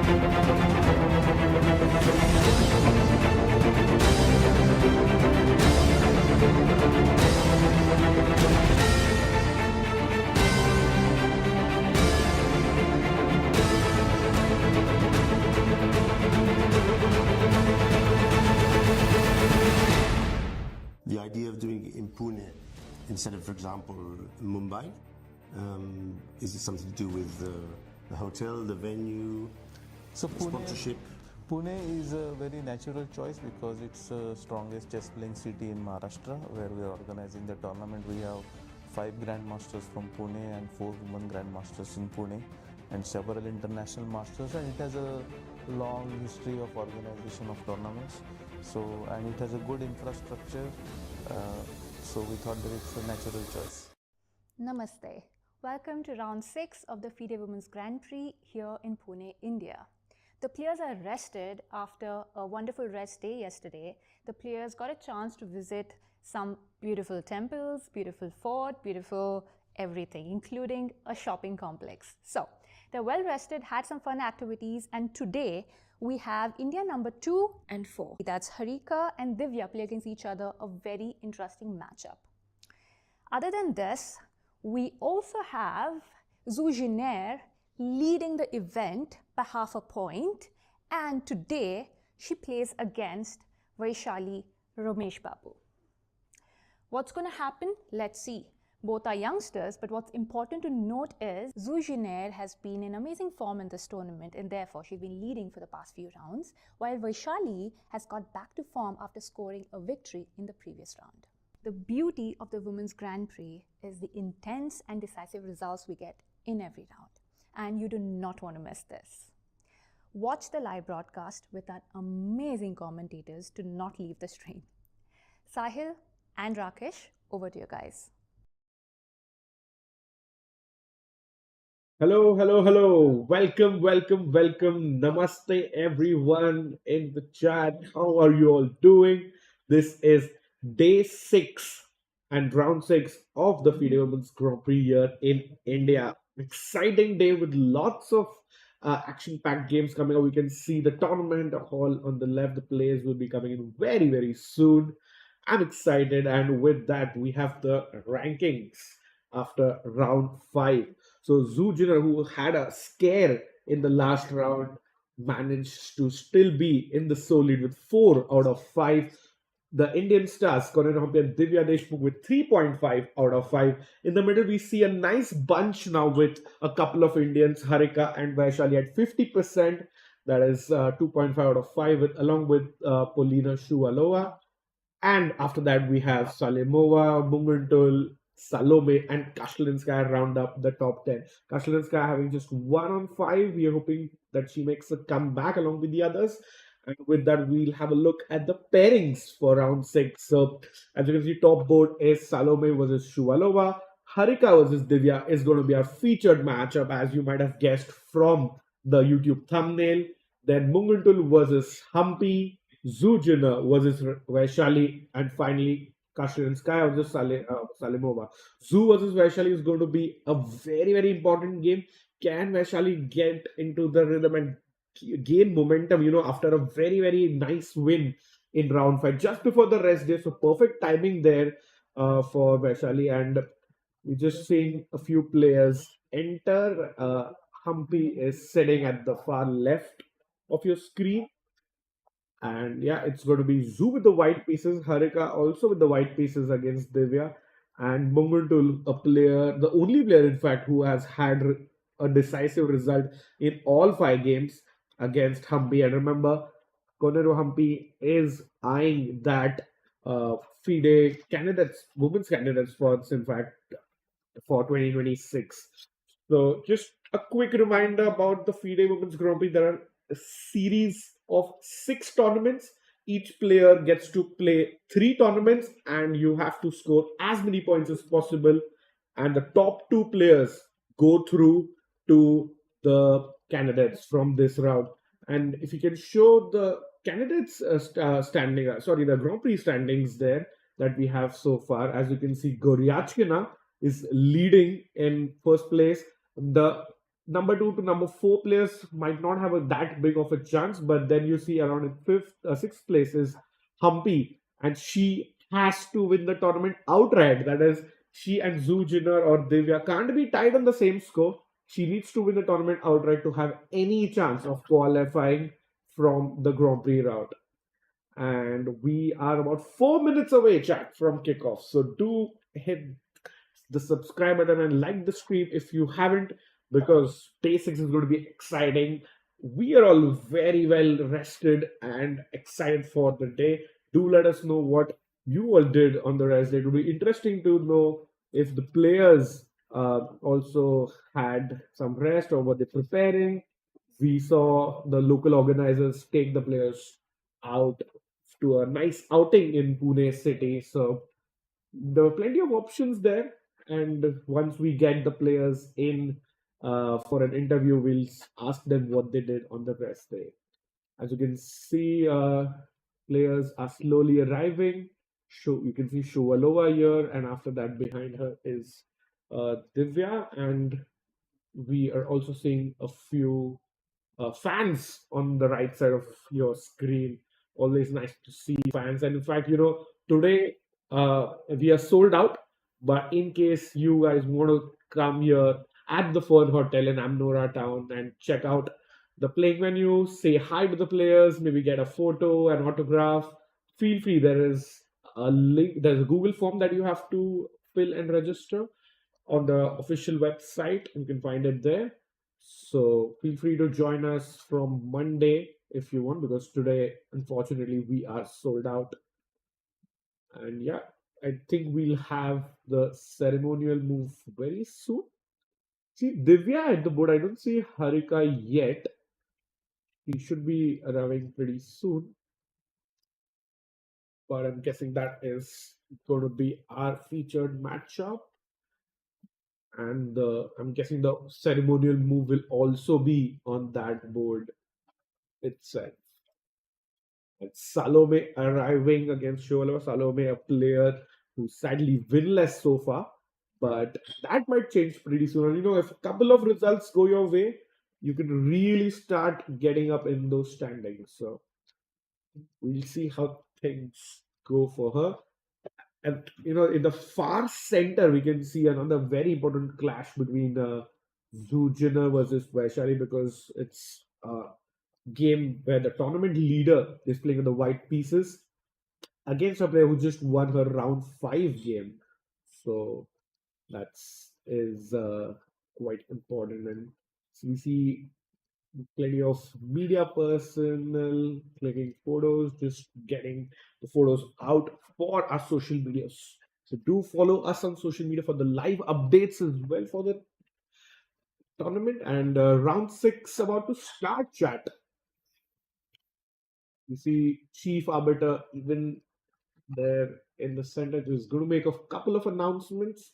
The idea of doing it in Pune instead of, for example, Mumbai, is it something to do with the hotel, the venue, So sponsorship? Pune is a very natural choice because it's the strongest chess playing city in Maharashtra, where we are organizing the tournament. We have 5 grandmasters from Pune and 4 women grandmasters in Pune and several international masters, and it has a long history of organization of tournaments. So, and it has a good infrastructure, so we thought that it's a natural choice. Namaste. Welcome to round 6 of the FIDE Women's Grand Prix here in Pune, India. The players are rested after a wonderful rest day yesterday. The players got a chance to visit some beautiful temples, beautiful fort, beautiful everything, including a shopping complex. So they're well rested, had some fun activities, and today we have India number 2 and 4. That's Harika and Divya play against each other, a very interesting matchup. Other than this, we also have Zujiner leading the event by half a point, and today she plays against Vaishali Ramesh Babu. What's going to happen? Let's see. Both are youngsters, but what's important to note is Zujiner has been in amazing form in this tournament, and therefore she's been leading for the past few rounds, while Vaishali has got back to form after scoring a victory in the previous round. The beauty of the Women's Grand Prix is the intense and decisive results we get in every round, and you do not want to miss this. Watch the live broadcast with our amazing commentators to not leave the stream. Sahil and Rakesh, over to you guys. Hello, hello, hello. Welcome, welcome, welcome. Namaste, everyone in the chat. How are you all doing? This is day 6 and round 6 of the FIDE Women's Grand Prix here in India. Exciting day with lots of action-packed games coming up. We can see the tournament hall on the left. The players will be coming in very, very soon. I'm excited, and with that, we have the rankings after round 5. So Zujiner, who had a scare in the last round, managed to still be in the sole lead with 4 out of 5. The Indian stars, Koneru, Humpy and Divya Deshmukh with 3.5 out of 5. In the middle, we see a nice bunch now with a couple of Indians, Harika and Vaishali at 50%. That is 2.5 out of 5, along with Polina Shuvalova. And after that, we have Salimova, Munguntul, Salome and Kashlinskaya round up the top 10. Kashlinskaya having just 1 on 5. We are hoping that she makes a comeback along with the others. And with that, we'll have a look at the pairings for round 6. So, as you can see, top board is Salome versus Shuvalova. Harika versus Divya is going to be our featured matchup, as you might have guessed from the YouTube thumbnail. Then Munguntul versus Humpy, Zujiner versus Vaishali, and finally Kashlinskaya versus Salimova. Zu versus Vaishali is going to be a very, very important game. Can Vaishali get into the rhythm and gain momentum, after a very, very nice win in round 5, just before the rest day? So perfect timing there for Vaishali. And we're just seeing a few players enter. Humpy is sitting at the far left of your screen. And yeah, it's going to be Zu with the white pieces, Harika also with the white pieces against Divya, and Munguntul, a player, the only player in fact who has had a decisive result in all 5 games against Humpy. And remember, Koneru Humpy is eyeing that FIDE candidates, women's candidates spots, in fact, for 2026. So just a quick reminder about the FIDE Women's Grand Prix. There are a series of 6 tournaments. Each player gets to play 3 tournaments, and you have to score as many points as possible. And the top 2 players go through to the candidates from this round. And if you can show the candidates the Grand Prix standings there that we have so far, as you can see, Goryachkina is leading in first place. The number 2 to number 4 players might not have that big of a chance, but then you see around in sixth place is Humpy, and she has to win the tournament outright. That is, she and Zhu Jinner or Divya can't be tied on the same score. She needs to win the tournament outright to have any chance of qualifying from the Grand Prix route. And we are about 4 minutes away, chat, from kickoff. So do hit the subscribe button and like the stream if you haven't, because day 6 is going to be exciting. We are all very well rested and excited for the day. Do let us know what you all did on the rest day. It will be interesting to know if the players also had some rest or were they preparing. We saw the local organizers take the players out to a nice outing in Pune city. So there were plenty of options there. And once we get the players in for an interview, we'll ask them what they did on the rest day. As you can see, players are slowly arriving. You can see Shuvalova here, and after that, behind her is Divya, and we are also seeing a few fans on the right side of your screen. Always nice to see fans. And in fact, today we are sold out. But in case you guys want to come here at the Fern Hotel in Amnora town and check out the playing venue, say hi to the players, maybe get a photo, an autograph, feel free. There is a link, there's a Google form that you have to fill and register on the official website. You can find it there. So feel free to join us from Monday if you want, because today, unfortunately, we are sold out. And yeah, I think we'll have the ceremonial move very soon. See Divya at the board. I don't see Harika yet. He should be arriving pretty soon. But I'm guessing that is going to be our featured matchup. And I'm guessing the ceremonial move will also be on that board itself. And Salome arriving against Shuvalova. Salome, a player who's sadly winless so far, but that might change pretty soon. And if a couple of results go your way, you can really start getting up in those standings. So we'll see how things go for her. And in the far center, we can see another very important clash between Zhu Jinner versus Vaishali, because it's game where the tournament leader is playing on the white pieces against a player who just won her round 5 game. So that is quite important. And so we see plenty of media personnel clicking photos, just getting the photos out for our social medias. So do follow us on social media for the live updates as well for the tournament. And round 6 about to start, chat. You see Chief Arbiter even there in the center, who's going to make a couple of announcements,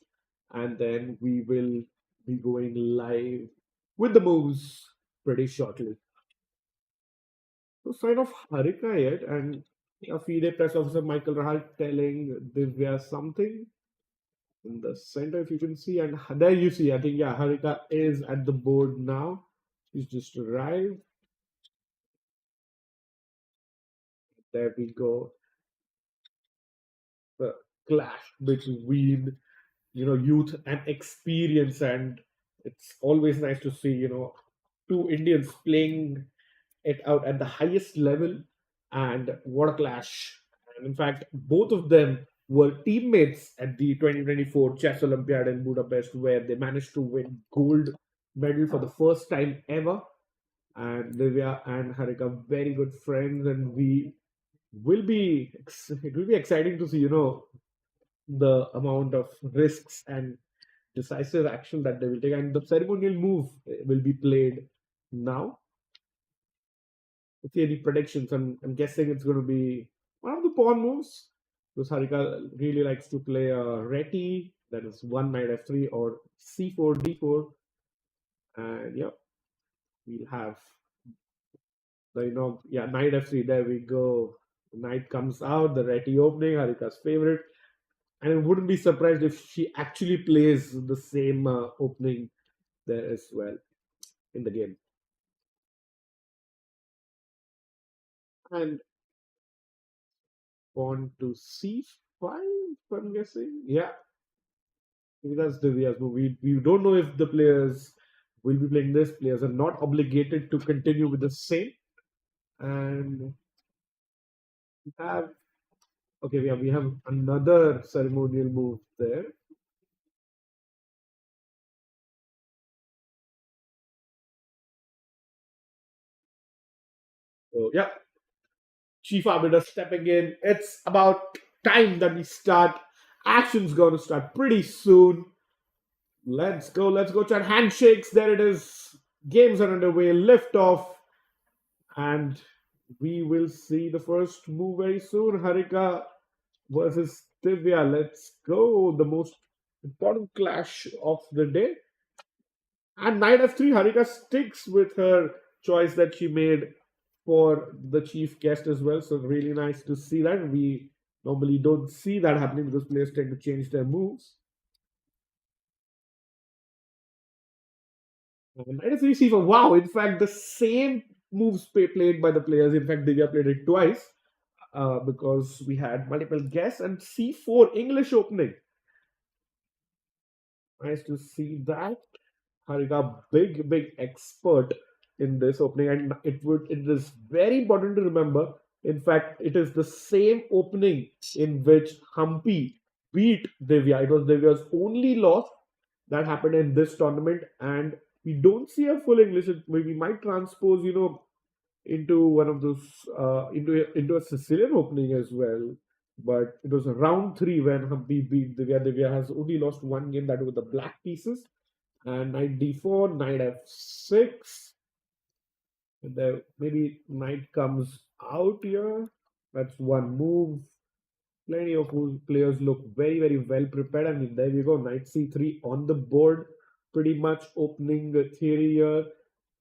and then we will be going live with the moves pretty shortly. No sign of Harika yet, and a FIDE press officer Michael Rahal telling Divya something in the center, if you can see. And there you see, I think, yeah, Harika is at the board now. She's just arrived. There we go. The clash between youth and experience, and it's always nice to see two Indians playing it out at the highest level. And what a clash. And in fact, both of them were teammates at the 2024 Chess Olympiad in Budapest, where they managed to win gold medal for the first time ever. And Divya and Harika, very good friends, and it will be exciting to see the amount of risks and decisive action that they will take. And the ceremonial move will be played now. Okay, any predictions? I'm guessing it's going to be one of the pawn moves, because Harika really likes to play a reti, that is one knight f3 or c4 d4. And yeah, we'll have the knight f3. There we go. The knight comes out, the reti opening, Harika's favorite. And I wouldn't be surprised if she actually plays the same opening there as well. in the game. And pawn to c5, I'm guessing. Yeah, maybe that's Divya's move. We don't know if the players will be playing this. Players are not obligated to continue with the same. And we have okay, we have another ceremonial move there. So yeah, chief arbiter stepping in. It's about time that we start. Action's going to start pretty soon. Let's go. Let's go. Chat handshakes. There it is. Games are underway. Lift off, and we will see the first move very soon. Harika versus Divya. Let's go. The most important clash of the day. And knight f3, Harika sticks with her choice that she made for the chief guest as well. So really nice to see that. We normally don't see that happening because players tend to change their moves. Knight f3 c4. Wow, in fact, the same moves played by the players. In fact, Divya played it twice because we had multiple guests and c4 English opening. Nice to see that. Harika, big expert in this opening, and it is very important to remember. In fact, it is the same opening in which Humpy beat Divya. It was Divya's only loss that happened in this tournament, and we don't see a full English. We might transpose, into one of those into a Sicilian opening as well. But it was round 3 when Humpy beat Divya. Divya has only lost one game, that with the black pieces. And knight d4, knight f6. And then maybe knight comes out here. That's one move. Plenty of players look very well prepared. I mean, there we go. Knight c3 on the board. Pretty much opening the theory here.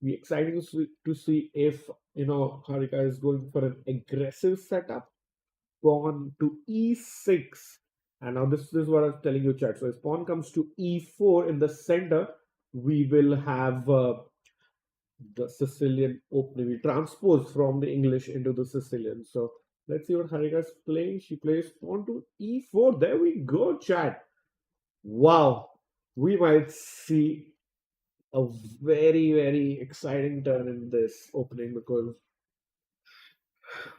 Be exciting to see if Harika is going for an aggressive setup. Pawn to e6. And now this is what I was telling you, chat. So if pawn comes to e4 in the center, we will have the Sicilian opening. We transpose from the English into the Sicilian. So let's see what Harika is playing. She plays pawn to e4. There we go, chat. Wow. We might see a very exciting turn in this opening because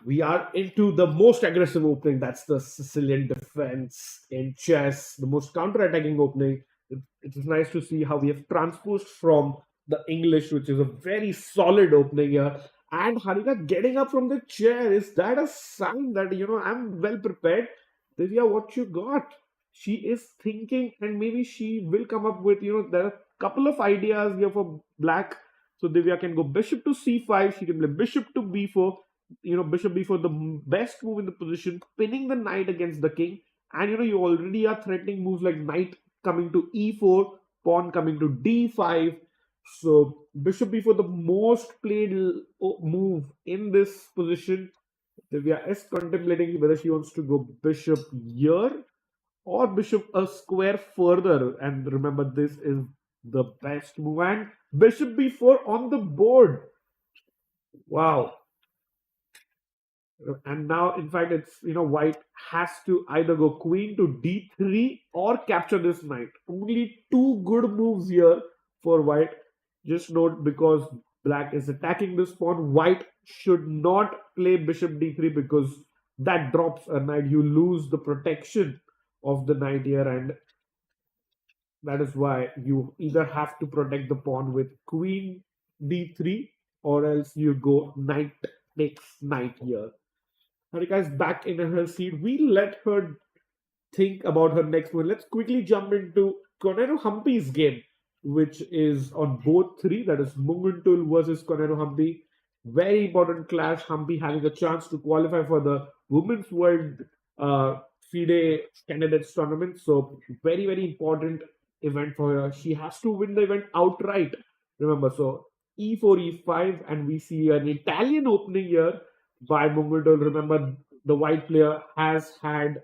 we are into the most aggressive opening. That's the Sicilian defense in chess, the most counter-attacking opening. It is nice to see how we have transposed from the English, which is a very solid opening here. And Harika getting up from the chair, is that a sign that, I'm well prepared? Divya, what you got? She is thinking, and maybe she will come up with, there are a couple of ideas here for black. So Divya can go bishop to c5, she can play bishop to b4. Bishop b4, the best move in the position, pinning the knight against the king. And you already are threatening moves like knight coming to e4, pawn coming to d5. So bishop b4, the most played move in this position. Divya is contemplating whether she wants to go bishop here or bishop a square further. And remember, this is the best move. And bishop b4 on the board. Wow. And now, in fact, it's white has to either go queen to d3 or capture this knight. Only two good moves here for white. Just note, because black is attacking this pawn, white should not play bishop d3 because that drops a knight. You lose the protection of the knight here, and that is why you either have to protect the pawn with queen d3 or else you go knight takes knight here. Harika is back in her seat. We let her think about her next move. Let's quickly jump into Koneru Humpy's game, which is on board 3. That is Munguntul versus Koneru Humpy. Very important clash. Humpy having a chance to qualify for the Women's World FIDE Candidates Tournament. So very important event for her. She has to win the event outright. Remember, so e4, e5, and we see an Italian opening here by Munguntul. Remember, the white player has had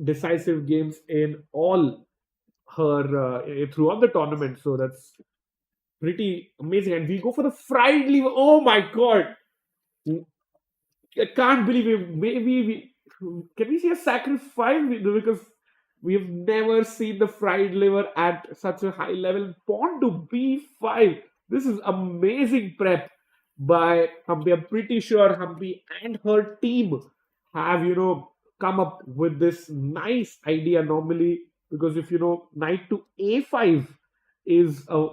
decisive games in all her throughout the tournament, so that's pretty amazing. And we go for the fried liver. Oh my god! I can't believe it. Maybe we can we see a sacrifice because we have never seen the fried liver at such a high level. Pawn to b5. This is amazing prep by Humpy. I'm pretty sure Humpy and her team have come up with this nice idea normally, because if knight to a5 is a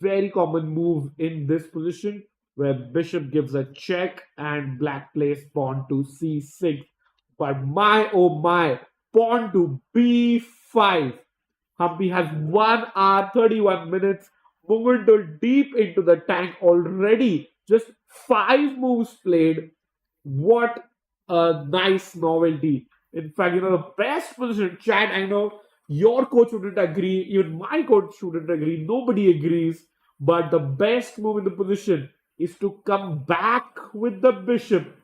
very common move in this position, where bishop gives a check and black plays pawn to c6. But my oh my, pawn to b5. Humpy has 1 hour 31 minutes. Munguntul deep into the tank already. Just 5 moves played. What a nice novelty. In fact, the best position, Chad, I know your coach wouldn't agree, even my coach wouldn't agree, nobody agrees, but the best move in the position is to come back with the bishop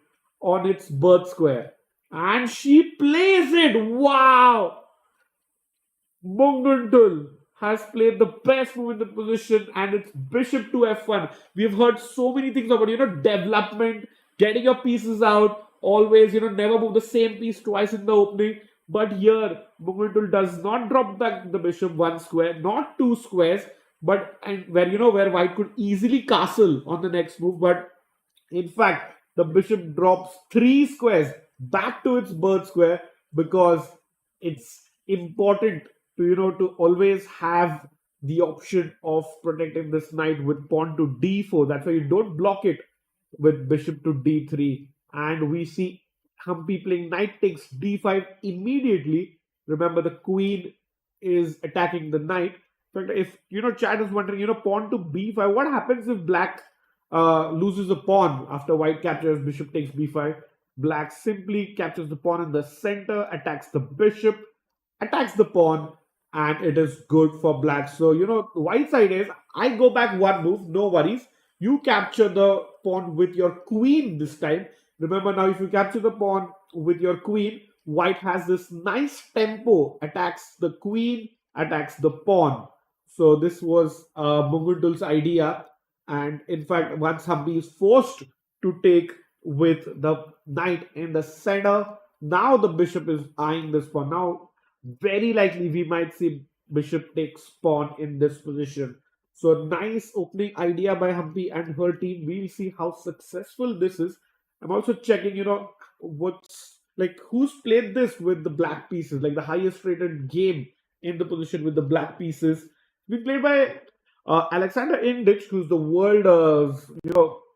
on its birth square. And she plays it. Wow! Munguntul has played the best move in the position, and it's bishop to f1. We've heard so many things about development, getting your pieces out, always never move the same piece twice in the opening. But here Munguntul does not drop back the bishop 1 square, not 2 squares, but where white could easily castle on the next move. But in fact, the bishop drops 3 squares back to its birth square, because it's important to always have the option of protecting this knight with pawn to d4. That's why you don't block it with bishop to d3. And we see Humpy playing knight takes d5 immediately. Remember, the queen is attacking the knight. In fact, if Chad is wondering, pawn to b5, what happens if black loses a pawn after white captures bishop takes b5? Black simply captures the pawn in the center, attacks the bishop, attacks the pawn, and it is good for black. So, white side is, I go back 1 move, no worries. You capture the pawn with your queen this time. Remember, now if you capture the pawn with your queen, white has this nice tempo, attacks the queen, attacks the pawn. So this was Munguntul's idea. And in fact, once Humpy is forced to take with the knight in the center, now the bishop is eyeing this pawn. Now, very likely we might see bishop takes pawn in this position. So nice opening idea by Humpy and her team. We'll see how successful this is. I'm also checking, who's played this with the black pieces, like the highest rated game in the position with the black pieces. We played by Alexander Indich, who's the world's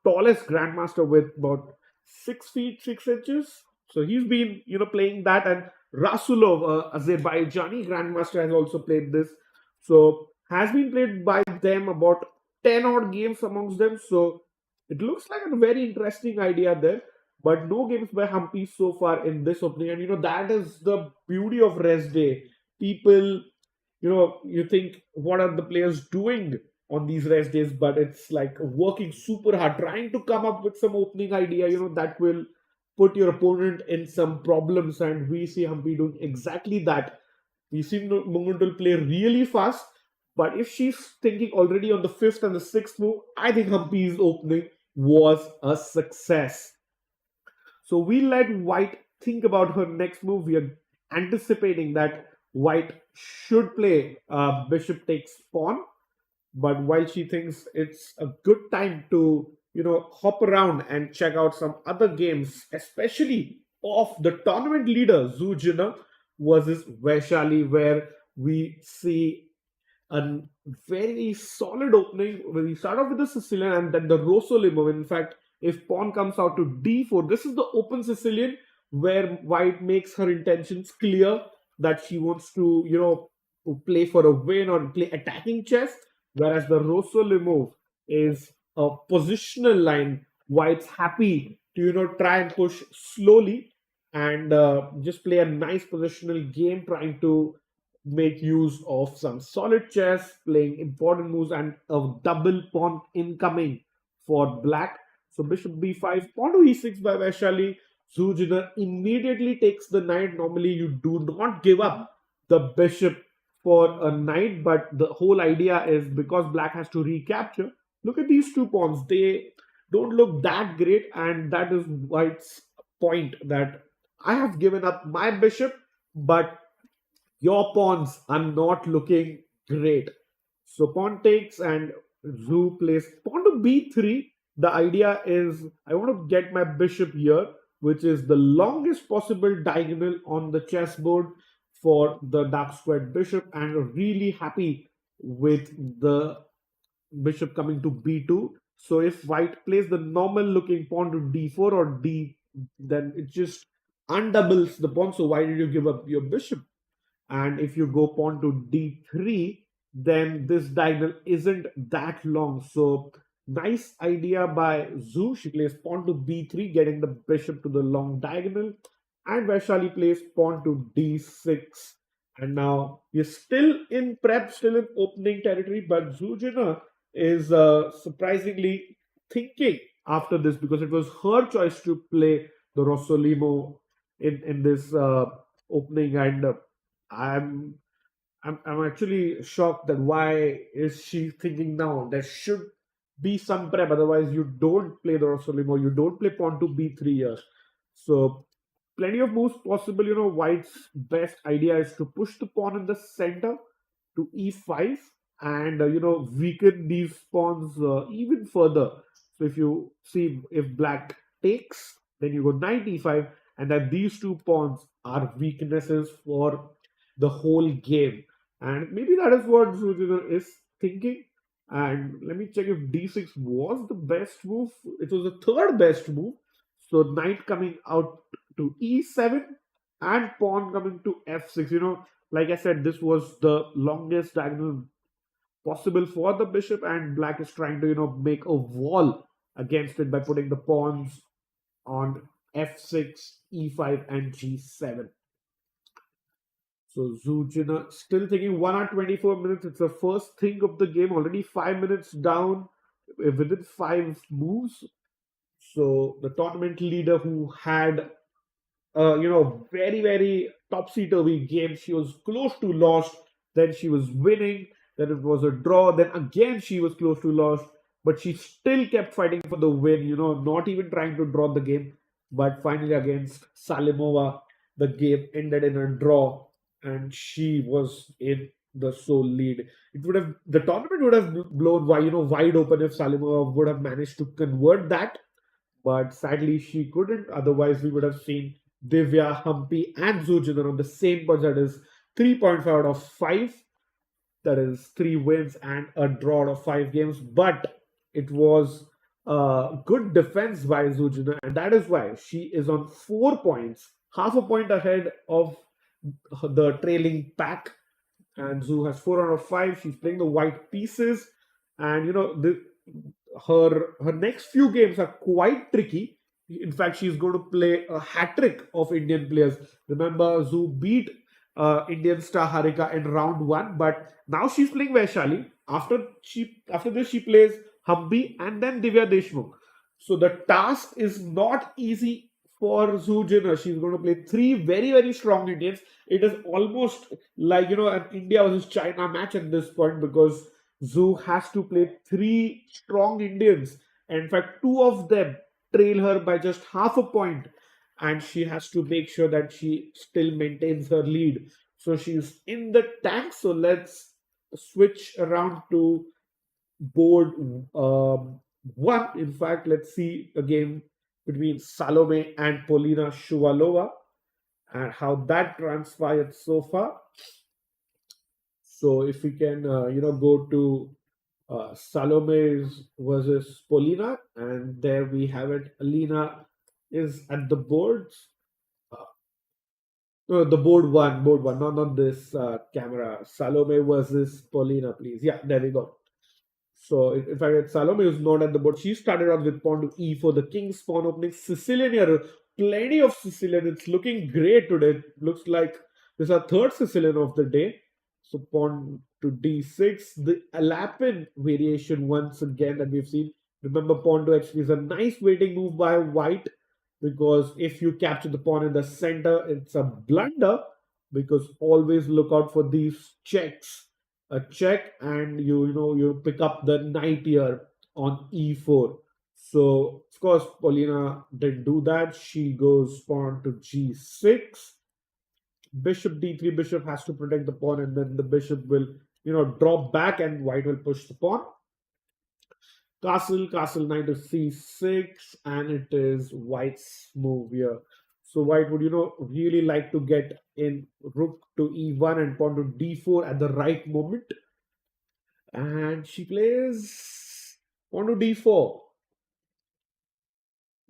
tallest grandmaster with about 6 feet 6 inches. So he's been playing that, and Rasulov, Azerbaijani grandmaster, has also played this. So has been played by them about 10 odd games amongst them. So it looks like a very interesting idea there, but no games by Humpy so far in this opening. And that is the beauty of rest day. People, you think, what are the players doing on these rest days? But it's like working super hard, trying to come up with some opening idea, that will put your opponent in some problems. And we see Humpy doing exactly that. We see Munguntul play really fast, but if she's thinking already on the 5th and the 6th move, I think Humpy's opening was a success. So we let white think about her next move. We are anticipating that white should play bishop takes pawn, but while she thinks it's a good time to hop around and check out some other games, especially of the tournament leader Zhu Jin versus Vaishali, where we see a very solid opening. We start off with the Sicilian and then the Rosoli move. In fact, if pawn comes out to d4, this is the open Sicilian where white makes her intentions clear that she wants to play for a win or play attacking chess, whereas the Rosoli move is a positional line. White's happy to try and push slowly and just play a nice positional game, trying to make use of some solid chess, playing important moves, and a double pawn incoming for black. So bishop b5, pawn to e6 by Vaishali. Zhu Jin immediately takes the knight. Normally you do not give up the bishop for a knight, but the whole idea is because black has to recapture. Look at these two pawns; they don't look that great, and that is white's point that I have given up my bishop, but your pawns are not looking great. So pawn takes and Zoo plays pawn to b3. The idea is I want to get my bishop here, which is the longest possible diagonal on the chessboard for the dark squared bishop, and really happy with the bishop coming to b2. So if white plays the normal looking pawn to d4 or d, then it just undoubles the pawn. So why did you give up your bishop? And if you go pawn to d3, then this diagonal isn't that long. So nice idea by Zhu. She plays pawn to b3, getting the bishop to the long diagonal, and Vaishali plays pawn to d6. And now we're still in prep, still in opening territory, but Zhu Jina is surprisingly thinking after this, because it was her choice to play the Rossolimo in this opening, and I'm I'm actually shocked that why is she thinking now there should be some prep, otherwise you don't play the Rossolimo, you don't play pawn to b3 here. So plenty of moves possible. White's best idea is to push the pawn in the center to e5 and weaken these pawns even further. So if you see, if black takes, then you go knight e5, and then these two pawns are weaknesses for the whole game. And maybe that is what Zujiner is thinking. And let me check if d6 was the best move. It was the third best move. So knight coming out to e7 and pawn coming to f6. Like I said, this was the longest diagonal possible for the bishop, and black is trying to make a wall against it by putting the pawns on f6, e5, and g7. So Zujina still thinking 1 hour 24 minutes. It's the first thing of the game. Already 5 minutes down within 5 moves. So the tournament leader, who had very, very topsy-turvy game. She was close to lost, then she was winning, then it was a draw, then again she was close to lost, but she still kept fighting for the win, not even trying to draw the game. But finally against Salimova, the game ended in a draw, and she was in the sole lead. The tournament would have blown wide open if Salimova would have managed to convert that, but sadly she couldn't. Otherwise, we would have seen Divya, Humpy, and Zujiner on the same points. That is 3.5 out of 5. That is 3 wins and a draw out of 5 games. But it was good defense by Zujiner, and that is why she is on 4 points, half a point ahead of the trailing pack. And Zhu has 4 out of 5. She's playing the white pieces, and her next few games are quite tricky. In fact, she's going to play a hat trick of Indian players. Remember, Zhu beat Indian star Harika in round 1, but now she's playing Vaishali. After this, she plays Humpy and then Divya Deshmukh. So the task is not easy for Zhu Jiner. She's going to play 3 very, very strong Indians. It is almost like an India versus China match at this point, because Zhu has to play 3 strong Indians. And in fact, 2 of them trail her by just half a point, and she has to make sure that she still maintains her lead. So she's in the tank. So let's switch around to board 1. In fact, let's see a game between Salome and Polina Shuvalova and how that transpired so far. So if we can go to Salome's versus Polina, and there we have it. Alina is at the boards. No, the board one, not this camera. Salome versus Polina, please. Yeah, there we go. So in fact, Salome is not at the board. She started out with pawn to e4, the king's pawn opening. Sicilian here, plenty of Sicilian. It's looking great today. Looks like this is our third Sicilian of the day. So pawn to d6, the Alapin variation once again that we've seen. Remember, pawn to h3 is a nice waiting move by white, because if you capture the pawn in the center, it's a blunder. because always look out for these checks. A check, and you pick up the knight here on e4. So of course Paulina didn't do that. She goes pawn to g6. Bishop d3. Bishop has to protect the pawn, and then the bishop will drop back, and white will push the pawn. Castle, knight to c6, and it is white's move here. So white would, really like to get in rook to e1 and pawn to d4 at the right moment. And she plays pawn to d4.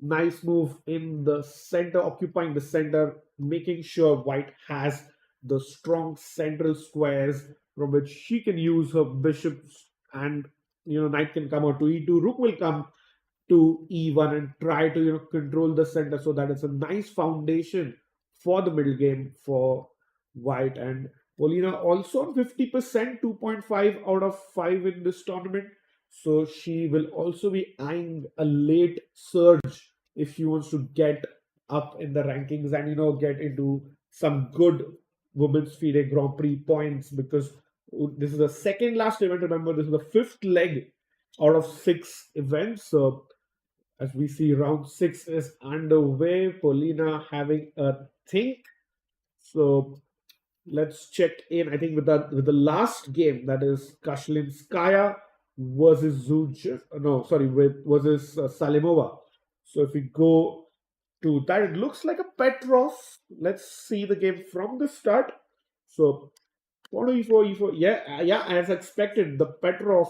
Nice move in the center, occupying the center, making sure white has the strong central squares from which she can use her bishops, and knight can come out to e2, rook will come to e1 and try to control the center, so that it's a nice foundation for the middle game for white. And Polina also on 50%, 2.5 out of 5 in this tournament, so she will also be eyeing a late surge if she wants to get up in the rankings and get into some good women's FIDE Grand Prix points, because this is the second last event. Remember, this is the fifth leg out of 6 events. So as we see, round 6 is underway. Polina having a think. So let's check in, I think, with the last game, that is Kashlinskaya versus versus Salimova. So if we go to that, it looks like a Petrov. Let's see the game from the start. So pawn to e4, yeah, as expected, the Petrov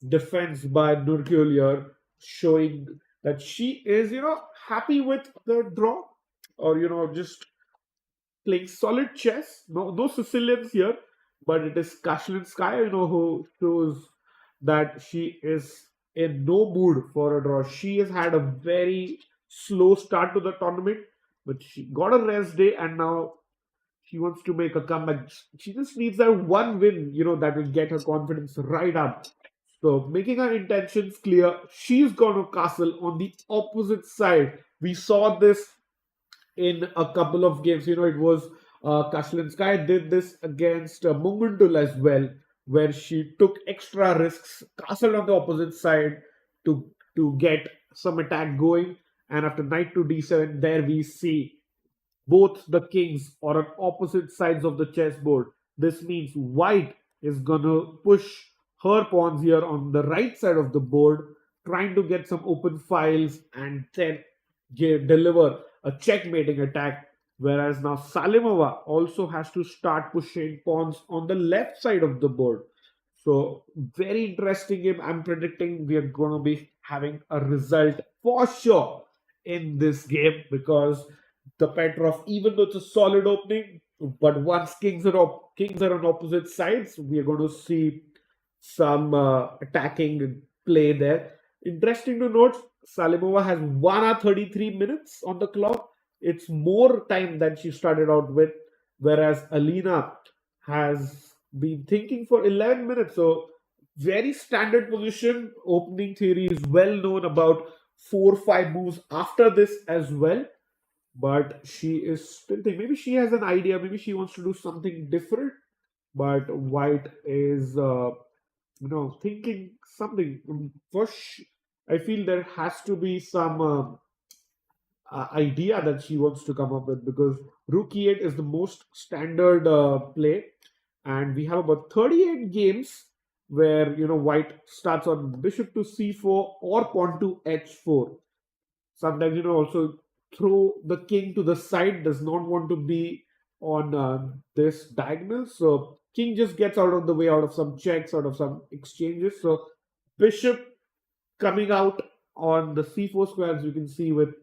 defense by Nurkiol here, showing that she is, happy with the draw, or just playing solid chess. No Sicilians here, but it is Kashlinskaya, who shows that she is in no mood for a draw. She has had a very slow start to the tournament, but she got a rest day, and now she wants to make a comeback. She just needs that one win, that will get her confidence right up. So making her intentions clear, she's going to castle on the opposite side. We saw this in a couple of games. It was Kashlinskaya did this against Munguntul as well, where she took extra risks, castled on the opposite side to get some attack going. And after knight to d7, there we see both the kings are on opposite sides of the chessboard. This means white is going to push her pawns here on the right side of the board, trying to get some open files and then deliver a checkmating attack. Whereas now Salimova also has to start pushing pawns on the left side of the board. So very interesting game. I'm predicting we are going to be having a result for sure in this game, because the Petrov, even though it's a solid opening, but once kings are on opposite sides, we are going to see some attacking play there. Interesting to note, Salimova has 1 hour 33 minutes on the clock. It's more time than she started out with, whereas Alina has been thinking for 11 minutes. So very standard position. Opening theory is well known about 4-5 moves after this as well. But she is still thinking. Maybe she has an idea. Maybe she wants to do something different. But white is, thinking something. First, I feel there has to be some idea that she wants to come up with, because rook e8 is the most standard play, and we have about 38 games where white starts on bishop to c4 or pawn to h4. Sometimes also throw the king to the side, does not want to be on this diagonal, so king just gets out of the way, out of some checks, out of some exchanges. So bishop coming out on the c4 square, as you can see with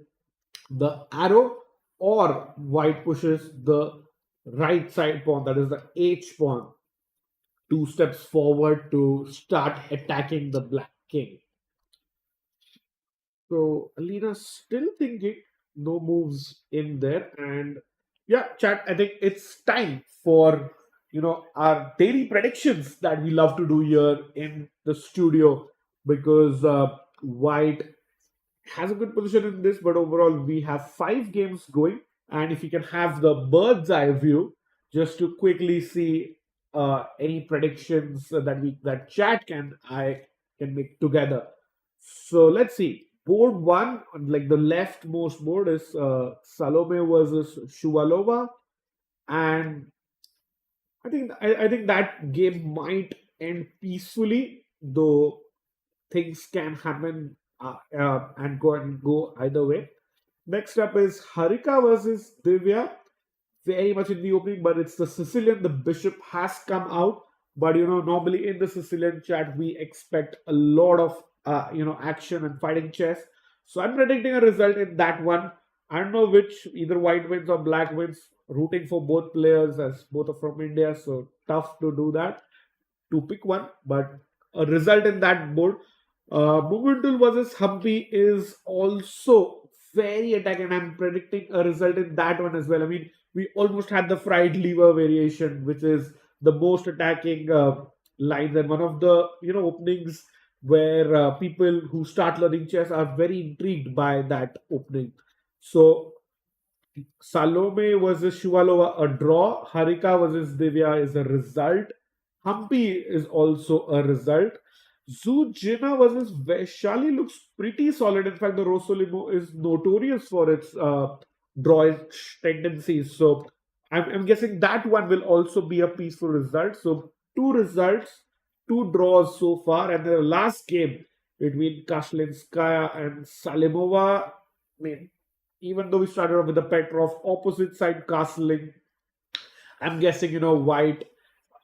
the arrow, or white pushes the right side pawn, that is the h pawn, 2 steps forward to start attacking the black king. So Alina's still thinking, no moves in there. And yeah, chat, I think it's time for our daily predictions that we love to do here in the studio, because white has a good position in this, but overall we have 5 games going, and if you can have the bird's eye view, just to quickly see any predictions that chat can make together. So let's see. Board one, like the leftmost board, is Salome versus Shuvalova, and I think that game might end peacefully, though things can happen and go either way. Next up is Harika versus Divya, very much in the opening, but it's the Sicilian. The bishop has come out, but normally in the Sicilian chat we expect a lot of action and fighting chess. So I'm predicting a result in that one. I don't know which, either white wins or black wins. Rooting for both players as both are from India, so tough to do that, to pick one, but a result in that board. Muguntul versus Humpy is also very attacking. I'm predicting a result in that one as well. I mean, we almost had the fried liver variation, which is the most attacking lines, and one of the openings where people who start learning chess are very intrigued by that opening. So Salome versus Shuvalova, a draw. Harika versus Divya is a result. Humpy is also a result. Zujina versus Vaishali looks pretty solid. In fact, the Rosolimo is notorious for its drawish tendencies. So I'm guessing that one will also be a peaceful result. So two results, two draws so far, and the last game between Kashlinskaya and Salimova. I mean, even though we started off with the Petrov opposite side castling, I'm guessing white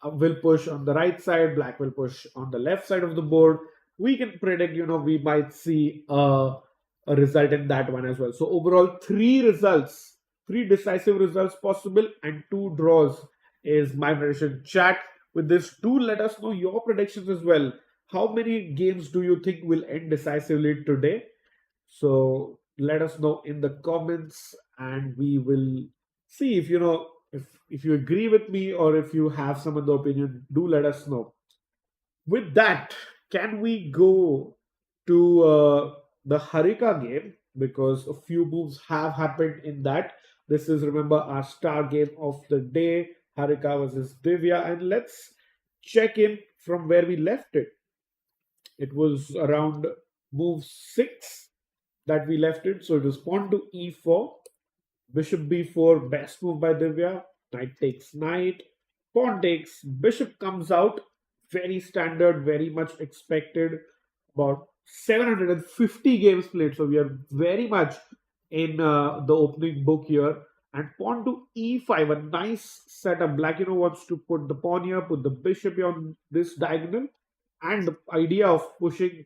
will push on the right side, black will push on the left side of the board. We can predict, we might see a result in that one as well. So overall, three decisive results possible, and two draws is my prediction. Chat with this. Do let us know your predictions as well. How many games do you think will end decisively today? So let us know in the comments, and we will see if if you agree with me or if you have some other opinion. Do let us know. With that, can we go to the Harika game, because a few moves have happened in that. This is, remember, our star game of the day, Harika versus Divya, and let's check in from where we left it. It was around move 6 that we left it. So it was pawn to e4, bishop b4, best move by Divya. Knight takes knight, pawn takes, bishop comes out. Very standard, very much expected. About 750 games played, so we are very much in the opening book here. And pawn to e5, a nice setup. Black, wants to put the pawn here, put the bishop here on this diagonal, and the idea of pushing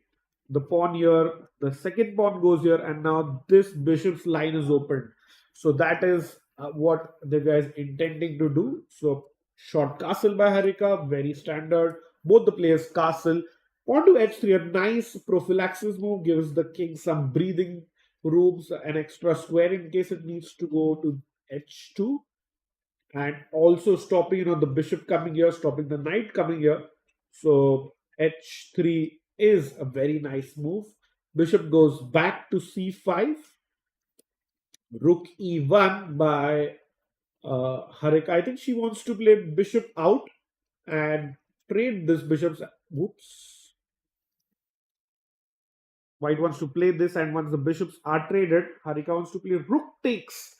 the pawn here, the second pawn goes here, and now this bishop's line is open. So that is what the guy is intending to do. So short castle by Harika, very standard. Both the players castle. Pawn to h3, a nice prophylaxis move, gives the king some breathing rooms, an extra square in case it needs to go to h2, and also stopping the bishop coming here, stopping the knight coming here. So h3 is a very nice move. Bishop goes back to c5. Rook e1 by Harika. I think she wants to play bishop out and trade this bishop's. Whoops. White wants to play this, and once the bishops are traded, Harika wants to play rook takes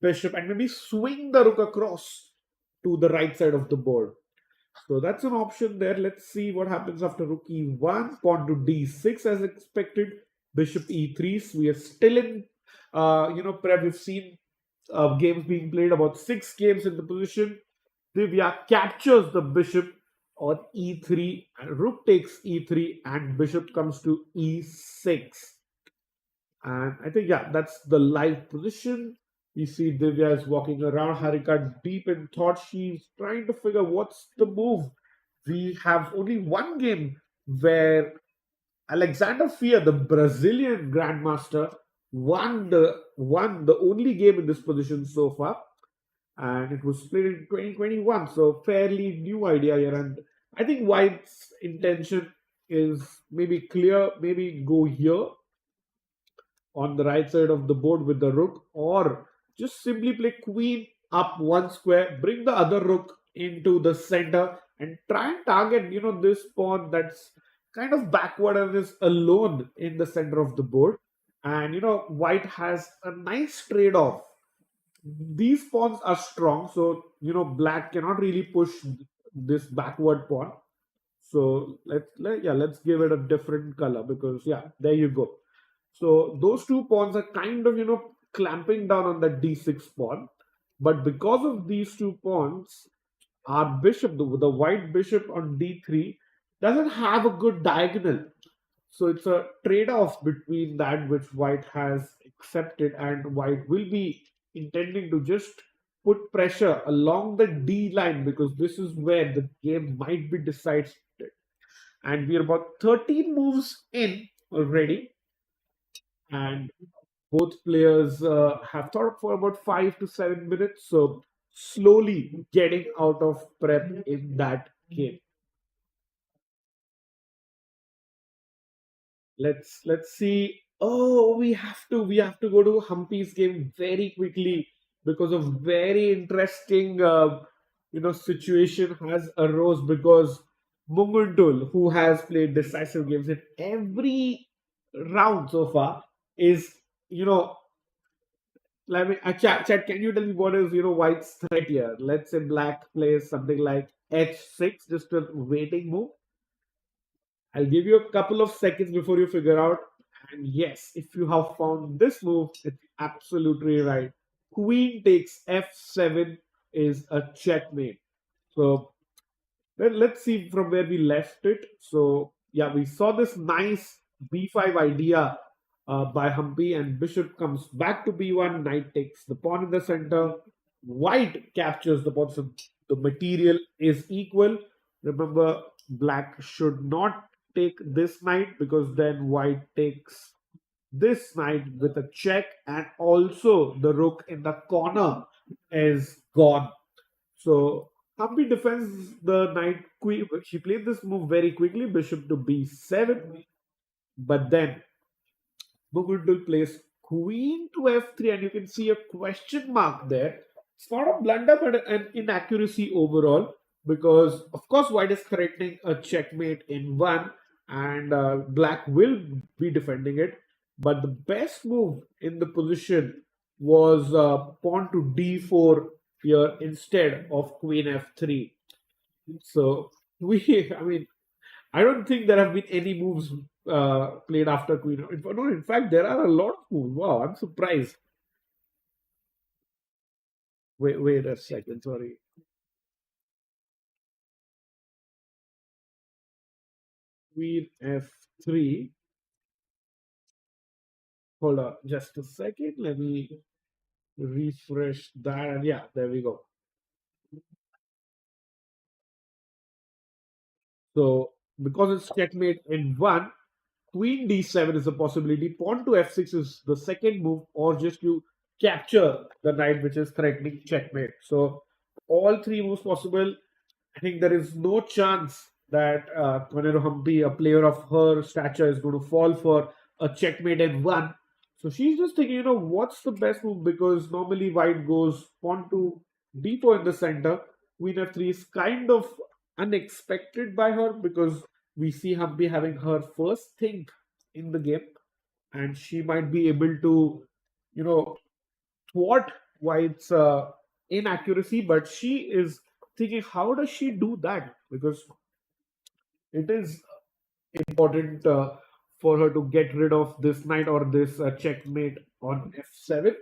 bishop and maybe swing the rook across to the right side of the board. So that's an option there. Let's see what happens after rook e1, pawn to d6 as expected, bishop e3. So we are still in, prep. We've seen games being played, about 6 games in the position. Divya captures the bishop on e3, and rook takes e3, and bishop comes to e6. And I think, yeah, that's the live position. We see Divya is walking around, Harika deep in thought. She's trying to figure what's the move. We have only one game where Alexander Fia, the Brazilian grandmaster, won the only game in this position so far, and it was played in 2021. So fairly new idea here, and I think White's intention is maybe clear. Maybe go here on the right side of the board with the rook, or just simply play queen up one square, bring the other rook into the center, and try and target, this pawn that's kind of backward and is alone in the center of the board. And white has a nice trade-off. These pawns are strong, so black cannot really push this backward pawn. So let's give it a different color, because there you go. So those two pawns are kind of clamping down on the d6 pawn, but because of these two pawns, our bishop, the white bishop on d3, doesn't have a good diagonal. So it's a trade-off between that which white has accepted, and white will be intending to just put pressure along the D line, because this is where the game might be decided. And we're about 13 moves in already, and both players have thought for about 5 to 7 minutes. So slowly getting out of prep in that game. Let's see. Oh, we have to go to Humpy's game very quickly, because a very interesting situation has arose, because Munguntul, who has played decisive games in every round so far, is you know let me chat. Can you tell me what is White's threat here? Let's say black plays something like h6, just a waiting move. I'll give you a couple of seconds before you figure out. And yes, if you have found this move, it's absolutely right. Queen takes f7 is a checkmate. So let's see from where we left it. So yeah, we saw this nice b5 idea by Humpy, and bishop comes back to b1. Knight takes the pawn in the center. White captures the pawn, so the material is equal. Remember, black should not take this knight, because then white takes this knight with a check, and also the rook in the corner is gone. So Humpy defends the knight. Queen. She played this move very quickly, bishop to b7, but then Mugundu plays queen to f3, and you can see a question mark there. It's not a blunder, but an inaccuracy overall, because of course white is threatening a checkmate in one, and black will be defending it. But the best move in the position was pawn to d4 here instead of queen f3. So I mean, I don't think there have been any moves played after queen. No, in fact, there are a lot of moves. Wow, I'm surprised. Wait a second. Sorry. Queen f3. Hold on, just a second. Let me refresh that. And yeah, there we go. So because it's checkmate in one, queen d7 is a possibility. Pawn to f6 is the second move, or just you capture the knight, which is threatening checkmate. So all three moves possible. I think there is no chance that Koneru Humpy, a player of her stature, is going to fall for a checkmate in one. So she's just thinking, what's the best move? Because normally white goes pawn to d4 in the center. Queen f3 is kind of unexpected by her, because we see Humpy having her first think in the game, and she might be able to, thwart White's inaccuracy, but she is thinking, how does she do that? Because it is important for her to get rid of this knight, or this checkmate on f7.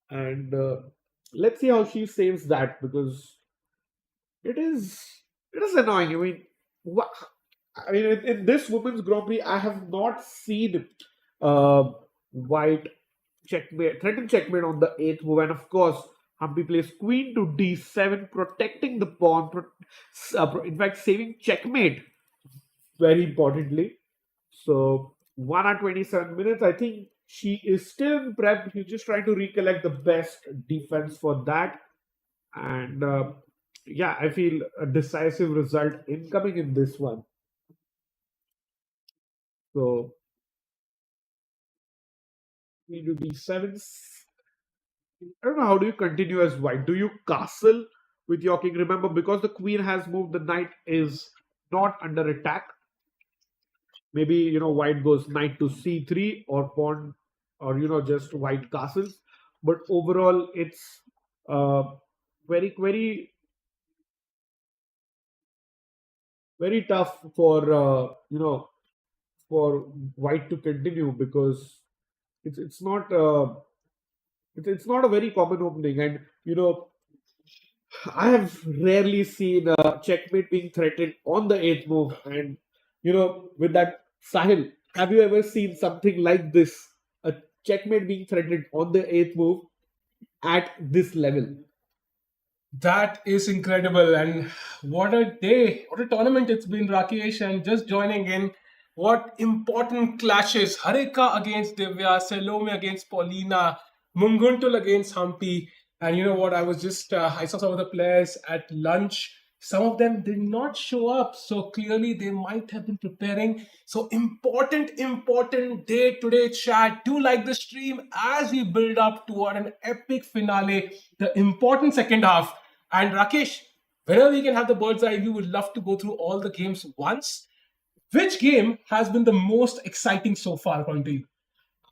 And let's see how she saves that, because it is annoying. I mean, in this women's Grand Prix, I have not seen White threaten checkmate on the eighth move, and of course, Humpy plays queen to d7, protecting the pawn. In fact, saving checkmate very importantly. So 1 hour 27 minutes. I think she is still in prep. She's just trying to recollect the best defense for that, and yeah, I feel a decisive result incoming in this one. So queen to d7. I don't know, how do you continue as white? Do you castle with your king? Remember, because the queen has moved, the knight is not under attack. Maybe, white goes knight to c3 or pawn, or, just white castles. But overall, it's uh, very, very, very tough for, for white to continue, because it's not it's not a very common opening. And I have rarely seen a checkmate being threatened on the eighth move. And with that, Sahil, have you ever seen something like this? A checkmate being threatened on the eighth move at this level? That is incredible. And what a day, what a tournament it's been, Rakesh. And just joining in, what important clashes. Harika against Divya, Salome against Paulina, Munguntul against Humpy. And you know what? I saw some of the players at lunch. Some of them did not show up. So clearly they might have been preparing. So important day today, chat. Do like the stream as we build up toward an epic finale, the important second half. And Rakesh, whenever we can have the bird's eye view, would love to go through all the games once. Which game has been the most exciting so far, according to you?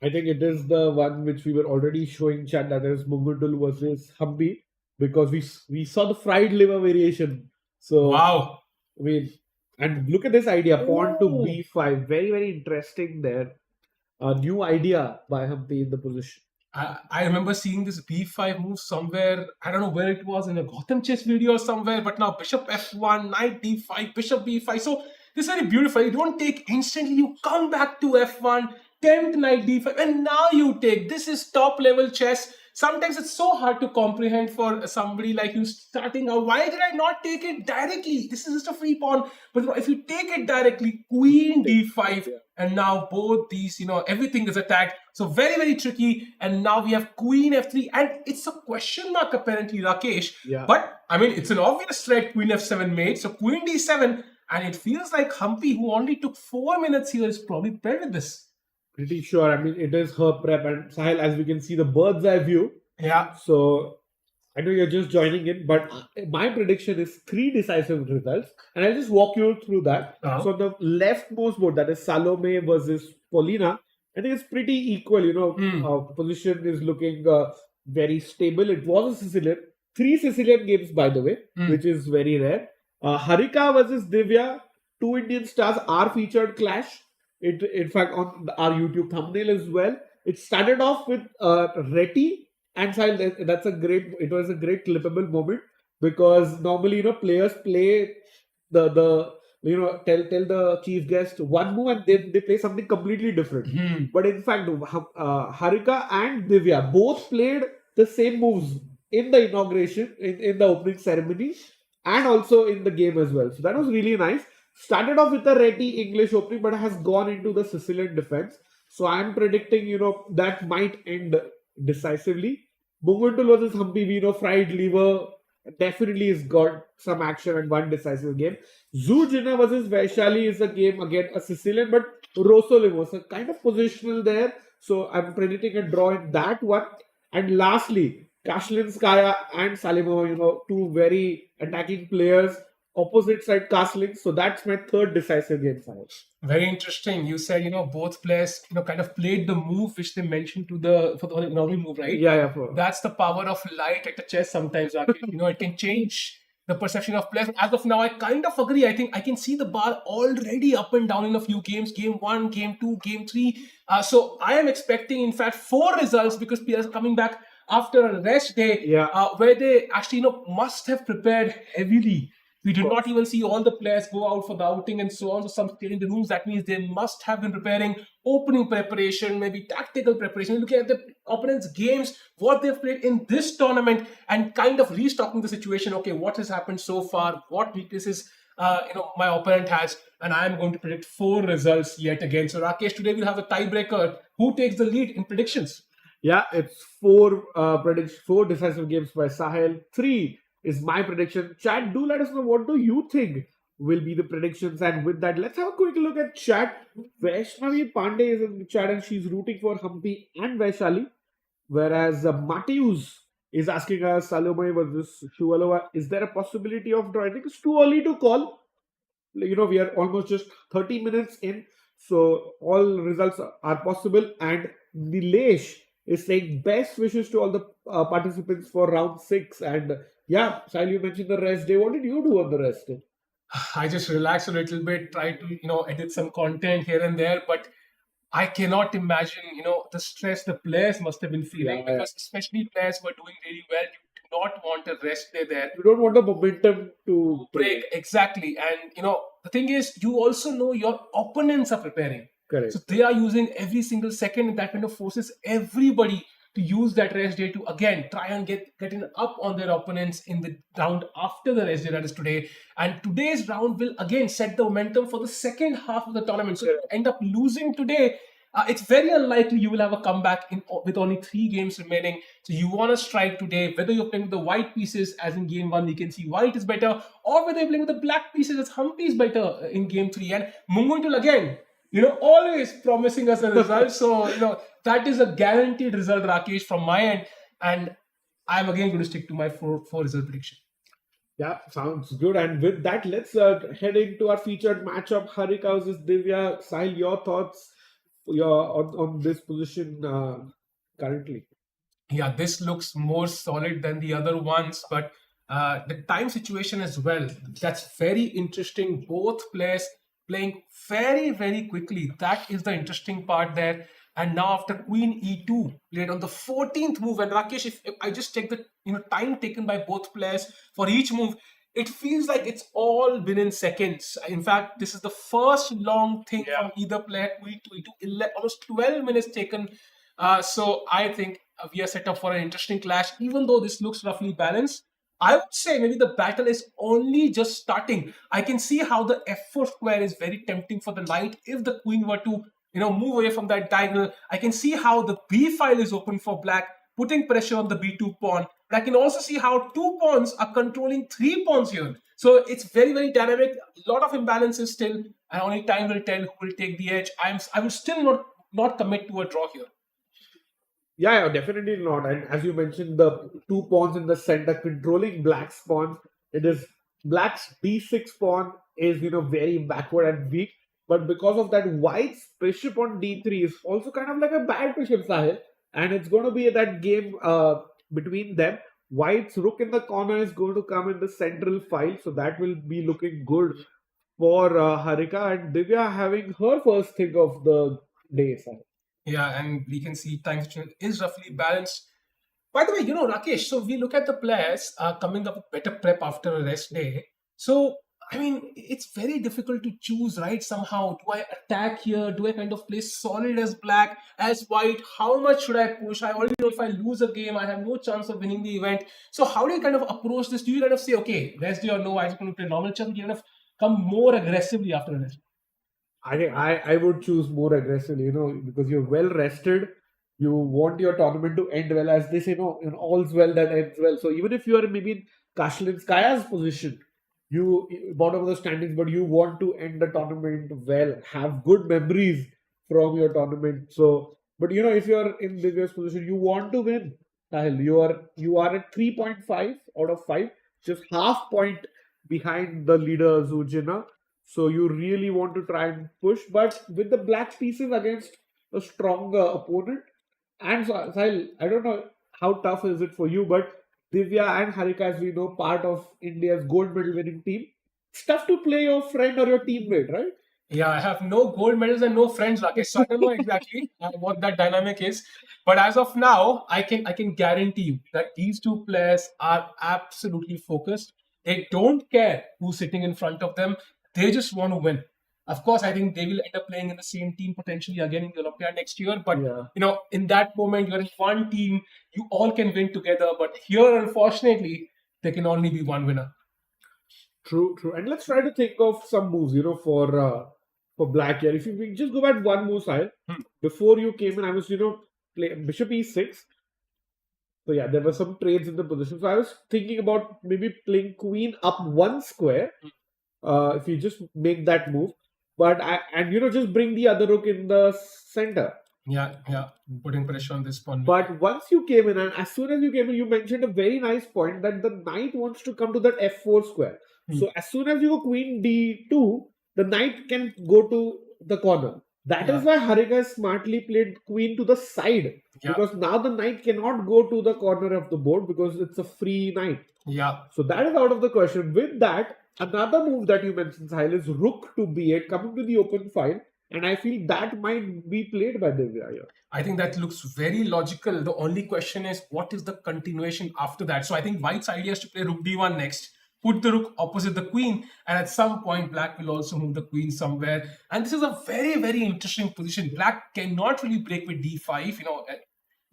I think it is the one which we were already showing, chat, that is Munguntul versus Humpy, because we saw the fried liver variation. So Wow. I mean, and look at this idea, pawn to Oh. b5, very, very interesting there. A new idea by Humpy in the position. I remember seeing this b5 move somewhere. I don't know where it was, in a Gotham chess video or somewhere. But now bishop f1, knight d5, bishop b5. So this is very beautiful. You don't take instantly. You come back to f1, tempt knight d5, and now you take. This is top level chess. Sometimes it's so hard to comprehend for somebody like you starting out. Why did I not take it directly? This is just a free pawn. But if you take it directly, queen d5, and now both these, everything is attacked. So very, very tricky. And now we have queen f3, and it's a question mark apparently, Rakesh. Yeah. But I mean, it's an obvious threat, queen f7 mate. So queen d7, and it feels like Humpy, who only took 4 minutes here, is probably prepared with this. Pretty sure. I mean, it is her prep. And Sahil, as we can see, the bird's eye view. Yeah. So I know you're just joining in, but my prediction is 3 decisive results. And I'll just walk you through that. Uh-huh. So the leftmost board, that is Salome versus Paulina, I think it's pretty equal. Position is looking very stable. It was a Sicilian. 3 Sicilian games, by the way, which is very rare. Harika versus Divya, 2 Indian stars are featured clash. In fact, on our YouTube thumbnail as well. It started off with Reti and Sahil. It was a great clippable moment, because normally, players play tell the chief guest one move, and then they play something completely different. But in fact, Harika and Divya both played the same moves in the inauguration, in the opening ceremony, and also in the game as well. So that was really nice. Started off with a Reti English opening, but has gone into the Sicilian defense. So I'm predicting, that might end decisively. Munguntul versus Humpy, we know fried liver definitely has got some action and one decisive game. Zujina versus Vaishali is a game, again, a Sicilian, but Rosso liver, so kind of positional there. So I'm predicting a draw in that one. And lastly, Kashlinskaya and Salimova, 2 very attacking players, opposite side castling. So that's my 3rd decisive game, Sahil. Very interesting. You said, both players, kind of played the move which they mentioned for the inaugural move, right? Yeah. That's the power of light at the chess sometimes, Rakesh. It can change the perception of players. As of now, I kind of agree. I think I can see the bar already up and down in a few games. Game 1, Game 2, Game 3. So I am expecting, in fact, 4 results, because players are coming back after a rest day, where they actually, must have prepared heavily. We did not even see all the players go out for the outing and so on. So some stay in the rooms. That means they must have been preparing opening preparation, maybe tactical preparation, looking at the opponent's games, what they've played in this tournament, and kind of restocking the situation. Okay, what has happened so far? What weaknesses my opponent has? And I am going to predict 4 results yet again. So Rakesh, today we'll have a tiebreaker. Who takes the lead in predictions? Yeah, it's 4 decisive games by Sahil. 3 is my prediction. Chat, do let us know, what do you think will be the predictions? And with that, let's have a quick look at chat. Vaishnavi Pandey is in the chat, and she's rooting for Humpy and Vaishali. Whereas Matthews is asking us, Salome versus Shuvalova, is there a possibility of draw? I think it's too early to call. We are almost just 30 minutes in, so all results are possible. And Nilesh is saying best wishes to all the participants for round 6. And yeah, Sahil, you mentioned the rest day. What did you do on the rest day? I just relaxed a little bit, tried to, edit some content here and there, but I cannot imagine, the stress the players must have been feeling, Yeah. because especially players who are doing really well, you do not want a rest day there. You don't want the momentum to Break, exactly. And, the thing is, you also know your opponents are preparing. Correct. So they are using every single second, and that kind of forces everybody to use that rest day to again try and getting up on their opponents in the round after the rest day, that is today. And today's round will again set the momentum for the second half of the tournament. So if you end up losing today, it's very unlikely you will have a comeback with only 3 games remaining. So you want to strike today, whether you're playing with the white pieces, as in game 1, we can see white is better, or whether you're playing with the black pieces, as Humpy is better in game 3. And Mungun will again, always promising us a result. So, that is a guaranteed result, Rakesh, from my end. And I'm again going to stick to my 4 result prediction. Yeah, sounds good. And with that, let's head into our featured matchup. Harika versus Divya. Sahil, your thoughts on this position currently? Yeah, this looks more solid than the other ones, but the time situation as well, that's very interesting. Both players playing very, very quickly. That is the interesting part there. And now after Queen E2 played on the 14th move, and Rakesh, if I just take the time taken by both players for each move, it feels like it's all been in seconds. In fact, this is the first long thing from either player. Queen to E2, almost 12 minutes taken. So I think we are set up for an interesting clash, even though this looks roughly balanced. I would say maybe the battle is only just starting. I can see how the F4 square is very tempting for the knight if the queen were to move away from that diagonal. I can see how the B file is open for black, putting pressure on the B2 pawn. But I can also see how 2 pawns are controlling 3 pawns here. So it's very, very dynamic. A lot of imbalances still, and only time will tell who will take the edge. I will still not commit to a draw here. Yeah, definitely not. And as you mentioned, the 2 pawns in the center controlling black's pawn. It is black's B6 pawn is very backward and weak. But because of that, white's bishop on D3 is also kind of like a bad bishop, Sahil. And it's going to be that game between them. White's rook in the corner is going to come in the central file. So that will be looking good for Harika. And Divya having her first thing of the day, Sahil. Yeah, and we can see time situation is roughly balanced. By the way, Rakesh, so we look at the players coming up with better prep after a rest day. So, I mean, it's very difficult to choose, right? Somehow, do I attack here? Do I kind of play solid as black, as white? How much should I push? I already know if I lose a game, I have no chance of winning the event. So, how do you kind of approach this? Do you kind of say, okay, rest day or no, I just want to play normal chess? Do you kind of come more aggressively after a rest? I would choose more aggressively, because you're well rested. You want your tournament to end well, as they say, all's well that ends well. So even if you are maybe in Kashlinskaya's position, you bottom of the standings, but you want to end the tournament well, have good memories from your tournament. So, but if you're in Divya's position, you want to win. Sahil, you are at 3.5 out of 5, just half point behind the leader Zujina. So you really want to try and push, but with the black pieces against a stronger opponent. And so, Sahil, I don't know how tough is it for you, but Divya and Harika, as we know, part of India's gold medal winning team. It's tough to play your friend or your teammate, right? Yeah, I have no gold medals and no friends, Rakesh. So I don't know exactly what that dynamic is. But as of now, I can guarantee you that these two players are absolutely focused. They don't care who's sitting in front of them. They just want to win. Of course, I think they will end up playing in the same team potentially again in the Olympiad next year. But in that moment, you're in one team. You all can win together. But here, unfortunately, there can only be one winner. True. And let's try to think of some moves, for black here. If we just go back one move, Sahil, before you came in, I was, play bishop e6. So yeah, there were some trades in the position. So I was thinking about maybe playing queen up 1 square. If you just make that move, but just bring the other rook in the center. Yeah, putting pressure on this pawn. But once you came in, and as soon as you came in, you mentioned a very nice point that the knight wants to come to that f4 square. So as soon as you go queen d2, the knight can go to the corner. That is why Harika smartly played queen to the side. Yeah. Because now the knight cannot go to the corner of the board because it's a free knight. Yeah. So that is out of the question. With that, another move that you mentioned, Sahil, is rook to b8 coming to the open file. And I feel that might be played by Divya here. I think that looks very logical. The only question is what is the continuation after that? So I think White's idea is to play rook d1 next, put the rook opposite the queen, and at some point Black will also move the queen somewhere. And this is a very, very interesting position. Black cannot really break with d5,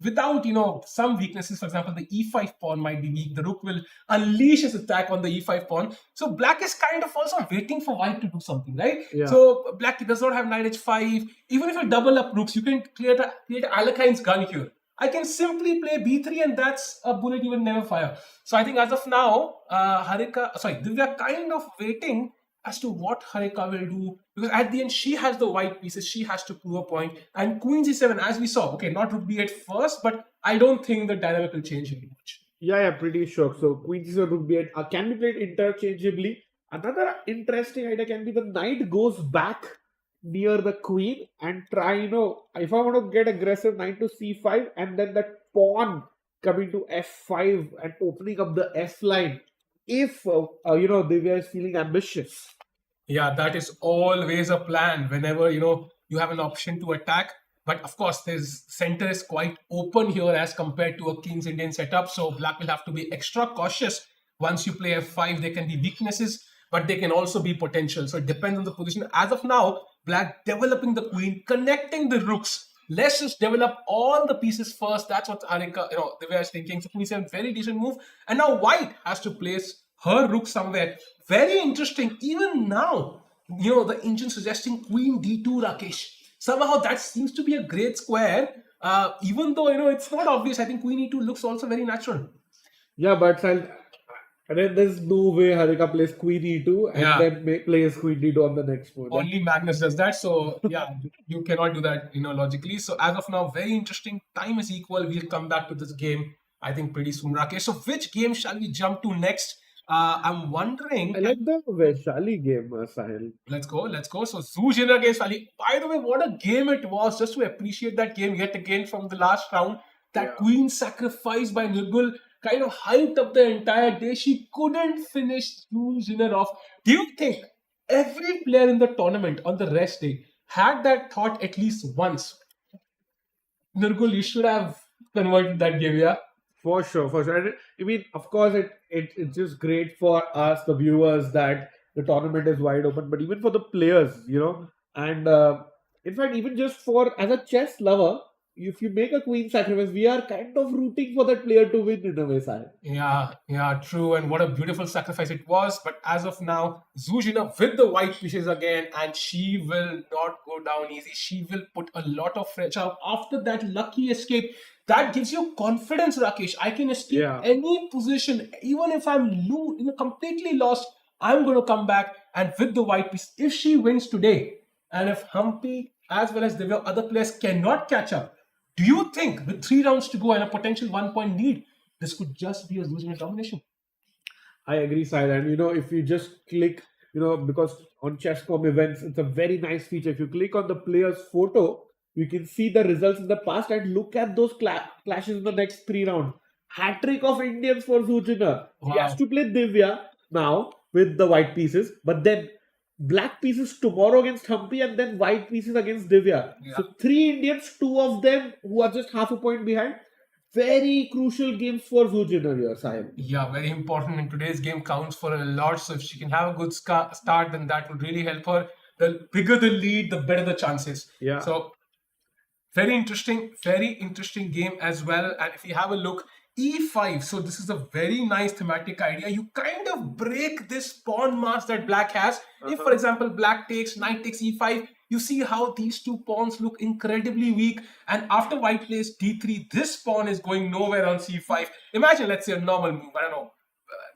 without, some weaknesses. For example, the e5 pawn might be weak. The rook will unleash his attack on the e5 pawn. So Black is kind of also waiting for White to do something, right? Yeah. So Black does not have knight h5. Even if you double up rooks, you can create Alekhine's gun here. I can simply play b3 and that's a bullet you will never fire. So I think as of now, Divya kind of waiting as to what Harika will do, because at the end she has the white pieces, she has to prove a point. And queen g7, as we saw, okay, not rook b8 first, but I don't think the dynamic will change very much. Yeah, pretty sure. So queen g7 rook b8 can be played interchangeably. Another interesting idea can be the knight goes back near the queen and try, if I want to get aggressive, knight to c5 and then that pawn coming to f5 and opening up the f line. If Divya is feeling ambitious. Yeah, that is always a plan whenever you have an option to attack. But of course, this center is quite open here as compared to a King's Indian setup. So Black will have to be extra cautious. Once you play f5, there can be weaknesses, but they can also be potential. So it depends on the position. As of now, Black developing the queen, connecting the rooks. Let's just develop all the pieces first. That's what Harika, Divya is thinking. So queen c7, very decent move. And now White has to place her rook somewhere. Very interesting. Even now, the engine suggesting queen d2, Rakesh. Somehow that seems to be a great square. Even though, it's not obvious. I think queen e2 looks also very natural. Yeah, but there's no way Harika plays queen e2 and then plays queen d2 on the next move. Only Magnus does that. So, yeah, you cannot do that, logically. So, as of now, very interesting. Time is equal. We'll come back to this game, I think, pretty soon, Rakesh. So, which game shall we jump to next? I'm wondering. I like the Vaishali game, Sahil. Let's go. So, Zujiner against Vaishali. By the way, what a game it was. Just to appreciate that game yet again from the last round. That queen sacrifice by Nirgul kind of hyped up the entire day. She couldn't finish Zujiner off. Do you think every player in the tournament on the rest day had that thought at least once? Nirgul, you should have converted that game, yeah? For sure. And I mean, of course, it's just great for us, the viewers, that the tournament is wide open. But even for the players, and in fact, even just as a chess lover, if you make a queen sacrifice, we are kind of rooting for that player to win in a way, Sahil. Yeah, true. And what a beautiful sacrifice it was. But as of now, Zujina with the white pieces again, and she will not go down easy. She will put a lot of pressure after that lucky escape. That gives you confidence, Rakesh. I can escape any position, even if I'm completely lost. I'm going to come back, and with the white piece, if she wins today, and if Humpy as well as Divya, other players cannot catch up, do you think with 3 rounds to go and a potential 1-point lead, this could just be a losing domination? I agree, Sahil. And if you just click, because on Chess.com events, it's a very nice feature. If you click on the player's photo, you can see the results in the past and look at those clashes in the next 3 rounds. Hat-trick of Indians for Zujina. Wow. He has to play Divya now with the white pieces, but then black pieces tomorrow against Humpy and then white pieces against Divya. Yeah. So 3 Indians, 2 of them who are just half a point behind. Very crucial games for Zujina here, Sahib. Yeah, very important. And today's game counts for a lot. So if she can have a good start, then that would really help her. The bigger the lead, the better the chances. Yeah. So very interesting game as well. And if you have a look, e5. So this is a very nice thematic idea. You kind of break this pawn mass that black has. If, for example, black takes, knight takes e5, you see how these 2 pawns look incredibly weak. And after white plays d3, this pawn is going nowhere on c5. Imagine, let's say, a normal move. I don't know.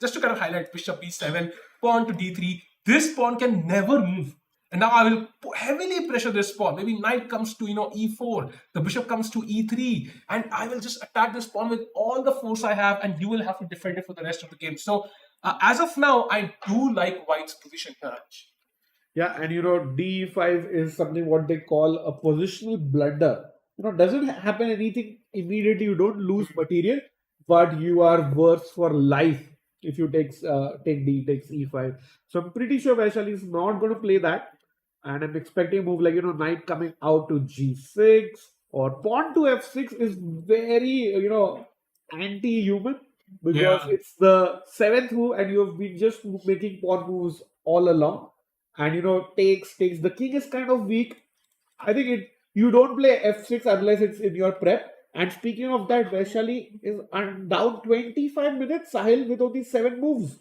Just to kind of highlight bishop b7, pawn to d3. This pawn can never move. And now I will heavily pressure this pawn. Maybe knight comes to, e4. The bishop comes to e3. And I will just attack this pawn with all the force I have. And you will have to defend it for the rest of the game. So as of now, I do like white's position here. Yeah, and D5 is something what they call a positional blunder. Doesn't happen anything immediately. You don't lose material, but you are worse for life if you take D takes E5. So I'm pretty sure Vaishali is not going to play that, and I'm expecting a move like knight coming out to G6 or pawn to F6 is very anti-human because it's the seventh move and you have been just making pawn moves all along. And takes the king is kind of weak. I think you don't play f6 unless it's in your prep. And speaking of that, Vaishali is down 25 minutes, Sahil, with only 7 moves.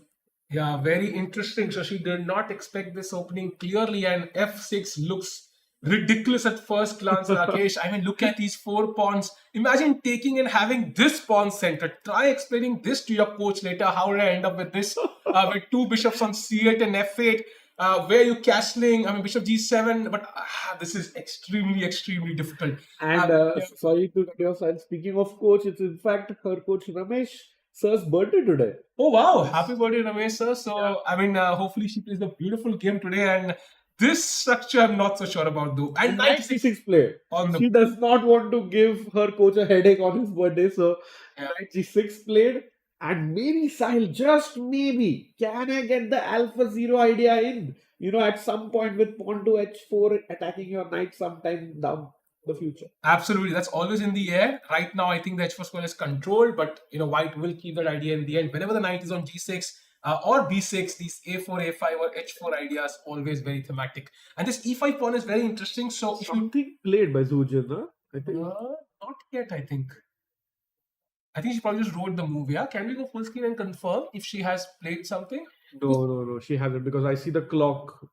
Yeah, very interesting. So she did not expect this opening clearly, and f6 looks ridiculous at first glance, Rakesh. I mean, look at these 4 pawns. Imagine taking and having this pawn center. Try explaining this to your coach later. How did I end up with this? With 2 bishops on c8 and f8. Where are you castling? I mean, bishop g7, but this is extremely, extremely difficult. And sorry to cut your side. Speaking of coach, it's in fact her coach Ramesh sir's birthday today. Oh wow! Happy birthday, Ramesh sir. So I mean, hopefully she plays a beautiful game today. And this structure, I'm not so sure about though. And knight c6 play. She does not want to give her coach a headache on his birthday, so knight g6 played. And maybe Sahil, just maybe, can I get the alpha 0 idea in? At some point with pawn to h4 attacking your knight sometime down the future. Absolutely, that's always in the air. Right now, I think the h4 square is controlled, but white will keep that idea in the end. Whenever the knight is on g6 or b6, these a4, a5 or h4 ideas always very thematic. And this e5 pawn is very interesting. So something played by Zujin, huh? I think. Not yet, I think. I think she probably just wrote the move, yeah? Can we go full screen and confirm if she has played something? No, she hasn't because I see the clock.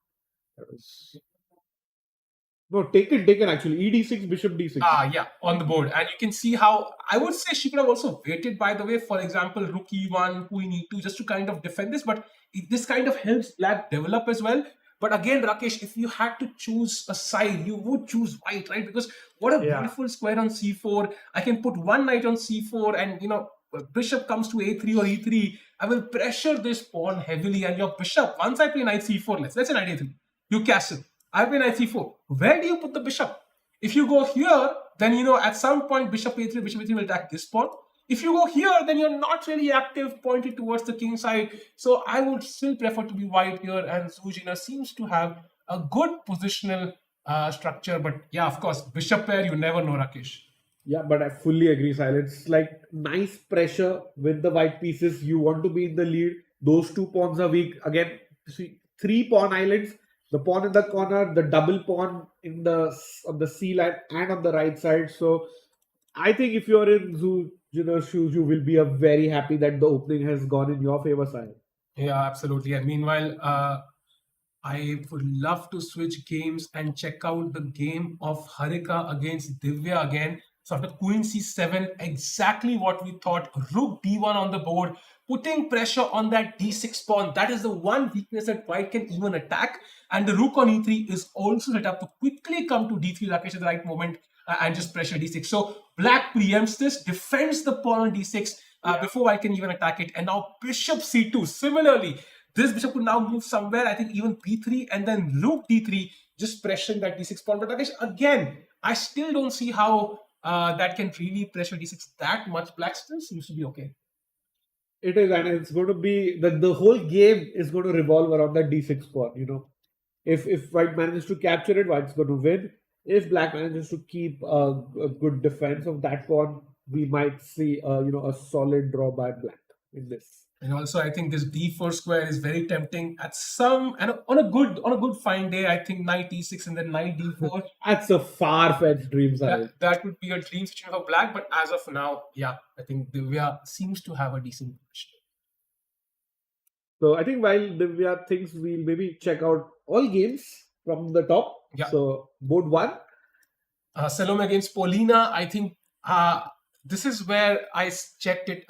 No, taken actually. ED6, bishop d6. Yeah, on the board. And you can see how, I would say she could have also waited, by the way, for example, rook e1, queen e2, just to kind of defend this. But this kind of helps black develop as well. But again, Rakesh, if you had to choose a side, you would choose white, right? Because what a beautiful square on c4. I can put one knight on c4 and, bishop comes to a3 or e3. I will pressure this pawn heavily and your bishop, once I play knight c4, let's say knight a3, you castle. I play knight c4. Where do you put the bishop? If you go here, then, at some point, bishop a3 will attack this pawn. If you go here, then you're not really active, pointed towards the king side. So I would still prefer to be white here. And Zujina seems to have a good positional structure. But yeah, of course, bishop pair, you never know, Rakesh. Yeah, but I fully agree, Silent. It's like nice pressure with the white pieces. You want to be in the lead. Those 2 pawns are weak. Again, see, 3 pawn islands. The pawn in the corner, the double pawn on the C line and on the right side. So I think if you're in Zujina's shoes, you will be very happy that the opening has gone in your favor side. Yeah, absolutely. And meanwhile, I would love to switch games and check out the game of Harika against Divya again. So after queen c7, exactly what we thought. Rook d1 on the board, putting pressure on that d6 pawn. That is the one weakness that white can even attack. And the rook on e3 is also set up to quickly come to d3, Rakesh, at the right moment and just pressure d6. So black preempts this, defends the pawn on d6 before white can even attack it. And now bishop c2. Similarly, this bishop could now move somewhere, I think even b3 and then rook d3, just pressuring that d6 pawn. But Rakesh, again, I still don't see how that can really pressure d6 that much. Black still seems to be okay. It is, and it's going to be the whole game is going to revolve around that d6 pawn. If white manages to capture it, white's going to win. If black manages to keep a good defense of that pawn, we might see a solid draw by black in this. And also, I think this d4 square is very tempting at some, and on a good fine day, I think knight e6 and then knight d4. That's a far-fetched dream, that would be a dream situation for black. But as of now, yeah, I think Divya seems to have a decent position. So I think while Divya thinks, we'll maybe check out all games from the top. Yeah. So board 1. Salome against Paulina. I think this is where I checked it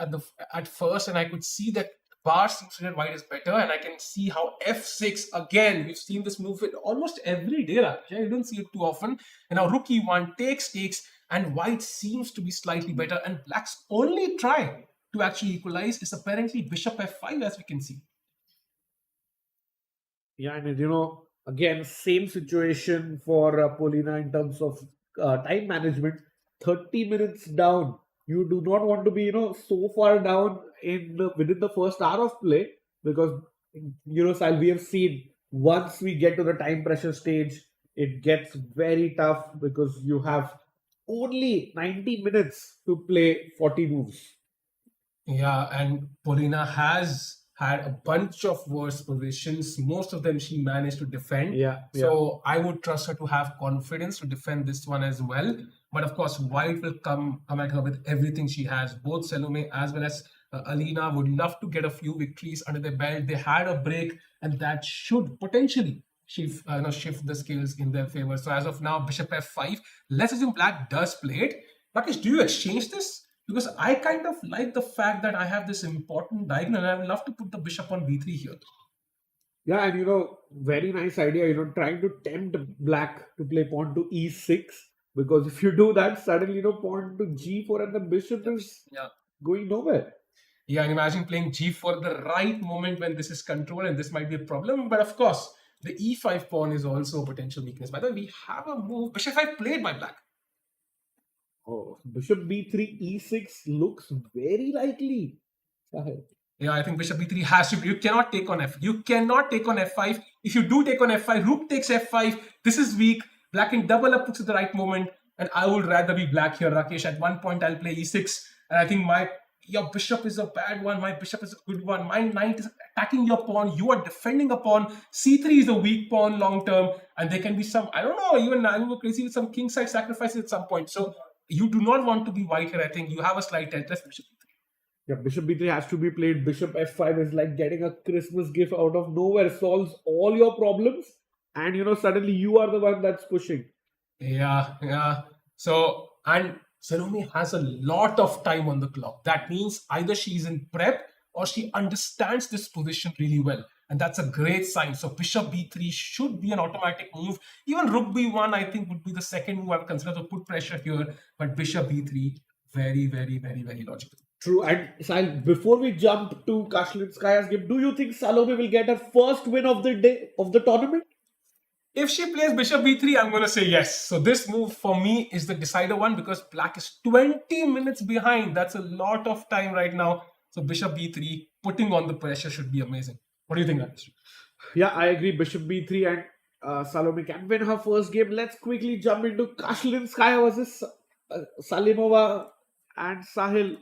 at first, and I could see that bar seems that white is better, and I can see how f6 again. We've seen this move almost every day. Actually, I don't see it too often. And now rook e1 takes, and white seems to be slightly better. And black's only try to actually equalize is apparently bishop f5, as we can see. Yeah, and again, same situation for Polina in terms of time management. 30 minutes down. You do not want to be, so far down within the first hour of play because, Sal, we have seen once we get to the time pressure stage, it gets very tough because you have only 90 minutes to play 40 moves. Yeah, and Polina has had a bunch of worse positions. Most of them she managed to defend. Yeah. So I would trust her to have confidence to defend this one as well. But of course, White will come at her with everything she has. Both Salome as well as Alina would love to get a few victories under their belt. They had a break, and that should potentially shift the scales in their favor. So as of now, bishop f5. Let's assume Black does play it. Rakesh, do you exchange this? Because I kind of like the fact that I have this important diagonal, and I would love to put the bishop on b3 here. Yeah, and very nice idea, trying to tempt Black to play pawn to e6. Because if you do that, suddenly, pawn to g4 and the bishop is going nowhere. Yeah, and imagine playing g4 at the right moment when this is controlled, and this might be a problem. But of course, the e5 pawn is also a potential weakness. By the way, we have a move, bishop f5 played by Black. Oh, bishop b3, e6 looks very likely. Yeah, I think bishop b3 has to be. You cannot take on f. You cannot take on f5. If you do take on f5, rook takes f5. This is weak. Black can double up rooks at the right moment, and I would rather be Black here, Rakesh. At one point, I'll play e6, and I think your bishop is a bad one. My bishop is a good one. My knight is attacking your pawn. You are defending a pawn. c3 is a weak pawn long term, and there can be some, I don't know, even I will crazy with some king side sacrifices at some point. So you do not want to be white here. I think you have a slight edge. Let's bishop b3. Yeah, bishop b3 has to be played. Bishop f5 is like getting a Christmas gift out of nowhere. Solves all your problems, and suddenly you are the one that's pushing. Yeah. So, and Salome has a lot of time on the clock. That means either she's in prep or she understands this position really well. And that's a great sign. So bishop b3 should be an automatic move. Even rook b1, I think, would be the second move I would consider to put pressure here. But bishop b3, very, very, very, very logical. True. And Sal, before we jump to Kashlinskaya's game, do you think Salome will get her first win of the day of the tournament? If she plays bishop b3, I'm going to say yes. So this move for me is the decider one because Black is 20 minutes behind. That's a lot of time right now. So bishop b3, putting on the pressure should be amazing. What do you think, Anish? Yeah, I agree. Bishop b3 and Salome can win her first game. Let's quickly jump into Kashlinskaya versus Salimova and Sahil.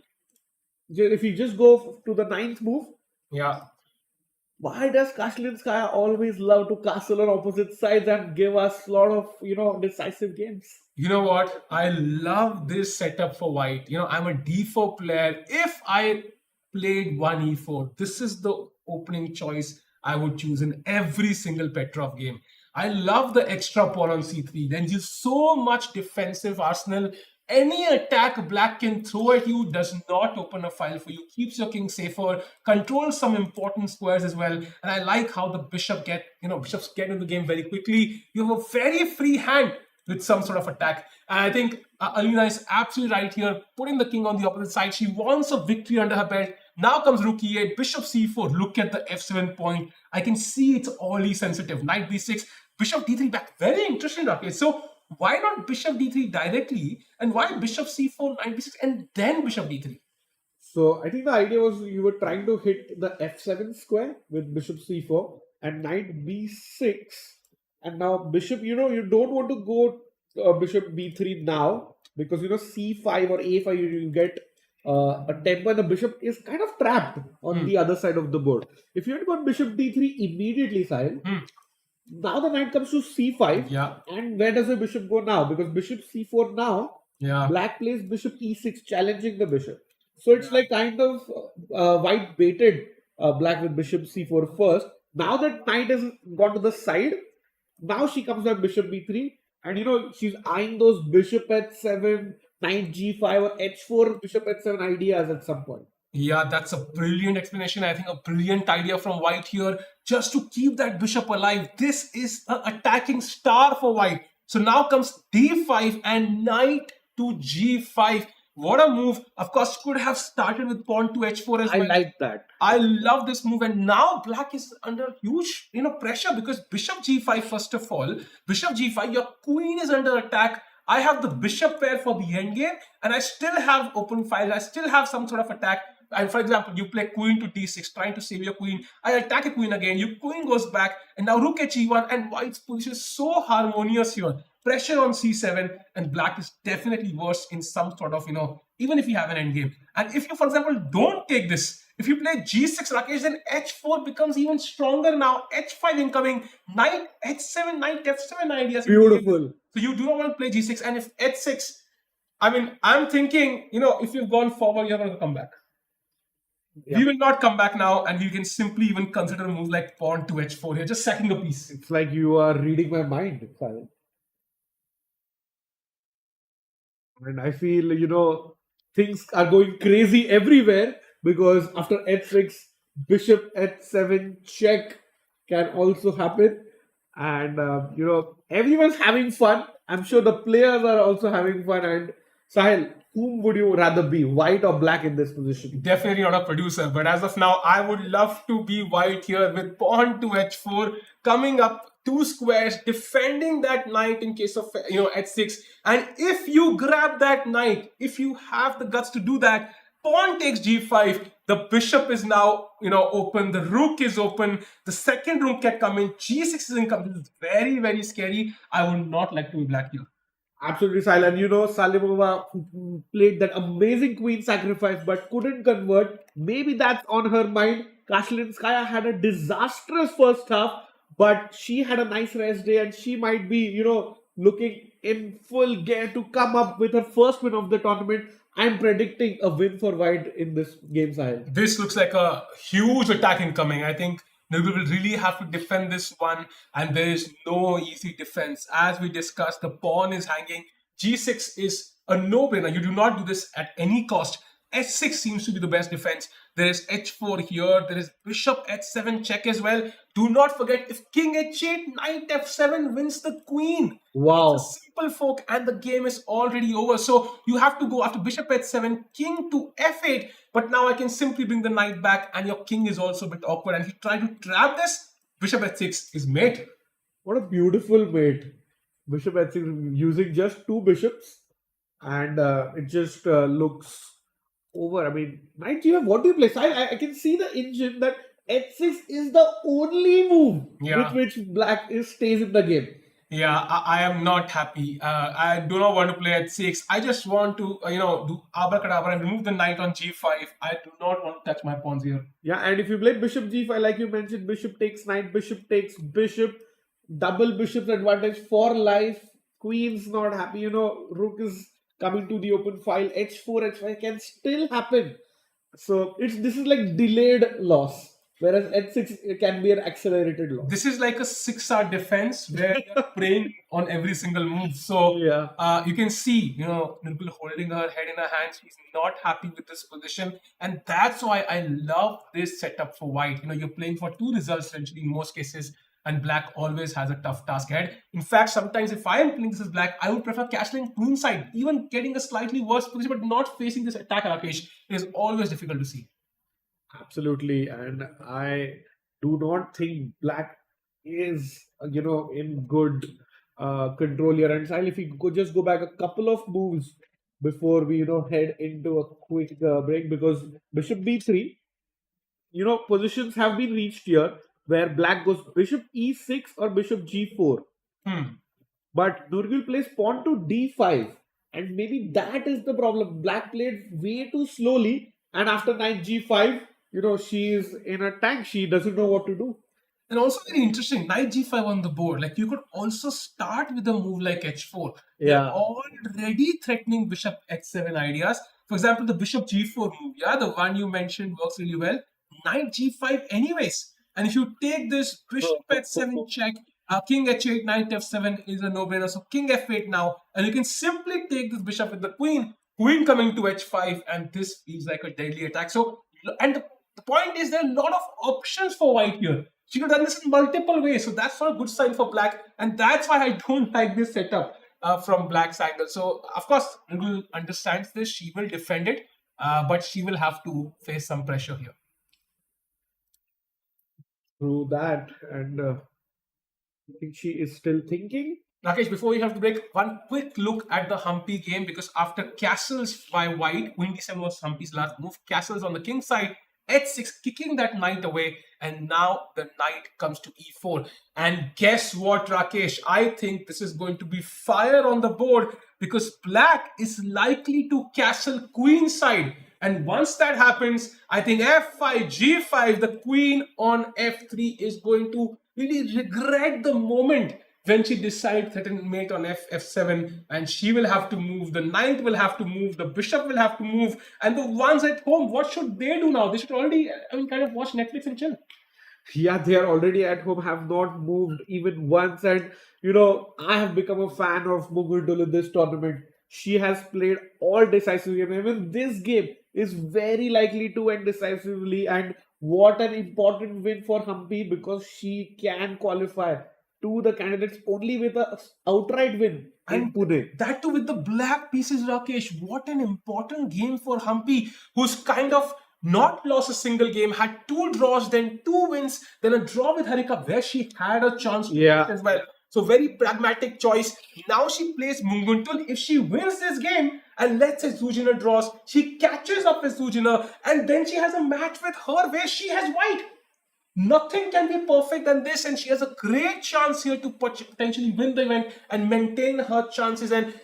If we just go to the ninth move. Yeah. Why does Kashlinskaya always love to castle on opposite sides and give us a lot of, decisive games? You know what? I love this setup for white. I'm a d4 player. If I played one e4, this is the opening choice I would choose in every single Petrov game. I love the extra pawn on c3. Then you so much defensive arsenal. Any attack Black can throw at you does not open a file for you, keeps your king safer, controls some important squares as well. And I like how the bishops get in the game very quickly. You have a very free hand with some sort of attack. And I think Alina is absolutely right here, putting the king on the opposite side. She wants a victory under her belt. Now comes rook e8, bishop c4. Look at the f7 point. I can see it's oddly sensitive. Knight b6, bishop d3 back. Very interesting, okay? So why not bishop d3 directly, and why bishop c4, knight b6, and then bishop d3? So I think the idea was you were trying to hit the f7 square with bishop c4 and knight b6, and now bishop, you don't want to go bishop b3 now because c5 or a5 you get a tempo and the bishop is kind of trapped on the other side of the board. If you had gone bishop d3 immediately, Sahil, now the knight comes to c5. Yeah. And where does the bishop go now? Because bishop c4 now, Black plays bishop e6, challenging the bishop. So it's like kind of white baited Black with bishop c4 first. Now that knight has gone to the side, now she comes with bishop b3. And she's eyeing those bishop h7, knight g5 or h4, bishop h7 ideas at some point. Yeah, that's a brilliant explanation. I think a brilliant idea from White here, just to keep that bishop alive. This is an attacking star for White. So now comes d5 and knight to g5. What a move. Of course, could have started with pawn to h4 as I well. like that. I love this move, and now black is under huge, pressure because bishop g5. First of all, bishop g5, your queen is under attack. I have the bishop pair for the endgame, and I still have open files. I still have some sort of attack. And for example, you play queen to d6, trying to save your queen. I attack a queen again. Your queen goes back, and now rook h e1, and white's position is so harmonious here. Pressure on c7, and black is definitely worse in some sort of, even if you have an endgame. And if you, for example, don't take this, if you play g6, Rakesh, then h4 becomes even stronger now. h5 incoming, knight h7, knight f7 ideas. Beautiful. So you do not want to play g6. And if h6, I mean, I'm thinking, if you've gone forward, you're going to come back. Yeah. We will not come back now, and you can simply even consider moves like pawn to h4 here, just sacking a piece. It's like you are reading my mind, Silent. And I feel, things are going crazy everywhere because after h6, bishop h7 check can also happen. And, everyone's having fun. I'm sure the players are also having fun. And Sahil, whom would you rather be, white or black in this position? Definitely not a producer, but as of now, I would love to be white here with pawn to h4, coming up two squares, defending that knight in case of h6. And if you grab that knight, if you have the guts to do that, pawn takes g5. The bishop is now open. The rook is open. The second rook can come in. g6 is incoming. This is very, very scary. I would not like to be black here. Absolutely silent. Salimova played that amazing queen sacrifice but couldn't convert. Maybe that's on her mind. Kaslinskaya had a disastrous first half, but she had a nice rest day and she might be, looking in full gear to come up with her first win of the tournament. I'm predicting a win for white in this game, Sahil. This looks like a huge attack incoming. I think Nirgu will really have to defend this one, and there is no easy defense. As we discussed, the pawn is hanging. G6 is a no-brainer. You do not do this at any cost. H6 seems to be the best defense. There is h4 here. There is bishop h7 check as well. Do not forget, if king h8, knight f7 wins the queen. Wow. It's a simple folk, and the game is already over. So you have to go after bishop h7, king to f8. But now I can simply bring the knight back, and your king is also a bit awkward. And if you try to trap this, bishop h6 is mate. What a beautiful mate. Bishop h6 using just two bishops, and it just looks over. I mean, knight g5, what do you play? I can see the engine that h6 is the only move with which black stays in the game. Yeah, I am not happy. I do not want to play h6. I just want to, do abracadabra and remove the knight on g5. I do not want to touch my pawns here. Yeah, and if you play bishop g5, like you mentioned, bishop takes knight, bishop takes bishop, double bishop's advantage for life. Queen's not happy. Rook is coming to the open file. h4, h5 can still happen. So this is like delayed loss. Whereas h6 can be an accelerated loss. This is like a 6-hour defense where you're praying on every single move. So you can see, Nirgul holding her head in her hands. She's not happy with this position. And that's why I love this setup for white. You're playing for two results essentially in most cases. And black always has a tough task ahead. In fact, sometimes if I am playing this as black, I would prefer castling queenside, even getting a slightly worse position, but not facing this attack, Rakesh. It is always difficult to see. Absolutely, and I do not think black is, in good control here. And Sahil, if we could just go back a couple of moves before we, head into a quick break, because bishop b3, positions have been reached here where black goes bishop e6 or bishop g4. But Nurgul plays pawn to d5, and maybe that is the problem. Black played way too slowly, and after knight g5, she is in a tank. She doesn't know what to do. And also very interesting, knight g5 on the board. Like, you could also start with a move like h4. Yeah. They're already threatening bishop h7 ideas. For example, the bishop g4 move, the one you mentioned works really well. Knight g5 anyways. And if you take this bishop h7 check, king h8, knight f7 is a no-brainer. So king f8 now. And you can simply take this bishop with the queen. Queen coming to h5, and this feels like a deadly attack. So And the point is, there are a lot of options for white here. She could have done this in multiple ways. So that's not a good sign for black. And that's why I don't like this setup from black's angle. So, of course, Mugul understands this. She will defend it. But she will have to face some pressure here. Through that, and I think she is still thinking. Rakesh, before we have to break, one quick look at the Humpy game, because after castles by white, Queen D7 was Humpy's last move. Castles on the king side, h6, kicking that knight away, and now the knight comes to e4. And guess what, Rakesh? I think this is going to be fire on the board, because black is likely to castle queen side. And once that happens, I think f5, g5, the queen on f3 is going to really regret the moment when she decides threaten mate on f7, and she will have to move, the knight will have to move, the bishop will have to move, and the ones at home, what should they do now? They should already, kind of watch Netflix and chill. Yeah, they are already at home, have not moved even once. And, I have become a fan of Mugul in this tournament. She has played all decisive games. Even this game is very likely to end decisively. And what an important win for Humpy, because she can qualify to the candidates only with a outright win in Pune. That too with the black pieces, Rakesh. What an important game for Humpy, who's kind of not lost a single game, had 2 draws, then 2 wins, then a draw with Harika where she had a chance to win as well. So very pragmatic choice. Now she plays Munguntul. If she wins this game and let's say Zujina draws, she catches up with Zujina, and then she has a match with her where she has white. Nothing can be perfect than this, and she has a great chance here to potentially win the event and maintain her chances. And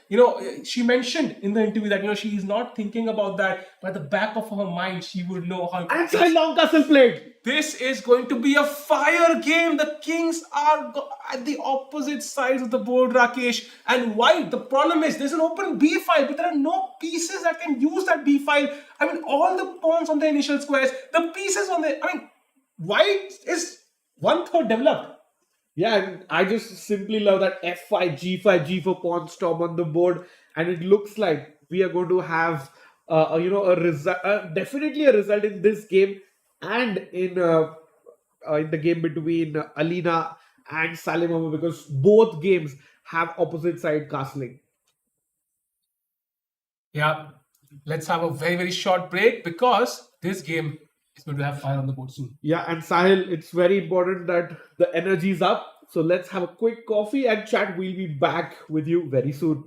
she mentioned in the interview that she is not thinking about that, but at the back of her mind, she would know how. And Sri Lanka still played. This is going to be a fire game. The kings are at the opposite sides of the board, Rakesh. And white, the problem is there's an open b file, but there are no pieces that can use that b file. I mean, all the pawns on the initial squares, the pieces on the. White is 1/3 developed. Yeah, and I just simply love that f5, g5, g4 pawn storm on the board, and it looks like we are going to have a result, definitely a result in this game and in the game between Alina and Salim, because both games have opposite side castling. Yeah, let's have a very, very short break, because this game is going to have fire on the board soon. Yeah, and Sahil, it's very important that the energy is up. So let's have a quick coffee and chat. We'll be back with you very soon.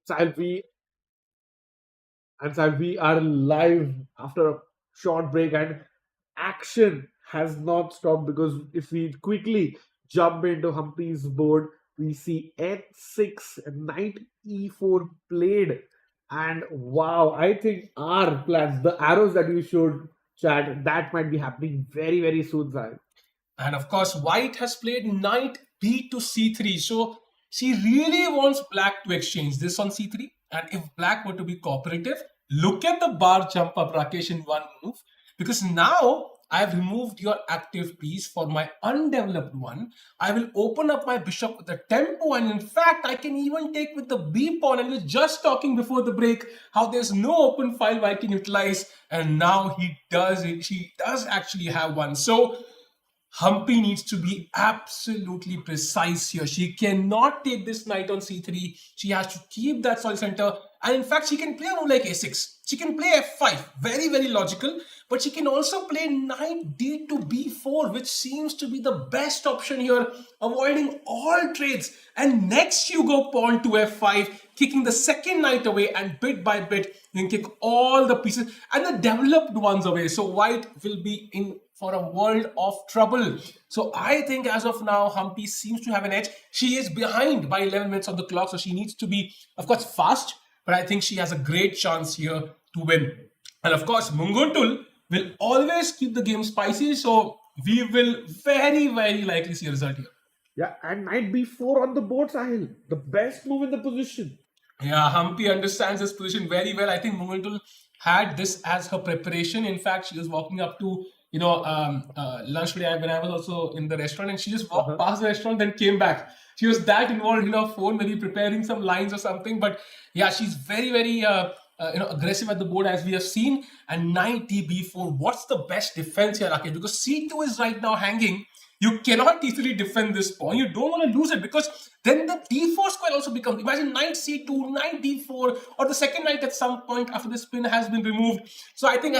Sahil, we are live after a short break, and action has not stopped because if we quickly jump into Humpy's board, we see N6, Knight E4 played. And wow, I think our plans, the arrows that you showed, chat, that might be happening very, very soon, Sahil. And of course, white has played knight b to c3. So she really wants black to exchange this on c3. And if black were to be cooperative, look at the bar jump up, Rakesh, in one move. Because now I have removed your active piece for my undeveloped one. I will open up my bishop with the tempo. And in fact, I can even take with the b pawn. And we were just talking before the break how there's no open file I can utilize. And now she does actually have one. So Humpy needs to be absolutely precise here. She cannot take this knight on c3. She has to keep that solid center. And in fact, she can play a move like a6. She can play f5. Very, very logical. But she can also play knight d to b4, which seems to be the best option here, avoiding all trades. And next you go pawn to f5, kicking the second knight away, and bit by bit, you can kick all the pieces and the developed ones away. So white will be in for a world of trouble. So I think as of now, Humpy seems to have an edge. She is behind by 11 minutes on the clock, so she needs to be, of course, fast, but I think she has a great chance here to win. And of course, Munguntul will always keep the game spicy, so we will very, very likely see a result here. Yeah, and knight b4 on the board, Sahil. The best move in the position. Yeah, Humpy understands this position very well. I think Munguntul had this as her preparation. In fact, she was walking up to lunch today when I was also in the restaurant, and she just walked past the restaurant, then came back. She was that involved in her phone, maybe preparing some lines or something. But yeah, she's very, very aggressive at the board, as we have seen. And knight d4. What's the best defense here, Rakesh? Because c2 is right now hanging. You cannot easily defend this pawn. You don't want to lose it because then the d4 square also becomes. Imagine knight c2, knight d4, or the second knight at some point after the spin has been removed. So I think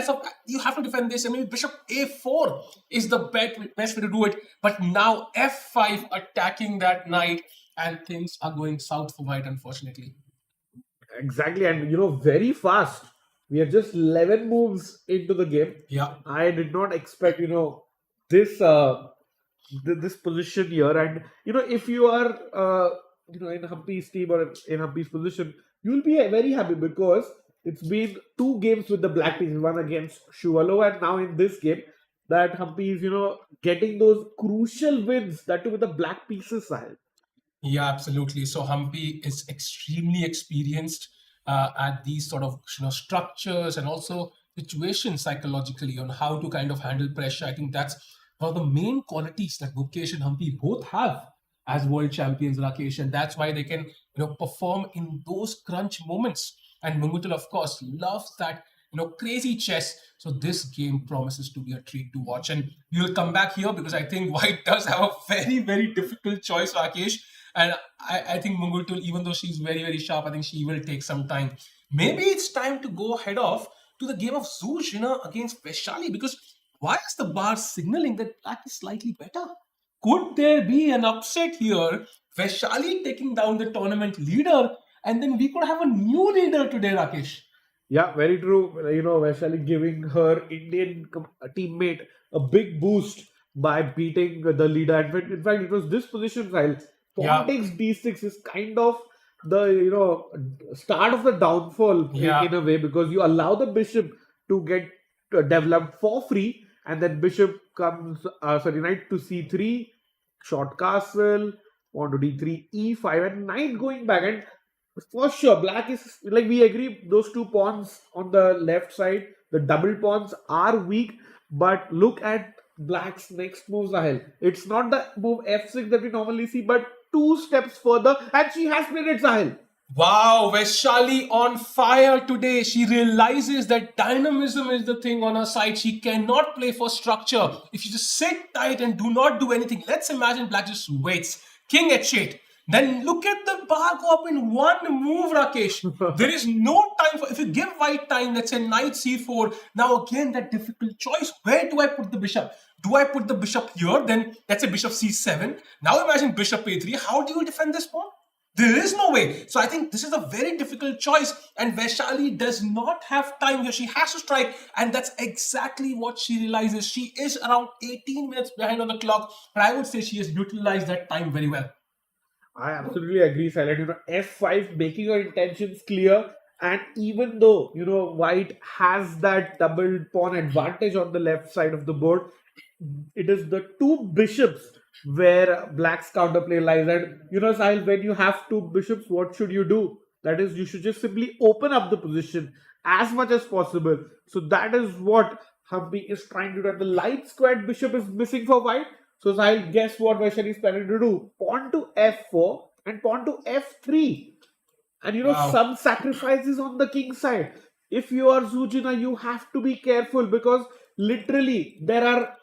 you have to defend this. And maybe bishop a4 is the best way to do it. But now f5 attacking that knight, and things are going south for white, unfortunately. Exactly, and very fast. We are just 11 moves into the game. Yeah. I did not expect, this this position here, and if you are in Humpy's team or in Humpy's position, you will be very happy because it's been 2 games with the black pieces, one against Shuvalo, and now in this game that Humpy is getting those crucial wins, that too with the black pieces side. Yeah, absolutely. So Humpy is extremely experienced at these sort of structures and also situations psychologically on how to kind of handle pressure. I think that's one of the main qualities that Gukesh and Humpy both have as world champions, Rakesh, and that's why they can perform in those crunch moments. And Mungutul, of course, loves that crazy chess. So this game promises to be a treat to watch. And you'll come back here because I think White does have a very, very difficult choice, Rakesh. And I think Mungutul, even though she's very, very sharp, I think she will take some time. Maybe it's time to go head off to the game of Zouj, against Vaishali, because why is the bar signaling that black is slightly better? Could there be an upset here? Vaishali taking down the tournament leader, and then we could have a new leader today, Rakesh. Yeah, very true. Vaishali giving her Indian teammate a big boost by beating the leader. In fact, it was this position, Kyle. Pawn takes d6 is kind of the start of the downfall in a way, because you allow the bishop to get developed for free, and then bishop comes knight to c3, short castle, pawn to d3, e5, and knight going back. And for sure, black is, like, we agree, those 2 pawns on the left side, the double pawns are weak, but look at black's next move, Sahil. It's not the move f6 that we normally see, but 2 steps further, and she has played it, Sahil. Wow, Vaishali on fire today. She realizes that dynamism is the thing on her side. She cannot play for structure. If you just sit tight and do not do anything, let's imagine black just waits. King h8. Then look at the bar go up in one move, Rakesh. There is no time for, if you give white time, let's say knight c4. Now again, that difficult choice. Where do I put the bishop? Do I put the bishop here? Then let's say bishop c7. Now imagine bishop a3. How do you defend this pawn? There is no way. So I think this is a very difficult choice, and Vaishali does not have time here. She has to strike, and that's exactly what she realizes. She is around 18 minutes behind on the clock, but I would say she has utilized that time very well. I absolutely agree, Silent. F5 making your intentions clear, and even though White has that double pawn advantage on the left side of the board, it is the two bishops where Black's counterplay lies. And Sahil, when you have two bishops, what should you do? That is, you should just simply open up the position as much as possible. So that is what Humpy is trying to do. And the light squared bishop is missing for White. So I'll guess what Vaishali is planning to do. Pawn to f4 and pawn to f3. And Wow. some sacrifices on the king side. If you are Zujina, you have to be careful because literally there are,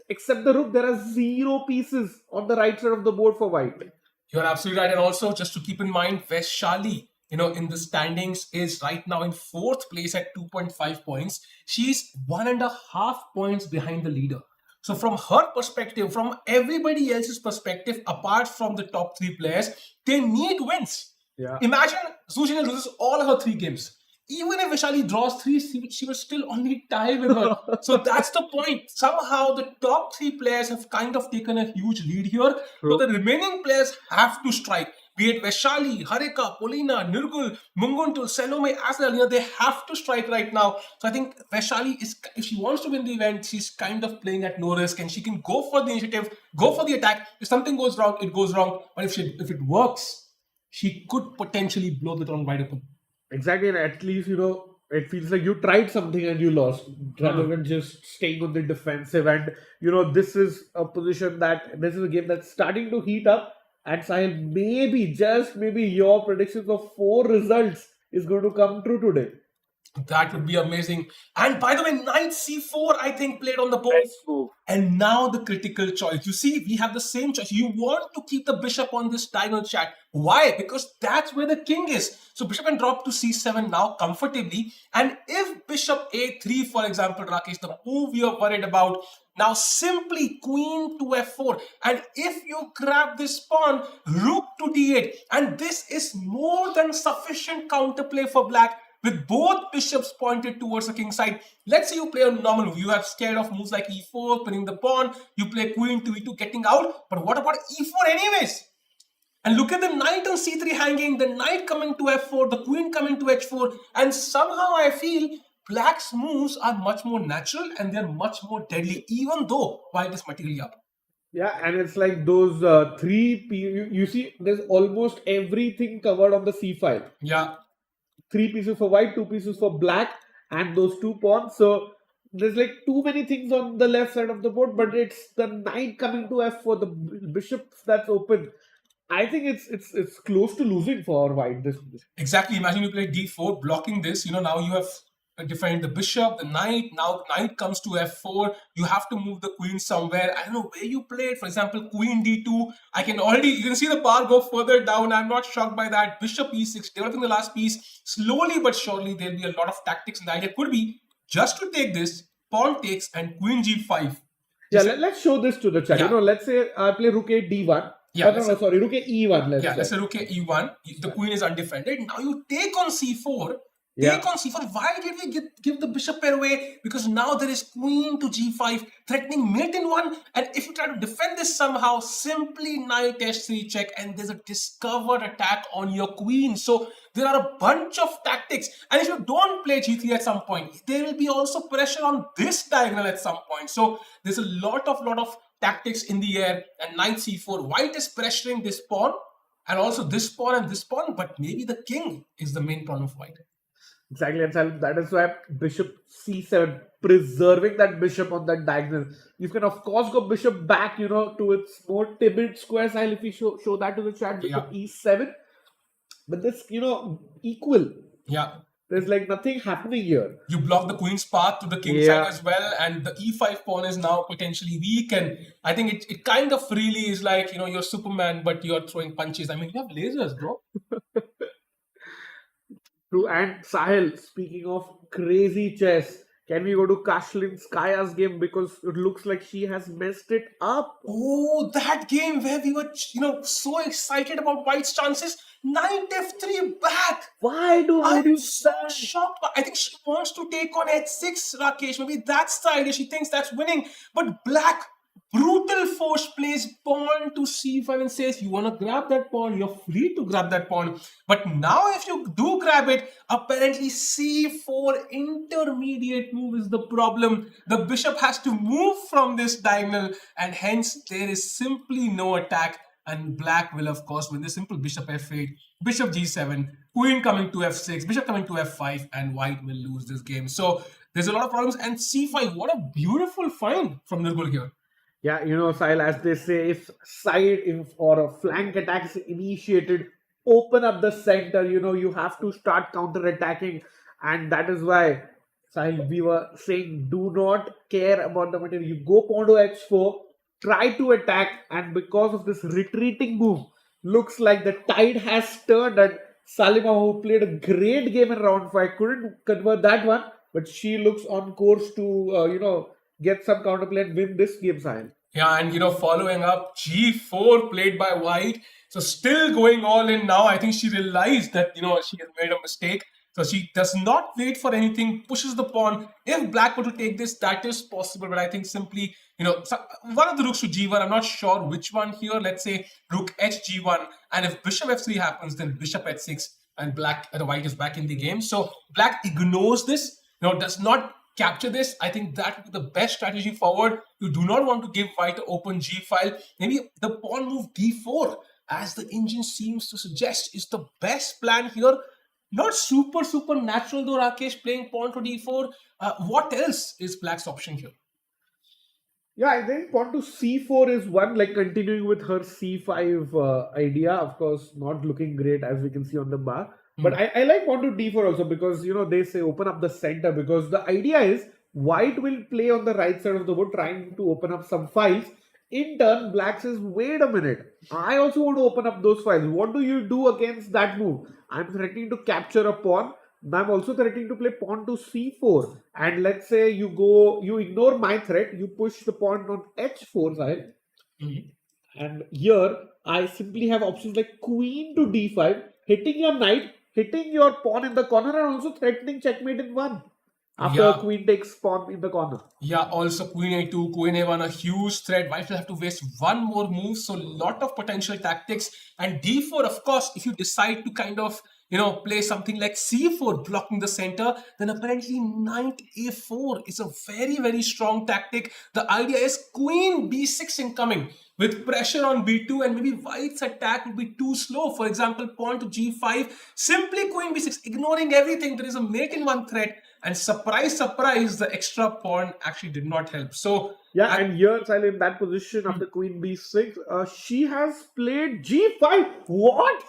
except the rook, there are 0 pieces on the right side of the board for White. You're absolutely right. And also, just to keep in mind, Vaishali, in the standings is right now in 4th place at 2.5 points. She's 1.5 points behind the leader. So from her perspective, from everybody else's perspective, apart from the top 3 players, they need wins. Yeah. Imagine Zuzina loses all her 3 games. Even if Vaishali draws 3, she was still only tie with her. So that's the point. Somehow the top 3 players have kind of taken a huge lead here. True. So the remaining players have to strike. Be it Vaishali, Harika, Polina, Nirgul, Munguntul, Salome, Asal, they have to strike right now. So I think Vaishali is, if she wants to win the event, she's kind of playing at no risk and she can go for the initiative, go for the attack. If something goes wrong, it goes wrong. But if it works, she could potentially blow the tournament wide open. Exactly, and at least it feels like you tried something and you lost rather than just staying on the defensive. And this is a game that's starting to heat up. And Sahil, just maybe your predictions of 4 results is going to come true today. That would be amazing. And by the way, knight c4, I think, played on the board. Best move. And now the critical choice. You see, we have the same choice. You want to keep the bishop on this diagonal chat. Why? Because that's where the king is. So bishop can drop to c7 now comfortably. And if bishop a3, for example, Rakesh, the move we are worried about, now simply queen to f4. And if you grab this pawn, rook to d8. And this is more than sufficient counterplay for black, with both bishops pointed towards the king side. Let's say you play a normal move. You have scared of moves like e4, pinning the pawn. You play queen to e2, getting out. But what about e4 anyways? And look at the knight on c3 hanging, the knight coming to f4, the queen coming to h4. And somehow I feel black's moves are much more natural and they're much more deadly, even though white is materially up. Yeah, and it's like those 3 you see, there's almost everything covered on the c file. Yeah. 3 pieces for white, 2 pieces for black, and those 2 pawns. So there's like too many things on the left side of the board, but it's the knight coming to f4, the bishop that's open. I think it's close to losing for white. This exactly. Imagine you play d4, blocking this. Now you have defined the bishop, the knight. Now knight comes to f4. You have to move the queen somewhere. I don't know where you play it. For example, queen d2. You can see the bar go further down. I'm not shocked by that. Bishop e6, developing the last piece. Slowly but surely, there'll be a lot of tactics. And the idea could be just to take this, pawn takes, and queen g5. Yeah, let's show this to the chat. Yeah. Let's say I play rook a d1. Yeah, rook a e1. Let's say rook a e1. The queen is undefended. Now you take on c4. Yeah. Take on c4. Why did we give the bishop pair away? Because now there is queen to g5, threatening mate in 1. And if you try to defend this somehow, simply knight h3 check, and there's a discovered attack on your queen. So there are a bunch of tactics. And if you don't play g3 at some point, there will be also pressure on this diagonal at some point. So there's a lot of tactics in the air. And knight c4. White is pressuring this pawn, and also this pawn and this pawn. But maybe the king is the main problem of white. Exactly, and that is why bishop c7, preserving that bishop on that diagonal. You can of course go bishop back, to its more timid square style if you show that to the chat. Bishop e7, but this, equal. Yeah. There's like nothing happening here. You block the queen's path to the king side as well, and the e5 pawn is now potentially weak. And I think it kind of really is like, you're Superman, but you're throwing punches. I mean, you have lasers, bro. True. And Sahil, speaking of crazy chess, Can we go to Kashlinskaya's game because it looks like she has messed it up? Oh, that game where we were, so excited about White's chances. Knight F3 back. Why do I'm you so that? shocked. I think she wants to take on H6, Rakesh. Maybe that's the idea. She thinks that's winning. But Black, brutal force plays pawn to C5 and says, you want to grab that pawn, you're free to grab that pawn. But now if you do grab it, apparently C4 intermediate move is the problem. The bishop has to move from this diagonal and hence there is simply no attack. And Black will, of course, win the simple bishop f8, bishop g7, queen coming to f6, bishop coming to f5, and White will lose this game. So there's a lot of problems. And c5, what a beautiful find from Nirgul here. Yeah, Sahil, as they say, if or a flank attack is initiated, open up the center. You have to start counter-attacking. And that is why, Sahil, we were saying, do not care about the material. You go pawn to h4, try to attack, and because of this retreating move, looks like the tide has turned. And Salima, who played a great game in round 5, couldn't convert that one, but she looks on course to, get some counterplay and win this game, Sahil. Yeah, and following up, g4 played by White. So still going all in now. I think she realized that, she has made a mistake. So she does not wait for anything, pushes the pawn. If Black were to take this, that is possible. But I think simply, one of the rooks to g1, I'm not sure which one here. Let's say rook hg1. And if bishop f3 happens, then bishop h6 and the White is back in the game. So Black ignores this, does not capture this. I think that would be the best strategy forward. You do not want to give White an open g file. Maybe the pawn move d4, as the engine seems to suggest, is the best plan here. Not super natural though, Rakesh, playing pawn to d4. What else is Black's option here? Yeah, I think pawn to c4 is one, like continuing with her c5 idea. Of course, not looking great as we can see on the bar. But I like pawn to d4 also because, they say open up the center, because the idea is White will play on the right side of the board trying to open up some files. In turn, Black says, wait a minute, I also want to open up those files. What do you do against that move? I'm threatening to capture a pawn. I'm also threatening to play pawn to c4. And let's say you ignore my threat, you push the pawn on h4 side. And here, I simply have options like queen to d5, hitting your knight, hitting your pawn in the corner, and also threatening checkmate in one. After queen takes pawn in the corner. Yeah, also queen a2, queen a1, a huge threat. White will have to waste one more move. So lot of potential tactics. And d4, of course, if you decide to kind of, play something like c4, blocking the center, then apparently knight a4 is a very, very strong tactic. The idea is queen b6 incoming with pressure on b2, and maybe White's attack will be too slow. For example, pawn to g5, simply queen b6, ignoring everything. There is a mate in one threat. And surprise, the extra pawn actually did not help. So yeah, and here, Sally, in that position after queen b6, she has played g5. What?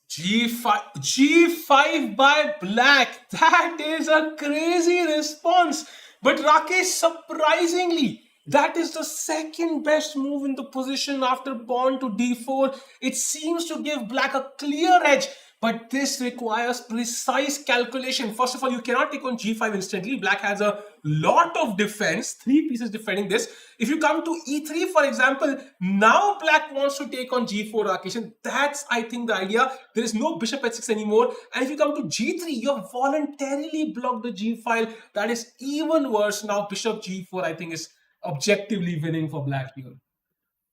G5 by Black. That is a crazy response. But Rakesh, surprisingly, that is the second best move in the position after pawn to d4. It seems to give Black a clear edge. But this requires precise calculation. First of all, you cannot take on g5 instantly. Black has a lot of defense, 3 pieces defending this. If you come to e3, for example, now Black wants to take on g4, Rakesh. And that's, I think, the idea. There is no bishop h6 anymore. And if you come to g3, you have voluntarily blocked the g file. That is even worse. Now bishop g4, I think, is objectively winning for Black here.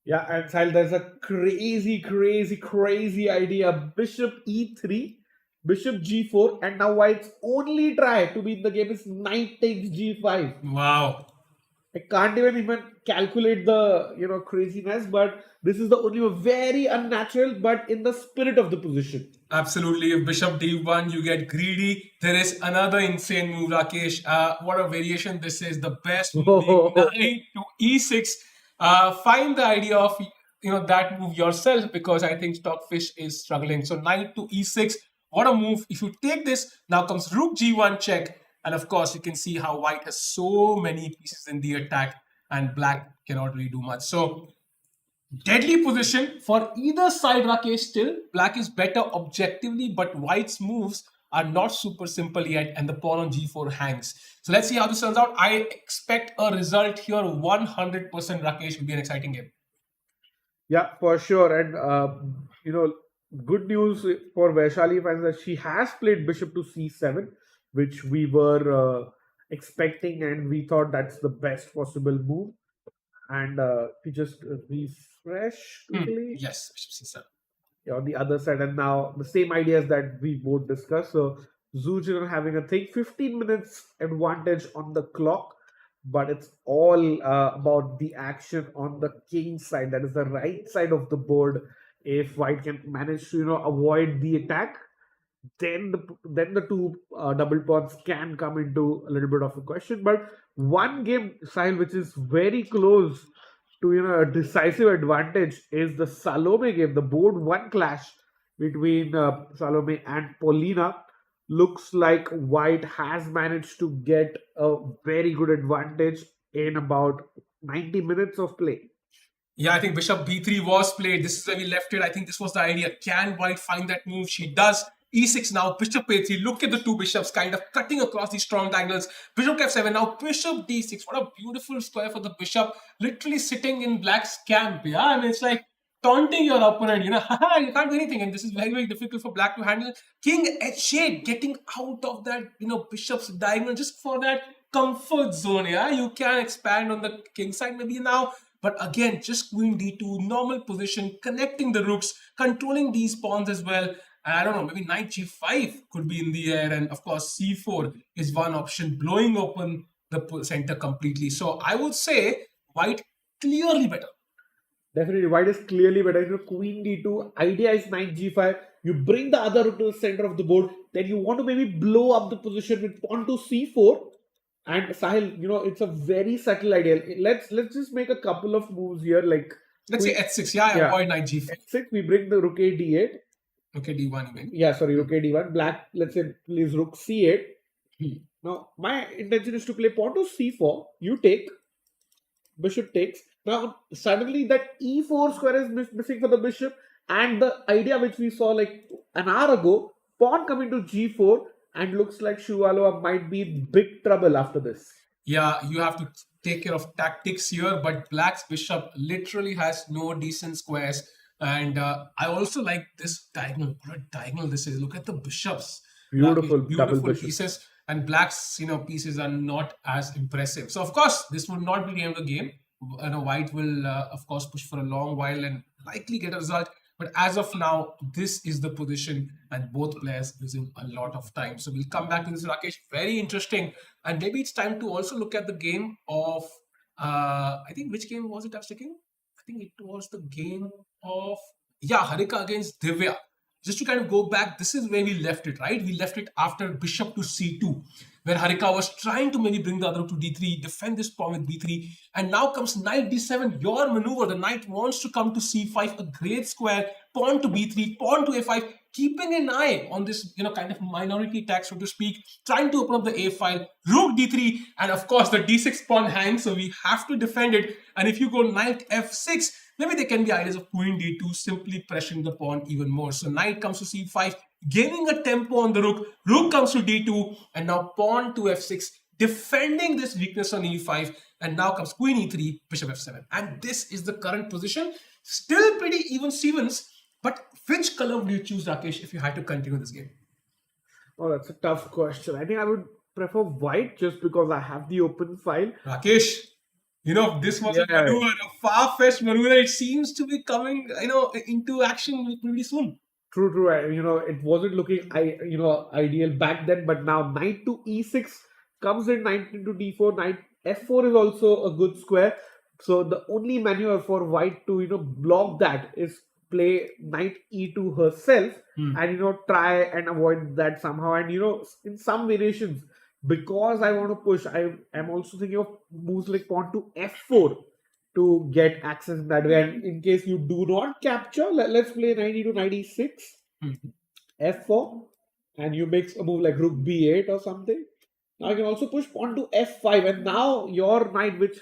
Yeah, and Sahil, there's a crazy idea. Bishop e3, bishop g4, and now White's only try to be in the game is knight takes g5. Wow. I can't even calculate the craziness, but this is the only very unnatural, but in the spirit of the position. Absolutely. If bishop d1, you get greedy. There is another insane move, Rakesh. What a variation this is. The best move, knight to e6. Find the idea of that move yourself, because I think Stockfish is struggling. So knight to e6, what a move. If you take this, now comes rook g1 check, and of course you can see how White has so many pieces in the attack and Black cannot really do much. So deadly position for either side, Rakesh. Still Black is better objectively, but White's moves are not super simple yet, and the pawn on g4 hangs. So let's see how this turns out. I expect a result here 100%. Rakesh, will be an exciting game. Yeah, for sure. And good news for Vaishali fans that she has played bishop to c7, which we were expecting, and we thought that's the best possible move. And we just refresh quickly. Yes, bishop c7. Yeah, on the other side, and now the same ideas that we both discussed. So Zujin having a thing, 15 minutes advantage on the clock, but it's all about the action on the king side. That is the right side of the board. If white can manage to avoid the attack, then the two double pawns can come into a little bit of a question. But one game, Sahil, which is very close to a decisive advantage is the Salome game. The board one clash between Salome and Paulina. Looks like white has managed to get a very good advantage in about 90 minutes of play. Yeah, I think bishop b3 was played. This is where we left it. I think this was the idea. Can white find that move? She does. E6 now, bishop a3. Look at the two bishops kind of cutting across these strong diagonals. Bishop f7 now, bishop d6. What a beautiful square for the bishop. Literally sitting in black's camp. Yeah, I mean, it's like taunting your opponent. You can't do anything. And this is very, very difficult for black to handle. King h8 getting out of that, bishop's diagonal just for that comfort zone. Yeah, you can expand on the king side maybe now. But again, just queen d2, normal position, connecting the rooks, controlling these pawns as well. And I don't know, maybe knight g5 could be in the air. And of course, c4 is one option, blowing open the center completely. So I would say white clearly better. Definitely, white is clearly better. Queen d2, idea is knight g5. You bring the other rook to the center of the board. Then you want to maybe blow up the position with pawn to c4. And Sahil, it's a very subtle idea. Let's just make a couple of moves here. Like let's say h6. Yeah, avoid knight g5. h6. We bring the rook a d8. Rook a d1 you mean? Yeah, sorry, rook a d1. Black, let's say, plays rook c8. Now, my intention is to play pawn to c4. You take. Bishop takes. Now, suddenly that e4 square is missing for the bishop. And the idea which we saw like an hour ago, pawn coming to g4. And looks like Shuvalova might be in big trouble after this. Yeah, you have to take care of tactics here. But black's bishop literally has no decent squares. And I also like this diagonal. What a diagonal this is. Look at the bishops. Beautiful pieces. And black's pieces are not as impressive. So of course, this would not be the end of the game. White will of course push for a long while and likely get a result. But as of now, this is the position and both players using a lot of time. So we'll come back to this, Rakesh. Very interesting. And maybe it's time to also look at the game of, I think, which game was it I was taking? I think it was the game of, Harika against Divya. Just to kind of go back, this is where we left it, right? We left it after bishop to c2, where Harika was trying to maybe bring the other rook to d3, defend this pawn with b3, and now comes knight d7, your maneuver. The knight wants to come to c5, a great square, pawn to b3, pawn to a5, keeping an eye on this, kind of minority attack, so to speak, trying to open up the a file, rook d3, and of course the d6 pawn hangs, so we have to defend it. And if you go knight f6, maybe there can be ideas of queen d2, simply pressuring the pawn even more. So knight comes to c5, gaining a tempo on the rook. Rook comes to d2, and now pawn to f6, defending this weakness on e5. And now comes queen e3, bishop f7. And this is the current position. Still pretty even Stevens. But which color would you choose, Rakesh, if you had to continue this game? Oh, that's a tough question. I think I would prefer white just because I have the open file. Rakesh, this was a maneuver, a far-fetched maneuver. It seems to be coming, into action pretty soon. True. It wasn't looking, ideal back then, but now knight to e6 comes in, knight into d4, knight f4 is also a good square. So the only maneuver for white to, block that is play knight e2 herself and, try and avoid that somehow. And, in some variations, because I want to push, I am also thinking of moves like pawn to f4 to get access in that way. And in case you do not capture, let's play knight e2, knight e6, f4, and you make a move like rook b8 or something. Now I can also push pawn to f5, and now your knight, which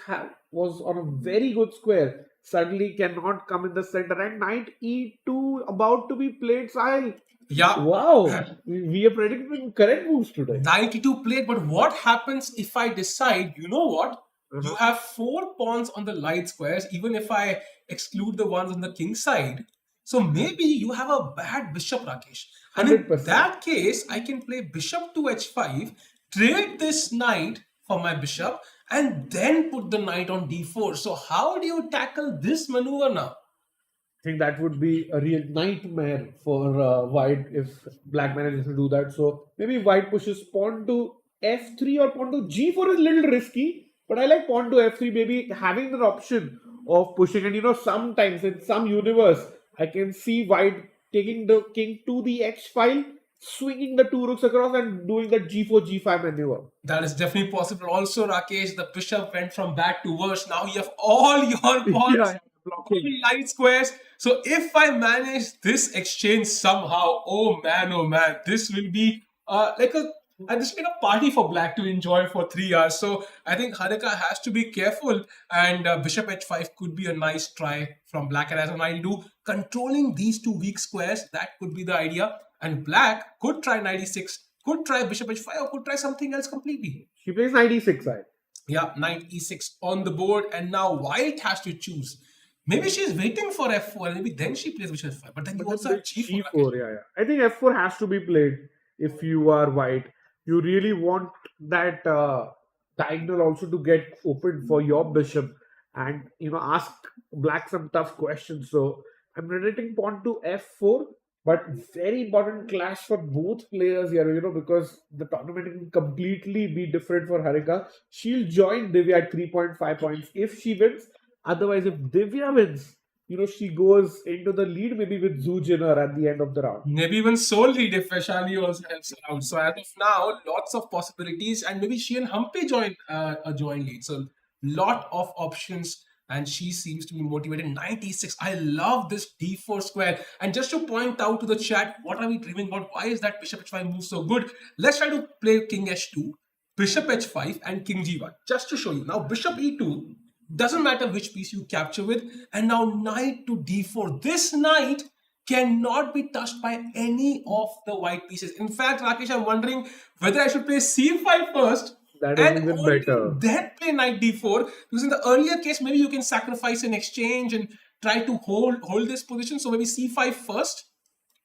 was on a very good square, suddenly cannot come in the center. And knight e2 about to be played, Sahil. Yeah. Wow, we are predicting correct moves today. 92 played, but what happens if I decide, you know what? You have 4 pawns on the light squares, even if I exclude the ones on the king side. So maybe you have a bad bishop, Rakesh. And in 100%. that case, I can play bishop to h5, trade this knight for my bishop, and then put the knight on d4. So how do you tackle this maneuver now? I think that would be a real nightmare for white if black manages to do that. So maybe white pushes pawn to f3 or pawn to g4 is a little risky, but I like pawn to f3, maybe having the option of pushing. And sometimes in some universe, I can see white taking the king to the h file, swinging the two rooks across and doing the g4, g5 maneuver. That is definitely possible. Also, Rakesh, the bishop went from bad to worse. Now you have all your pawns blocking light squares. So if I manage this exchange somehow, oh man, this will be this will be a party for black to enjoy for 3 hours. So I think Harika has to be careful, and bishop h5 could be a nice try from black. And as an idea, do controlling these two weak squares, that could be the idea. And black could try 96, could try bishop h5, or could try something else completely. She plays 96 side. Yeah, knight e6 on the board, and now white has to choose. Maybe she's waiting for f4, and maybe then she plays bishop f5. But then you also have g4. G4, yeah. I think f4 has to be played if you are white. You really want that diagonal also to get open for your bishop, and ask black some tough questions. So I'm predicting pawn to f4, but very important clash for both players here, because the tournament can completely be different for Harika. She'll join Divya at 3.5 points if she wins. Otherwise, if Divya wins, she goes into the lead, maybe with Zhu Jinner at the end of the round. Maybe even sole lead if Vaishali also helps her out. So as of now, lots of possibilities, and maybe she and Humpy join a joint lead. So lot of options, and she seems to be motivated. 96. I love this d4 square. And just to point out to the chat, what are we dreaming about? Why is that bishop h5 move so good? Let's try to play king h2, bishop h5, and king g1. Just to show you. Now bishop e2. Doesn't matter which piece you capture with. And now knight to d4. This knight cannot be touched by any of the white pieces. In fact, Rakesh, I'm wondering whether I should play c5 first. That is even better. Then play knight d4. Because in the earlier case, maybe you can sacrifice an exchange and try to hold this position. So maybe c5 first,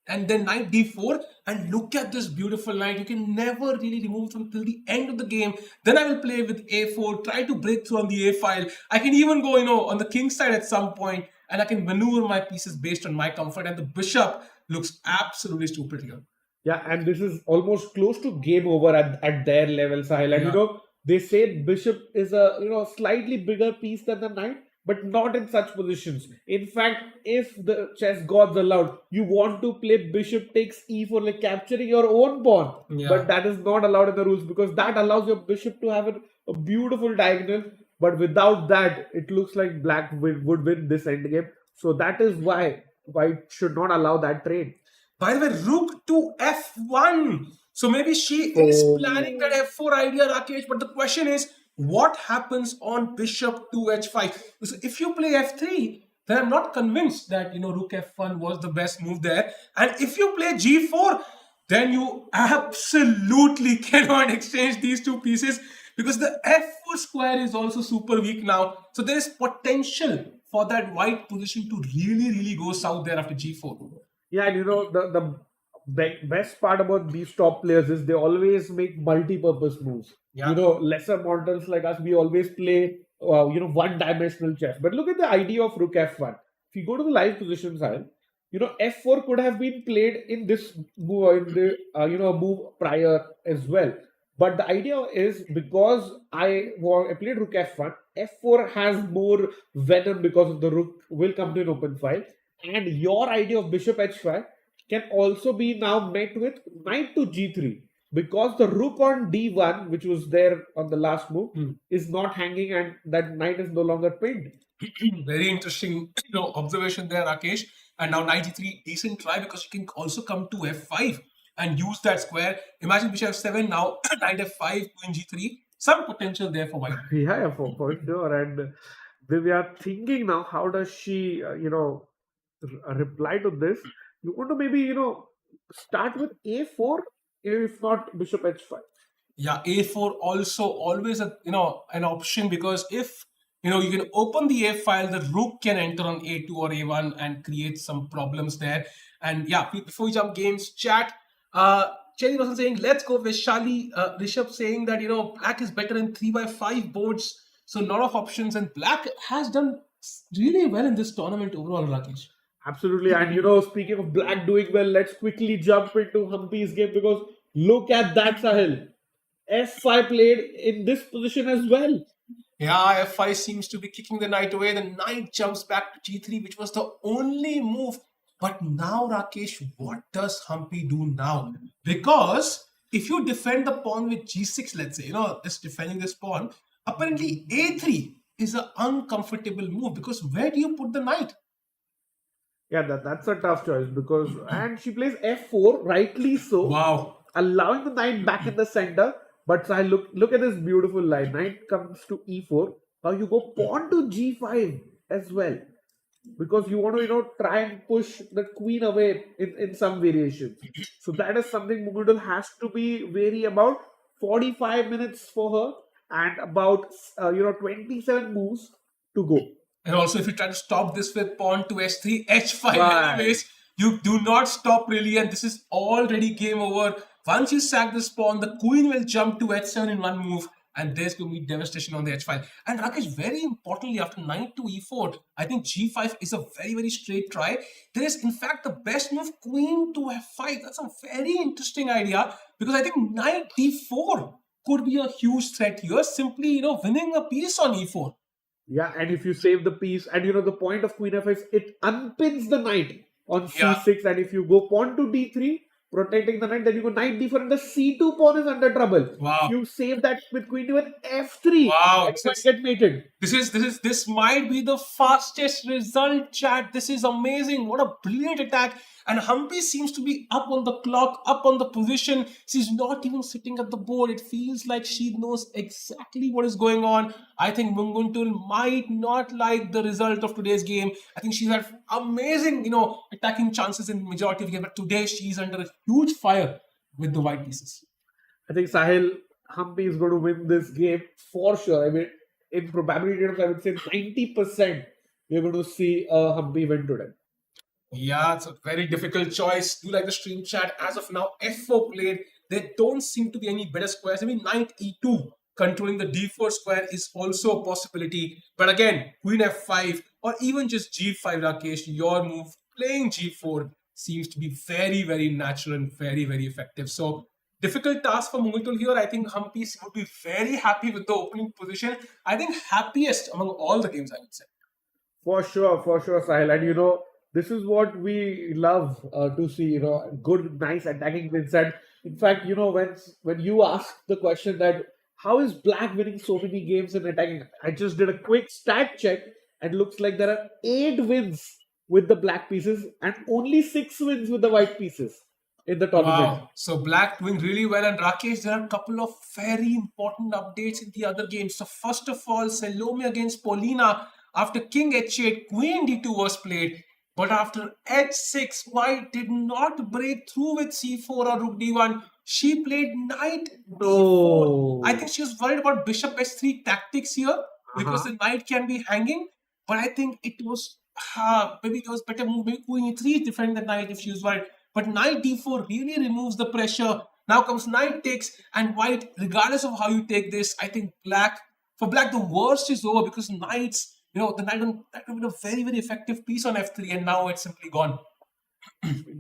and then knight d4, and look at this beautiful knight. You can never really remove it until the end of the game. Then I will play with a4, try to break through on the a file. I can even go, on the king side at some point, and I can maneuver my pieces based on my comfort. And the bishop looks absolutely stupid here. Yeah, and this is almost close to game over at their level, Sahil. And they say bishop is a slightly bigger piece than the knight, but not in such positions. In fact, if the chess gods allowed, you want to play bishop takes e4, like capturing your own pawn. Yeah. But that is not allowed in the rules, because that allows your bishop to have a beautiful diagonal. But without that, it looks like black would win this endgame. So that is why white should not allow that trade. By the way, rook to f1. So maybe she is planning that f4 idea, Rakesh. But the question is, what happens on bishop to h5? So if you play f3, then I'm not convinced that rook f1 was the best move there. And if you play g4, then you absolutely cannot exchange these two pieces, because the f4 square is also super weak now. So there is potential for that white position to really go south there after g4. Yeah, and the best part about these top players is they always make multi-purpose moves. Yeah. Lesser mortals like us, we always play one-dimensional chess. But look at the idea of rook f1. If you go to the live position side, f4 could have been played in this move, move prior as well. But the idea is, because I played rook f1, f4 has more venom because of the rook will come to an open file. And your idea of bishop h5 can also be now met with knight to g3, because the rook on d1, which was there on the last move, is not hanging, and that knight is no longer pinned. Very interesting observation there, Rakesh. And now knight g3, decent try, because you can also come to f5 and use that square. Imagine bishop f7 now, knight f5, queen g3. Some potential there for white. Yeah, for sure. And we are thinking now, how does she, reply to this? You want to maybe, start with a4, if not bishop h5. Yeah, a4 also always an option, because if you can open the a file, the rook can enter on a2 or a1 and create some problems there. And yeah, before we jump games, chat, Cherry was saying let's go Vaishali. Rishabh saying that black is better in 3x5 boards, so a lot of options, and black has done really well in this tournament overall, Rakesh. Absolutely. And speaking of black doing well, let's quickly jump into Humpy's game, because look at that, Sahil. F5 played in this position as well. Yeah, F5 seems to be kicking the knight away. The knight jumps back to G3, which was the only move. But now, Rakesh, what does Humpy do now? Because if you defend the pawn with G6, let's say, just defending this pawn, apparently A3 is an uncomfortable move, because where do you put the knight? Yeah, that's a tough choice, because and she plays f4, rightly so. Wow. Allowing the knight back in the center. But I look at this beautiful line. Knight comes to e4. Now you go pawn to g5 as well, because you want to try and push the queen away in some variations. So that is something Mugundal has to be wary about. 45 minutes for her, and about 27 moves to go. And also, if you try to stop this with pawn to h3, h5, Right. anyways, you do not stop really, and this is already game over. Once you sack this pawn, the queen will jump to h7 in one move, and there's going to be devastation on the h5. And Rakesh, very importantly, after knight to e4, I think g5 is a very, very straight try. There is, in fact, the best move, queen to f5. That's a very interesting idea, because I think knight d4 could be a huge threat here, simply, winning a piece on e4. Yeah, and if you save the piece, and the point of queen f5, it unpins the knight on c6, and if you go pawn to d3, protecting the knight, then you go knight d4, and the c2 pawn is under trouble. Wow. You save that with queen to an f3. Wow, And you might get mated. This might be the fastest result, chat. This is amazing. What a brilliant attack. And Humpy seems to be up on the clock, up on the position. She's not even sitting at the board. It feels like she knows exactly what is going on. I think Munguntul might not like the result of today's game. I think she's had amazing, attacking chances in majority of the game. But today she's under a huge fire with the white pieces. I think Sahil, Humpy is going to win this game for sure. I mean, in probability terms, I would say 90% we're going to see Humpy win today. Yeah, it's a very difficult choice. Do like the stream chat. As of now, f4 played. There don't seem to be any better squares. I mean, knight e2 controlling the d4 square is also a possibility. But again, queen f5 or even just g5, Rakesh, your move playing g4 seems to be very, very natural and very, very effective. So, difficult task for Mungutul here. I think Humpy would be very happy with the opening position. I think happiest among all the games, I would say. For sure, Sahil. And this is what we love to see, good, nice attacking wins. And in fact, when you ask the question that how is black winning so many games in attacking, I just did a quick stat check, and it looks like there are 8 wins with the black pieces and only 6 wins with the white pieces in the tournament. Wow. So black doing really well. And Rakesh, there are a couple of very important updates in the other games. So first of all, Salome against Paulina, after king h8, queen d2 was played. But after h6, white did not break through with c4 or rook d1. She played knight d4. I think she was worried about bishop h3 tactics here, because the knight can be hanging. But I think it was maybe it was better move. Maybe queen e3 defending the knight if she was worried. But knight d4 really removes the pressure. Now comes knight takes, and white, regardless of how you take this, I think for black the worst is over, because knights, the knight that would be a very, very effective piece on f3, and now it's simply gone.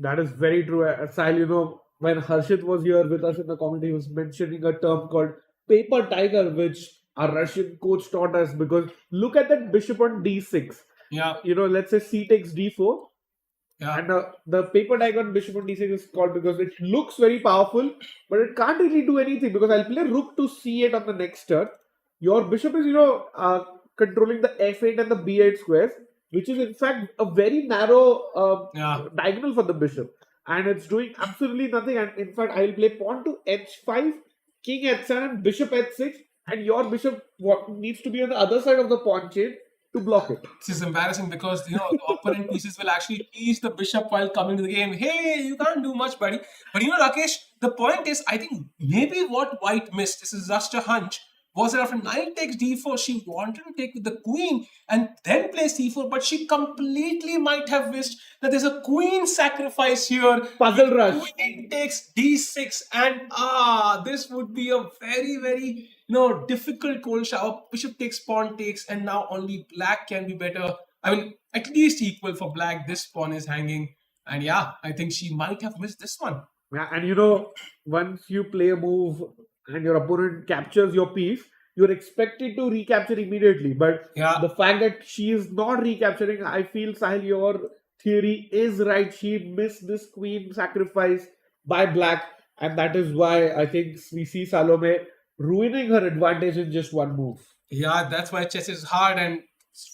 That is very true. Sahil, when Harshit was here with us in the community, he was mentioning a term called paper tiger, which our Russian coach taught us, because look at that bishop on d6. Yeah. Let's say c takes d4. Yeah. And the paper tiger on bishop on d6 is called because it looks very powerful, but it can't really do anything, because I'll play rook to c8 on the next turn. Your bishop is, controlling the f8 and the b8 squares, which is in fact a very narrow diagonal for the bishop. And it's doing absolutely nothing. And in fact, I'll play pawn to h5, king h7, and bishop h6. And your bishop needs to be on the other side of the pawn chain to block it. This is embarrassing because the opponent pieces will actually tease the bishop while coming to the game. Hey, you can't do much, buddy. But Rakesh, the point is, I think maybe what White missed, this is just a hunch, was that after knight takes d4, she wanted to take with the queen and then play c4, but she completely might have missed that there's a queen sacrifice here. Puzzle rush. Queen takes d6, and this would be a very, very difficult cold shower. Bishop takes, pawn takes, and now only black can be better. I mean, at least equal for black. This pawn is hanging, and yeah, I think she might have missed this one. Yeah, and once you play a move and your opponent captures your piece, you're expected to recapture immediately. But the fact that she is not recapturing, I feel, Sahil, your theory is right. She missed this queen sacrifice by black, and that is why I think we see Salome ruining her advantage in just one move. Yeah, that's why chess is hard, and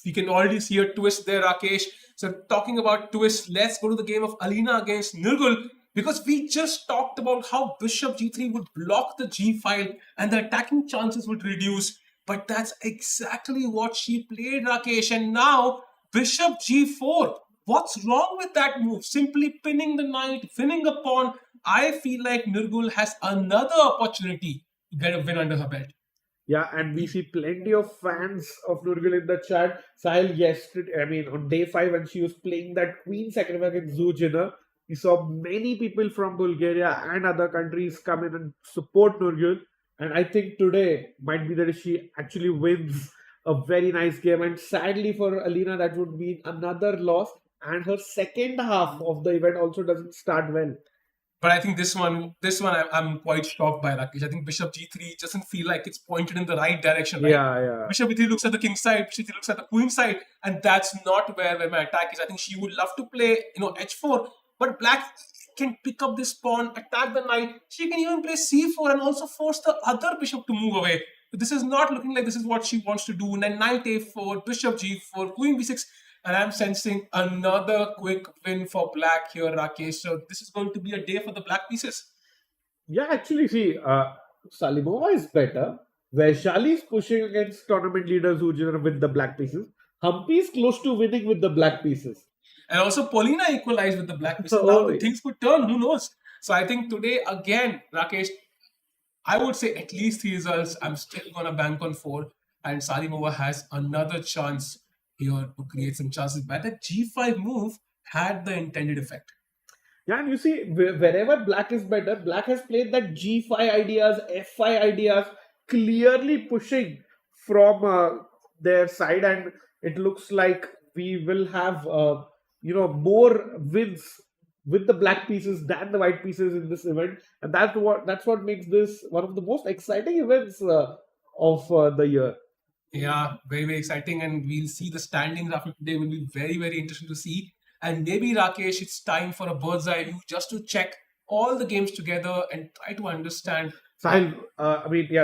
we can already see a twist there, Rakesh. So talking about twists, let's go to the game of Alina against Nurgul, because we just talked about how bishop g3 would block the g file and the attacking chances would reduce. But that's exactly what she played, Rakesh. And now bishop g4. What's wrong with that move? Simply pinning the knight, winning a pawn. I feel like Nurgul has another opportunity to get a win under her belt. Yeah, and we see plenty of fans of Nurgul in the chat. Sahil, yesterday, on day 5 when she was playing that queen sacrifice against Zujina, we saw many people from Bulgaria and other countries come in and support Nurgul. And I think today might be that she actually wins a very nice game. And sadly for Alina, that would be another loss. And her second half of the event also doesn't start well. But I think this one I'm quite shocked by, Rakesh. I think bishop g3 doesn't feel like it's pointed in the right direction, right? Yeah. Bishop g3 looks at the king side, bishop g3 looks at the queen side, and that's not where my attack is. I think she would love to play, h4, but black can pick up this pawn, attack the knight. She can even play c4 and also force the other bishop to move away. But this is not looking like this is what she wants to do. And then knight a4, bishop g4, queen b6. And I'm sensing another quick win for black here, Rakesh. So this is going to be a day for the black pieces. Yeah, actually, see, Salimova is better. Vaishali is pushing against tournament leaders Zujina with the black pieces. Humpy is close to winning with the black pieces. And also Paulina equalized with the black pieces. Now things could turn, who knows? So I think today, again, Rakesh, I would say at least 3 results. I'm still going to bank on 4. And Salimova has another chance here to create some chances. But that g5 move had the intended effect. Yeah, and you see, wherever black is better, black has played that g5 ideas, f5 ideas, clearly pushing from their side, and it looks like we will have more wins with the black pieces than the white pieces in this event, and that's what makes this one of the most exciting events of the year. Yeah, very, very exciting, and we'll see the standings after today. Will be very, very interesting to see. And maybe, Rakesh, it's time for a bird's eye view just to check all the games together and try to understand. Sahil,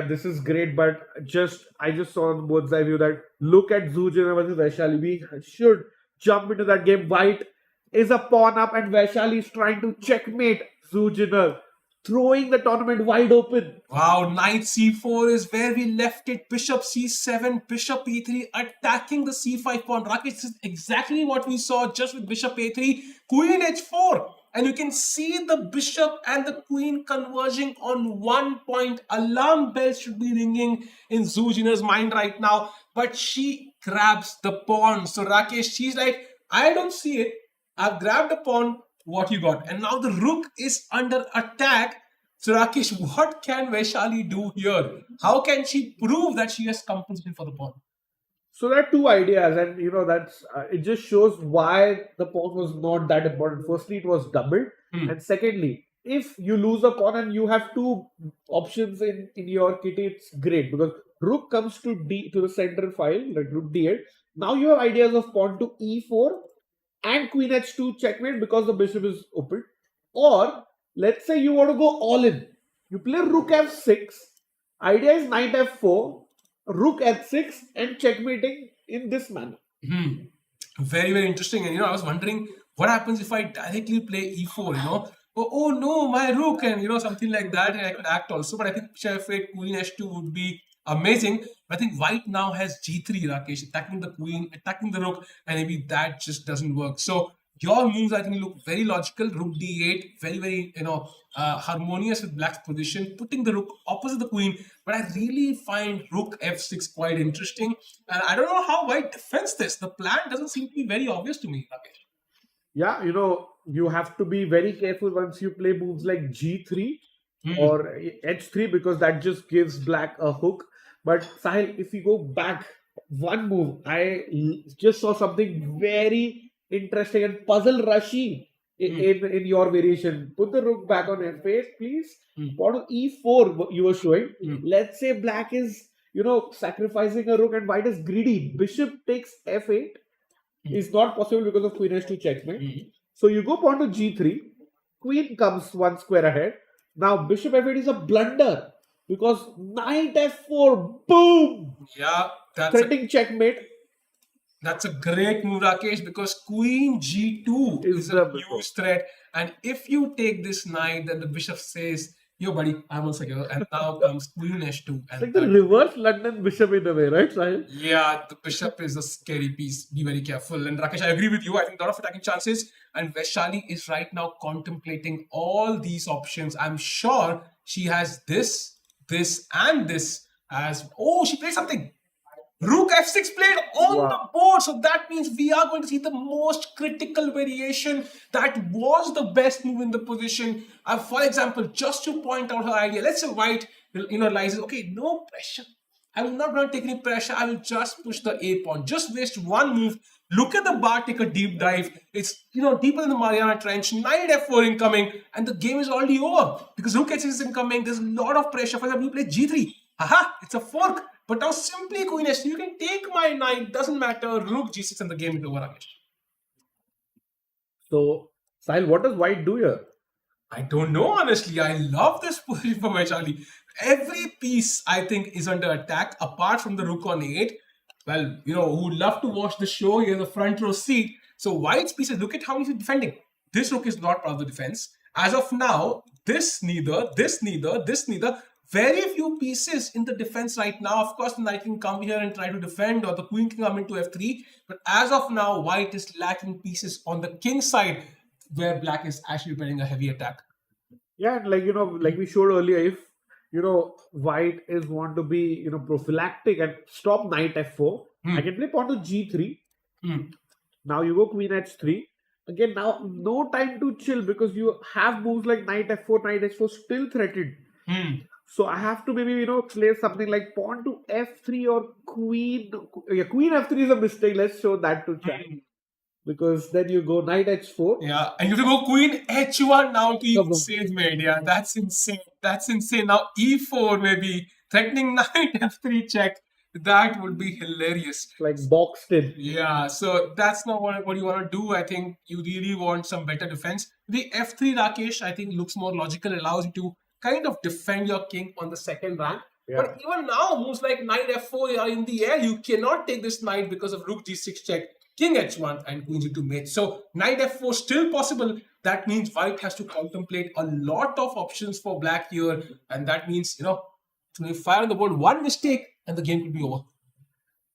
this is great, but I just saw on the bird's eye view that look at Zujina versus Vaishali. We should jump into that game. White is a pawn up, and Vaishali is trying to checkmate Zujina, throwing the tournament wide open. Wow, knight c4 is where we left it. Bishop c7, bishop e3, attacking the c5 pawn. Rakesh, this is exactly what we saw just with bishop a3, queen h4. And you can see the bishop and the queen converging on one point. Alarm bells should be ringing in Zujina's mind right now. But she grabs the pawn. So Rakesh, she's like, I don't see it. I've grabbed the pawn. What you got? And now the rook is under attack. So Rakesh, what can Vaishali do here? How can she prove that she has compensation for the pawn? So there are two ideas, and that's it just shows why the pawn was not that important. Firstly, it was doubled, and secondly, if you lose a pawn and you have two options in your kitty, it's great because rook comes to the center file, like rook d8. Now you have ideas of pawn to e4 and queen h2 checkmate because the bishop is open. Or let's say you want to go all in, you play rook f6. Idea is knight f4. Rook h6 and checkmating in this manner. Very, very interesting. And I was wondering what happens if I directly play e4, oh no, my rook, and something like that, and I could act also. But I think bishop f8, queen h2 would be amazing. But I think white now has G3, Rakesh, attacking the queen, attacking the rook, and maybe that just doesn't work. So your moves, I think, look very logical. Rook d8, very, very, harmonious with black's position, putting the rook opposite the queen. But I really find rook f6 quite interesting. And I don't know how white defends this. The plan doesn't seem to be very obvious to me, Rakesh. Yeah, you have to be very careful once you play moves like G3 Hmm. or H3 because that just gives black a hook. But Sahil, if you go back one move, I just saw something very interesting and puzzle rushy in your variation. Put the rook back on f8, please. Pawn on e4 you were showing. Let's say black is, sacrificing a rook and white is greedy. Bishop takes f8 is not possible because of queen h2 checkmate. So you go pawn to g3, queen comes one square ahead. Now bishop f8 is a blunder because knight f4, boom, Yeah, threatening checkmate. that's a great move, Rakesh, because queen g2 is a huge threat. And if you take this knight, then the bishop says, yo, buddy, I'm also here. And now comes queen h2. It's And like the reverse London bishop in a way, right, Sahil? yeah, the bishop is a scary piece. Be very careful. And Rakesh, I agree with you. I think a lot of attacking chances. And Vaishali is right now contemplating all these options. I'm sure she has this, and this as. Oh, she played something. Rook f6 played on the board. So that means we are going to see the most critical variation. That was the best move in the position. For example, just to point out her idea, let's say white, realizes, okay, no pressure. I will not going to take any pressure. I will just push the A pawn. Just waste one move. Look at the bar, take a deep dive. It's, deeper than the Mariana Trench. Knight f4 incoming. And the game is already over. Because rook h6 is incoming. There's a lot of pressure. For example, you play g3. Aha, it's a fork. But now simply queen h2. You can take my knight. Doesn't matter. Rook g6 and the game is over, Rakesh. So, Sahil, what does white do here? I don't know, honestly. I love this position for Vaishali. Every piece, I think, is under attack, apart from the rook on 8. Well, who would love to watch the show, he has a front row seat. So white's pieces, look at how he's defending. This rook is not part of the defense. As of now, this neither. Very few pieces in the defense right now. Of course, the knight can come here and try to defend, or the queen can come into f3. But as of now, white is lacking pieces on the king side, where black is actually preparing a heavy attack. Yeah, and like we showed earlier, if white is want to be prophylactic and stop knight f4, I can play pawn to g3. Now you go queen h3. Again, now no time to chill because you have moves like knight f4, knight h4 still threatened. So I have to maybe play something like pawn to f3 or queen. Yeah, queen f3 is a mistake. Let's show that to chat. Because then you go knight h4. Yeah, and you have to go queen h1 now to even save mate. Yeah, that's insane. Now e4 maybe, threatening knight f3 check. That would be hilarious. Like boxed in. Yeah, so that's not what you want to do. I think you really want some better defense. The f3 Rakesh, I think, looks more logical, allows you to kind of defend your king on the second rank. Yeah. But even now, moves like knight f4 are in the air. You cannot take this knight because of rook g6 check, king h1, and queen g2 mate. So knight f4 still possible. That means white has to contemplate a lot of options for black here. And that means, to fire on the board, one mistake and the game could be over.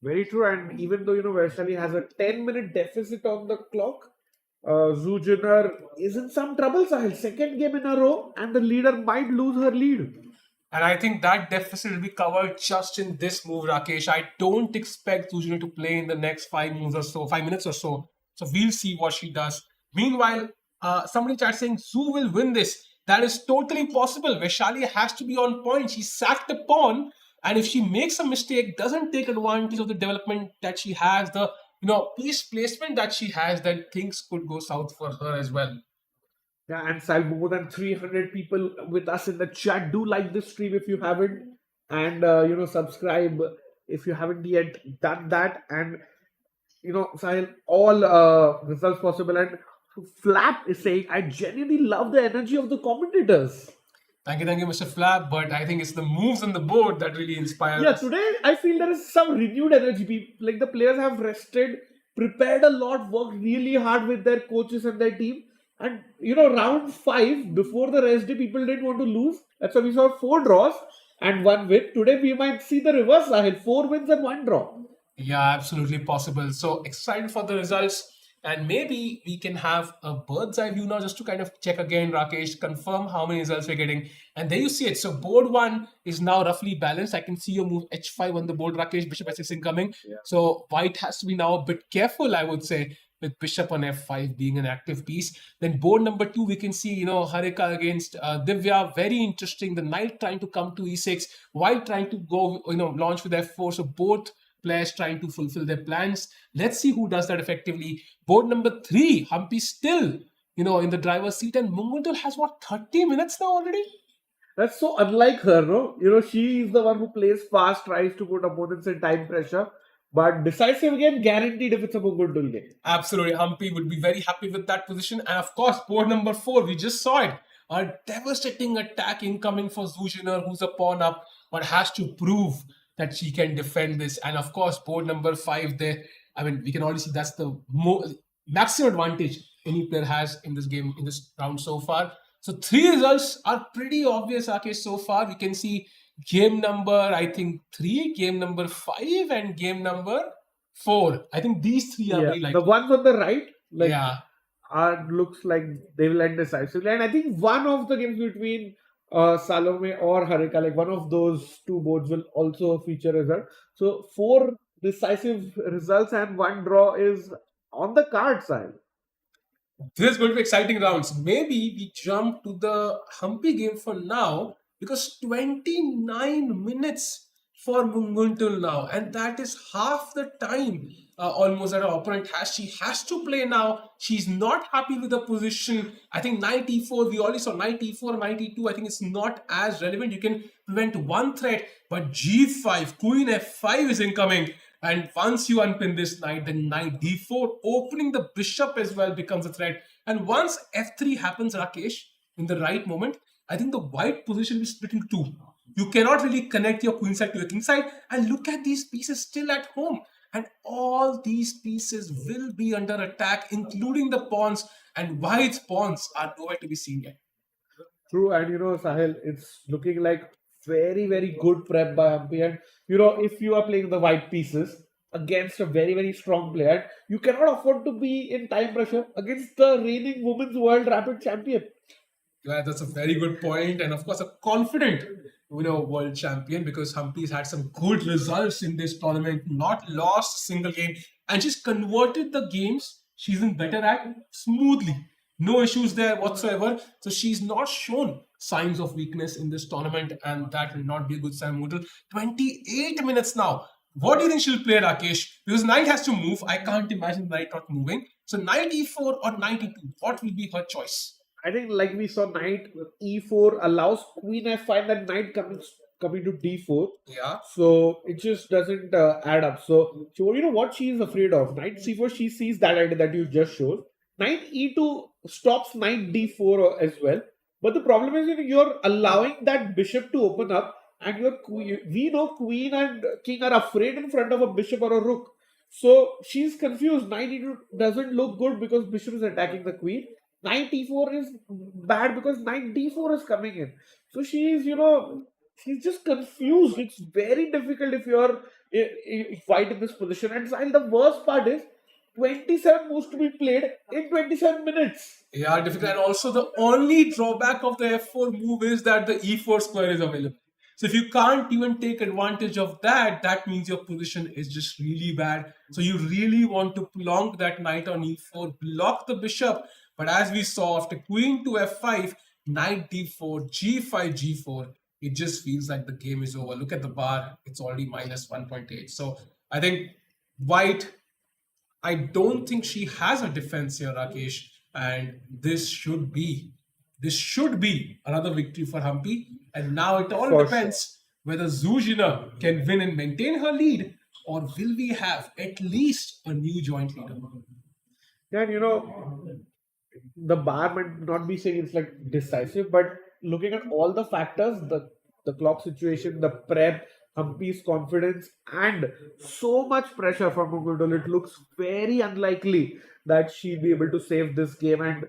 Very true. And even though, Vaishali has a 10-minute deficit on the clock, Zujiner is in some trouble, Sahil. Second game in a row, and the leader might lose her lead. And I think that deficit will be covered just in this move, Rakesh. I don't expect Zujiner to play in the next 5 minutes or so. So we'll see what she does. Meanwhile, somebody chat saying Zu will win this. That is totally possible. Vaishali has to be on point. She sacked the pawn. And if she makes a mistake, doesn't take advantage of the development that she has, the piece placement that she has, then things could go south for her as well. Yeah, and Sal, more than 300 people with us in the chat. Do like this stream if you haven't, and subscribe if you haven't yet done that. And Sahil, all results possible. And Flap is saying, I genuinely love the energy of the commentators. Thank you, Mr. Flap. But I think it's the moves on the board that really inspire us. Yeah, today I feel there is some renewed energy. Like the players have rested, prepared a lot, worked really hard with their coaches and their team. And round 5, before the rest day, people didn't want to lose. That's why we saw 4 draws. and 1 win. Today we might see the reverse, Sahil. 4 wins and 1 draw. Yeah, absolutely possible. So excited for the results. And maybe we can have a bird's eye view now just to kind of check again, Rakesh, confirm how many results we're getting. And there you see it. So board one is now roughly balanced. I can see your move h5 on the board, Rakesh, bishop s6 incoming. Yeah. So white has to be now a bit careful, I would say, with bishop on f5 being an active piece. Then board number two, we can see, Harika against Divya. Very interesting. The knight trying to come to e6, white trying to go, launch with f4. So both players trying to fulfill their plans. Let's see who does that effectively. Board number three, Humpy still, in the driver's seat, and Munguntul has what, 30 minutes now already? That's so unlike her, no? She is the one who plays fast, tries to put opponents in time pressure, but decisive game guaranteed if it's a Munguntul game. Absolutely. Humpy would be very happy with that position. And of course, board number four, we just saw it. A devastating attack incoming for Zuziner, who's a pawn up, but has to prove that she can defend this. And of course, board number five there, we can already see that's the maximum advantage any player has in this game, in this round so far. So three results are pretty obvious, Rakesh, so far. We can see game number, I think, 3, game number 5, and game number 4. I think these three are very likely. The ones on the right, looks like they will end decisively. And I think one of the games between Salome or Harika, like one of those two boards will also feature result. So 4 decisive results and 1 draw is on the card side. This is going to be exciting rounds. Maybe we jump to the Humpy game for now, because 29 minutes for Munguntul now, and that is half the time almost that our opponent has. She has to play now. She's not happy with the position. I think knight e4, we already saw knight e4, knight e2. I think it's not as relevant. You can prevent one threat, but g5, queen f5 is incoming. And once you unpin this knight, then knight d4, opening the bishop as well becomes a threat. And once f3 happens, Rakesh, in the right moment, I think the white position is split in two. You cannot really connect your queen side to your king side. And look at these pieces still at home. And all these pieces will be under attack, including the pawns. And white's pawns are nowhere to be seen yet. True, and Sahil, it's looking like very, very good prep by Humpy. And if you are playing the white pieces against a very, very strong player, you cannot afford to be in time pressure against the reigning women's world rapid champion. Yeah, that's a very good point, and of course a confident world champion, because Humpy's had some good results in this tournament, not lost a single game, and she's converted the games she's been better at smoothly. No issues there whatsoever. So she's not shown signs of weakness in this tournament, and that will not be a good sign. 28 minutes now. What do you think she'll play, Rakesh? Because knight has to move. I can't imagine knight not moving. So knight e4 or knight e2, what will be her choice? I think like we saw, knight e4 allows queen f5, then knight coming to d4. Yeah. So it just doesn't add up. So what she is afraid of? Knight c4, she sees that idea that you just showed. Knight e2 stops knight d4 as well. But the problem is you're allowing that bishop to open up, and we know queen and king are afraid in front of a bishop or a rook. So she's confused. Knight e2 doesn't look good because bishop is attacking the queen. Knight e4 is bad because knight d4 is coming in. So she's just confused. It's very difficult if you're white in this position. And the worst part is 27 moves to be played in 27 minutes. Yeah, difficult. And also the only drawback of the f4 move is that the e4 square is available. So if you can't even take advantage of that, that means your position is just really bad. So you really want to plonk that knight on e4, block the bishop. But as we saw, after queen to f5, knight d4, g5, g4, it just feels like the game is over. Look at the bar. It's already minus 1.8. So I think white, I don't think she has a defense here, Rakesh. And this should be another victory for Humpy. And now it all depends whether Zuziner can win and maintain her lead, or will we have at least a new joint leader? Yeah, the bar might not be saying it's like decisive, but looking at all the factors, the clock situation, the prep, Humpy's confidence, and so much pressure from Munguntul, it looks very unlikely that she'll be able to save this game. And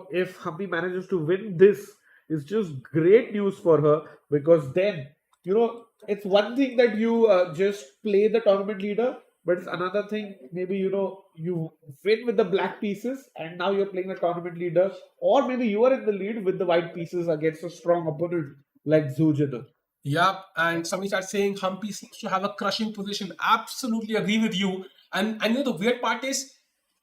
if Humpy manages to win this, it's just great news for her, because then it's one thing that you just play the tournament leader, but it's another thing, maybe, you win with the black pieces and now you're playing the tournament leader, or maybe you are in the lead with the white pieces against a strong opponent like Zujana. Yep, and somebody starts saying Humpy seems to have a crushing position. Absolutely agree with you. And the weird part is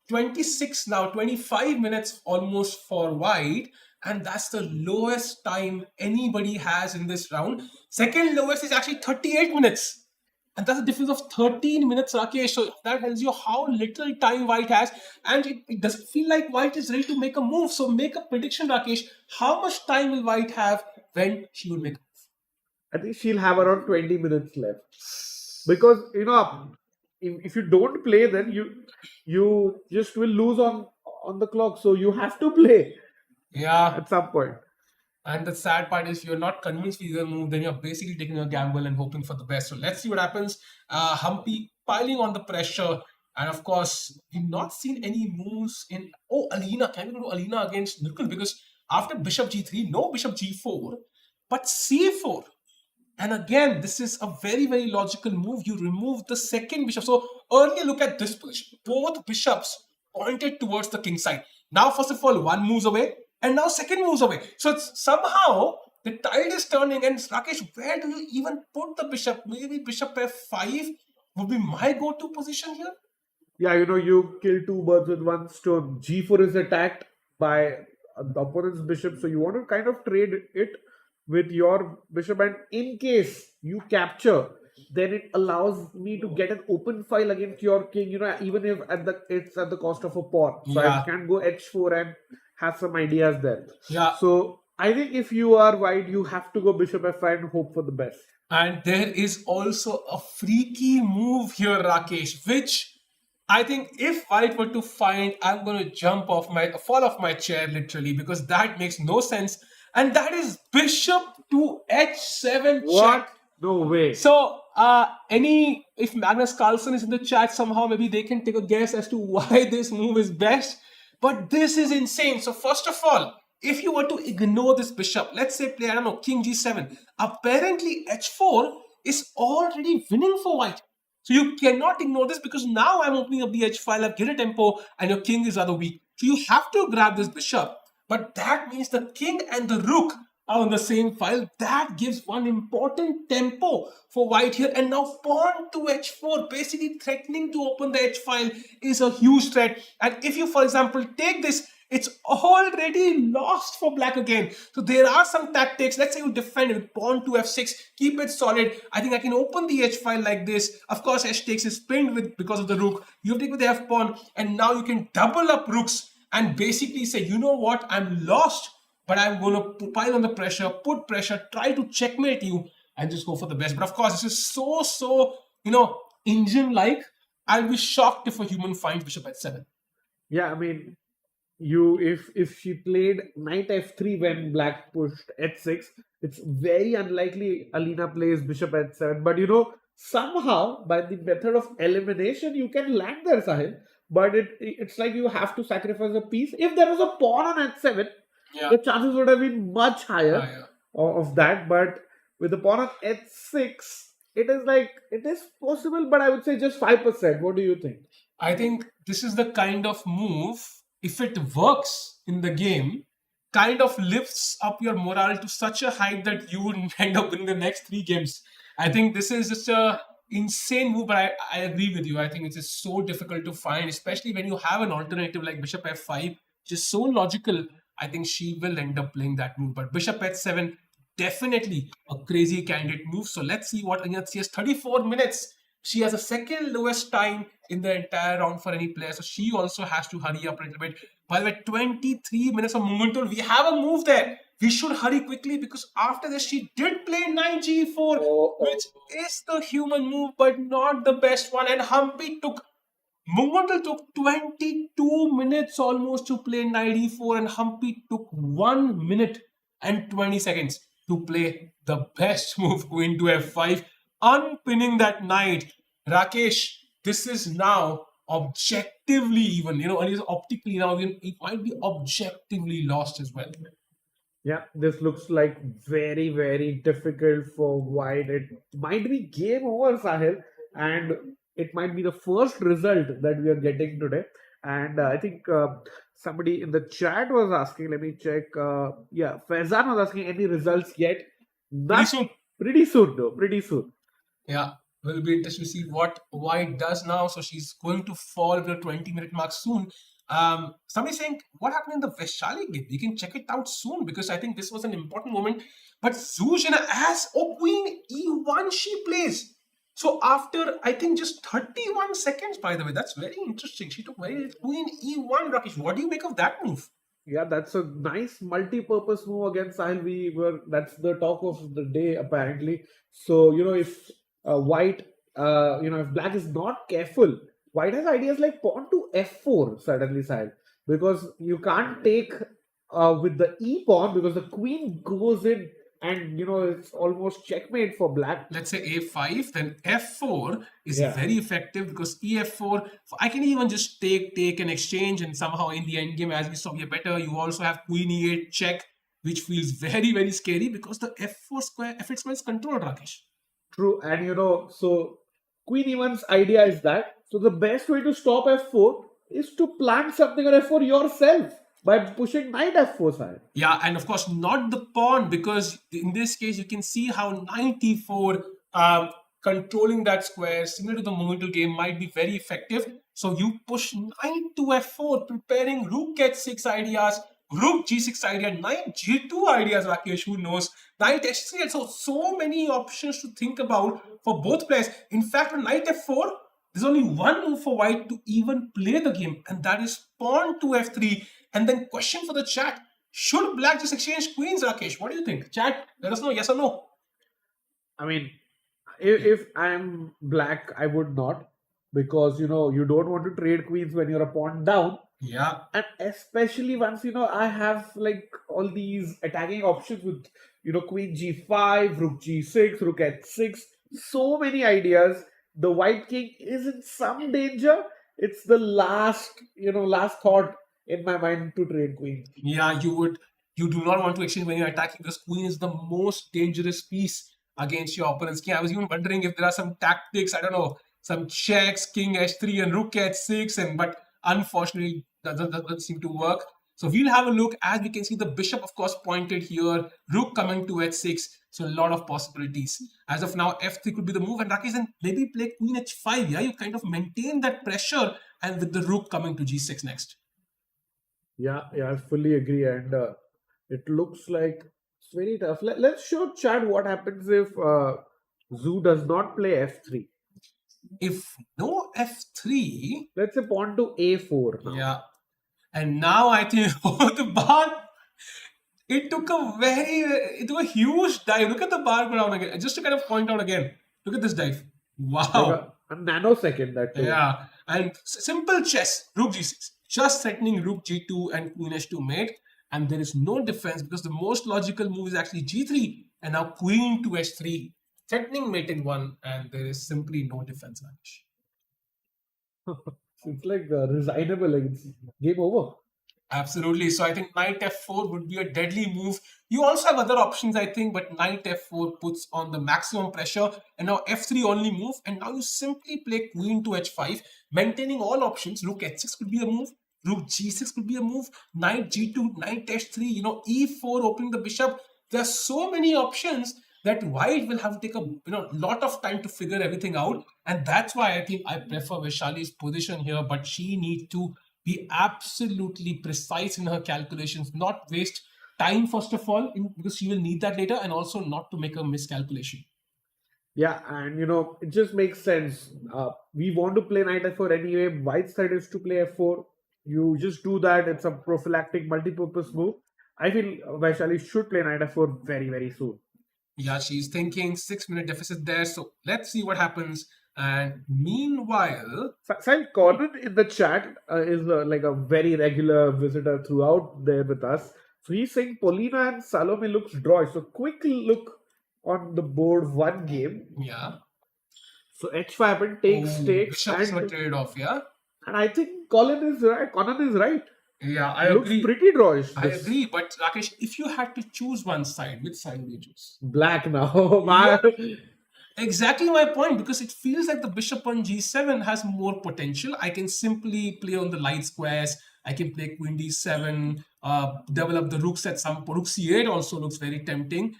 26 now, 25 minutes almost for white, and that's the lowest time anybody has in this round. Second lowest is actually 38 minutes. And that's a difference of 13 minutes, Rakesh. So that tells you how little time White has. And it doesn't feel like White is ready to make a move. So make a prediction, Rakesh. How much time will White have when she will make a move? I think she'll have around 20 minutes left. Because, if you don't play, then you just will lose on the clock. So you have to play Yeah. at some point. And the sad part is, if you're not convinced with either move, then you're basically taking a gamble and hoping for the best. So let's see what happens. Humpy piling on the pressure. And of course, we've not seen any moves in... Oh, Alina. Can we go to Alina against Nurkul? Because after Bishop G3, no Bishop G4, but C4. And again, this is a very, very logical move. You remove the second bishop. So earlier, look at this position. Both bishops pointed towards the king side. Now, first of all, one moves away, and now second moves away. So it's somehow the tide is turning. And Rakesh, where do you even put the bishop? Maybe bishop f5 would be my go-to position here. Yeah, you kill two birds with one stone. G4 is attacked by the opponent's bishop, so you want to kind of trade it with your bishop, and in case you capture, then it allows me to get an open file against your king, even if it's at the cost of a pawn. So Yeah. I can go h4 and have some ideas there. Yeah. So I think if you are white, you have to go bishop f5 and hope for the best. And there is also a freaky move here, Rakesh, which I think if white were to find, I'm going to fall off my chair literally, because that makes no sense. And that is bishop to h7 What? check. No way. So, if Magnus Carlsen is in the chat somehow, maybe they can take a guess as to why this move is best. But this is insane. So, first of all, if you were to ignore this bishop, let's say play, I don't know, king g7, apparently h4 is already winning for white. So you cannot ignore this, because now I'm opening up the h file, I've given a tempo, and your king is rather weak. So you have to grab this bishop. But that means the king and the rook are on the same file. That gives one important tempo for white here. And now pawn to h4, basically threatening to open the h file, is a huge threat. And if you, for example, take this, it's already lost for black again. So there are some tactics. Let's say you defend with pawn to f6, keep it solid. I think I can open the h file like this. Of course, h takes is pinned with because of the rook. You take with the f pawn, and now you can double up rooks and basically say, you know what, I'm lost, but I'm going to pile on the pressure, put pressure, try to checkmate you, and just go for the best. But of course, this is so Indian-like. I'll be shocked if a human finds bishop h7. Yeah, I mean, if she played knight f3 when black pushed h6, it's very unlikely Alina plays bishop h7. But somehow by the method of elimination, you can land there, Sahil. But it's like you have to sacrifice a piece. If there was a pawn on h7, the chances would have been much higher of that. But with the pawn on h6, it is possible, but I would say just 5%. What do you think? I think this is the kind of move, if it works in the game, kind of lifts up your morale to such a height that you would end up winning the next 3 games. I think this is just a insane move, but I agree with you. I think it is so difficult to find, especially when you have an alternative like bishop f5, which is so logical. I think she will end up playing that move. But bishop h7, definitely a crazy candidate move. So let's see what Anya. She has 34 minutes. She has the second lowest time in the entire round for any player. So she also has to hurry up a little bit. By the way, 23 minutes of movement tool. We have a move there. We should hurry quickly, because after this, she did play knight g4, which is the human move, but not the best one. And Humpy took 22 minutes almost to play knight e4, and Humpy took 1 minute and 20 seconds to play the best move, queen to f5, unpinning that knight. Rakesh, this is now objectively even, and optically now it might be objectively lost as well. Yeah, this looks like very, very difficult for White. It might be game over, Sahil, and it might be the first result that we are getting today. And I think somebody in the chat was asking, let me check. Yeah, Faizan was asking any results yet? Pretty Not soon. pretty soon, though. Pretty soon. Yeah, will be interesting to see what White does now. So she's going to fall with the 20-minute mark soon. Somebody saying what happened in the Vaishali game. You can check it out soon because I think this was an important moment. But Zuzhina as Queen E1 she plays. So after I think just 31 seconds, by the way, that's very interesting. She took very Queen E1, Rakesh. What do you make of that move? Yeah, that's a nice multi-purpose move against Sahil. That's the talk of the day apparently. So if White, if Black is not careful, White has ideas like pawn to f4 suddenly, Sahil, because you can't take with the e pawn because the queen goes in, and it's almost checkmate for Black. Let's say a5, then f4 is Yeah. very effective because ef4, I can even just take an exchange, and somehow in the end game, as we saw, we are better. You also have queen e8 check, which feels very, very scary because the f8 square is controlled, Rakesh. True, and so Queen Evan's idea is that the best way to stop f4 is to plant something on f4 yourself by pushing knight f4 side. Yeah, and of course not the pawn, because in this case you can see how knight e4 controlling that square similar to the monumental game might be very effective. So you push knight to f4, preparing rook h6 ideas, rook g6 idea, knight g2 ideas, Rakesh, who knows, knight h3. And so many options to think about for both players. In fact, on knight f4, there's only one move for white to even play the game, and that is pawn to f3. And then question for the chat: should Black just exchange queens, Rakesh? What do you think? Chat, let us know, yes or no. I mean, if I'm Black, I would not, because you don't want to trade queens when you're a pawn down. Yeah. And especially once I have like all these attacking options with queen g5, rook g6, rook h6, so many ideas. The white king is in some danger. It's the last thought in my mind to trade queen. Yeah, you do not want to exchange when you're attacking, because queen is the most dangerous piece against your opponent's king. I was even wondering if there are some tactics, I don't know, some checks, king h3 and rook h6, but unfortunately doesn't seem to work. So we'll have a look. As we can see, the bishop, of course, pointed here, rook coming to h6. So a lot of possibilities. As of now, f3 could be the move, and Rakesh, then maybe play queen h5. Yeah, you kind of maintain that pressure, and with the rook coming to g6 next. Yeah, I fully agree, and it looks like it's very tough. Let's show chat what happens if Zoo does not play f3. If no f3, let's say pawn to a4 now. Yeah, and now I think the bar, it took a huge dive. Look at the bar down again. Just to kind of point out again, look at this dive. Wow. Like a nanosecond that too. Yeah, and simple chess, rook g6, just threatening rook g2 and queen h2 mate, and there is no defense because the most logical move is actually g3, and now queen to h3, threatening mate in one, and there is simply no defense, It's like resignable, like it's game over. Absolutely. So I think knight f4 would be a deadly move. You also have other options, I think, but knight f4 puts on the maximum pressure. And now f3 only move. And now you simply play queen to h5, maintaining all options. Rook h6 could be a move. Rook g6 could be a move. Knight g2, knight h3, e4 opening the bishop. There are so many options that white will have to take a lot of time to figure everything out. And that's why I think I prefer Vaishali's position here. But she needs to be absolutely precise in her calculations, not waste time first of all, because she will need that later, and also not to make a miscalculation. Yeah, and it just makes sense. We want to play knight f4 anyway. White side is to play f4. You just do that. It's a prophylactic multi-purpose move. I feel Vaishali should play knight f4 very, very soon. Yeah, she's thinking 6-minute deficit there. So let's see what happens. And meanwhile, Conan in the chat is like a very regular visitor throughout there with us. So he's saying Polina and Salome looks draw. So quick look on the board, one game. Yeah. So h5 takes Bishop's a trade-off, yeah. And I think Conan is right. Yeah, I Looks agree. pretty drawish. I This agree, but Rakesh, if you had to choose one side, which side would you choose? black now. My, Exactly my point, because it feels like the bishop on g7 has more potential. I can simply play on the light squares. I can play queen d7, develop the rooks at some rook c8 also looks very tempting.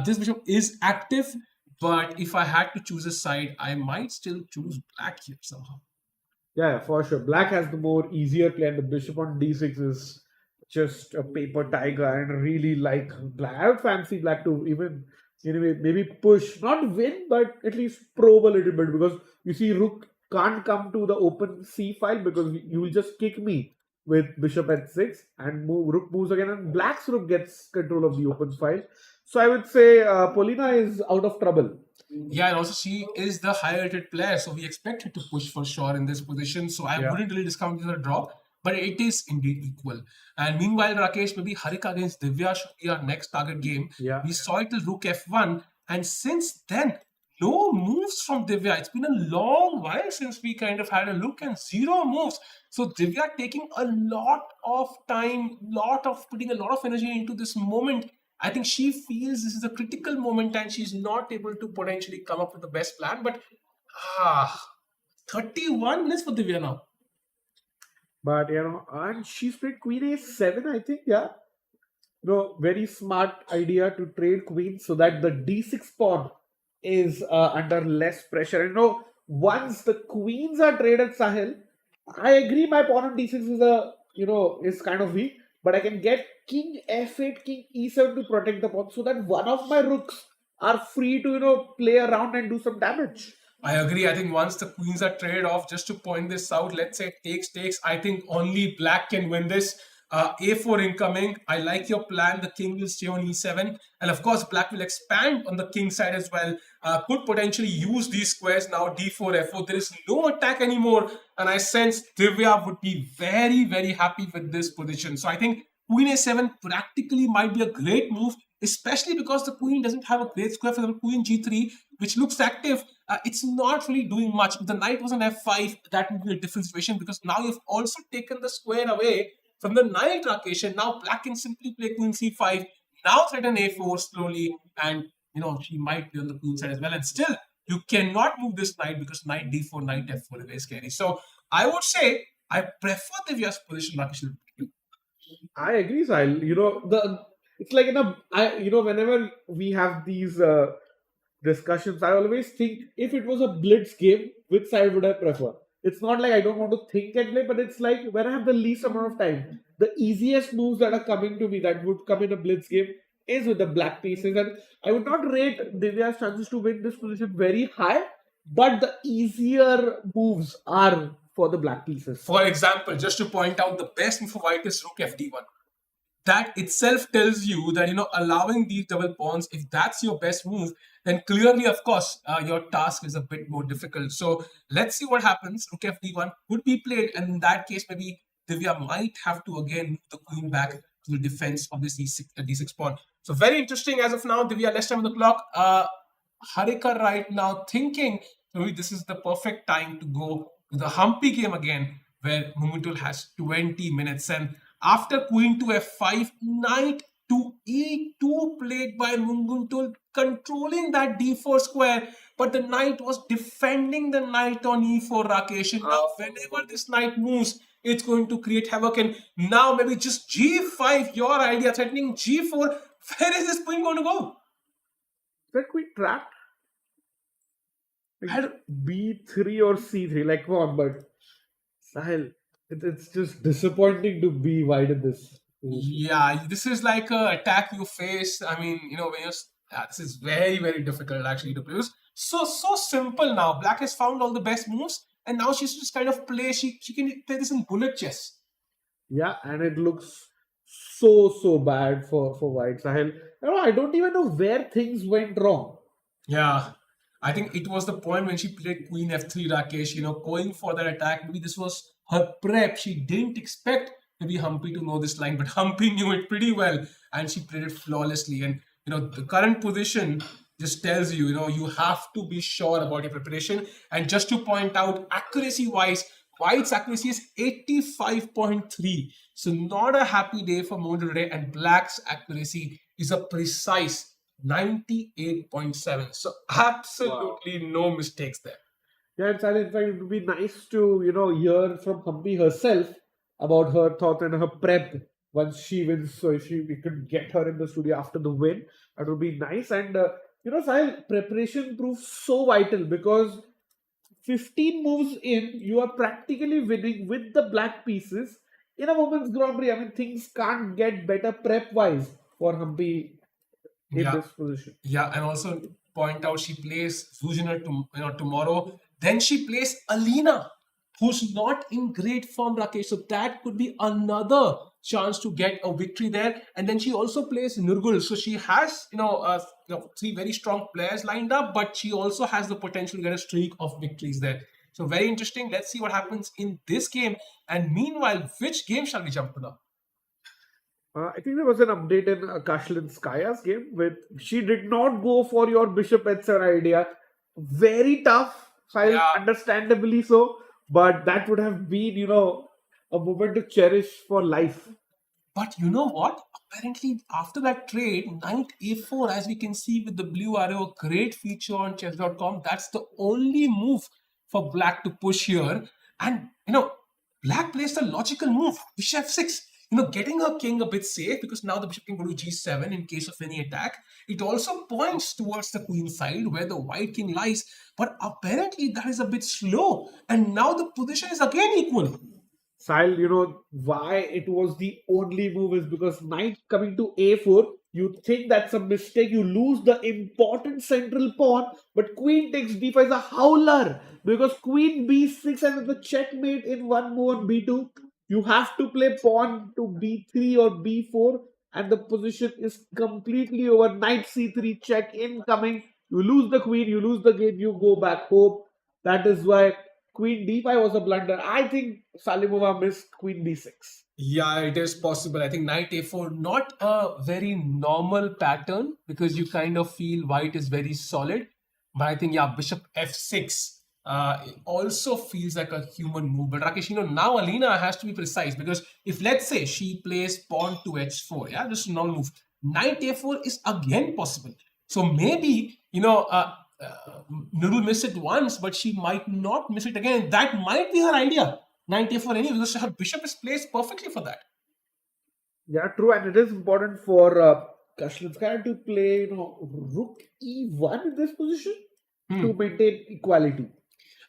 This bishop is active, but if I had to choose a side, I might still choose black here somehow. yeah, for sure. Black has the more easier play, and the bishop on d6 is just a paper tiger. And really like black. I would fancy black to even anyway maybe push, not win, but at least probe a little bit because you see rook can't come to the open c file because you will just kick me with bishop at 6 and rook moves again, and black's rook gets control of the open file. So I would say Polina is out of trouble. Yeah, and also she is the higher rated player, so we expect her to push for sure in this position. So I Yeah. wouldn't really discount the draw, but it is indeed equal. And meanwhile, Rakesh, maybe Harika against Divya should be our next target game. Yeah. We saw it till rook f1, and since then, no moves from Divya. It's been a long while since we kind of had a look, and zero moves. So Divya taking a lot of time, putting a lot of energy into this moment. I think she feels this is a critical moment and she's not able to potentially come up with the best plan. But ah, 31 minutes for Divya now. But and she's played queen a7, I think. Yeah, very smart idea to trade queens so that the d6 pawn is under less pressure. Once the queens are traded, Sahil, I agree. My pawn on d6 is is kind of weak, but I can get king f8, king e7 to protect the pawn, so that one of my rooks are free to play around and do some damage. I agree. I think once the queens are traded off, just to point this out, let's say takes. I think only black can win this. A4 incoming. I like your plan. The king will stay on e7. And of course, black will expand on the king side as well. Could potentially use these squares now, d4, f4. There is no attack anymore. And I sense Divya would be very, very happy with this position. So I think queen a7 practically might be a great move, especially because the queen doesn't have a great square. For example, queen g3, which looks active. It's not really doing much. If the knight was on f5, that would be a different situation because now you've also taken the square away from the knight, Rakesh, and now black can simply play queen c5, now threaten a4 slowly, and she might be on the queen side as well. And still, you cannot move this knight because knight d4, knight f4 is very scary. So I would say I prefer Divya's position, Rakesh. I agree, Sahil. It's like whenever we have these discussions, I always think if it was a blitz game, which side would I prefer? It's not like I don't want to think and play, but it's like when I have the least amount of time, the easiest moves that are coming to me that would come in a blitz game is with the black pieces. And I would not rate Divya's chances to win this position very high, but the easier moves are for the black pieces. For example, just to point out, the best move for white is rook fd1. That itself tells you that allowing these double pawns, if that's your best move, then clearly, of course, your task is a bit more difficult. So let's see what happens. Rook fd1 could be played, and in that case, maybe Divya might have to again move the queen back to the defense of this d6 pawn. So very interesting as of now. Divya, less time on the clock. Harika right now thinking maybe this is the perfect time to go to the Humpy game again, where Mumutul has 20 minutes. And after queen to f5, knight to e2 played by Munguntul, controlling that d4 square, but the knight was defending the knight on e4, Rakesh. And now whenever this knight moves, it's going to create havoc. And now maybe just g5, your idea, threatening g4. Where is this queen going to go? That queen trapped. B3 or C3, like come on, but Sahil, it's just disappointing to be wide in this. Yeah, this is like a attack you face. I mean, when this is very, very difficult actually to produce. So simple now. Black has found all the best moves, and now she's just kind of play. She can play this in bullet chess. Yeah, and it looks so bad for white. Sahil, I don't even know where things went wrong. Yeah, I think it was the point when she played queen f3, Rakesh, going for that attack. Maybe this was her prep. She didn't expect maybe Humpy to know this line, but Humpy knew it pretty well and she played it flawlessly. And, the current position just tells you, you have to be sure about your preparation. And just to point out, accuracy-wise, White's accuracy is 85.3. So not a happy day for Moon today. And Black's accuracy is a precise 98.7. So absolutely no mistakes there. Yeah, and Sally, in fact, it would be nice to, hear from Humpy herself about her thought and her prep once she wins. So if we could get her in the studio after the win, that would be nice. And, Sally, preparation proves so vital because 15 moves in, you are practically winning with the black pieces in a women's Grand Prix. I mean, things can't get better prep-wise for Humpy in Yeah. this position. Yeah, and also point out she plays Zuziner tomorrow. Then she plays Alina, who's not in great form, Rakesh. So that could be another chance to get a victory there. And then she also plays Nurgul. So she has, three very strong players lined up, but she also has the potential to get a streak of victories there. So very interesting. Let's see what happens in this game. And meanwhile, which game shall we jump to now? I think there was an update in Kashlinskaya's game with she did not go for your Bishop Etzer idea. Very tough, Yeah. understandably so, but that would have been, a moment to cherish for life. But you know what? Apparently, after that trade, knight a4, as we can see with the blue arrow, great feature on chess.com. That's the only move for black to push here. And, black plays the logical move, bishop f6. Getting her king a bit safe because now the bishop can go to g7 in case of any attack. It also points towards the queen side where the white king lies. But apparently, that is a bit slow. And now the position is again equal. Sahil, why it was the only move is because knight coming to a4, you think that's a mistake, you lose the important central pawn, but queen takes d5 is a howler because queen b6 and the checkmate in one move on b2, you have to play pawn to b3 or b4 and the position is completely over. Knight c3 check incoming, you lose the queen, you lose the game, you go back home. That is why Queen d5 was a blunder. I think Salimova missed Queen b6. Yeah, it is possible. I think knight a4, not a very normal pattern because you kind of feel white is very solid. But I think, yeah, bishop f6 it also feels like a human move. But Rakesh, now Alina has to be precise because if let's say she plays pawn to h4, yeah, just a normal move, knight a4 is again possible. So maybe, Nurul missed it once, but she might not miss it again. That might be her idea. Knight a4 anyway, because her bishop is placed perfectly for that. Yeah, true, and it is important for Kashlinskaya to play, rook e1 in this position to maintain equality.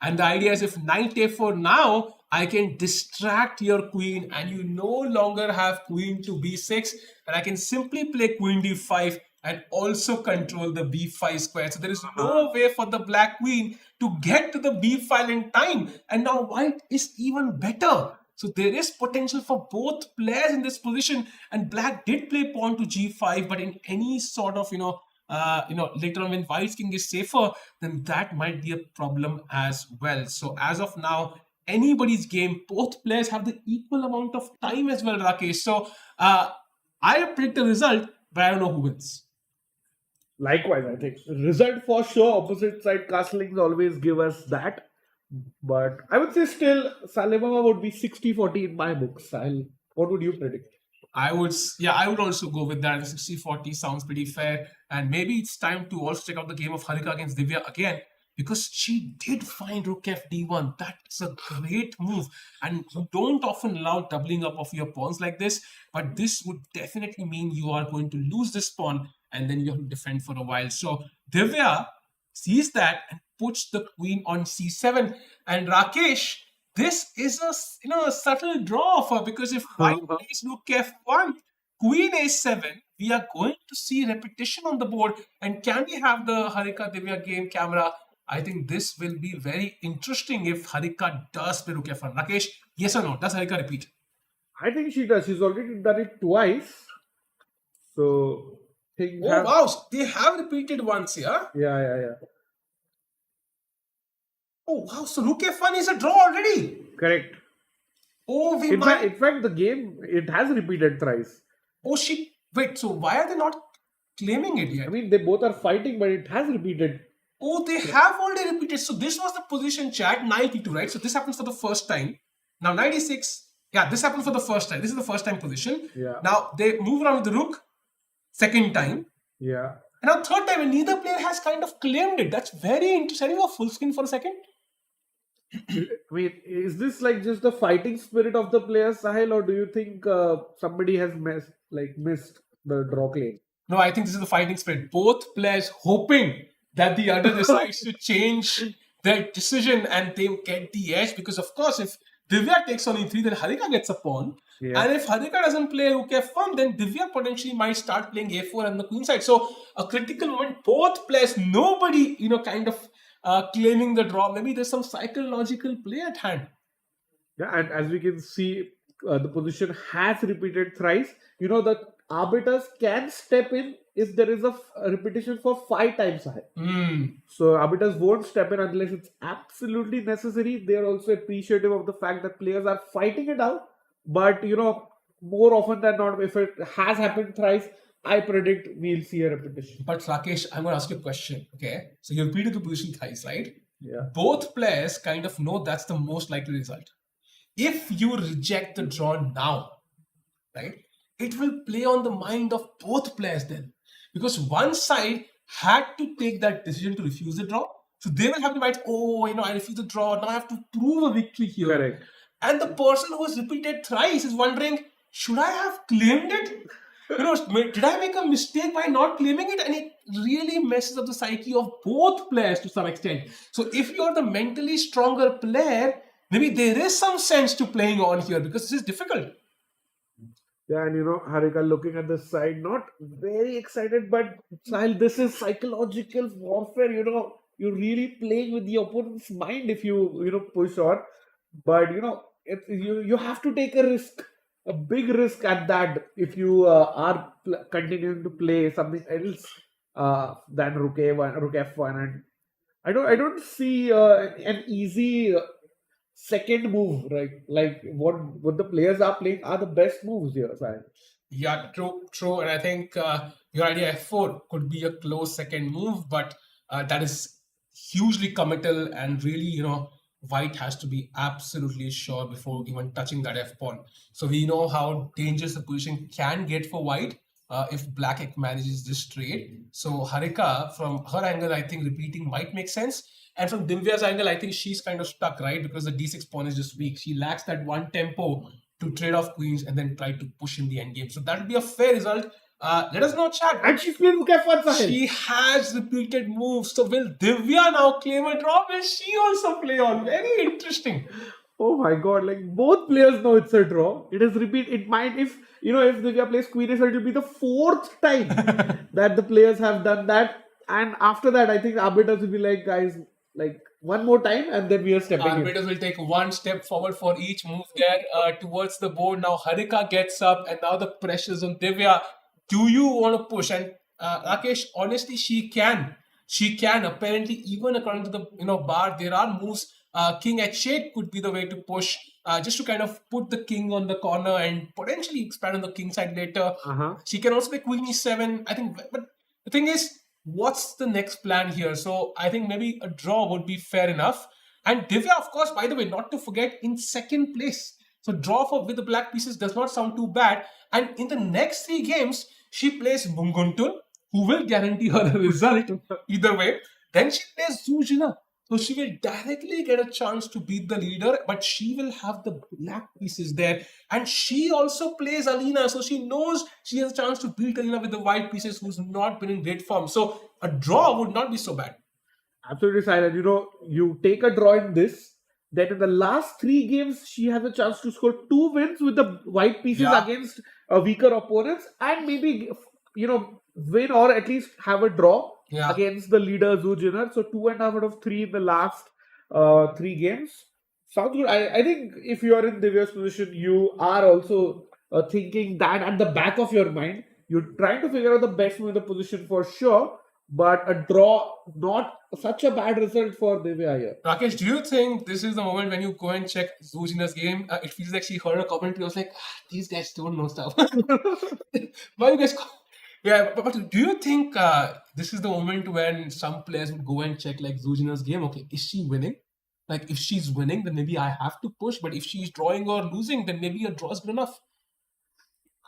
And the idea is if knight a4 now, I can distract your queen and you no longer have queen to b6 and I can simply play queen d5 and also control the b5 square. So there is no way for the black queen to get to the b file in time. And now white is even better. So there is potential for both players in this position. And black did play pawn to g5, but in any sort of, later on when white's king is safer, then that might be a problem as well. So as of now, anybody's game, both players have the equal amount of time as well, Rakesh. So I predict the result, but I don't know who wins. Likewise, I think result for sure. Opposite side castlings always give us that, but I would say still Salimova would be 60-40 in my books. What would you predict? I would also go with that. 60-40 sounds pretty fair. And maybe it's time to also check out the game of Harika against Divya again, because she did find rook f d1. That's a great move. And you don't often allow doubling up of your pawns like this, but this would definitely mean you are going to lose this pawn and then you have to defend for a while. So Divya sees that and puts the queen on c7. And Rakesh, this is a subtle draw of her, because if white plays rook f1, queen a7, we are going to see repetition on the board. And can we have the Harika Divya game camera? I think this will be very interesting if Harika does play rook f1. Rakesh, yes or no? Does Harika repeat? I think she does. She's already done it twice. So wow, they have repeated once, yeah? Yeah. Oh, wow, so rook f1 is a draw already. Correct. Oh, in fact, the game, it has repeated thrice. Oh, wait, so why are they not claiming it yet? I mean, they both are fighting, but it has repeated Oh, they have already repeated. So this was the position, chat, 92, right? So this happens for the first time. Now 96. Yeah, this happens for the first time. This is the first time position. Yeah. Now they move around with the rook. Second time. Yeah. And now third time, and neither player has kind of claimed it. That's very interesting. Can you go full screen for a second? I mean, is this like just the fighting spirit of the player, Sahil, or do you think somebody has missed the draw claim? No, I think this is the fighting spirit. Both players hoping that the other decides to change their decision and they get the edge. Because of course, if Divya takes on E3, then Harika gets a pawn. Yeah. And if Harika doesn't play Rook F1, then Divya potentially might start playing A4 on the queen side. So a critical moment, both players, nobody, kind of claiming the draw. Maybe there's some psychological play at hand. Yeah, and as we can see, the position has repeated thrice. The arbiters can step in if there is a repetition for 5 times. So arbiters won't step in unless it's absolutely necessary. They are also appreciative of the fact that players are fighting it out. But more often than not, if it has happened thrice, I predict we'll see a repetition. But Rakesh, I'm going to ask you a question. Okay, so you repeated the position thrice, right? Yeah. Both players kind of know that's the most likely result. If you reject the draw now, right, it will play on the mind of both players then. Because one side had to take that decision to refuse the draw. So they will have the right, I refuse the draw. Now I have to prove a victory here. Correct. And the person who has repeated thrice is wondering, should I have claimed it? Did I make a mistake by not claiming it? And it really messes up the psyche of both players to some extent. So if you're the mentally stronger player, maybe there is some sense to playing on here because this is difficult. Yeah, and Harika looking at the side, not very excited, but Sahil, this is psychological warfare. You're really playing with the opponent's mind if you push on. But you have to take a risk, a big risk at that if you are continuing to play something else than Rook A1, Rook F1, and I don't see an easy second move, right? Like what the players are playing are the best moves here, Sahil. Yeah, true. And I think your idea F4 could be a close second move, but that is hugely committal and really, White has to be absolutely sure before even touching that F pawn. So we know how dangerous the position can get for White if Black manages this trade. So Harika, from her angle, I think repeating might make sense. And from Divya's angle, I think she's kind of stuck, right? Because the D6 pawn is just weak. She lacks that one tempo to trade off queens and then try to push in the endgame. So that would be a fair result. Let us know, chat. And she's playing Rook F1, Sahil. She has repeated moves. So will Divya now claim a draw? Will she also play on? Very interesting. Oh my god, both players know it's a draw. It is repeat. It might, if Divya plays Queen A7, it will be the 4th time that the players have done that. And after that, I think arbiters will be like, guys, one more time and then we are stepping in. Arbiters will take one step forward for each move there towards the board. Now Harika gets up and now the pressure is on Divya. Do you want to push? And Rakesh, honestly, she can. She can. Apparently, even according to the bar, there are moves. King H8 could be the way to push, just to kind of put the king on the corner and potentially expand on the king side later. She can also play Queen E7. I think, but the thing is, what's the next plan here? So I think maybe a draw would be fair enough. And Divya, of course, by the way, not to forget, in second place. So draw with the black pieces does not sound too bad. And in the next 3 games, she plays Munguntun, who will guarantee her a result either way. Then she plays Zuzhina. So she will directly get a chance to beat the leader, but she will have the black pieces there. And she also plays Alina, so she knows she has a chance to beat Alina with the white pieces who's not been in great form. So a draw would not be so bad. Absolutely, silent. You take a draw in this, then in the last 3 games, she has a chance to score 2 wins with the white pieces against weaker opponents and maybe, win or at least have a draw against the leader Zujiner. So 2.5 out of 3 in the last 3 games. Sounds good. I think if you are in Divya's position, you are also thinking that at the back of your mind. You're trying to figure out the best move in the position for sure. But a draw, not such a bad result for Divya here. Rakesh, do you think this is the moment when you go and check Zujina's game? It feels like she heard a commentary. I was like, these guys don't know stuff. Why you guys Yeah, but do you think this is the moment when some players would go and check like Zujina's game? Okay, is she winning? Like if she's winning, then maybe I have to push. But if she's drawing or losing, then maybe a draw is good enough.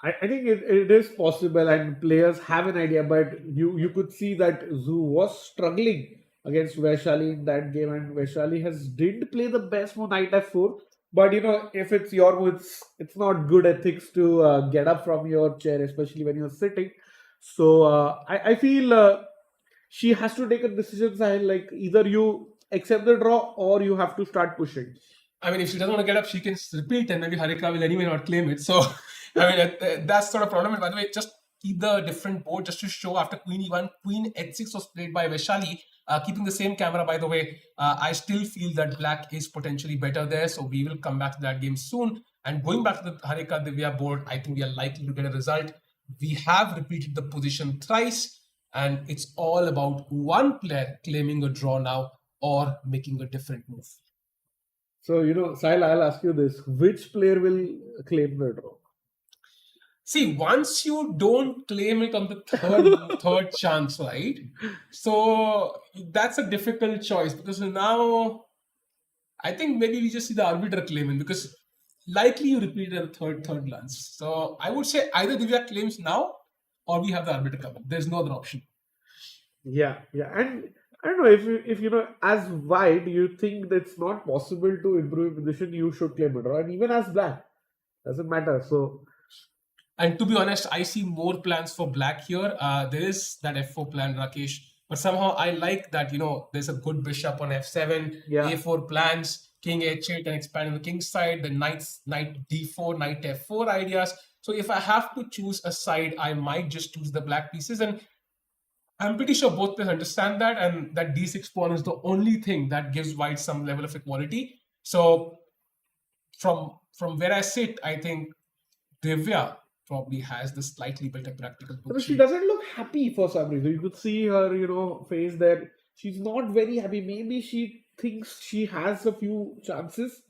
I think it is possible, and players have an idea, but you could see that Zoo was struggling against Vaishali in that game, and Vaishali has didn't play the best for knight f4. But if it's your move, it's not good ethics to get up from your chair, especially when you're sitting. So I feel she has to take a decision, Sahil, like either you accept the draw or you have to start pushing. I mean, if she doesn't want to get up, she can repeat, and maybe Harika will anyway not claim it. So, I mean, that's sort of problem. And by the way, just keep the different board just to show after Queen E1, Queen H6 was played by Vaishali. Keeping the same camera, by the way, I still feel that black is potentially better there. So we will come back to that game soon. And going back to the Harika Divya board, I think we are likely to get a result. We have repeated the position thrice, and it's all about one player claiming a draw now or making a different move. So, Sahil, I'll ask you this. Which player will claim the draw? See, once you don't claim it on the third chance, right? So that's a difficult choice because now I think maybe we just see the arbiter claiming because likely you repeat it at the third glance. So I would say either Divya claims now or we have the arbiter coming. There's no other option. Yeah, and I don't know if as white you think that it's not possible to improve your position, you should claim a draw, and even as black doesn't matter. So. And to be honest, I see more plans for black here. There is that f4 plan, Rakesh. But somehow I like that, there's a good bishop on f7, a4 plans, king h8 and expand on the king's side, the knight d4, knight f4 ideas. So if I have to choose a side, I might just choose the black pieces. And I'm pretty sure both players understand that. And that d6 pawn is the only thing that gives white some level of equality. So from where I sit, I think Divya probably has the slightly better practical position. But she doesn't look happy for some reason. You could see her, face there. She's not very happy. Maybe she thinks she has a few chances,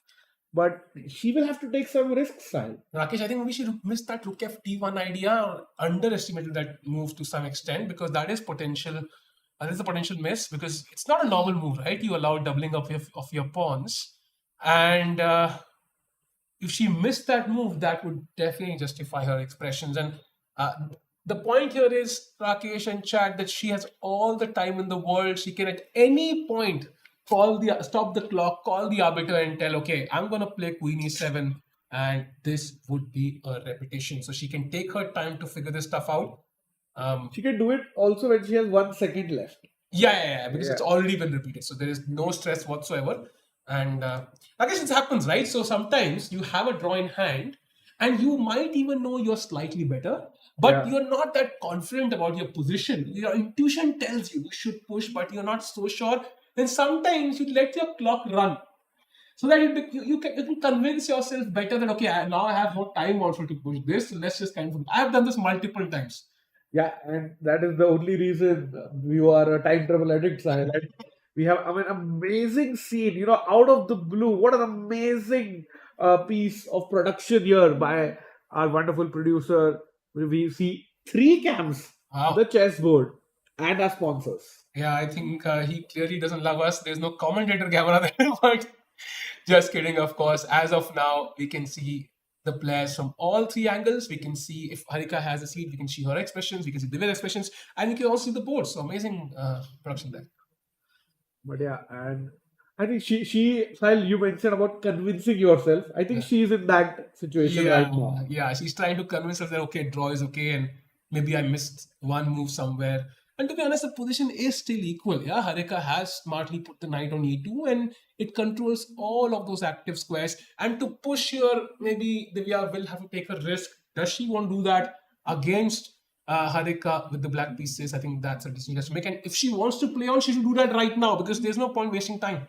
but she will have to take some risks, Sahil. Rakesh, I think maybe she missed that rook f1 idea or underestimated that move to some extent because that is potential. That is a potential miss because it's not a normal move, right? You allow doubling of your pawns, and if she missed that move, that would definitely justify her expressions. And the point here is, Rakesh and Chad, that she has all the time in the world. She can at any point stop the clock, call the arbiter and tell, okay, I'm going to play Queen E7 and this would be a repetition. So she can take her time to figure this stuff out. She can do it also when she has 1 second left. Yeah, because it's already been repeated. So there is no stress whatsoever. And I guess it happens, right? So sometimes you have a draw in hand and you might even know you're slightly better, but you're not that confident about your position. Your intuition tells you should push, but you're not so sure. Then sometimes you let your clock run so that you can convince yourself better that, okay, now I have more time also to push this. So let's just kind of, I have done this multiple times. Yeah, and that is the only reason you are a time travel addict, Sahil. We have an amazing scene, out of the blue. What an amazing piece of production here by our wonderful producer. We see 3 cams on the chessboard and our sponsors. Yeah, I think he clearly doesn't love us. There's no commentator camera there, but just kidding, of course. As of now, we can see the players from all 3 angles. We can see if Harika has a seat, we can see her expressions, we can see Divya's expressions, and we can also see the board. So amazing production there. But yeah, and I think Sahil, you mentioned about convincing yourself. I think she's in that situation right now. Yeah, she's trying to convince herself that, okay, draw is okay, and maybe I missed one move somewhere. And to be honest, the position is still equal. Yeah, Harika has smartly put the knight on e2, and it controls all of those active squares. And to push here, maybe Divya will have to take a risk. Does she want to do that against Harika with the black pieces? I think that's a decision she has to make. And if she wants to play on, she should do that right now because there's no point wasting time.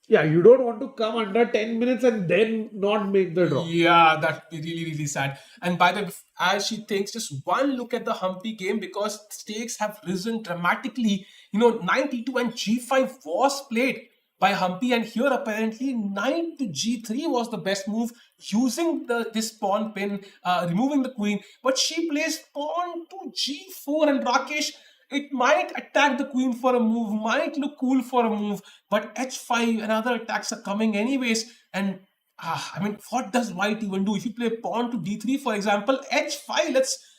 Yeah, you don't want to come under 10 minutes and then not make the draw. Yeah, that'd be really, really sad. And by the way, as she takes just one look at the Humpy game, because stakes have risen dramatically, knight e2 and g5 was played. by Humpy, and here apparently knight to g3 was the best move, using this pawn pin, removing the queen. But she plays pawn to g4, and Rakesh, it might attack the queen for a move, might look cool for a move, but h5 and other attacks are coming anyways. And I mean, what does white even do? If you play pawn to d3, for example, h5,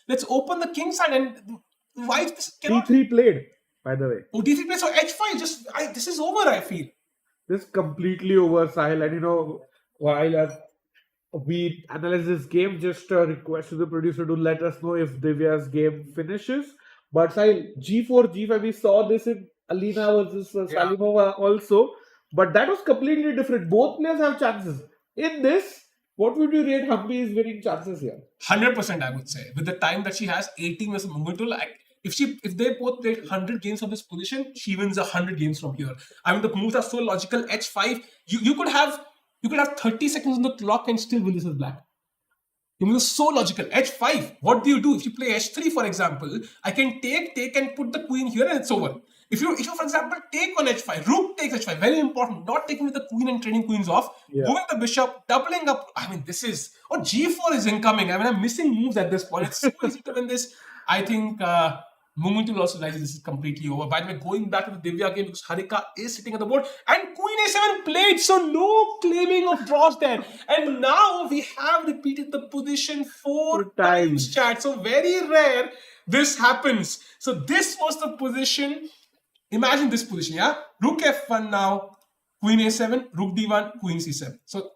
let's open the king side, and white cannot. D3 played, by the way. Oh, d3 play, so h5, this is over, I feel. This is completely over, Sahil. And while we analyze this game, just request to the producer to let us know if Divya's game finishes. But Sahil, G4, G5, we saw this in Alina versus Salimova also. But that was completely different. Both players have chances. In this, what would you rate Humpy's winning chances here? 100%, I would say. With the time that she has, 18 versus Mungutul, if they both played 100 games from this position, she wins 100 games from here. I mean, the moves are so logical. H5, you could have 30 seconds on the clock and still win this as black. The move is so logical. H5, what do you do? If you play H3, for example, I can take and put the queen here and it's over. If you for example, take on H5, rook takes H5, very important, not taking with the queen and trading queens off, moving the bishop, doubling up. I mean, this is, G4 is incoming. I mean, I'm missing moves at this point. It's so easy to win this. I think Mumut will also realize this is completely over. By the way, going back to the Divya game, because Harika is sitting on the board and Queen A7 played, so no claiming of draws there. And now we have repeated the position 4 times, chat. So very rare this happens. So this was the position. Imagine this position, yeah? Rook F1 now, Queen A7, Rook D1, Queen C7. So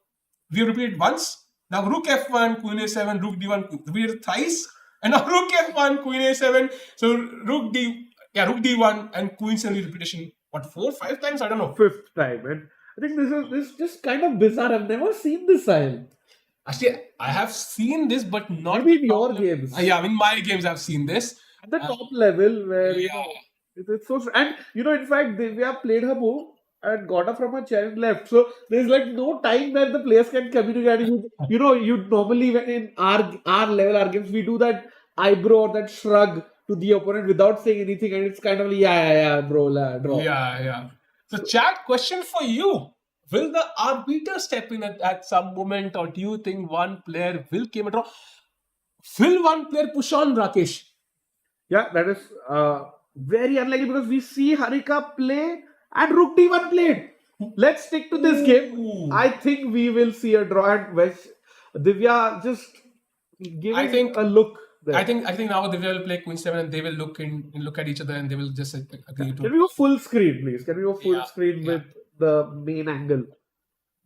we have repeated once. Now Rook F1, Queen A7, Rook D1, repeated thrice. And now Rook F1, Queen A7. So Rook D1 and Queen C7 repetition. What, 4, 5 times? I don't know. 5th time. And I think this is just kind of bizarre. I've never seen this style. Actually, I have seen this, but not maybe in your games. Yeah, in my games I've seen this. At the top level where, it's so... And, in fact, Divya played her move and got her from her chair and left. So there's like no time where the players can communicate. You normally, when in our level, our games, we do that eyebrow or that shrug to the opponent without saying anything, and it's kind of like, bro, draw. Yeah. So chat, question for you. Will the arbiter step in at some moment, or do you think one player will came a draw? Will one player push on, Rakesh? Yeah, that is very unlikely, because we see Harika play and Rook D1 played. Let's stick to this game. I think we will see a draw, and Divya just giving a look there. I think now Divya will play Queen 7 and they will look at each other and they will just agree to. Can we go full screen, please? Can we go full screen with the main angle?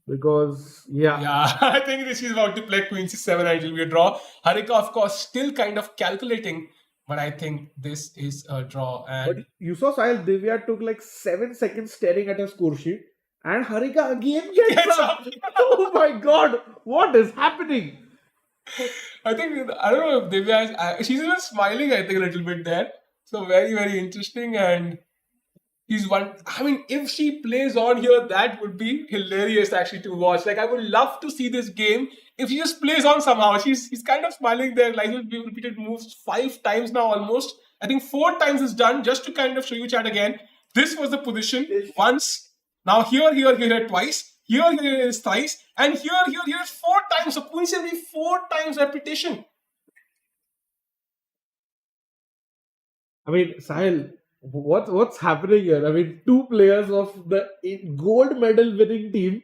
Because I think this is about to play Queen C7 and it will be a draw. Harika, of course, still kind of calculating. But I think this is a draw. And but you saw Sahil, Divya took like 7 seconds staring at her score sheet. And Harika again gets up. Oh my god, what is happening? I don't know if Divya she's even smiling, I think, a little bit there. So very, very interesting. And if she plays on here, that would be hilarious actually to watch. Like, I would love to see this game if she just plays on somehow. He's kind of smiling there. Like, we've repeated moves 5 times now almost. I think 4 times is done, just to kind of show you chat again. This was the position once. Now here twice. Here is thrice. And here is 4 times. So coincidentally 4 times repetition. I mean, Sahil, what's happening here? I mean, 2 players of the gold medal winning team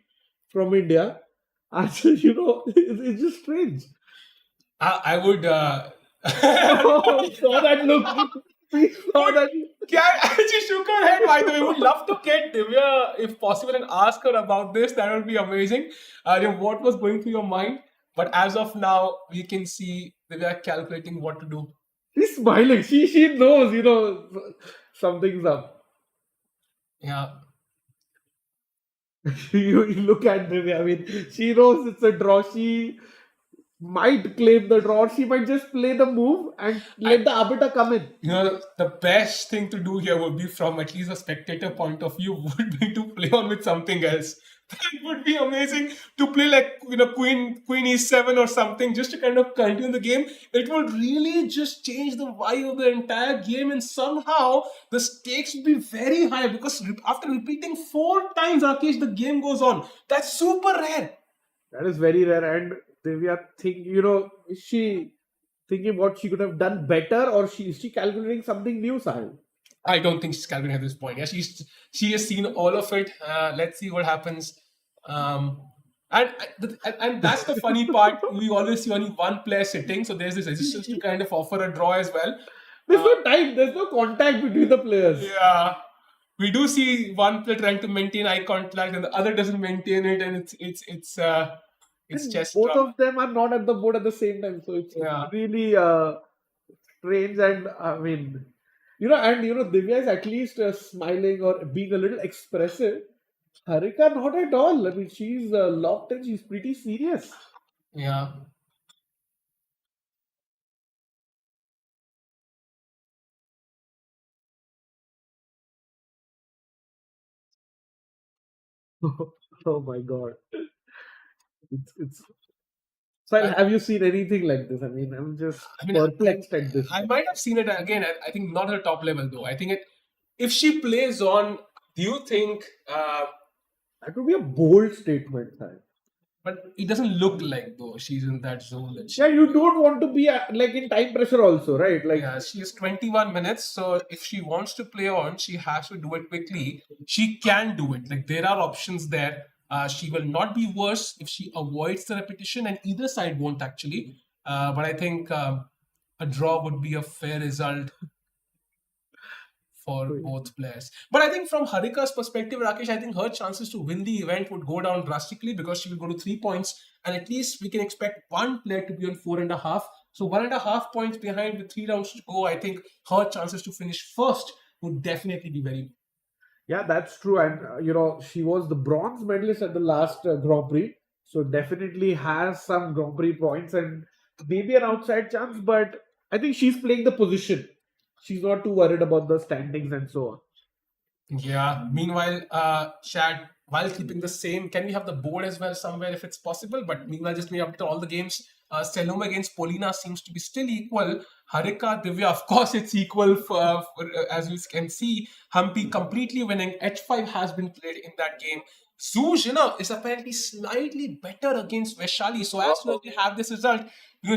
from India. Actually, it's just strange. I would. Saw that look. We saw that. She shook her head. By the way, would love to get Divya, if possible, and ask her about this. That would be amazing. What was going through your mind? But as of now, we can see Divya calculating what to do. She's smiling. She knows, something's up. Yeah. You look at Divya. I mean, she knows it's a draw. might claim the draw, or she might just play the move and let the arbiter come in. The best thing to do here would be, from at least a spectator point of view, would be to play on with something else. That would be amazing, to play like Queen E7 or something, just to kind of continue the game. It would really just change the vibe of the entire game, and somehow the stakes would be very high, because after repeating 4 times, Rakesh, the game goes on. That's super rare. That is very rare. And Divya is she thinking what she could have done better, or is she calculating something new, Sahil? I don't think she's calculating at this point. Yeah, she has seen all of it. Let's see what happens. And that's the funny part. We always see only one player sitting, so there's this resistance to kind of offer a draw as well. There's no time. There's no contact between the players. Yeah, we do see one player trying to maintain eye contact, and the other doesn't maintain it, and it's just both of them are not at the board at the same time, so it's really strange. And I mean, Divya is at least smiling or being a little expressive. Harika, not at all. I mean, she's locked in. She's pretty serious. Yeah. Oh my God. It's So have you seen anything like this? I mean, I'm just perplexed at this. I might have seen it again. I think not at the top level though. I think if she plays on, do you think that would be a bold statement, Sai? But it doesn't look like though she's in that zone. Yeah, you don't want to be like in time pressure also, right? Like, yeah, she has 21 minutes. So if she wants to play on, she has to do it quickly. She can do it. Like, there are options there. She will not be worse if she avoids the repetition, and either side won't actually. But I think a draw would be a fair result for both players. But I think from Harika's perspective, Rakesh, I think her chances to win the event would go down drastically, because she will go to 3 points, and at least we can expect one player to be on 4.5. So 1.5 points behind with 3 rounds to go. I think her chances to finish first would definitely be very good. Yeah, that's true. And, she was the bronze medalist at the last Grand Prix. So definitely has some Grand Prix points and maybe an outside chance. But I think she's playing the position. She's not too worried about the standings and so on. Yeah. Meanwhile, Chad, while keeping the same, can we have the board as well somewhere if it's possible? But meanwhile, just me update all the games. Seloma against Polina seems to be still equal. Harika, Divya, of course, it's equal as you can see. Humpy completely winning. H5 has been played in that game. Zuj, is apparently slightly better against Vaishali. So as soon as we have this result,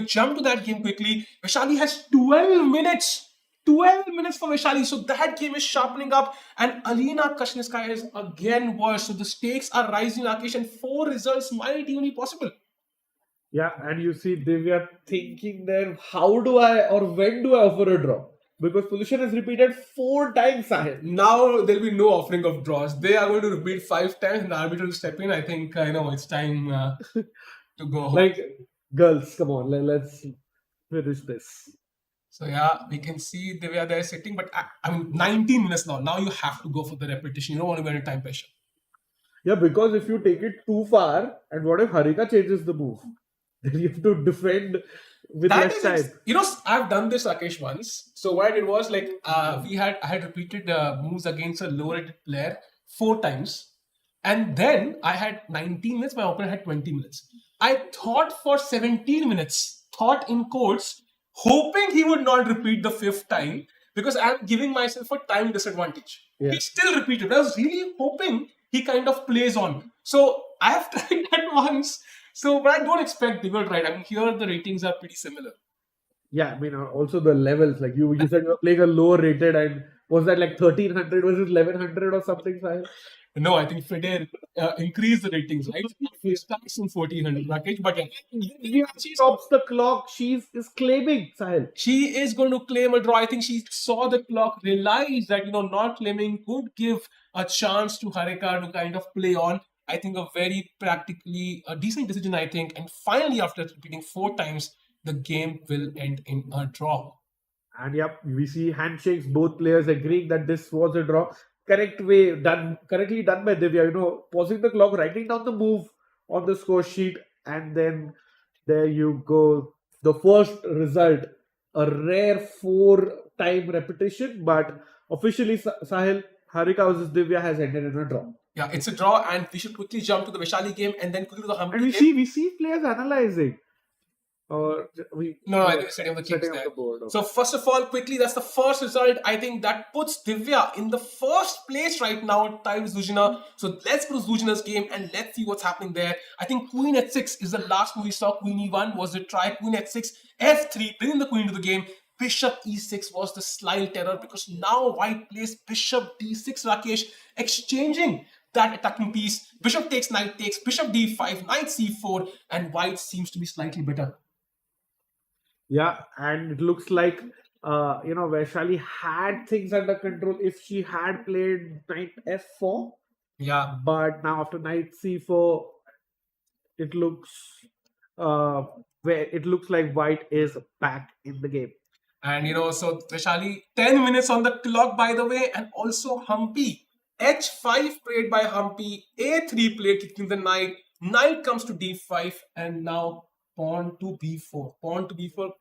jump to that game quickly. Vaishali has 12 minutes. 12 minutes for Vaishali. So that game is sharpening up. And Alina Kashniskaya is again worse. So the stakes are rising, Rakesh, and 4 results might even be possible. Yeah, and you see Divya thinking there, how do I or when do I offer a draw? Because position is repeated 4 times, Sahil. Now there'll be no offering of draws. They are going to repeat 5 times, and the arbiter will step in. I think it's time to go home. Like, girls, come on, let's finish this. So yeah, we can see Divya there sitting, but I mean 19 minutes now. Now you have to go for the repetition. You don't want to be under time pressure. Yeah, because if you take it too far, and what if Harika changes the move? Then you have to defend with less time. I've done this, Rakesh, once. So what I did was I had repeated moves against a low-rated player 4 times, and then I had 19 minutes. My opponent had 20 minutes. I thought for 17 minutes, thought in quotes, hoping he would not repeat the 5th time, because I'm giving myself a time disadvantage. Yeah. He still repeated. I was really hoping he kind of plays on. So I have tried that once. So, but I don't expect Divya to try it. I mean, here the ratings are pretty similar. Yeah, I mean, also the levels. Like you said, you were playing a lower rated, and was that like 1300 versus 1100 or something, Sahil? No, I think FIDE increased the ratings, right? It starts in 1400, Rakesh. But yeah, she stops the clock. She is claiming, Sahil. She is going to claim a draw. I think she saw the clock, realized that not claiming could give a chance to Harika to kind of play on. I think a very practically a decent decision, I think. And finally, after repeating 4 times, the game will end in a draw. And yep, we see handshakes, both players agreeing that this was a draw. Correctly done by Divya, pausing the clock, writing down the move on the score sheet, and then There you go. The first result, a rare 4-time repetition, but officially Sahil, Harika versus Divya has ended in a draw. Yeah, it's a draw, and we should quickly jump to the Vaishali game and then quickly to the Humpy And game. we see players analyzing. Or we No, I think setting up the kings setting up there. the board. Okay. So first of all, quickly, that's the first result. I think that puts Divya in the first place right now, tied with Zuzina. So let's go to Zuzina's game and let's see what's happening there. I think Queen at 6 is the last move we saw. Queen E1 was the try. Queen at 6, F3, bringing the Queen to the game. Bishop E6 was the slide terror because now White plays Bishop D6, Rakesh, exchanging that attacking piece. Bishop takes, Knight takes, Bishop D5, Knight C4, and White seems to be slightly better. Yeah, and it looks like Vaishali had things under control if she had played knight f4. Yeah. But now after knight c4, it looks like white is back in the game. And so Vaishali, 10 minutes on the clock, by the way, and also Humpy. H5 played by Humpy, A3 played, kicking the knight. Knight comes to D5, and now pawn to B4. Pawn to B4.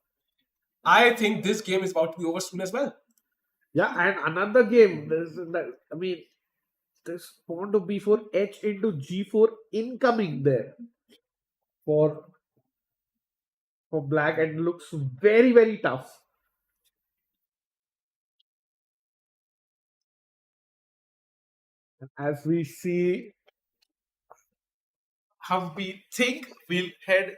I think this game is about to be over soon as well. Yeah, and another game. This pawn to B4, H into G4 incoming there for black, and looks very, very tough. As we see, Humpy think we'll head,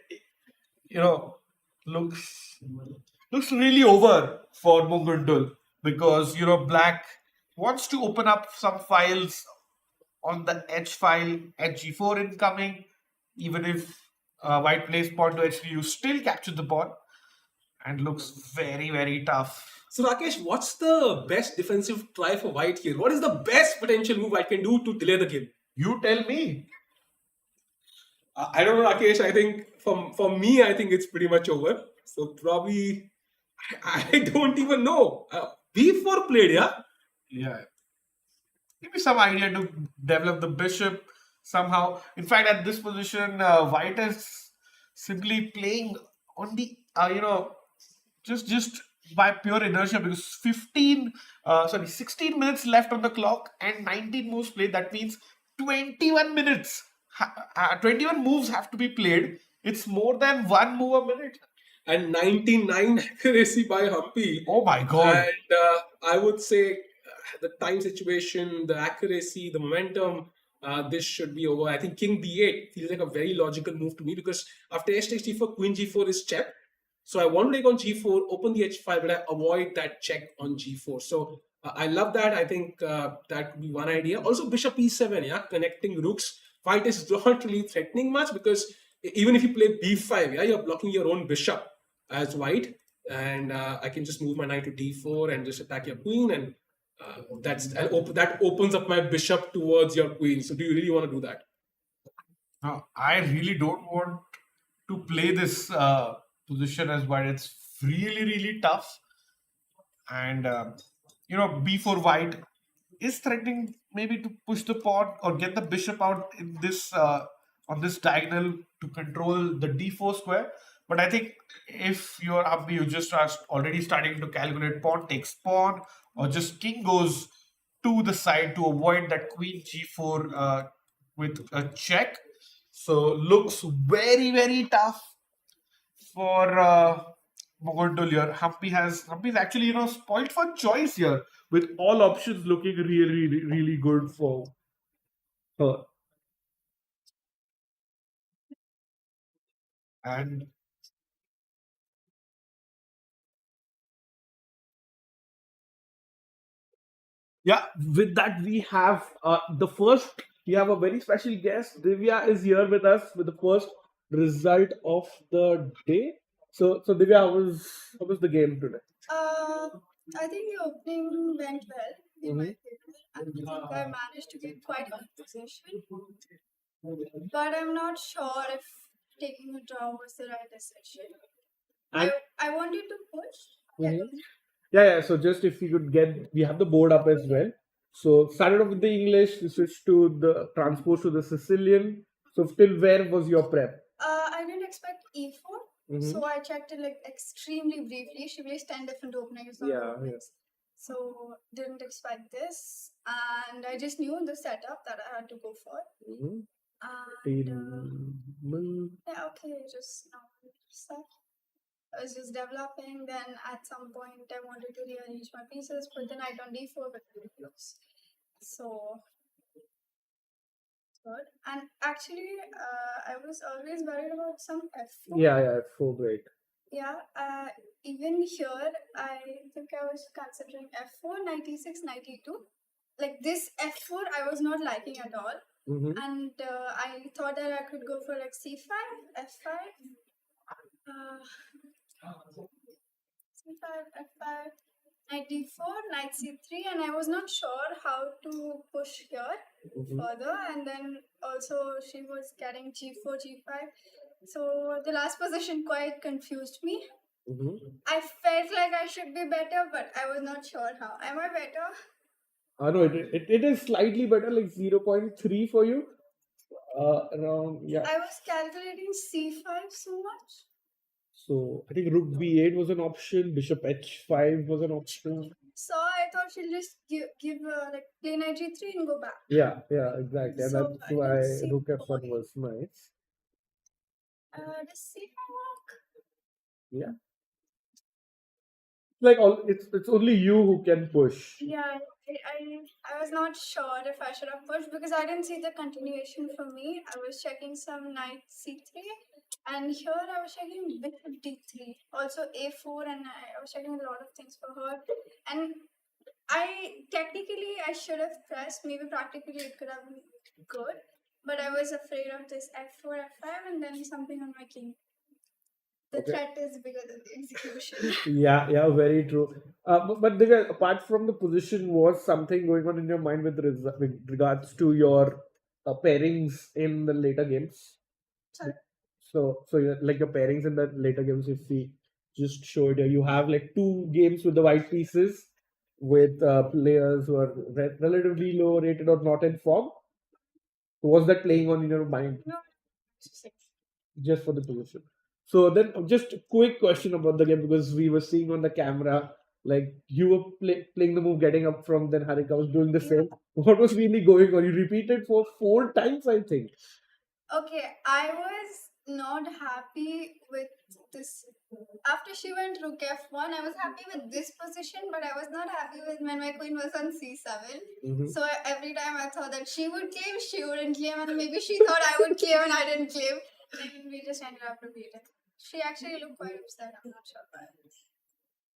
looks really over for Mugundul because black wants to open up some files on the H file at G4 incoming. Even if white plays pawn to H3, you still capture the pawn, and looks very, very tough. So Rakesh, what's the best defensive try for white here? What is the best potential move I can do to delay the game? You tell me. I don't know, Rakesh. I think for me, I think it's pretty much over. So probably, I don't even know. B4 played, yeah? Yeah. Give me some idea to develop the bishop somehow. In fact, at this position, white is simply playing on the, just by pure inertia because 16 minutes left on the clock and 19 moves played. That means 21 minutes. 21 moves have to be played. It's more than one move a minute. And 99 accuracy by Humpy. Oh my god. And I would say the time situation, the accuracy, the momentum, this should be over. I think King D8 feels like a very logical move to me because after H takes D4, Queen G4 is checked. So I want to take on G4, open the H5, but I avoid that check on G4. So I love that. I think that could be one idea. Also Bishop E7, yeah, connecting rooks. White is not really threatening much because even if you play B5, yeah, you're blocking your own bishop as white. And I can just move my knight to D4 and just attack your queen, and that opens up my bishop towards your queen. So do you really want to do that? No, I really don't want to play this position as white. It's really, really tough. And, B4 white is threatening maybe to push the pawn or get the bishop out in this on this diagonal to control the D4 square. But I think if you're up, you just are already starting to calculate pawn takes pawn, or just king goes to the side to avoid that queen G4 with a check. So looks very, very tough for Mogundul here. Humpy is actually spoiled for choice here with all options looking really, really good for her. And yeah, with that we have we have a very special guest. Divya is here with us with the first result of the day. So Divya, how was the game today? I think the opening went well in my favor. I think I managed to get quite a good position, but I'm not sure if taking a draw was the right decision. And I wanted to push. Yeah, Mhm. Yeah. So just if you could we have the board up as well. So started off with the English, we switched to the transpose to the Sicilian. So till where was your prep? I didn't expect e4. Mm-hmm. So I checked it like extremely briefly. She placed 10 different openings. on Yeah, openings. So didn't expect this, and I just knew the setup that I had to go for. Mm-hmm. And yeah, okay, just normal stuff. I was just developing. Then at some point, I wanted to rearrange my pieces, but then I on d4 with the close. So good. And actually, I was always worried about some f4. Yeah, 4 break. Yeah, even here, I think I was considering f4, 96, 92. Like this f4, I was not liking at all. Mm-hmm. And I thought that I could go for like c5, f5, c5, f5, knight d4, knight c3, and I was not sure how to push here further. And then also she was getting g4, g5. So the last position quite confused me. Mm-hmm. I felt like I should be better, but I was not sure how. Am I better? No, it is slightly better, like 0.3 for you. Around, yeah. I was calculating c5 so much. So I think rook b8 was an option, bishop h5 was an option. So I thought she'll just give like play knight g3 and go back. Yeah, exactly. And So that's I why didn't see rook the f1 point. was nice. Does c5 work? Yeah. Like it's only you who can push. Yeah, I was not sure if I should have pushed because I didn't see the continuation for me. I was checking some knight c3, and here I was checking bishop d3, also a4, and I was checking a lot of things for her. And technically I should have pressed. Maybe practically it could have been good, but I was afraid of this f4, f5, and then something on my king. The threat is bigger than the execution. Yeah, very true. But Divya, apart from the position, was something going on in your mind with regards to your pairings in the later games? Sorry? So like your pairings in the later games, if we just showed you have like 2 games with the white pieces with players who are relatively low rated or not in form. Was that playing on in your mind? No. Just for the position. So then just a quick question about the game, because we were seeing on the camera like you were playing the move getting up from, then Harika was doing the same. What was really going on? You repeated for 4 times, I think. Okay, I was not happy with this. After she went rook f1, I was happy with this position, but I was not happy with when my queen was on c7. So every time I thought that she would claim, she wouldn't claim, and maybe she thought I would claim and I didn't claim. And we just ended up repeating. She actually looked quite upset. I'm not sure why.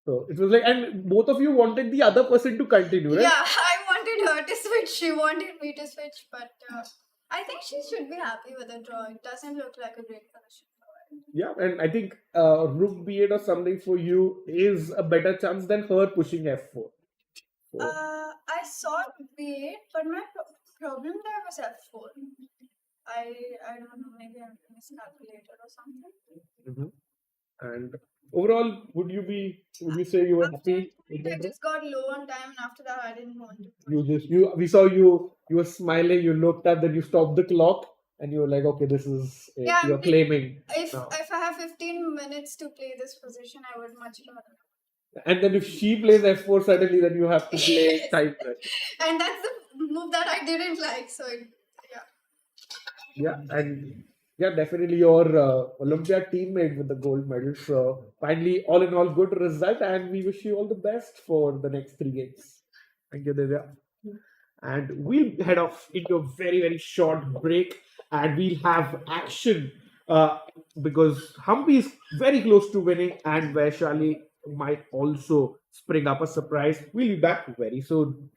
So it was like, and both of you wanted the other person to continue, right? Yeah, I wanted her to switch. She wanted me to switch, but I think she should be happy with the draw. It doesn't look like a great position for her. Yeah, and I think rook b8 or something for you is a better chance than her pushing f4. I saw b8, but my problem there was f4. I don't know, maybe I miscalculated or something. And overall, would you say you were happy? I just got low on time, and after that, I didn't want to. We saw you were smiling. You looked up, then you stopped the clock, and you were like, okay, this is it. Yeah, You're claiming. If I have 15 minutes to play this position, I would much rather. And then if she plays f4 suddenly, then you have to play time pressure. And that's the move that I didn't like. So yeah, and yeah, definitely your Olympia teammate with the gold medal. So finally, all in all, good result, and we wish you all the best for the next 3 games. Thank you, Divya. And we'll head off into a very, very short break, and we'll have action because Humpy is very close to winning, and Vaishali might also spring up a surprise. We'll be back very soon.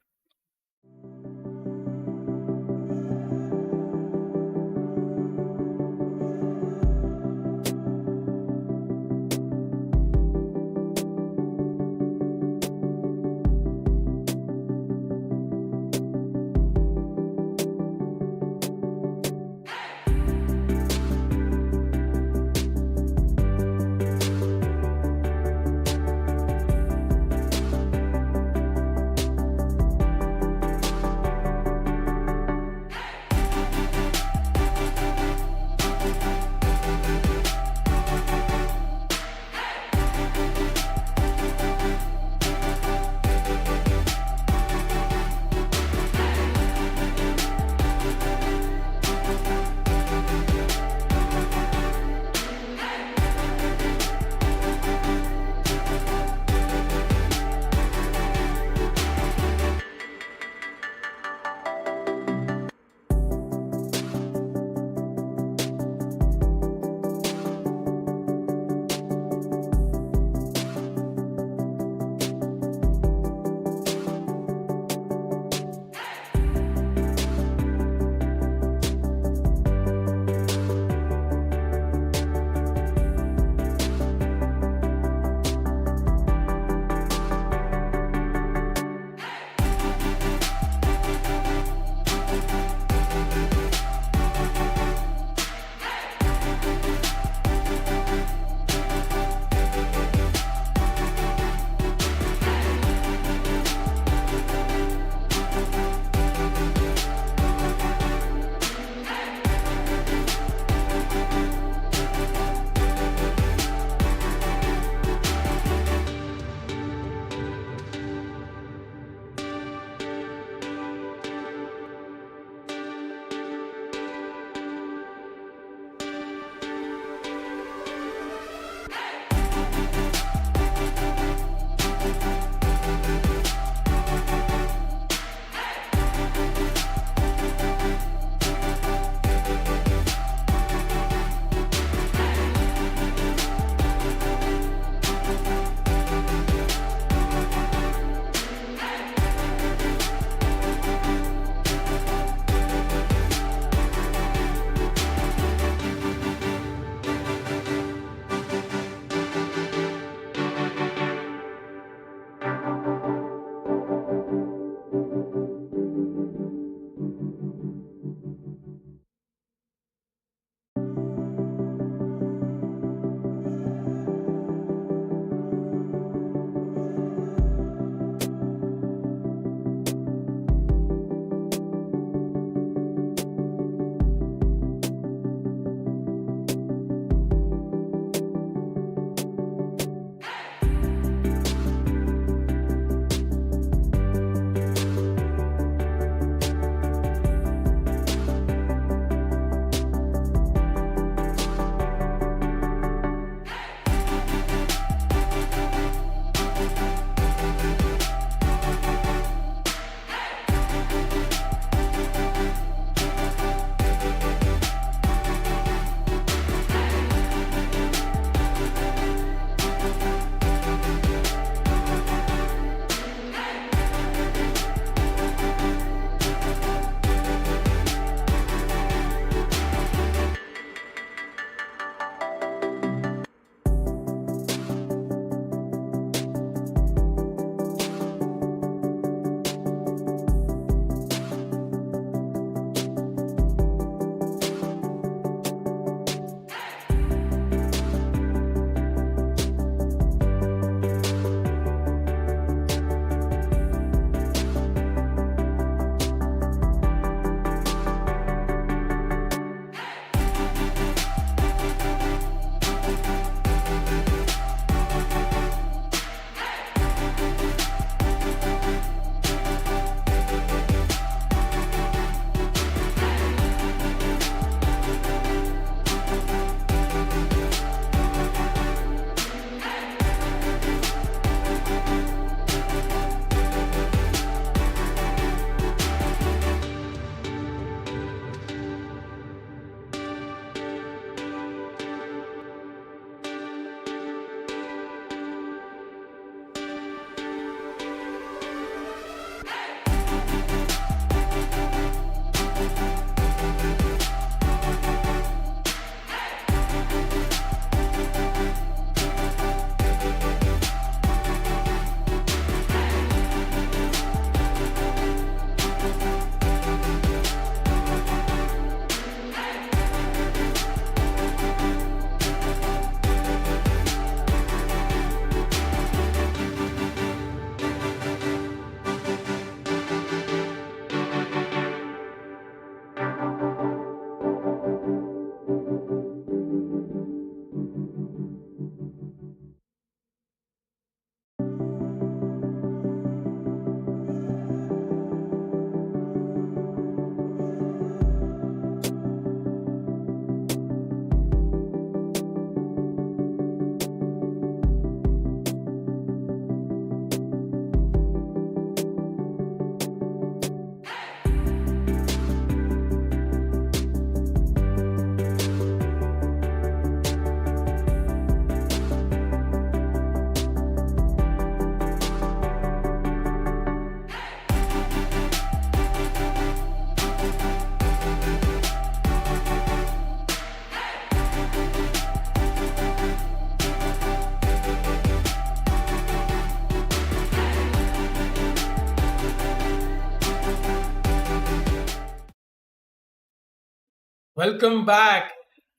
Welcome back.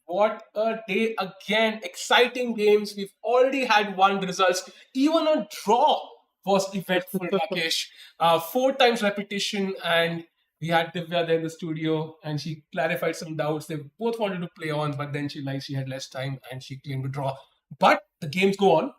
What a day again. Exciting games. We've already had one results. Even a draw was eventful, Rakesh. Four times repetition, and we had Divya there in the studio, and she clarified some doubts. They both wanted to play on, but then she had less time and she claimed a draw. But the games go on.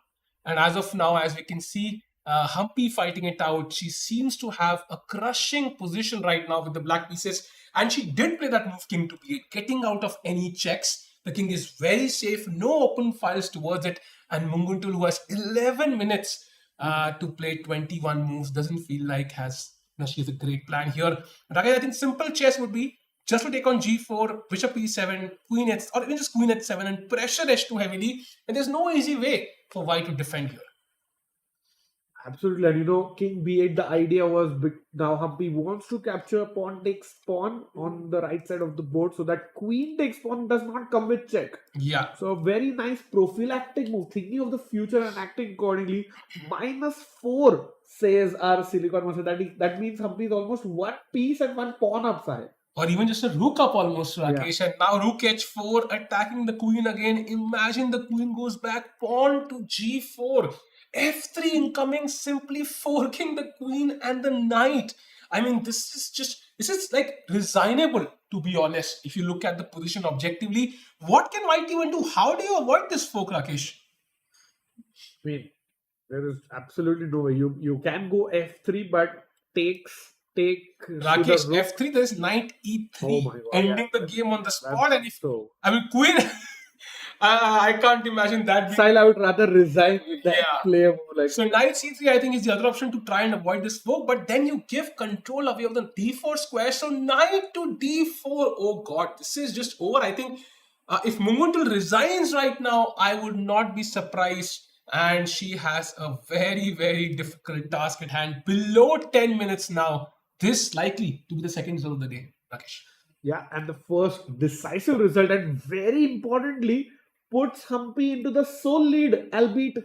And as of now, as we can see, Humpy fighting it out. She seems to have a crushing position right now with the black pieces. And she did play that move king to b8, getting out of any checks. The king is very safe, no open files towards it. And Munguntul, who has 11 minutes to play 21 moves, doesn't feel like she has a great plan here. Rakesh, I think simple chess would be just to take on g4, bishop e7, queen h, or even just queen h7 and pressure h2 heavily. And there's no easy way for white to defend here. Absolutely, and king b8, the idea was now Humpy wants to capture pawn takes pawn on the right side of the board so that queen takes pawn does not come with check. Yeah. So a very nice prophylactic move, thinking of the future and acting accordingly. -4 says our Silicon Master. That means Humpy is almost one piece and one pawn upside. Or even just a rook up almost, Rakesh. Yeah. And now rook h4 attacking the queen again. Imagine the queen goes back, pawn to g4. F3 incoming, simply forking the queen and the knight. I mean, this is like resignable, to be honest. If you look at the position objectively, what can white even do? How do you avoid this fork, Rakesh? I mean, there is absolutely no way. You can go f3, but take Rakesh, f3, there's knight e3, oh my God, ending the game on the spot. And if I mean, queen, I can't imagine that. Style, I would rather resign with that player. So knight c3, I think, is the other option to try and avoid this fork. But then you give control away of the d4 square. So knight to d4. Oh God, this is just over. I think if Munguntul resigns right now, I would not be surprised. And she has a very, very difficult task at hand. Below 10 minutes now. This likely to be the second result of the day, Rakesh. Yeah, and the first decisive result, and very importantly, puts Humpy into the sole lead, albeit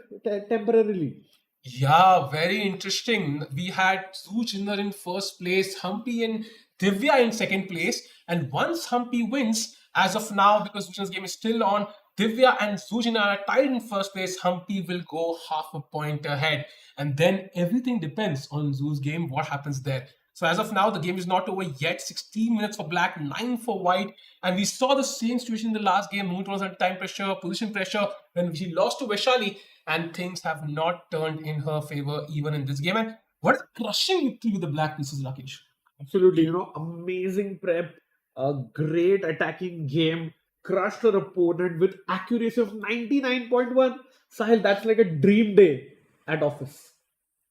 temporarily. Yeah, very interesting. We had Zujinder in first place, Humpy and Divya in second place. And once Humpy wins, as of now, because Zujinder's game is still on, Divya and Zujinder are tied in first place. Humpy will go half a point ahead. And then everything depends on Zu's game, what happens there. So as of now, the game is not over yet. 16 minutes for black, 9 for white. And we saw the same situation in the last game. Moon was under time pressure, position pressure, when she lost to Vaishali. And things have not turned in her favor even in this game. And what a crushing victory with the black pieces, Rakesh. Absolutely, amazing prep, a great attacking game, crushed her opponent with accuracy of 99.1. Sahil, that's like a dream day at office.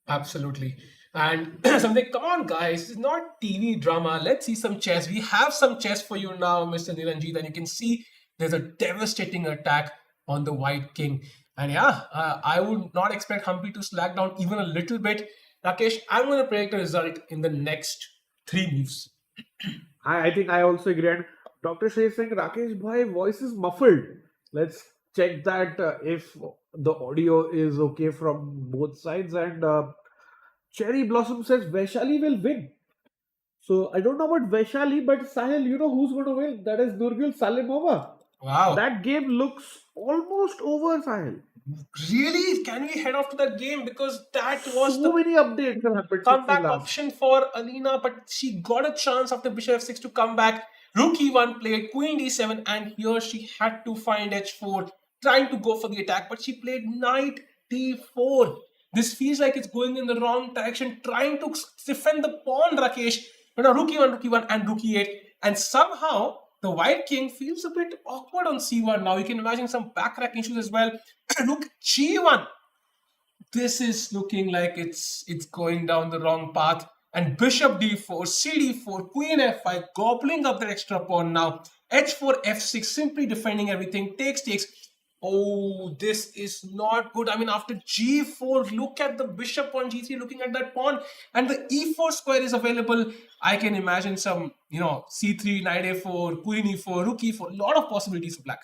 Absolutely. And something, come on, guys, it's not TV drama. Let's see some chess. We have some chess for you now, Mr. Niranjit, and you can see there's a devastating attack on the white king. And yeah, I would not expect Humpy to slack down even a little bit. Rakesh, I'm going to predict a result in the next 3 moves. I think I also agree. And Dr. Shay is saying, Rakesh bhai, voice is muffled. Let's check that if the audio is okay from both sides. And Cherry Blossom says Vaishali will win. So I don't know about Vaishali, but Sahil, you know who's going to win? That is Nurgul Salimova. Wow. That game looks almost over, Sahil. Really? Can we head off to that game? Because that was so many updates have happened. Comeback option for Alina, but she got a chance after bishop f6 to come back. Rook e1 played, queen d7, and here she had to find h4, trying to go for the attack, but she played knight d4. This feels like it's going in the wrong direction, trying to defend the pawn, Rakesh. But now rook e1, and rook e8. And somehow, the white king feels a bit awkward on c1 now. You can imagine some backrack issues as well. Rook g1. This is looking like it's going down the wrong path. And bishop d4, cd4, queen f5, gobbling up the extra pawn now. h4, f6, simply defending everything. Takes. Oh, this is not good. I mean, after g4, look at the bishop on g3, looking at that pawn, and the e4 square is available. I can imagine some, c3, knight a4, queen e4, rook e4, a lot of possibilities for black.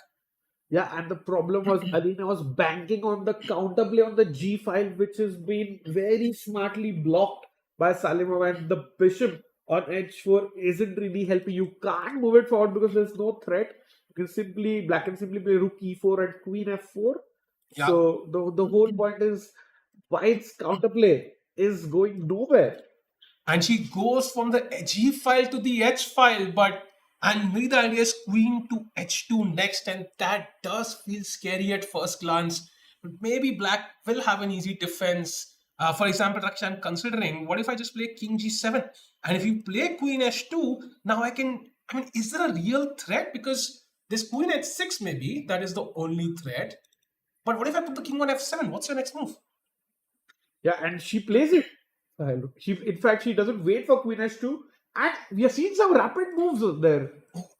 Yeah, and the problem was Alina was banking on the counterplay on the g file, which has been very smartly blocked by Salimov, and the bishop on h4 isn't really helping. You can't move it forward because there's no threat. Black can simply play rook e4 and queen f4. Yeah. So the whole point is white's counterplay is going nowhere. And she goes from the G file to the H file, and maybe the idea is queen to H2 next, and that does feel scary at first glance. But maybe black will have an easy defense. For example, Raksha, I'm considering, what if I just play king G7? And if you play queen H2, now is there a real threat? Because this queen H6 maybe, that is the only threat. But what if I put the king on F7? What's your next move? Yeah, and she plays it. In fact, she doesn't wait for queen h2, and we are seeing some rapid moves there.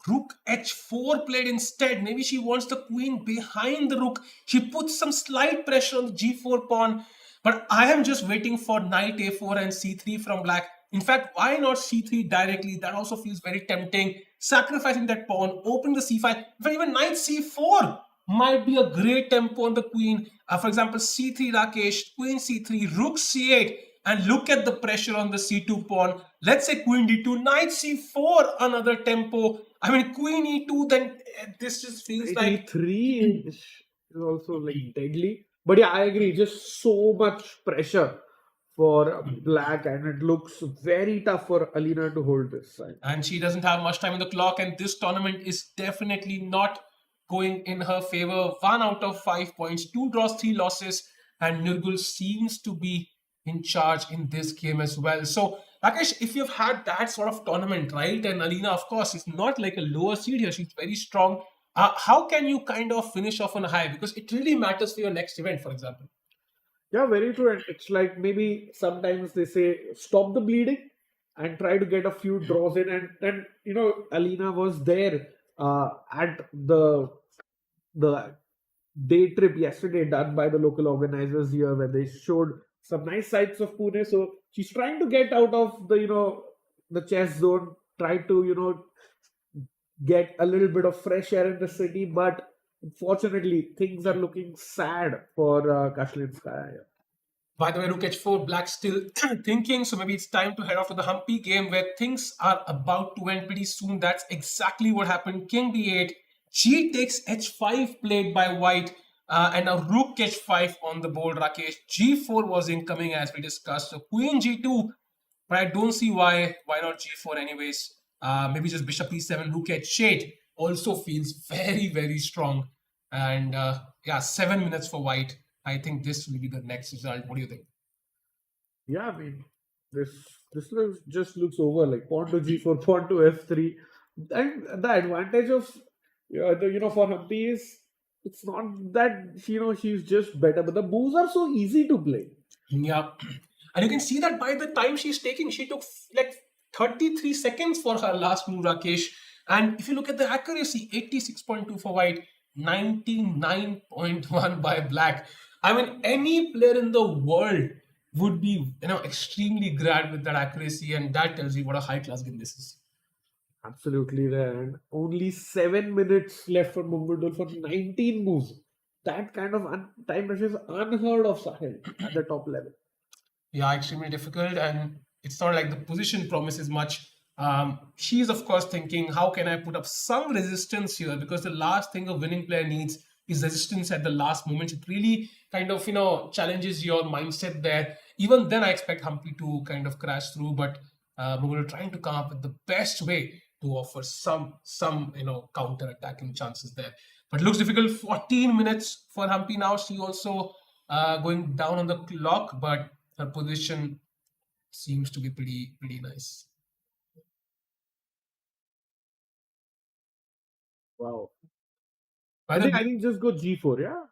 Rook h4 played instead. Maybe she wants the queen behind the rook. She puts some slight pressure on the g4 pawn. But I am just waiting for knight a4 and c3 from black. In fact, why not c3 directly? That also feels very tempting. Sacrificing that pawn, opening the c5. But even knight c4 might be a great tempo on the queen. For example, c3 Rakesh, queen c3, rook c8. And look at the pressure on the c2 pawn. Let's say queen d2, knight c4, another tempo. Queen e2, then this just feels like... e3 is also like deadly. But yeah, I agree. Just so much pressure for black, and it looks very tough for Alina to hold this side. And she doesn't have much time on the clock, and this tournament is definitely not going in her favor. 1 out of 5 points, 2 draws, 3 losses, and Nurgul seems to be in charge in this game as well. So, Rakesh, if you've had that sort of tournament, right, and Alina, of course, is not like a lower seed here, she's very strong. How can you kind of finish off on a high? Because it really matters for your next event, for example. Yeah, very true. And it's like maybe sometimes they say stop the bleeding and try to get a few draws in. And Alina was there at the day trip yesterday done by the local organizers here, where they showed some nice sights of Pune. So she's trying to get out of the chess zone, try to get a little bit of fresh air in the city, but unfortunately things are looking sad for Kashlinskaya. By the way, rook h4, black still thinking, so maybe it's time to head off to the Humpy game where things are about to end pretty soon. That's exactly what happened. King d8, g takes h5 played by white, and now rook h5 on the board, Rakesh. g4 was incoming as we discussed, so queen g2, but I don't see why not g4 anyways. Maybe just bishop e7, rook h8 also feels very, very strong. And 7 minutes for white. I think this will be the next result. What do you think? Yeah, this just looks over, like pawn to g4, pawn to f3, and the advantage of for Humpy is it's not that she's just better, but the moves are so easy to play. Yeah, and you can see that by the time she's taking, she took like 33 seconds for her last move, Rakesh. And if you look at the accuracy, 86.2 for white, 99.1 by black. Any player in the world would be extremely glad with that accuracy, and that tells you what a high class game this is. Absolutely there, and only 7 minutes left for Mungundul for 19 moves. That kind of time pressure is unheard of, Sahil, at the top level. Yeah, extremely difficult, and it's not like the position promises much. She's of course thinking, how can I put up some resistance here? Because the last thing a winning player needs is resistance at the last moment. It really kind of challenges your mindset there. Even then, I expect Humpy to kind of crash through, but we're trying to come up with the best way to offer some counter attacking chances there. But it looks difficult. 14 minutes for Humpy now. She also going down on the clock, but her position seems to be pretty nice. Wow. I think just go g4, yeah?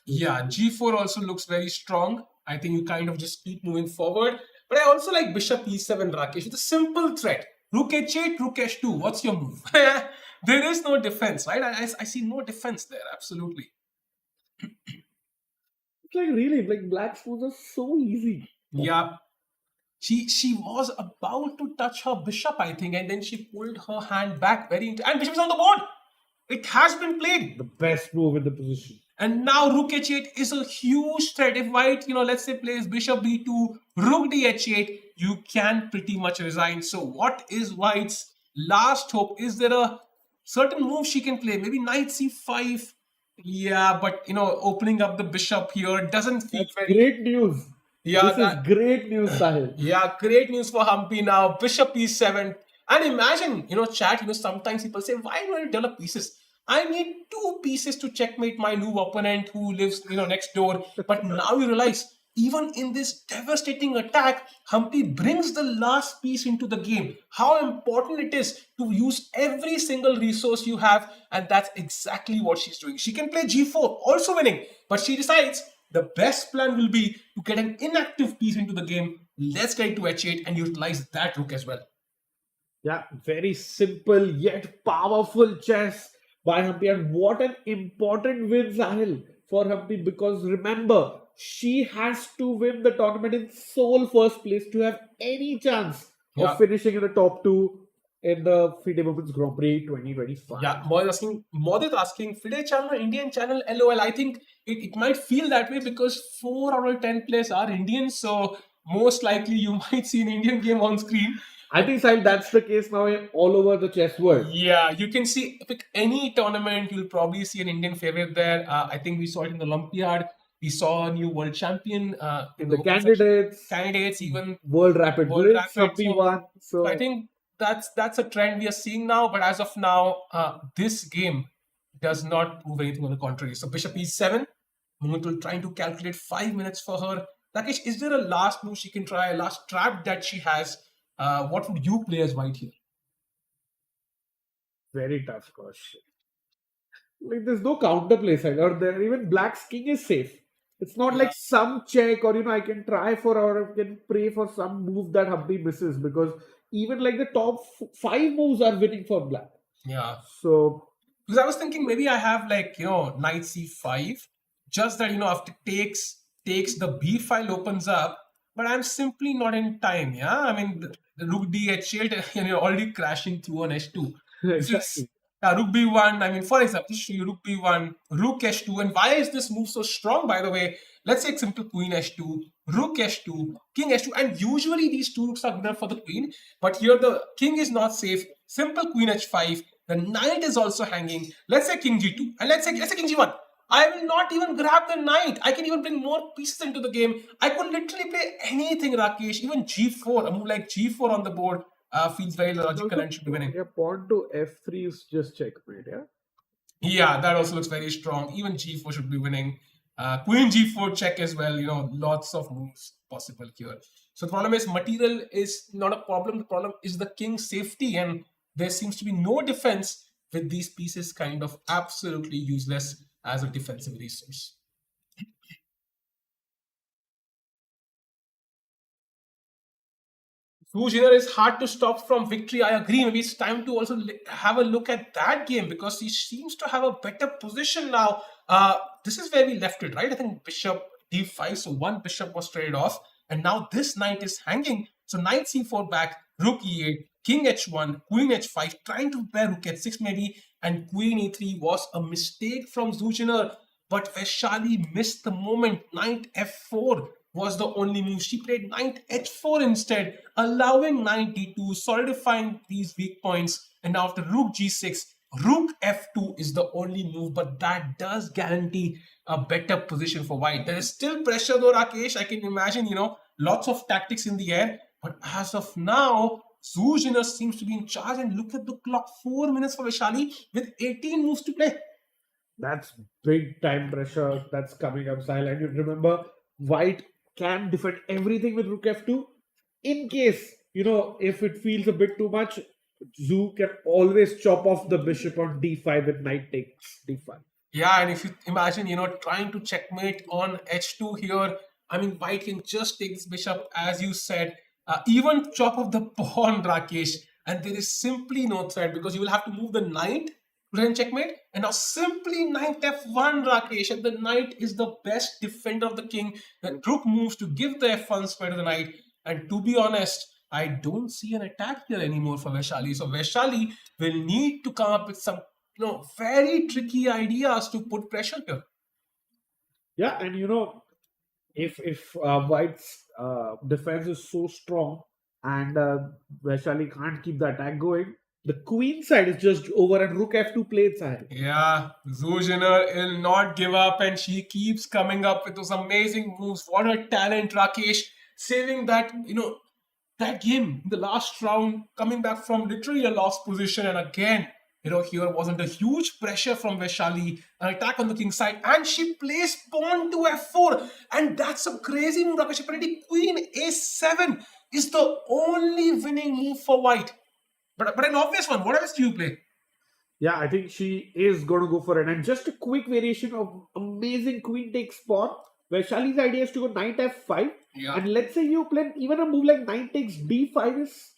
G4 also looks very strong. I think you kind of just keep moving forward. But I also like bishop e7, Rakesh. It's a simple threat. Rook h8, rook h2. What's your move? There is no defense, right? I see no defense there, absolutely. It's like really, like black's moves are so easy. Yeah. She was about to touch her bishop, I think, and then she pulled her hand back and bishop is on the board. It has been played. The best move in the position. And now rook h8 is a huge threat. If white, let's say plays bishop b2, rook d h8, you can pretty much resign. So what is White's last hope? Is there a certain move she can play? Maybe knight c5. Yeah, but opening up the bishop here doesn't feel That's very. great news. Yeah, This is great news, Sahil. yeah, great news for Humpy now. Bishop e7. And imagine, chat, sometimes people say, why do I develop pieces? I need two pieces to checkmate my new opponent who lives, next door. But now you realize, even in this devastating attack, Humpy brings the last piece into the game. How important it is to use every single resource you have. And that's exactly what she's doing. She can play g4, also winning. But she decides the best plan will be to get an inactive piece into the game. Let's get to h8 and utilize that rook as well. Yeah, very simple yet powerful chess by Humpy. And what an important win, Sahil, for Humpy, because remember, she has to win the tournament in sole first place to have any chance Yeah. of finishing in the top two in the FIDE Women's Grand Prix 2025. Yeah, Modit asking, FIDE channel or Indian channel? LOL. I think it might feel that way because 4 out of 10 players are Indians. So most likely you might see an Indian game on screen. I think, Sahil, that's the case now all over the chess world. Yeah, you can see, pick any tournament, you'll probably see an Indian favorite there. I think we saw it in the Olympiad. We saw a new world champion In the candidates, even World Rapid World Blitz, Rapid, Humpy won. So I think that's a trend we are seeing now. But as of now, this game does not prove anything on the contrary. So Bishop e7, Mumutul trying to calculate 5 minutes for her. Rakesh, is there a last move she can try, a last trap that she has? What would you play as White here? very tough question. Like there's no counterplay side, or there even Black's king is safe. It's not like some check, or I can try for, or I can pray for some move that Humpy misses, because even like the top 5 moves are winning for Black. Yeah. So Because I was thinking maybe I have like, knight c5, just that, after takes the b file opens up, but I'm simply not in time. Yeah. I mean, the rook d h8 and you're already crashing through on h2. This is exactly. rook b1. I mean, for example, just show you rook b1, rook h2. And why is this move so strong, by the way? Let's say simple queen h2, rook h2, king h2. And usually these two rooks are good enough for the queen. But here the king is not safe. Simple queen h5. The knight is also hanging. Let's say king g2. And let's say king g1. I will not even grab the knight. I can even bring more pieces into the game. I could literally play anything, Rakesh. Even g4, a move like g4 on the board feels very logical and should be winning. Yeah, pawn to f3 is just checkmate, yeah? Yeah, that also looks very strong. Even g4 should be winning. Queen g4 check as well. Lots of moves possible here. So the problem is material is not a problem. The problem is the king's safety, and there seems to be no defense with these pieces kind of absolutely useless as a defensive resource. Fujiner is hard to stop from victory. I agree. Maybe it's time to also have a look at that game because he seems to have a better position now. This is where we left it, right? I think bishop d5. So one bishop was traded off. And now this knight is hanging. So knight c4 back, rook e8, king h1, queen h5, trying to prepare rook h6 maybe. And queen e3 was a mistake from Zujiner. But Vaishali missed the moment. Knight f4 was the only move. She played knight h4 instead, allowing knight d2, solidifying these weak points. And now after rook g6, rook f2 is the only move, but that does guarantee a better position for white. There is still pressure though, Rakesh. I can imagine, lots of tactics in the air. But as of now, Zujiner seems to be in charge. And look at the clock, 4 minutes for Vaishali with 18 moves to play. That's big time pressure that's coming up, Sahil. And you remember, white can defend everything with rook f2. In case, if it feels a bit too much, Zhu can always chop off the bishop on d5 with knight takes d5. Yeah, and if you imagine, trying to checkmate on h2 here, I mean, white can just take this bishop, as you said, even chop off the pawn, Rakesh, and there is simply no threat because you will have to move the knight to then checkmate, and now simply knight f1, Rakesh, and the knight is the best defender of the king. The rook moves to give the f1 square to the knight, and to be honest, I don't see an attack here anymore for Vaishali. So Vaishali will need to come up with some very tricky ideas to put pressure here. Yeah, and if White's defense is so strong and Vaishali can't keep the attack going, the queen side is just over and rook f2 played side. Yeah, Zuziner will not give up and she keeps coming up with those amazing moves. What a talent, Rakesh, saving that, that game in the last round, coming back from literally a lost position. And again, here wasn't a huge pressure from Vaishali, an attack on the king side, and she plays pawn to f4. And that's a crazy move, Rakesh. Apparently, queen a7 is the only winning move for white. But an obvious one. What else do you play? Yeah, I think she is going to go for it. And just a quick variation of amazing queen takes pawn. Vaishali's idea is to go knight f5. Yeah. And let's say you play even a move like knight takes d5 is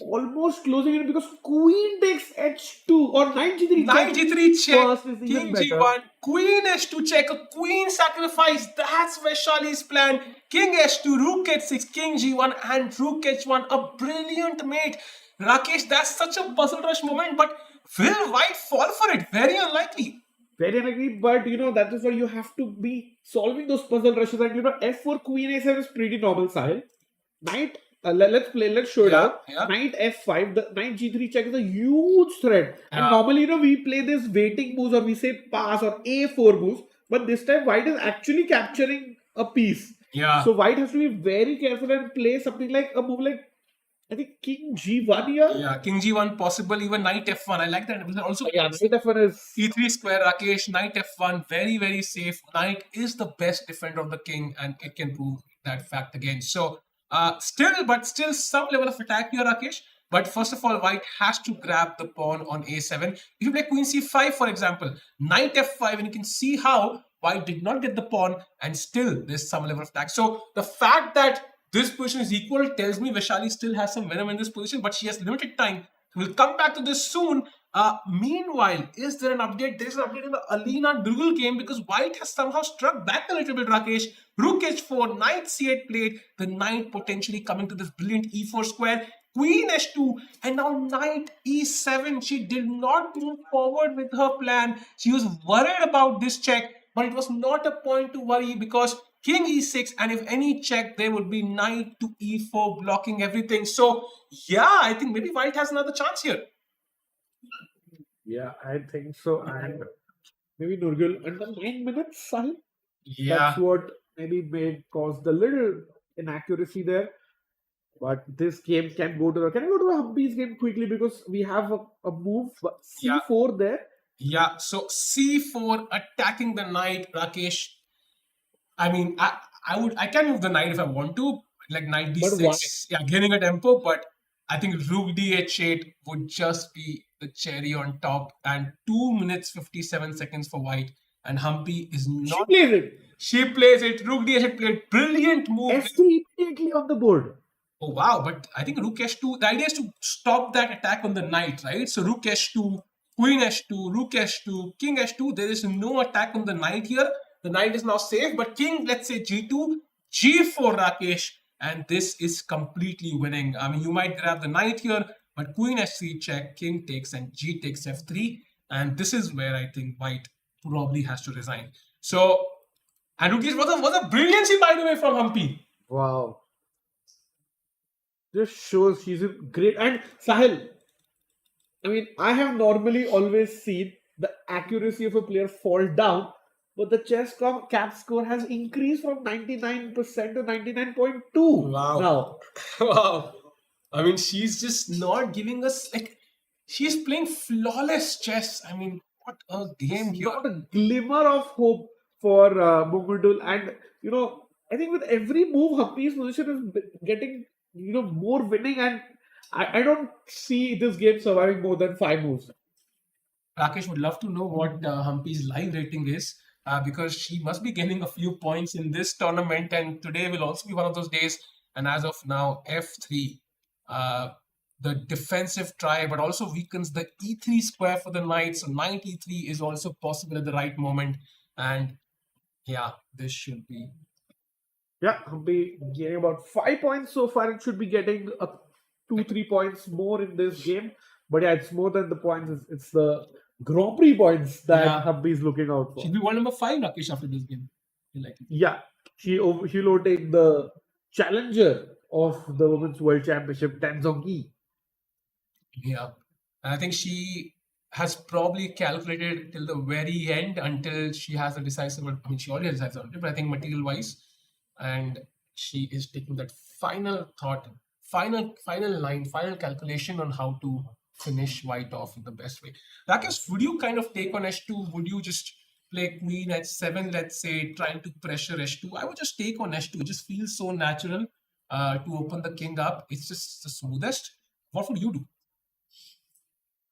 almost closing it because queen takes h2 or knight g3 Knight g3 check, first is even king better. g1, queen h2 check, a queen sacrifice. That's Vaishali's plan. King h2, rook h6, king g1, and rook h1. A brilliant mate. Rakesh, that's such a puzzle rush moment, but will white fall for it? Very unlikely. Very unlikely, but that is why you have to be solving those puzzle rushes. And f4 queen a7 is pretty normal, Sahil. Knight, let's show it out. Yeah. Knight f5, the knight g3 check is a huge threat. Yeah. And normally, we play this waiting moves or we say pass or a4 moves, but this time white is actually capturing a piece. Yeah. So white has to be very careful and play something like a move like I think king g1 here. Yeah, king g1 possible, even knight f1. I like that. Also, Yeah, knight f1 is e3 square, Rakesh, knight f1, very, very safe. Knight is the best defender of the king, and it can prove that fact again. So, still some level of attack here, Rakesh. But first of all, white has to grab the pawn on a7. If you play queen c5, for example, knight f5, and you can see how white did not get the pawn, and still there's some level of attack. So, the fact that this position is equal tells me Vaishali still has some venom in this position, but she has limited time. We'll come back to this soon. Meanwhile, is there an update? There's an update in the Alina Durgal game because white has somehow struck back a little bit, Rakesh. Rook h4, knight c8 played, the knight potentially coming to this brilliant e4 square. Queen h2 and now knight e7. She did not move forward with her plan. She was worried about this check, but it was not a point to worry because king e6, and if any check, there would be knight to e4 blocking everything. So, yeah, I think maybe white has another chance here. Yeah, I think so. And maybe Nurgul under 9 minutes, Sahil. Yeah. That's what maybe may cause the little inaccuracy there. But this game can go to the Humpy's game quickly because we have a move c4 there. Yeah, so c4 attacking the knight, Rakesh. I mean, I can move the knight if I want to, like knight d6. Yeah, gaining a tempo, but I think rook dh8 would just be the cherry on top. And 2 minutes 57 seconds for white. And Humpy is not. She plays it. She plays it. Rook d8 played brilliant move. f3 immediately on the board. Oh wow! But I think rook h2. The idea is to stop that attack on the knight, right? So rook h2, queen h2, rook h2, king h2. There is no attack on the knight here. The knight is now safe, but king, let's say g2, g4, Rakesh, and this is completely winning. I mean, you might grab the knight here, but queen h3 check, king takes, and g takes f3, and this is where I think white probably has to resign. So, and Rukish was a brilliancy, by the way, from Humpy. Wow. Just shows she's great. And Sahil, I mean, I have normally always seen the accuracy of a player fall down, but the chess.com cap score has increased from 99% to 99.2. Wow. Now. Wow. I mean, she's just not giving us, like, she's playing flawless chess. I mean, what a game here. Not a glimmer of hope for Mungundul. And, I think with every move, Humpy's position is getting, more winning. And I don't see this game surviving more than 5 moves. Rakesh would love to know what Humpy's live rating is. Because she must be gaining a few points in this tournament, and today will also be one of those days. And as of now, f3, the defensive try, but also weakens the e3 square for the knight. So knight e3 is also possible at the right moment. And yeah, this should be. Yeah, Humpy getting about 5 points so far. It should be getting 2-3 points more in this game. But yeah, it's more than the points. It's the Grand Prix points that Humpy is looking out for. She'll be world number 5, Rakesh, after this game. Yeah. She'll overtake the challenger of the Women's World Championship, Tanzongi. Yeah. And I think she has probably calculated till the very end until she has a decisive, I mean, she already has a decisive, but I think material wise, and she is taking that final thought, final line, final calculation on how to finish white off in the best way. Rakesh, would you kind of take on H2? Would you just play queen at 7, let's say, trying to pressure H2? I would just take on H2. It just feels so natural to open the king up. It's just the smoothest. What would you do?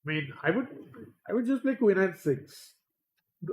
I mean, I would just play queen at 6.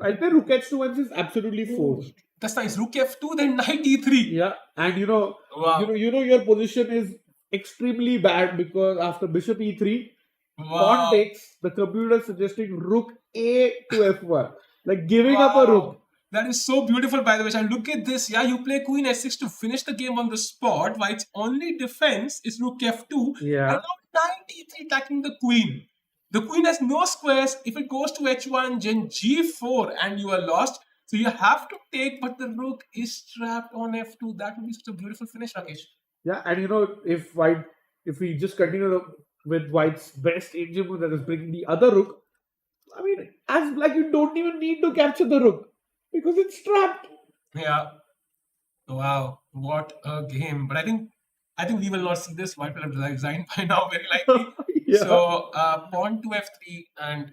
I'll play rook h2 once is absolutely forced. That's nice. Rook f2, then knight e3. Yeah, and Wow. your position is extremely bad because after bishop e3, pawn Wow. takes, the computer is suggesting rook a to f1, like giving up a rook. That is so beautiful, by the way. And look at this. Yeah, you play queen s6 to finish the game on the spot. White's only defense is rook f2. Yeah. And now knight e3 attacking the queen. The queen has no squares. If it goes to h1, then g4, and you are lost. So you have to take, but the rook is trapped on f2. That would be such a beautiful finish, Rakesh. Yeah, and if we just continue with White's best engine move, that is bringing the other rook, I mean, as like you don't even need to capture the rook because it's trapped. Yeah. Wow. What a game. But I think we will not see this. White will have resigned by now, very likely. Yeah. So pawn to f3, and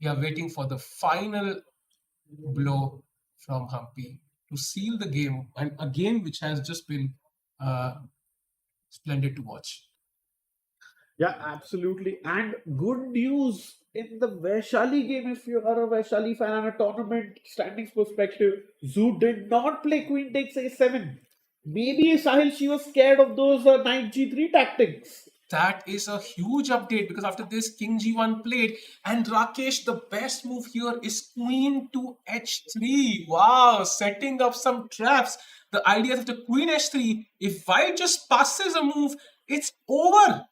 we are waiting for the final blow from Humpy to seal the game, and a game which has just been splendid to watch. Yeah, absolutely. And good news in the Vaishali game, if you are a Vaishali fan and a tournament standings perspective, Zoo did not play queen takes a7. Maybe Sahil, she was scared of those knight g3 tactics. That is a huge update because after this, king g1 played, and Rakesh, the best move here is queen to h3. Wow, setting up some traps. The idea of the queen h3, if white just passes a move, it's over.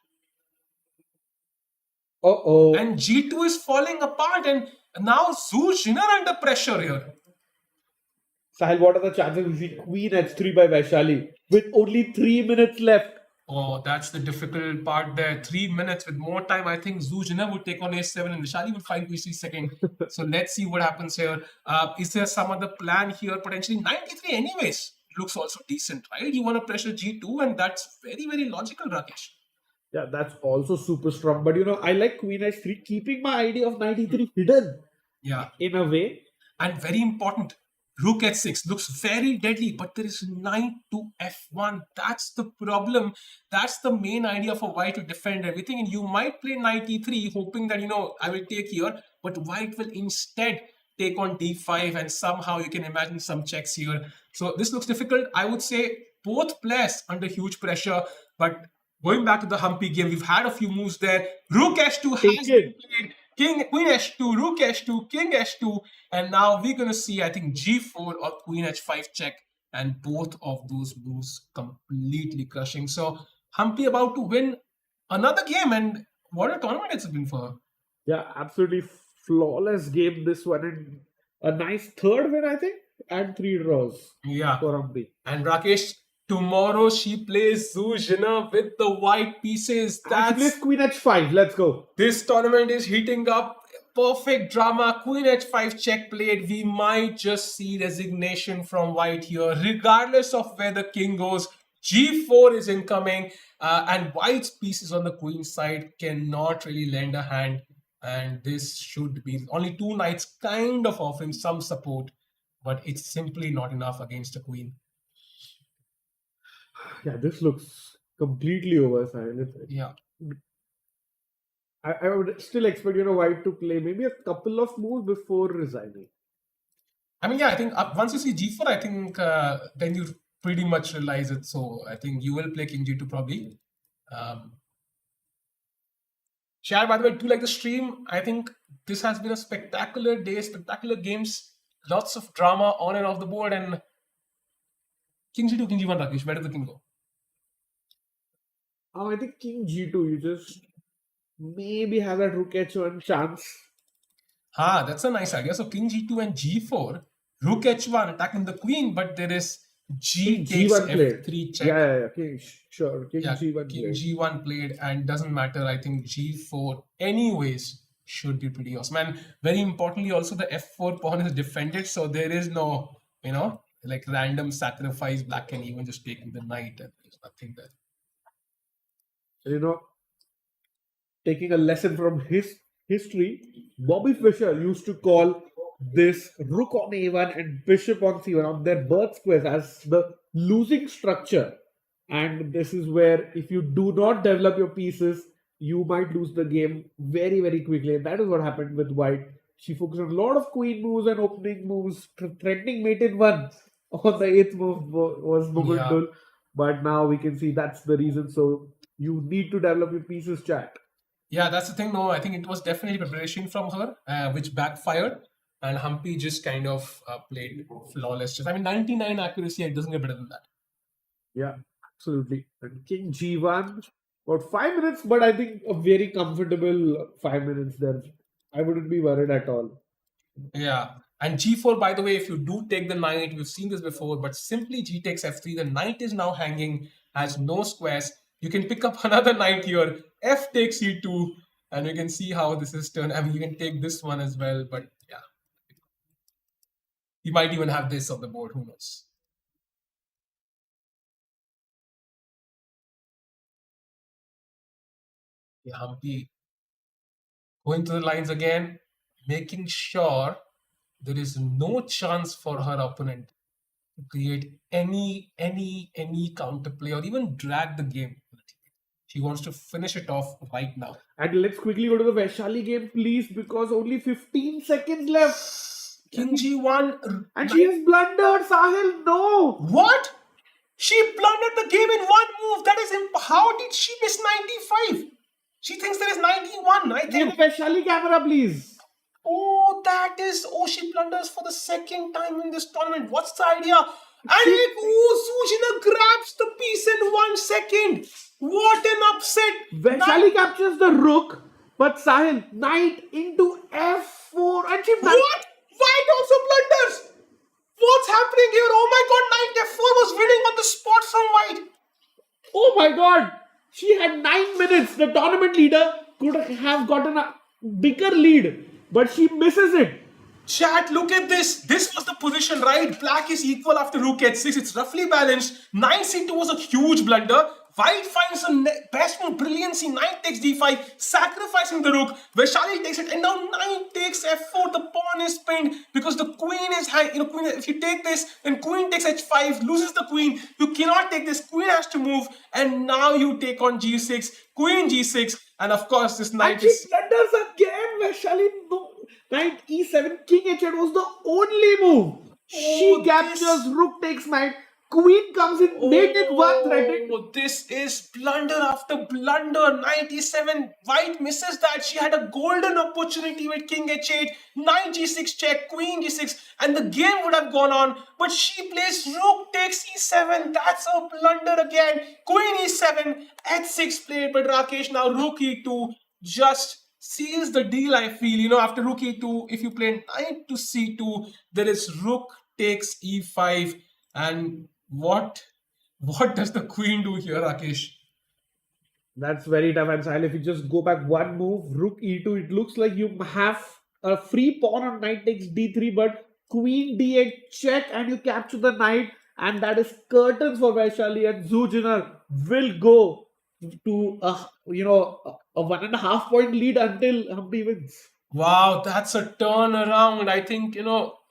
Uh-oh. And g2 is falling apart, and now Zhu Jinner under pressure here. Sahil, what are the chances we see queen h3 by Vaishali with only 3 minutes left? Oh, that's the difficult part there. 3 minutes with more time. I think Zhu Jinner would take on a7 and Vaishali would find VC second. So let's see what happens here. Is there some other plan here? Potentially 93 anyways. Looks also decent, right? You want to pressure g2, and that's very, very logical, Rakesh. Yeah, that's also super strong. But I like queen h3, keeping my idea of knight e3 hidden. Yeah. In a way. And very important, rook h6 looks very deadly, but there is knight to f1. That's the problem. That's the main idea for white to defend everything. And you might play knight e3, hoping that, I will take here. But white will instead take on d5, and somehow you can imagine some checks here. So this looks difficult. I would say both players under huge pressure. But going back to the Humpy game, we've had a few moves there. Rook h2 has been played. Queen h2, rook h2, king h2, and now we're going to see, I think, g4 or queen h5 check, and both of those moves completely crushing. So Humpy about to win another game, and what a tournament it's been for her. Yeah, absolutely flawless game this one, and a nice third win, I think, and 3 draws. Yeah. For Humpy. And Rakesh, tomorrow she plays Zhu Jinner with the white pieces. She plays queen h5. Let's go. This tournament is heating up. Perfect drama. Queen h5 check played. We might just see resignation from white here, regardless of where the king goes. g4 is incoming, and white's pieces on the queen side cannot really lend a hand. And this should be only 2 knights kind of offering some support, but it's simply not enough against a queen. Yeah, this looks completely over, Sahil. Yeah. I would still expect, white to play maybe a couple of moves before resigning. I mean, yeah, I think once you see g4, I think then you pretty much realize it. So I think you will play king g2 probably. Share, by the way, do like the stream. I think this has been a spectacular day, spectacular games, lots of drama on and off the board, and king g2, king g1, Rakesh, where does the king go? I think king g2, you just maybe have that rook h1 chance. That's a nice idea. So king g2 and g4, rook h1 attacking the queen, but there is G King takes G1 played. F3 check. Yeah. King, sure. King Yeah, G1 King played. G1 played, and doesn't matter. I think G4, anyways, should be pretty awesome. And very importantly, also the F4 pawn is defended, so there is no, like random sacrifice. Black can even just take the knight, and there's nothing there. You know, taking a lesson from his history, Bobby Fischer used to call this rook on a1 and bishop on c1 on their birth squares as the losing structure. And this is where, if you do not develop your pieces, you might lose the game very, very quickly. And that is what happened with White. She focused on a lot of queen moves and opening moves, threatening mate in one on the eighth move was Mugundul. But now we can see that's the reason. So you need to develop your pieces, chat. Yeah, that's the thing. No, I think it was definitely preparation from her, which backfired. And Humpy just kind of played flawless. I mean, 99 accuracy, it doesn't get better than that. Yeah, absolutely. And King G1, about 5 minutes, but I think a very comfortable 5 minutes there. I wouldn't be worried at all. Yeah. And G4, by the way, if you do take the knight, we've seen this before, but simply G takes F3. The knight is now hanging, has no squares. You can pick up another knight here. F takes E2, and you can see how this is turned. I mean, you can take this one as well, but yeah. You might even have this on the board, who knows? Yeah, Humpy going to the lines again, making sure there is no chance for her opponent to create any counterplay or even drag the game. She wants to finish it off right now. And let's quickly go to the Vaishali game, please, because only 15 seconds left. King G1. And she has blundered, Sahil. No. What? She blundered the game in one move. That is how did she miss 95? She thinks there is 91. I think. Give Vaishali camera, please. Oh, that is. Oh, she blunders for the second time in this tournament. What's the idea? And Sujina grabs the piece in 1 second. What an upset. Vaishali captures the rook, but Sahil, knight into F4. And she what? White also blunders. What's happening here? Oh my god, knight F4 was winning on the spot from White. Oh my god. She had 9 minutes. The tournament leader could have gotten a bigger lead, but she misses it. Chat, look at this. This was the position, right? Black is equal after rook h6. It's roughly balanced. Knight c2 was a huge blunder. White finds a best move, brilliancy. Knight takes d5, sacrificing the rook. Vaishali takes it, and now knight takes f4. The pawn is pinned because the queen is high. Queen. If you take this, then queen takes h5, loses the queen. You cannot take this. Queen has to move, and now you take on g6, queen g6, and of course this knight. And she blunders again. Vaishali, no. Knight e7, king h8 was the only move. She captures, rook takes knight. Queen comes in, mate in one threatened. This is blunder after blunder. Knight e7. White misses that. She had a golden opportunity with king h8. Knight g6 check, queen g6, and the game would have gone on. But she plays rook takes e7. That's a blunder again. Queen e7, h6 played, but Rakesh now rook e2 just seals the deal, I feel. After rook e2, if you play knight to c2, there is rook takes e5. And what does the queen do here, Rakesh? That's very tough. And Sahil, if you just go back one move, rook e2, it looks like you have a free pawn on knight takes d3, but queen d8 check and you capture the knight. And that is curtains for Vaishali, and Zujiner will go to a 1.5 point lead until Humpy wins. Wow, that's a turnaround. I think,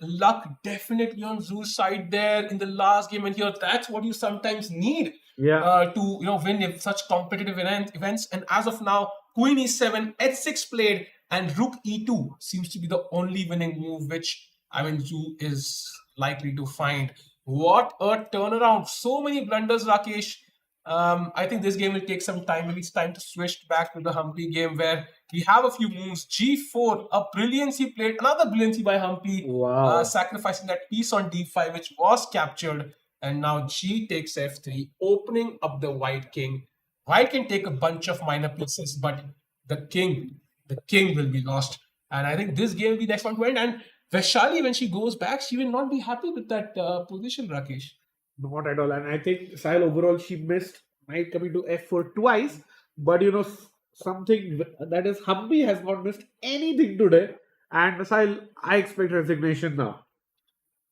luck definitely on Zoo's side there in the last game. And here, that's what you sometimes need to, win such competitive events. And as of now, queen e7, h6 played, and rook e2 seems to be the only winning move, which, Zoo is likely to find. What a turnaround. So many blunders, Rakesh. I think this game will take some time. Maybe it's time to switch back to the Humpy game where we have a few moves. G4, a brilliancy played. Another brilliancy by Humpy. Wow. Sacrificing that piece on D5, which was captured. And now G takes F3, opening up the white king. White can take a bunch of minor pieces, but the king will be lost. And I think this game will be the next one to end. And Vaishali, when she goes back, she will not be happy with that position, Rakesh. Not at all. And I think Sahil overall she missed knight coming to f4 twice. But something that is Humpy has not missed anything today. And Sahil, I expect resignation now.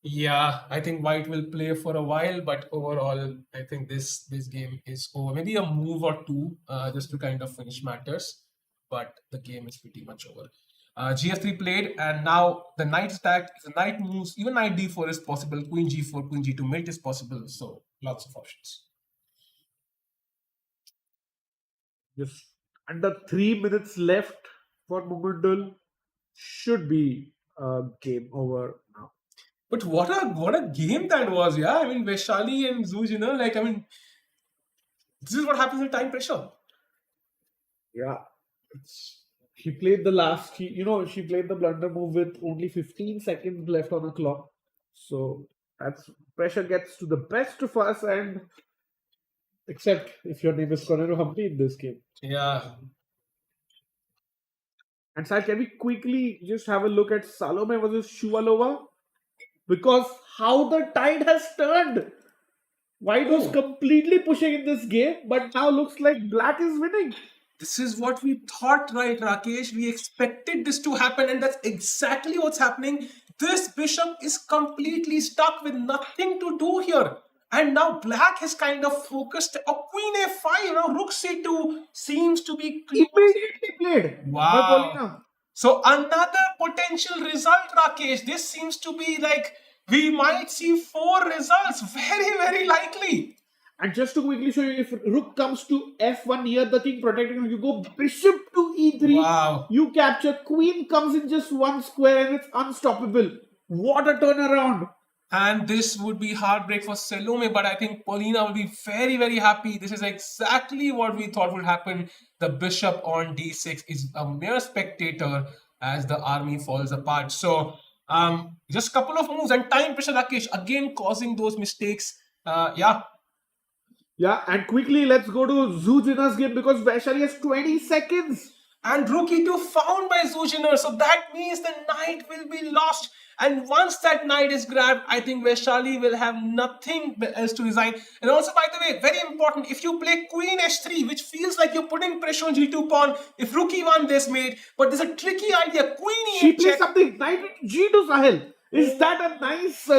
Yeah, I think White will play for a while, but overall, I think this game is over. Maybe a move or two, just to kind of finish matters, but the game is pretty much over. GF3 played, and now the knight attack. If the knight moves, even knight d4 is possible. Queen g4, queen g2 mate is possible. So lots of options. Just under 3 minutes left for Mumundul. Should be game over now. But what a game that was, yeah. I mean, Vaishali and Zuj, like, I mean, this is what happens in time pressure. Yeah. She played the last, she played the blunder move with only 15 seconds left on the clock. So that's pressure gets to the best of us, and except if your name is Koneru Humpy in this game. Yeah. And Sai, can we quickly just have a look at Salome versus Shuvalova? Because how the tide has turned. White was completely pushing in this game, but now looks like Black is winning. This is what we thought, right, Rakesh? We expected this to happen, and that's exactly what's happening. This bishop is completely stuck with nothing to do here. And now Black has kind of focused. A queen a5, rook c2 seems to be immediately played. Wow. So another potential result, Rakesh. This seems to be like we might see 4 results. Very, very likely. And just to quickly show you, if rook comes to f1 near the king protecting, you go bishop to e3. Wow. You capture, queen comes in just one square and it's unstoppable. What a turnaround. And this would be heartbreak for Salome, but I think Paulina will be very, very happy. This is exactly what we thought would happen. The bishop on d6 is a mere spectator as the army falls apart. So, just a couple of moves and time pressure, Rakesh, again causing those mistakes. Yeah, and quickly let's go to Zujina's game because Vaishali has 20 seconds. And rook e2 found by Zujiner. So that means the knight will be lost. And once that knight is grabbed, I think Vaishali will have nothing else to resign. And also, by the way, very important, if you play queen h3, which feels like you're putting pressure on g2 pawn, if rook e1 this mate, but there's a tricky idea. Queen e8 She plays something, knight g2, Sahil. Is that a nice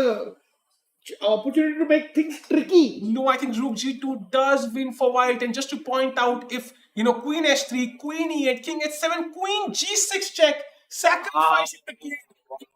opportunity to make things tricky? No, I think rook g2 does win for white. And just to point out, if, queen h3, queen e8, king h7, queen g6 check, sacrificing the king.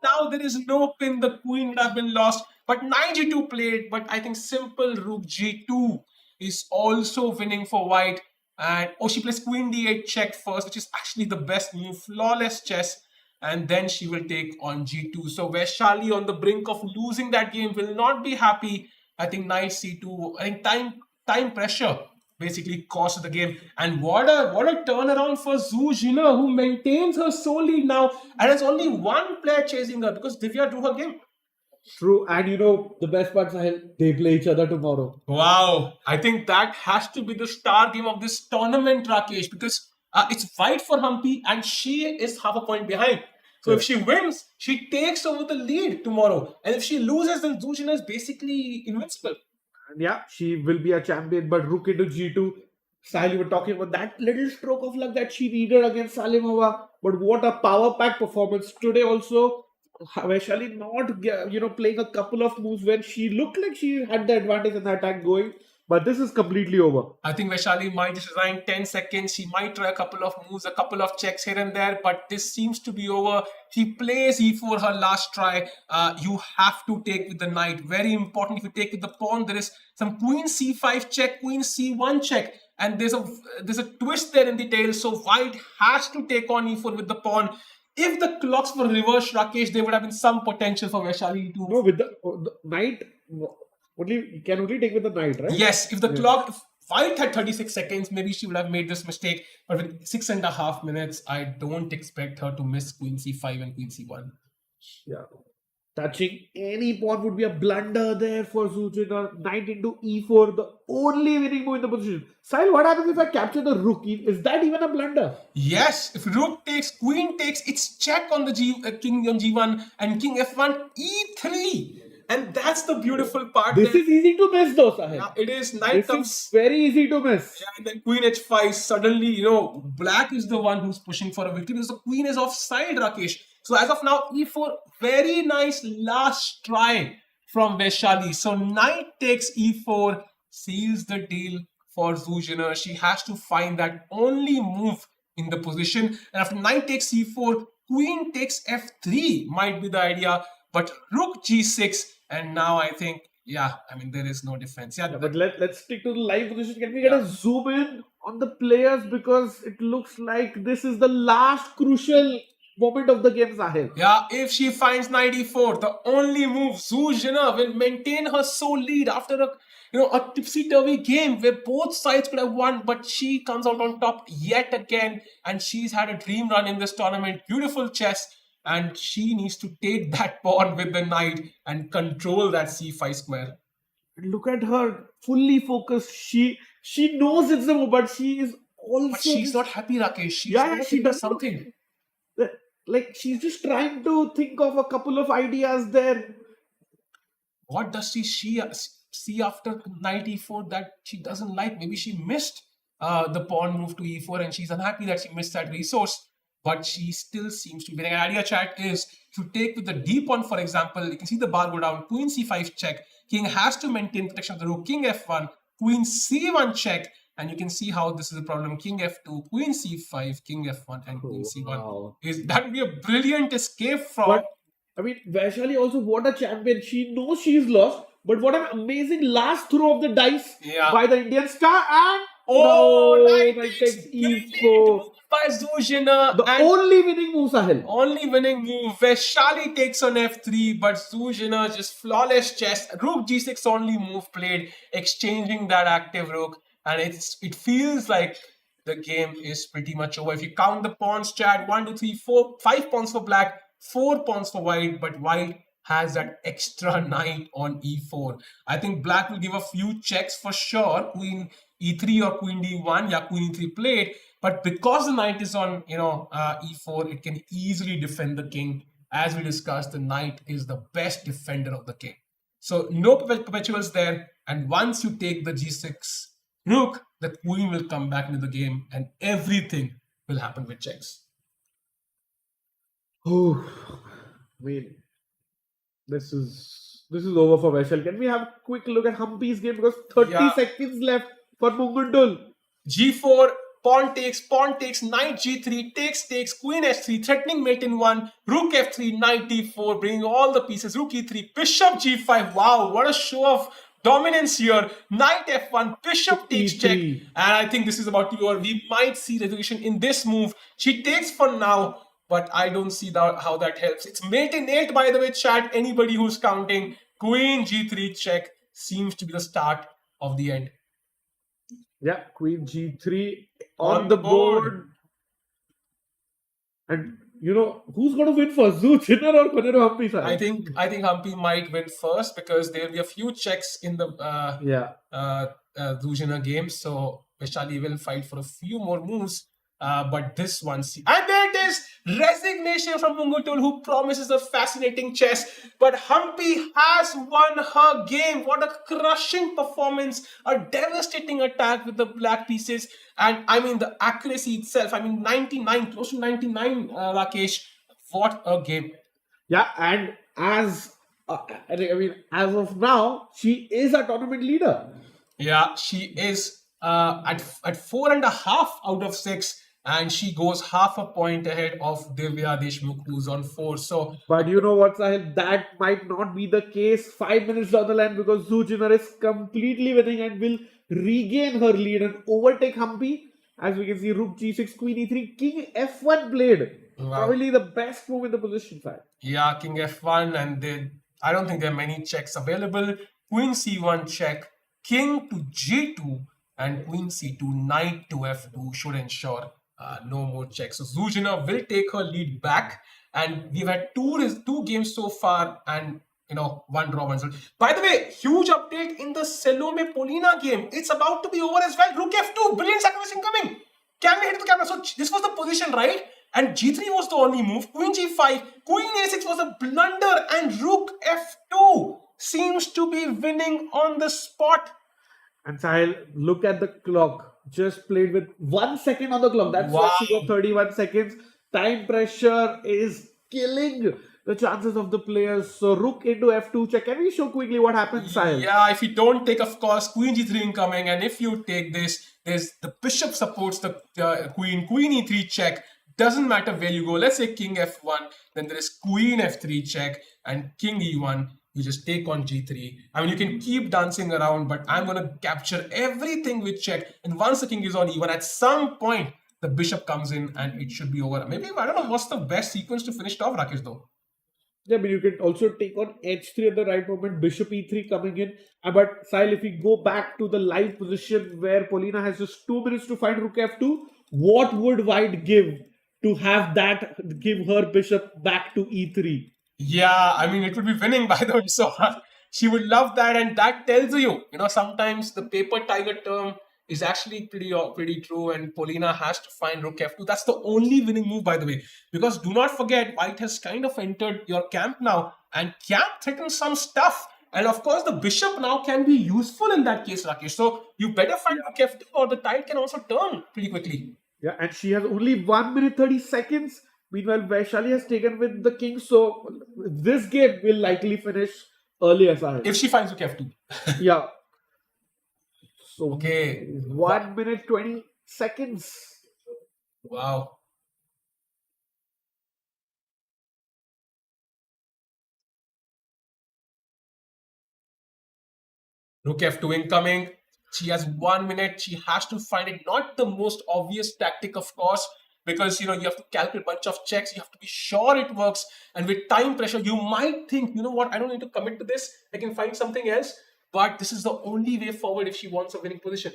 Now there is no pin, the queen would have been lost. But knight g2 played, but I think simple rook g2 is also winning for white. And she plays queen d8 check first, which is actually the best move, flawless chess. And then she will take on g2. So Vaishali on the brink of losing that game will not be happy. I think knight c2, I think time pressure basically cost the game. And what a turnaround for Zhu, who maintains her sole lead now and has only one player chasing her because Divya drew her game. True, and the best part, Sahil, they play each other tomorrow. Wow, I think that has to be the star game of this tournament, Rakesh, because it's white for Humpy and she is half a point behind. So if she wins, she takes over the lead tomorrow. And if she loses, then Zhu is basically invincible. And yeah, she will be a champion, but rook into g2. Sahil, you were talking about that little stroke of luck that she needed against Salimova. But what a power-packed performance. Today also, Vaishali not playing a couple of moves when she looked like she had the advantage in the attack going. But this is completely over. I think Vaishali might just resign 10 seconds. She might try a couple of moves, a couple of checks here and there, but this seems to be over. She plays e4 her last try. You have to take with the knight. Very important. If you take with the pawn, there is some queen c5 check, queen c1 check. And there's a twist there in the tail. So white has to take on e4 with the pawn. If the clocks were reversed, Rakesh, there would have been some potential for Vaishali to... No, with the knight... You can only take with the knight, right? Yes, if the clock, if white had 36 seconds, maybe she would have made this mistake. But with 6.5 minutes, I don't expect her to miss queen c5 and queen c1. Yeah. Touching any pawn would be a blunder there for Zujina. Knight into e4, the only winning move in the position. Sahil, what happens if I capture the rook? Is that even a blunder? Yes, if rook takes, queen takes, it's check on the king on g1 and king f1, e3. And that's the beautiful part. This is easy to miss though, Sahil. Yeah, it is. Knight This comes. is very easy to miss. Yeah, and then Queen H5. Suddenly, Black is the one who's pushing for a victory because the Queen is offside, Rakesh. So as of now, E4, very nice last try from Vaishali. So Knight takes E4, seals the deal for Zuzhina. She has to find that only move in the position. And after Knight takes E4, Queen takes F3 might be the idea. But Rook G6, and now I think, there is no defense. Yeah, But let's stick to the live position. Can we get a zoom in on the players, because it looks like this is the last crucial moment of the game, Sahil. Yeah, if she finds 94, the only move, Zuzhina will maintain her sole lead after a tipsy-turvy game where both sides could have won, but she comes out on top yet again, and she's had a dream run in this tournament. Beautiful chess, and she needs to take that pawn with the knight and control that c5 square. Look at her, fully focused. She knows it's a move, but she is also. But she's not happy, Rakesh. She does something. Like she's just trying to think of a couple of ideas there. What does she see after knight e4 that she doesn't like? Maybe she missed the pawn move to e4 and she's unhappy that she missed that resource. But she still seems to be winning. An idea, chat, is to take with the d pawn, for example. You can see the bar go down. Queen c5 check. King has to maintain protection of the rook. King f1. Queen c1 check. And you can see how this is a problem. King f2, Queen c5, King f1, and Queen c1. Wow. That would be a brilliant escape from. But I mean, Vaishali also, what a champion. She knows she's lost, but what an amazing last throw of the dice by the Indian star. And knight takes e4 by Zuzhina. The only winning move, Sahil. Only winning move. Vaishali takes on f3, but Zuzhina just flawless chess. Rook g6 only move played, exchanging that active rook. And it feels like the game is pretty much over. If you count the pawns, chat, 1, 2, 3, 4, 5 pawns for black, 4 pawns for white, but white has that extra knight on e4. I think black will give a few checks for sure. Queen e3 or queen d1, queen e3 played. But because the knight is on, e4, it can easily defend the king. As we discussed, the knight is the best defender of the king. So no perpetuals there. And once you take the g6 rook, the queen will come back into the game and everything will happen with checks. Oh, I mean, this is over for Vaishali. Can we have a quick look at Humpy's game, because 30 seconds left for Munguntul. G4, pawn takes, knight G3, takes, queen H3, threatening mate in 1, rook F3, knight D4, bringing all the pieces, rook E3, bishop G5. Wow, what a show of dominance here. Knight F1, bishop takes check. And I think this is about to be over. We might see resolution in this move. She takes for now, but I don't see how that helps. It's mate in 8, by the way, chat. Anybody who's counting, queen G3 check seems to be the start of the end. Yeah, queen G3 on the board. And who's going to win first, Zuzhina or Koneru Humpy? I think Humpy might win first, because there will be a few checks in the Zuzhina game. So Vaishali will fight for a few more moves. But this one, and there it is, resignation from Munguntul, who promises a fascinating chess. But Humpy has won her game. What a crushing performance, a devastating attack with the black pieces. And I mean, the accuracy itself, 99, close to 99, Rakesh. What a game. Yeah, and as of now, she is a tournament leader. Yeah, she is at 4.5 out of 6. And she goes half a point ahead of Divya Deshmukh, who's on 4. So, but you know what, Sahil? That might not be the case 5 minutes down the line, because Zuzhina is completely winning and will regain her lead and overtake Humpy. As we can see, rook g6, queen e3, king f1 played. Wow. Probably the best move in the position side. Yeah, king f1, and I don't think there are many checks available. Queen c1 check, king to g2, and queen c2, knight to f2 should ensure no more checks. So Zuzhina will take her lead back, and we've had two games so far, and one draw, one result. By the way, huge update in the Salome Polina game. It's about to be over as well. Rook f2, brilliant sacrifice incoming. Can we hit the camera? So this was the position, right? And g3 was the only move. Queen g5, queen a6 was a blunder, and rook f2. seems to be winning on the spot. And Sahil, look at the clock. Just played with 1 second on the clock. That's why she got 31 seconds. Time pressure is killing the chances of the players. So rook into f2 check. Can we show quickly what happens, Sahil? Yeah, if you don't take, of course, queen g3 incoming, and if you take this, there's the bishop supports the queen e3 check. Doesn't matter where you go. Let's say king f1, then there is queen f3 check, and king e1. You just take on g3. I mean, you can keep dancing around, but I'm going to capture everything with check. And once the king is on e1, at some point, the bishop comes in and it should be over. Maybe, I don't know, what's the best sequence to finish it off, Rakesh, though? Yeah, but you can also take on h3 at the right moment, bishop e3 coming in. But Sahil, if we go back to the live position where Polina has just 2 minutes to find rook f2, what would white give to have that give her bishop back to e3? Yeah, I mean, it would be winning, by the way. So she would love that. And that tells you, sometimes the paper tiger term is actually pretty true. And Polina has to find rook f2. That's the only winning move, by the way. Because do not forget, white has kind of entered your camp now. And camp threatens some stuff. And of course, the bishop now can be useful in that case, Rakesh. So you better find rook f2 or the tide can also turn pretty quickly. Yeah, and she has only 1 minute 30 seconds. Meanwhile, Vaishali has taken with the king. So this game will likely finish earlier, Sahil. If she finds rook f2. Yeah. So Okay. 1 minute 20 seconds. Wow. Rook f2 incoming. She has 1 minute. She has to find it. Not the most obvious tactic, of course, because you have to calculate a bunch of checks. You have to be sure it works. And with time pressure, you might think, you know what, I don't need to commit to this. I can find something else. But this is the only way forward if she wants a winning position.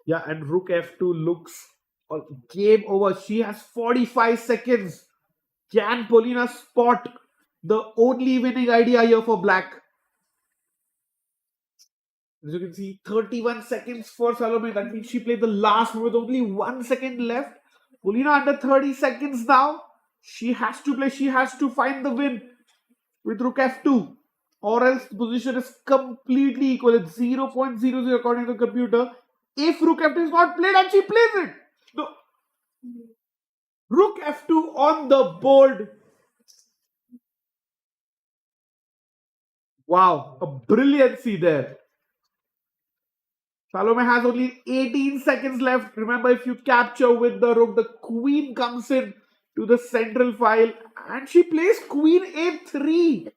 Yeah, and rook f2 looks game over. She has 45 seconds. Can Polina spot the only winning idea here for black? As you can see, 31 seconds for Salome. That means she played the last move with only 1 second left. Polina under 30 seconds now. She has to play. She has to find the win with rook f2. Or else the position is completely equal. It's 0.00 according to the computer. If rook f2 is not played and she plays it. No. Rook f2 on the board. Wow, a brilliancy there. Salome has only 18 seconds left. Remember, if you capture with the rook, the queen comes in to the central file and she plays queen a3.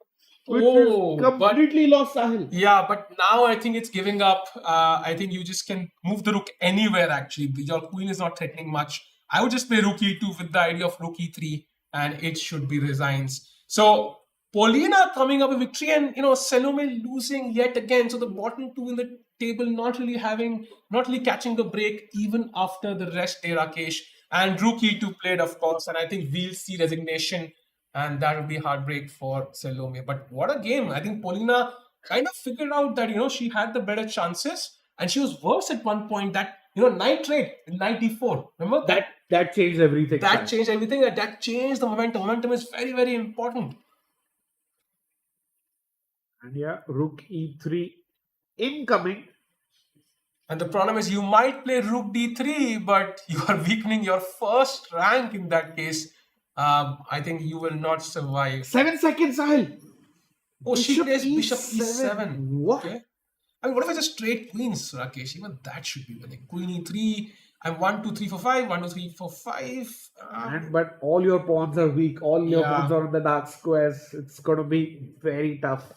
Which is completely lost, Sahil. Yeah, but now I think it's giving up. I think you just can move the rook anywhere, actually. Your queen is not threatening much. I would just play rook e2 with the idea of rook e3 and it should be resigns. So Polina coming up with victory and, Salome losing yet again. So the bottom two in the table not really catching the break even after the rest day, Rakesh. And rook e2 played, of course. And I think we'll see resignation. And that would be heartbreak for Salome. But what a game. I think Polina kind of figured out that, she had the better chances. And she was worse at one point. That, knight trade in knight d4. Remember? That changed everything. That changed everything. That changed the momentum. Momentum is very, very important. And yeah, rook e3 incoming. And the problem is you might play rook d3, but you are weakening your first rank in that case. I think you will not survive. 7 seconds, Sahil. Oh, she plays bishop e7. What? Okay. I mean, what if I just straight queens, Rakesh? Even that should be winning. Queen e3. I'm 1, 2, 3, 4, 5. 1, 2, 3, 4, 5. But all your pawns are weak. All your pawns are on the dark squares. It's going to be very tough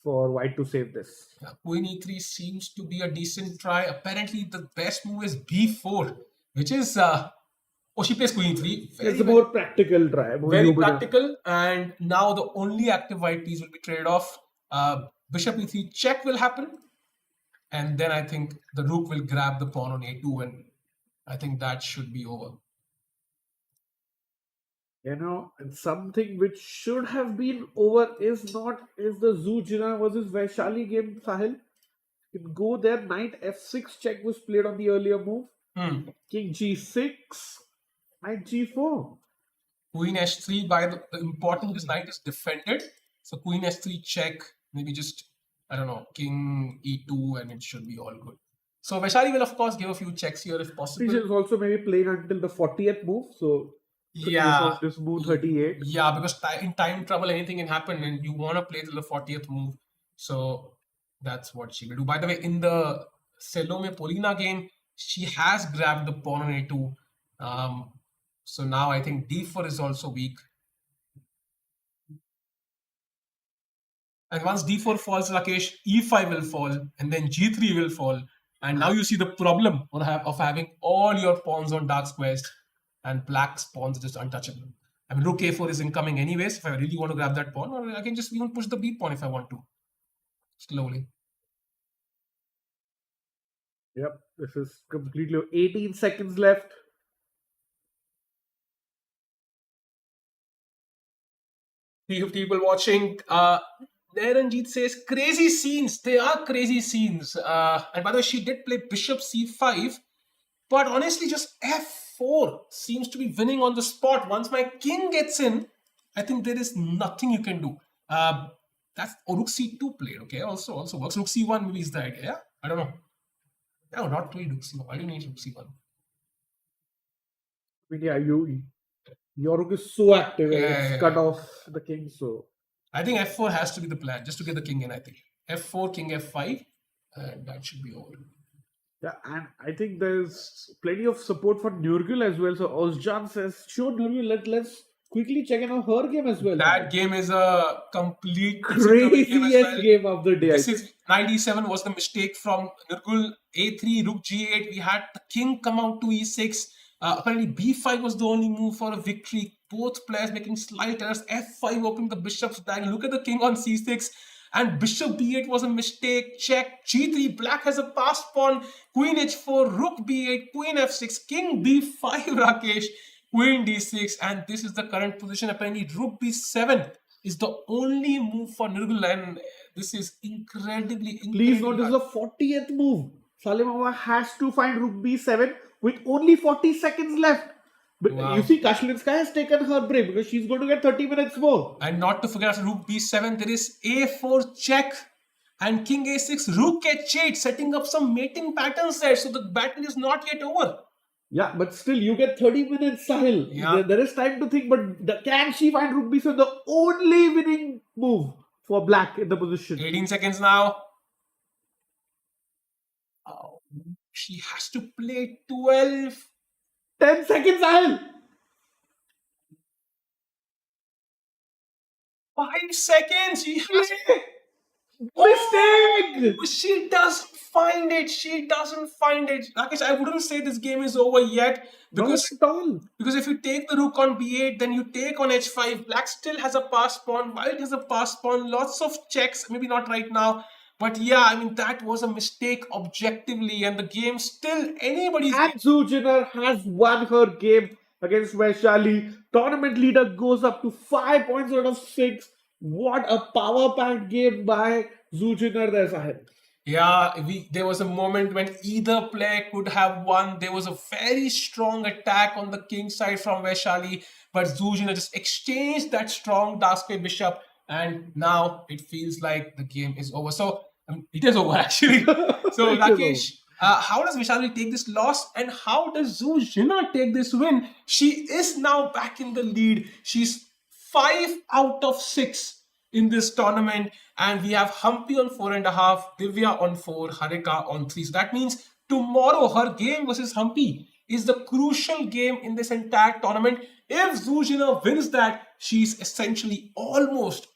for white to save this. Yeah, queen e3 seems to be a decent try. Apparently, the best move is b4, which is... she plays queen e3. It's a more practical try. Very practical. And now the only active white piece will be traded off. Bishop e3 check will happen. And then I think the rook will grab the pawn on a2. And I think that should be over. Something which should have been over is the Zhu Jina versus Vaishali game, Sahil. You can go there. Knight f6 check was played on the earlier move. King g6. Knight g4. Queen h3 by the important this knight is defended. So queen s3 check, maybe just, I don't know, king e2, and it should be all good. So Vaishali will of course give a few checks here if possible. Is also maybe playing until the 40th move, so Yeah, on this move 38. yeah, because in time trouble anything can happen, and you want to play till the 40th move. So that's what she will do. By the way, in the Salome Polina game, she has grabbed the pawn on a2. So now I think d4 is also weak. And once d4 falls, Rakesh, e5 will fall, and then g3 will fall. And now you see the problem of having all your pawns on dark squares, and black's pawns are just untouchable. I mean, rook a4 is incoming anyways, if I really want to grab that pawn, or I can just even push the b pawn if I want to. Slowly. Yep, this is completely 18 seconds left. People watching. Naranjit says crazy scenes. They are crazy scenes. And by the way, she did play bishop c5, but honestly, just f4 seems to be winning on the spot. Once my king gets in, I think there is nothing you can do. That's rook c2 played. Okay, also works. Rook c1 maybe is the idea. Yeah? I don't know. No, not really rook c1. Why do you need rook c1? I mean, yeah, your rook is so active, it's cut off the king. So I think f4 has to be the plan, just to get the king in. I think f4, king f5, and that should be over. Yeah, and I think there's plenty of support for Nurgul as well. So Ozjan says, sure, Nurgul, let's quickly check in on her game as well. That game is a complete craziest game of the day. This is 97 was the mistake from Nurgul. A3, rook g8. We had the king come out to e6. Apparently b5 was the only move for a victory. Both players making slight errors. f5 opening the bishop's diagonal. Look at the king on c6. And bishop b8 was a mistake. Check. g3. Black has a passed pawn. Queen h4. Rook b8. Queen f6. King b5. Rakesh. Queen d6. And this is the current position. Apparently rook b7 is the only move for Nurgul. And this is incredibly Please note, this is the 40th move. Salimova has to find rook b7 with only 40 seconds left. But you see, Kashlinska has taken her break because she's going to get 30 minutes more. And not to forget, after rook b7, there is a4 check and king a6, rook h8, setting up some mating patterns there. So the battle is not yet over. Yeah, but still, you get 30 minutes, Sahil. Yeah. There is time to think, but can she find rook b7? The only winning move for black in the position. 18 seconds now. Oh, she has to play 12. 10 seconds, Sahil. 5 seconds. She has Mistake! She doesn't find it. She doesn't find it. Rakesh, I wouldn't say this game is over yet. Because if you take the rook on b8, then you take on h5. Black still has a passed pawn. White has a passed pawn. Lots of checks. Maybe not right now. But yeah, I mean, that was a mistake objectively. And the game still anybody's game. And Zujiner has won her game against Vaishali. Tournament leader goes up to 5 points out of 6. What a power-packed game by Zujiner there, Sahib. Yeah, there was a moment when either player could have won. There was a very strong attack on the king side from Vaishali, but Zujiner just exchanged that strong dark square bishop, and now it feels like the game is over. So it is over actually. So Rakesh, how does Vaishali take this loss, and how does Zujiner take this win? She is now back in the lead. She's 5 out of 6 in this tournament, and we have Humpy on 4.5, Divya on 4, Harika on 3. So that means tomorrow her game versus Humpy is the crucial game in this entire tournament. If Zujiner wins that, she's essentially almost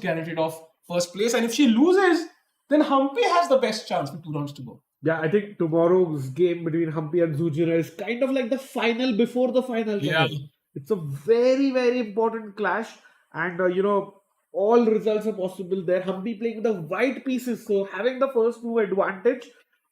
guaranteed of first place, and if she loses, then Humpy has the best chance with 2 rounds to go. Yeah, I think tomorrow's game between Humpy and Zujiner is kind of like the final before the final. Yeah. It's a very, very important clash, and all results are possible there. Humpy playing the white pieces, so having the first move advantage.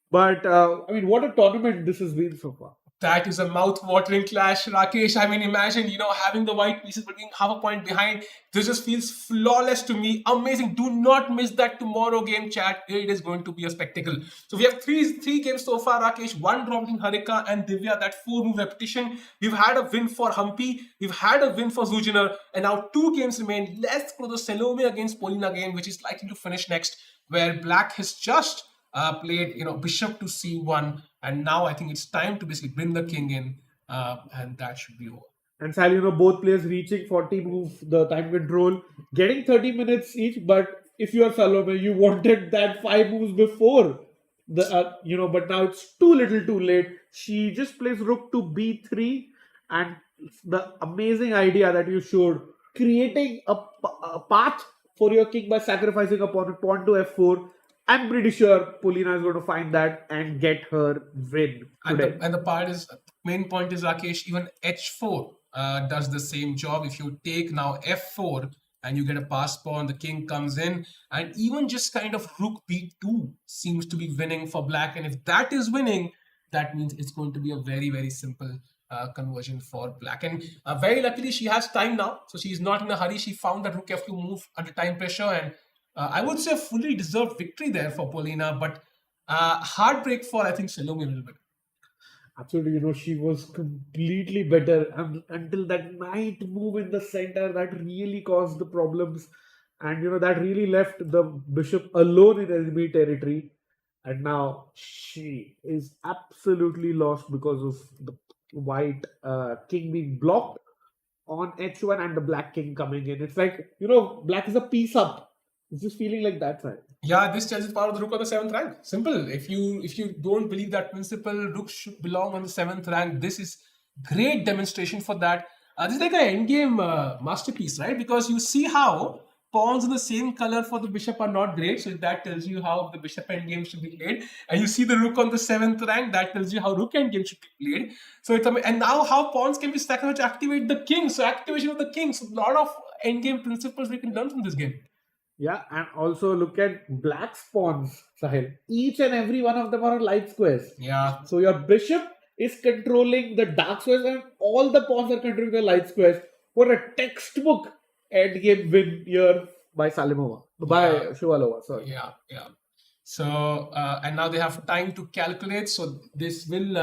But I mean, what a tournament this has been so far. That is a mouth-watering clash, Rakesh. I mean, imagine, having the white pieces but being half a point behind. This just feels flawless to me. Amazing. Do not miss that tomorrow game, chat. It is going to be a spectacle. So we have three games so far, Rakesh. One draw between Harika and Divya. That 4-move repetition. We've had a win for Humpy. We've had a win for Zujiner. And now 2 games remain. Let's go to the Salome against Polina game, which is likely to finish next, where Black has just played, bishop to c1, and now I think it's time to basically bring the king in, and that should be over. And Sal, both players reaching 40 move, the time control, getting 30 minutes each. But if you are Salome, you wanted that 5 moves before but now it's too little, too late. She just plays rook to b3, and the amazing idea that you showed, creating a path for your king by sacrificing a pawn to f4. I'm pretty sure Polina is going to find that and get her win today. And the main point is, Rakesh, even h4 does the same job. If you take now f4 and you get a pass pawn, the king comes in, and even just kind of rook b2 seems to be winning for Black. And if that is winning, that means it's going to be a very, very simple conversion for Black. And very luckily, she has time now, so she's not in a hurry. She found that rook f2 move under time pressure, and I would say fully deserved victory there for Polina, but heartbreak for, I think, Salome a little bit. Absolutely, she was completely better until that knight move in the center that really caused the problems, and that really left the bishop alone in enemy territory. And now she is absolutely lost because of the white king being blocked on h1 and the black king coming in. It's like, Black is a piece up. It's just feeling like that, right? Yeah, this tells us power of the rook on the 7th rank. Simple. If you don't believe that principle, rook should belong on the 7th rank. This is great demonstration for that. This is like an endgame masterpiece, right? Because you see how pawns in the same color for the bishop are not great. So that tells you how the bishop endgame should be played. And you see the rook on the 7th rank. That tells you how rook endgame should be played. So and now how pawns can be sacrificed to activate the king. So activation of the king. So a lot of endgame principles we can learn from this game. Yeah, and also look at Black's pawns, Sahil. Each and every one of them are on light squares. Yeah. So your bishop is controlling the dark squares, and all the pawns are controlling the light squares. What a textbook endgame win here by Shuvalova. Sorry. Yeah. So and now they have time to calculate. So this will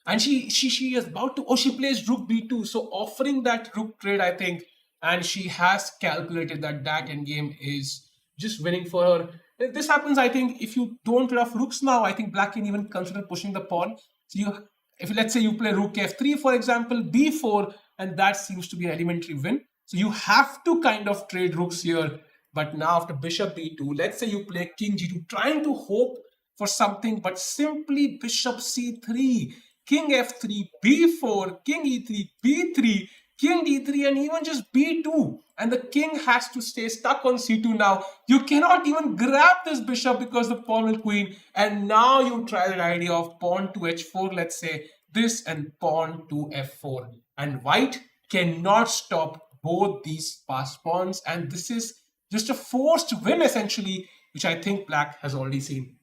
and she is about to. Oh, she plays rook b2. So offering that rook trade, I think. And she has calculated that endgame is just winning for her. If this happens, I think if you don't play off rooks now, I think Black can even consider pushing the pawn. So if let's say you play rook f3, for example, b4, and that seems to be an elementary win. So you have to kind of trade rooks here. But now after bishop b2, let's say you play king g2, trying to hope for something, but simply bishop c3, king f3, b4, king e3, b3, king d3, and even just b2, and the king has to stay stuck on c2 now. You cannot even grab this bishop because the pawn will queen, and now you try that idea of pawn to h4, let's say this, and pawn to f4, and white cannot stop both these passed pawns, and this is just a forced win essentially, which I think Black has already seen.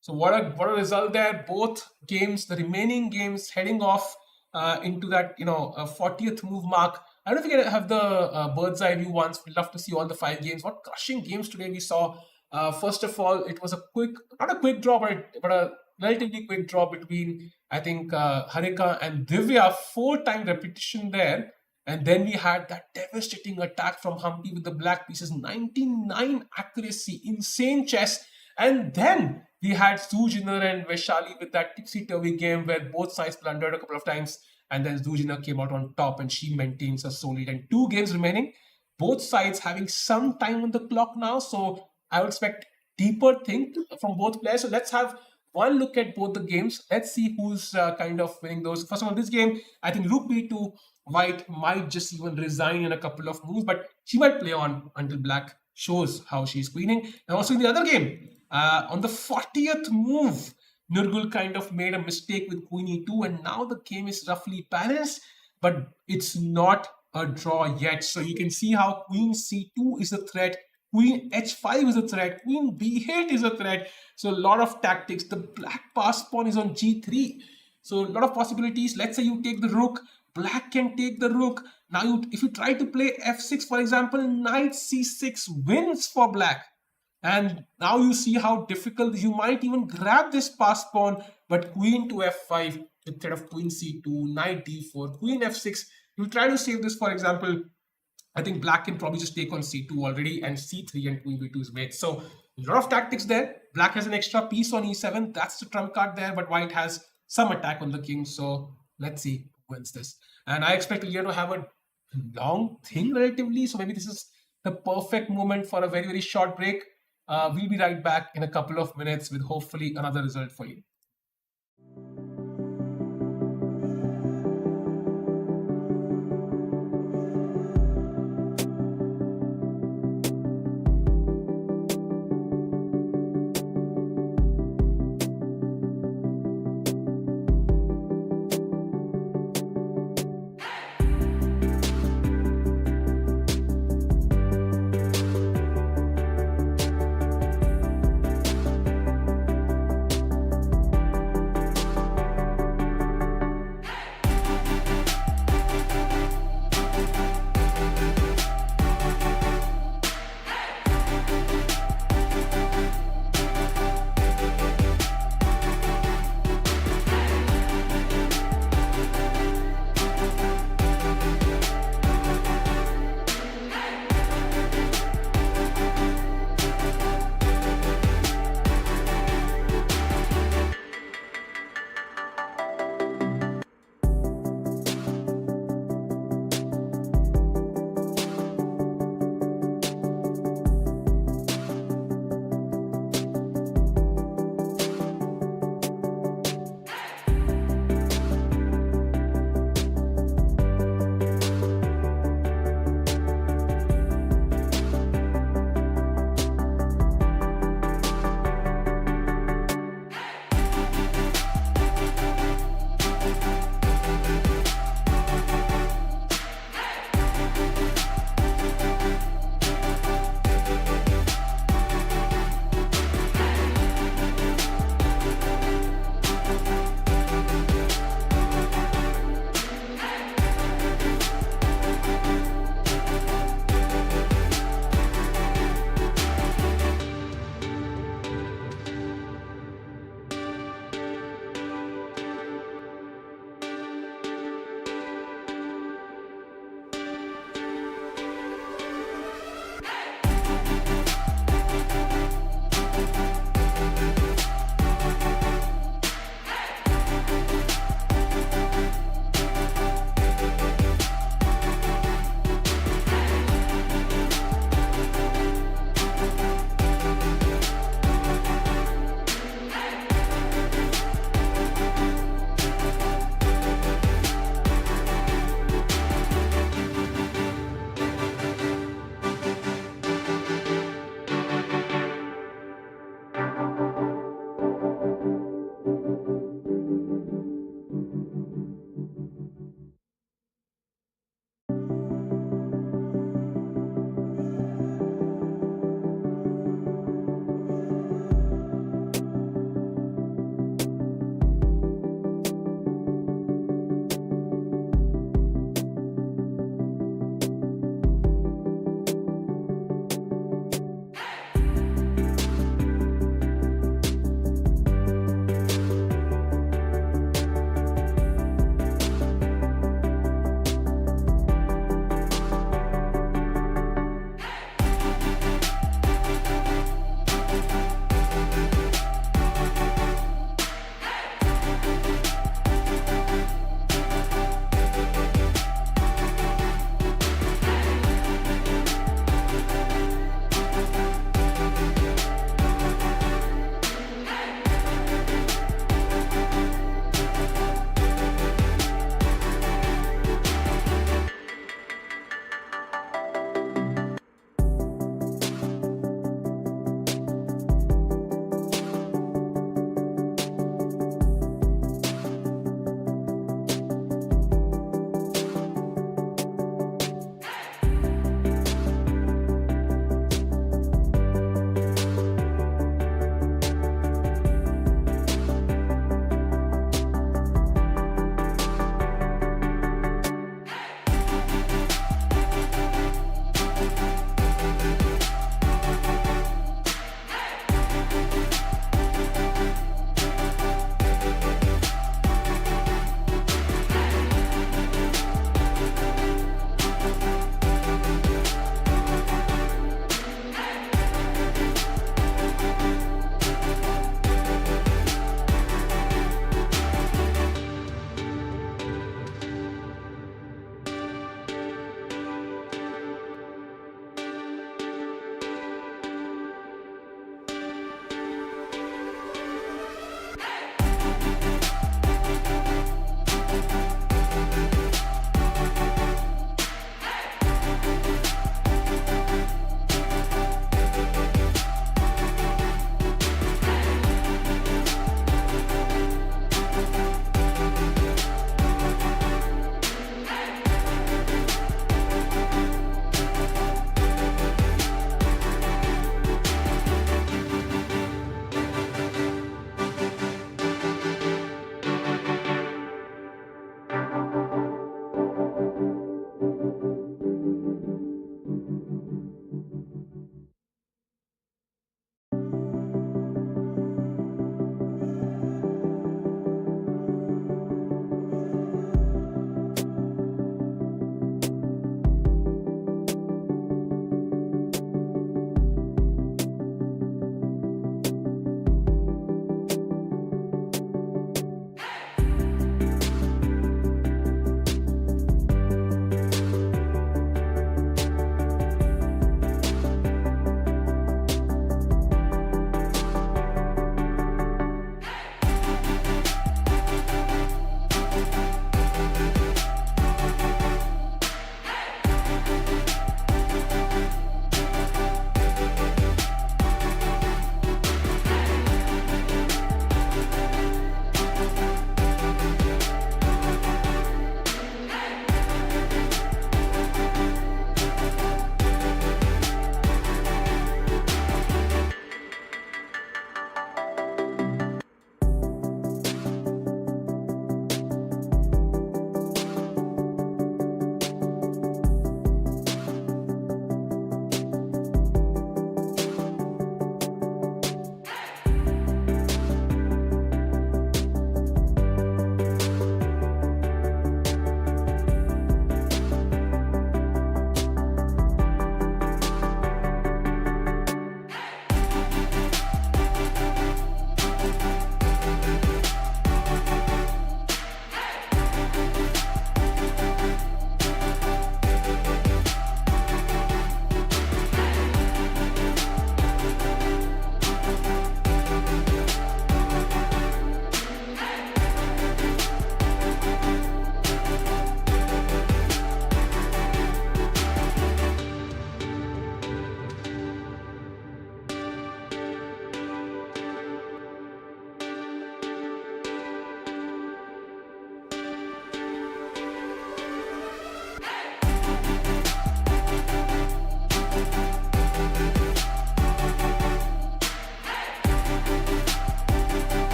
So what a result there. Both games, the remaining games, heading off into that 40th move mark. I don't know if we can have the bird's eye view once. We'd love to see all the 5 games. What crushing games today we saw. First of all, it was not a quick draw, but a relatively quick draw between, I think, Harika and Divya. 4-time repetition there. And then we had that devastating attack from Humpy with the black pieces. 99 accuracy, insane chess. And then we had Zujiner and Vaishali with that tipsy-turvy game where both sides blundered a couple of times, and then Zujiner came out on top and she maintains a sole lead. And 2 games remaining, both sides having some time on the clock now. So I would expect deeper thing from both players. So let's have one look at both the games. Let's see who's kind of winning those. First of all, this game, I think rook b2, white might just even resign in a couple of moves, but she might play on until Black shows how she's queening. And also in the other game, on the 40th move, Nurgul kind of made a mistake with queen e2, and now the game is roughly balanced, but it's not a draw yet. So you can see how queen c2 is a threat Queen h5 is a threat. Queen b8 is a threat. So a lot of tactics. The black pass pawn is on g3. So a lot of possibilities. Let's say you take the rook. Black can take the rook. Now, if you try to play f6, for example, knight c6 wins for black. And now you see how difficult. You might even grab this pass pawn, but queen to f5 instead of queen c2, knight d4, queen f6. You try to save this, for example. I think black can probably just take on c2 already, and c3 and queen b2 is made. So a lot of tactics there. Black has an extra piece on e7. That's the trump card there, but white has some attack on the king. So let's see who wins this. And I expect Leah to have a long thing relatively. So maybe this is the perfect moment for a very, very short break. We'll be right back in a couple of minutes with hopefully another result for you.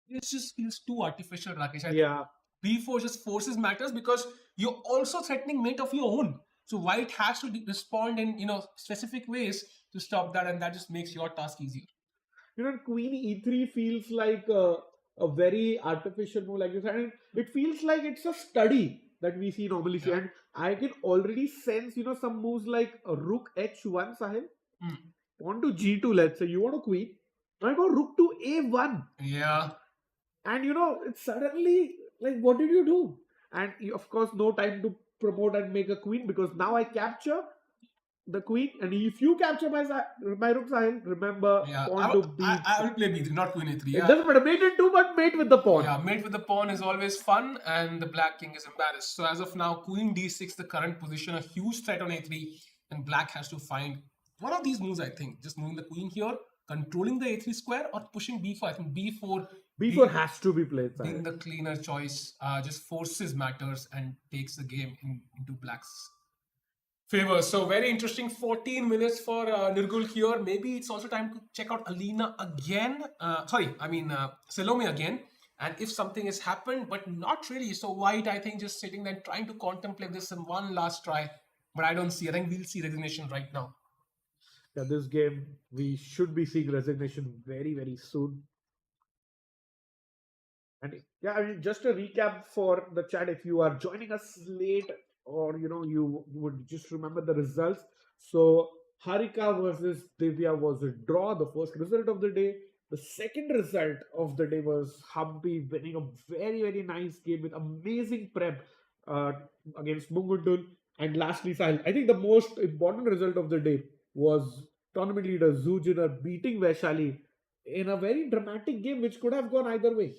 It just feels too artificial, Rakesh. I think Yeah, B4 just forces matters because you're also threatening mate of your own. So white has to respond in specific ways to stop that, and that just makes your task easier. Queen E3 feels like a very artificial move, like you said. And it feels like it's a study that we see normally see. Yeah. And I can already sense, some moves like Rook H1, Sahil. Hmm. Pawn to G2, let's say. You want a queen. I go Rook to A1. Yeah. And it's suddenly like, what did you do? And of course, no time to promote and make a queen because now I capture the queen, and if you capture my rook, Sahil, remember Yeah. pawn to I B3. will play B3, not Queen A3. It Yeah. doesn't matter, mate in two, but mate with the pawn. Yeah, mate with the pawn is always fun, and the black king is embarrassed. So as of now, Queen D6, the current position, a huge threat on A3, and black has to find one of these moves. I think just moving the queen here, controlling the A3 square, or pushing B4. I think B4. B4 has to be played, Being Sahil. the cleaner choice, just forces matters and takes the game into black's favor. So very interesting 14 minutes for Nirgul here. Maybe it's also time to check out Alina again. Salome again. And if something has happened, but not really. So white, I think, just sitting there trying to contemplate this in one last try. But I don't see. I think we'll see resignation right now. Yeah, this game, we should be seeing resignation very, very soon. And yeah, I mean, just a recap for the chat. If you are joining us late, or you would just remember the results. So Harika versus Divya was a draw, the first result of the day. The second result of the day was Humpy winning a very, very nice game with amazing prep uh, against Mungundul. And lastly, Sahil, I think the most important result of the day was tournament leader Zujiner beating Vaishali in a very dramatic game, which could have gone either way.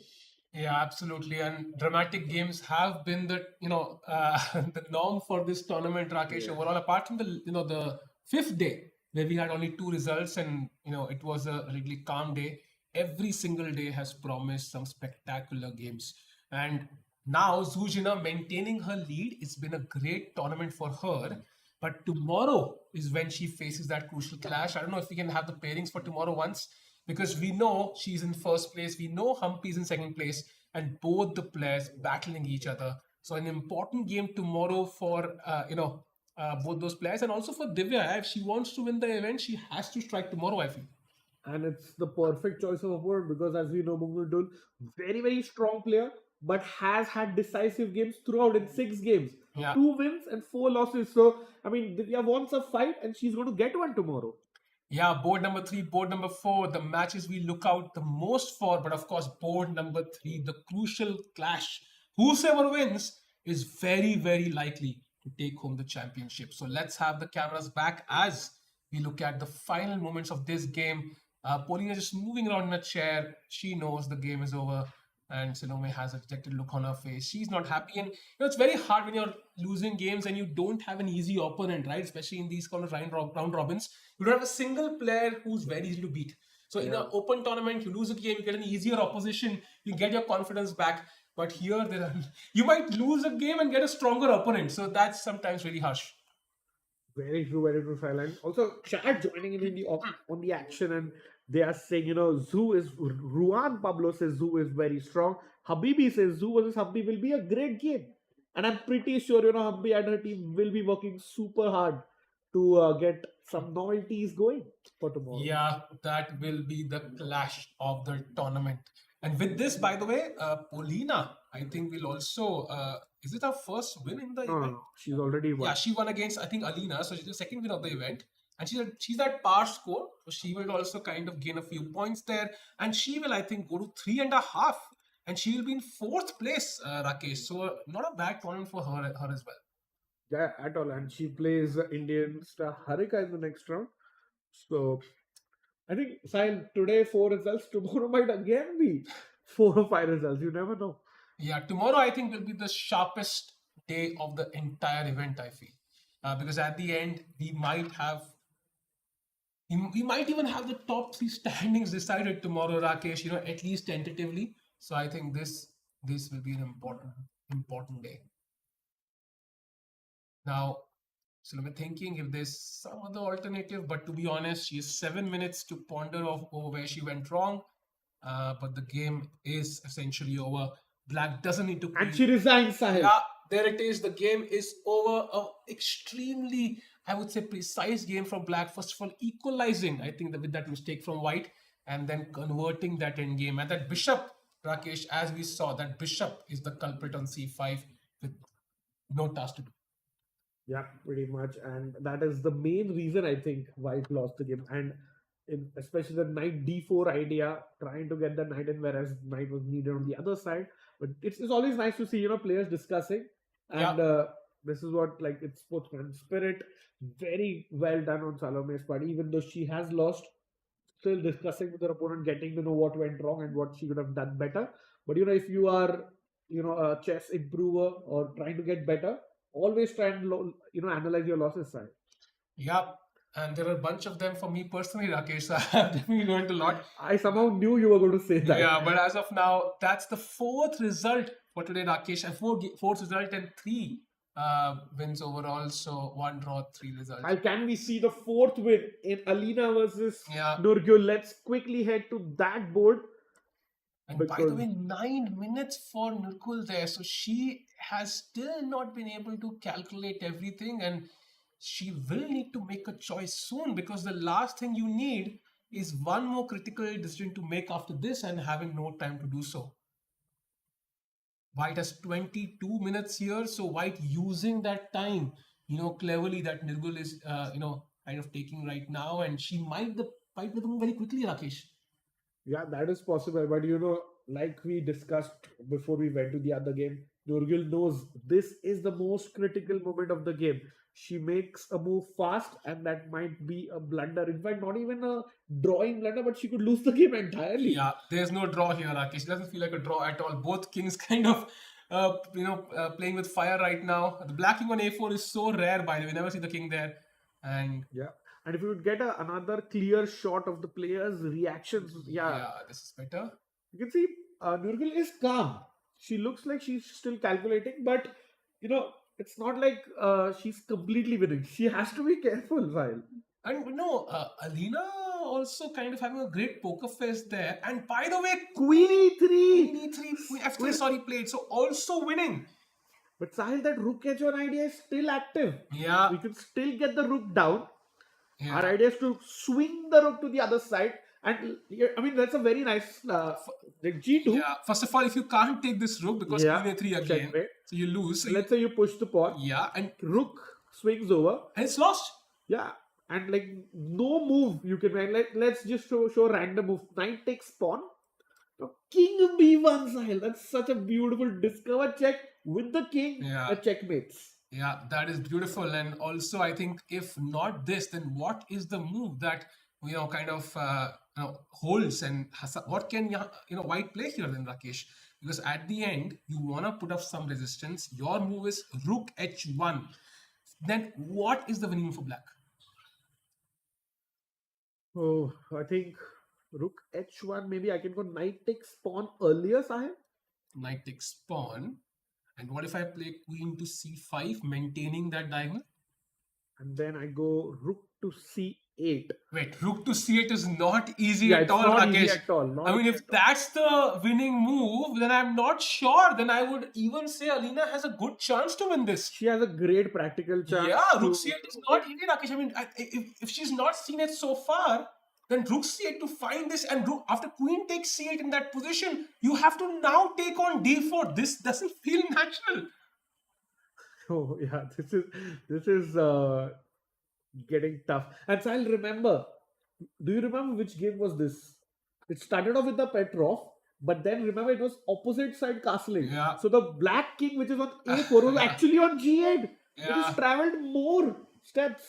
Yeah, absolutely. And dramatic games have been the the norm for this tournament, Rakesh. Yeah. Overall, apart from the fifth day where we had only two results, and it was a really calm day. Every single day has promised some spectacular games. And now Zuzina maintaining her lead. It's been a great tournament for her. But tomorrow is when she faces that crucial clash. I don't know if we can have the pairings for tomorrow once, because we know she's in first place, we know Humpy's in second place, and both the players battling each other. So an important game tomorrow for both those players, and also for Divya. If she wants to win the event, she has to strike tomorrow, I feel. And it's the perfect choice of opponent because, as we know, Mungundul, very, very strong player, but has had decisive games throughout in 6 games. Yeah. 2 wins and 4 losses. So, I mean, Divya wants a fight and she's going to get one tomorrow. Yeah, board number 3, board number 4, the matches we look out the most for, but of course, board number 3, the crucial clash. Whosoever wins is very, very likely to take home the championship. So let's have the cameras back as we look at the final moments of this game. Paulina just moving around in a chair. She knows the game is over, and Salome has a dejected look on her face. She's not happy, and it's very hard when you're losing games and you don't have an easy opponent, right? Especially in these kind of round robins, you don't have a single player who's very easy to beat. So in an open tournament, you lose a game, you get an easier opposition, you get your confidence back. But here, you might lose a game and get a stronger opponent. So that's sometimes really harsh. Very true, Silent. Also, chat joining in on the action, and they are saying, Ruan Pablo says Zoo is very strong. Habibi says Zoo versus Humpy will be a great game. And I'm pretty sure, Humpy and her team will be working super hard to get some novelties going for tomorrow. Yeah, that will be the clash of the tournament. And with this, by the way, Paulina, I think will also, is it her first win in the event? No, she's already won. Yeah, she won against, I think, Alina. So she's the second win of the event. And she's at par score. So she will also kind of gain a few points there. And she will, I think, go to 3.5. And she will be in fourth place, Rakesh. So not a bad tournament for her as well. Yeah, at all. And she plays Indian star Harika in the next round. So I think, Sahil, today 4 results. Tomorrow might again be 4 or 5 results. You never know. Yeah, tomorrow I think will be the sharpest day of the entire event, I feel. Because at the end, we might even have the top 3 standings decided tomorrow, Rakesh, at least tentatively. So I think this will be an important day. Now, so I'm thinking if there's some other alternative, but to be honest, she has 7 minutes to ponder over where she went wrong. but the game is essentially over. Black doesn't need to And queen. she resigns, Sahil. Yeah, there it is. The game is over. Extremely, I would say, precise game from Black. First of all, equalizing, I think, with that mistake from White, and then converting that end game. And that bishop, Rakesh, as we saw, that bishop is the culprit on c5 with no task to do. Yeah, pretty much. And that is the main reason I think White lost the game. And especially the knight d4 idea, trying to get the knight in, whereas knight was needed on the other side. But it's always nice to see, players discussing. And this is what, like, it's sportsman spirit. Very well done on Salome's part, even though she has lost. Still discussing with her opponent, getting to know what went wrong and what she could have done better. But if you are, a chess improver or trying to get better, always try and analyze your losses side. Yeah, and there are a bunch of them for me personally, Rakesh. So I have definitely learned a lot. I somehow knew you were going to say that. Yeah, but as of now, that's the fourth result for today, Rakesh. And fourth result and three wins overall. So 1 draw, 3 results. Can we see the fourth win in Alina versus Yeah. Nurgul? Let's quickly head to that board. And by the way, 9 minutes for Nurgul there. So she has still not been able to calculate everything, and she will need to make a choice soon, because the last thing you need is one more critical decision to make after this, and having no time to do so. White has 22 minutes here, so White using that time, cleverly, that Nurgul is, kind of taking right now, and she might fight the move very quickly, Rakesh. Yeah, that is possible. But like we discussed before we went to the other game, Nurgul knows this is the most critical moment of the game. She makes a move fast, and that might be a blunder. In fact, not even a drawing blunder, but she could lose the game entirely. Yeah, there's no draw here, Rakesh. It doesn't feel like a draw at all. Both kings kind of, playing with fire right now. The black king on a4 is so rare, by the way. We never see the king there. And yeah. And if you would get another clear shot of the players' reactions, yeah, this is better. You can see Nurgul is calm. She looks like she's still calculating, but it's not like she's completely winning. She has to be careful, while. And Alina also kind of having a great poker face there. And by the way, Queen e3. Queen e3, Queen f3, sorry, played. So also winning. But Sahil, that rook h1 idea is still active. Yeah. We can still get the rook down. Yeah. Our idea is to swing the rook to the other side. And I mean, that's a very nice g2. Yeah. First of all, if you can't take this rook because Queen a3 again, checkmate. so you lose. So let's say you push the pawn. Yeah. And rook swings over. And it's lost. Yeah. And like no move you can make. Let's just show random move. Knight takes pawn. King b1, Sahil. That's such a beautiful discover check with the king. Yeah. Checkmates. Yeah, that is beautiful. And also, I think if not this, then what is the move that kind of holds, and what can White play here then, Rakesh? Because at the end, you want to put up some resistance. Your move is rook h1. Then what is the winning move for Black? Oh, I think rook h1. Maybe I can go knight takes pawn earlier, Sahil. Knight takes pawn. And what if I play queen to c5, maintaining that diagonal? And then I go rook to c8. Wait, rook to c8 is not easy at all, not Rakesh. Easy at all. I mean, if that's the winning move, then I'm not sure. Then I would even say Alina has a good chance to win this. She has a great practical chance. Yeah, rook c8 is not easy, Rakesh. I mean, if she's not seen it so far, then rook c8 to find this, and after queen takes c8 in that position, you have to now take on d4. This doesn't feel natural. Oh yeah, this is getting tough. And so I'll remember. Do you remember which game was this? It started off with the Petrov, but then remember it was opposite side castling. Yeah. So the black king, which is on a4, was actually on g8. Yeah. It has traveled more steps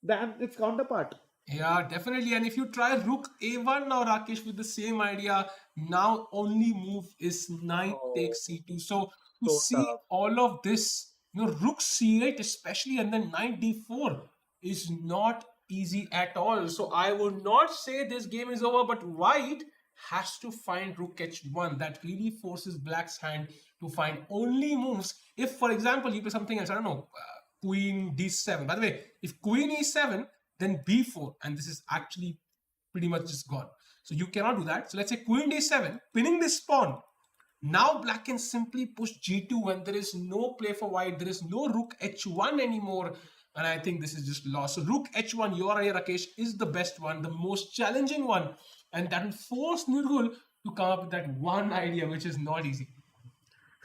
than its counterpart. Yeah, definitely. And if you try rook a1 now, Rakesh, with the same idea, now only move is knight takes c2. So to see tough. all of this, rook c8 especially, and then knight d4 is not easy at all. So I would not say this game is over, but White has to find rook h1. That really forces Black's hand to find only moves. If, for example, you play something else, I don't know, queen d7. By the way, if queen e7, then b4, and this is actually pretty much just gone. So you cannot do that. So let's say queen d7, pinning this pawn. Now black can simply push g2 when there is no play for white. There is no rook h1 anymore. And I think this is just lost. So rook h1, your idea, Rakesh, is the best one, the most challenging one. And that will force Nurgul to come up with that one idea, which is not easy.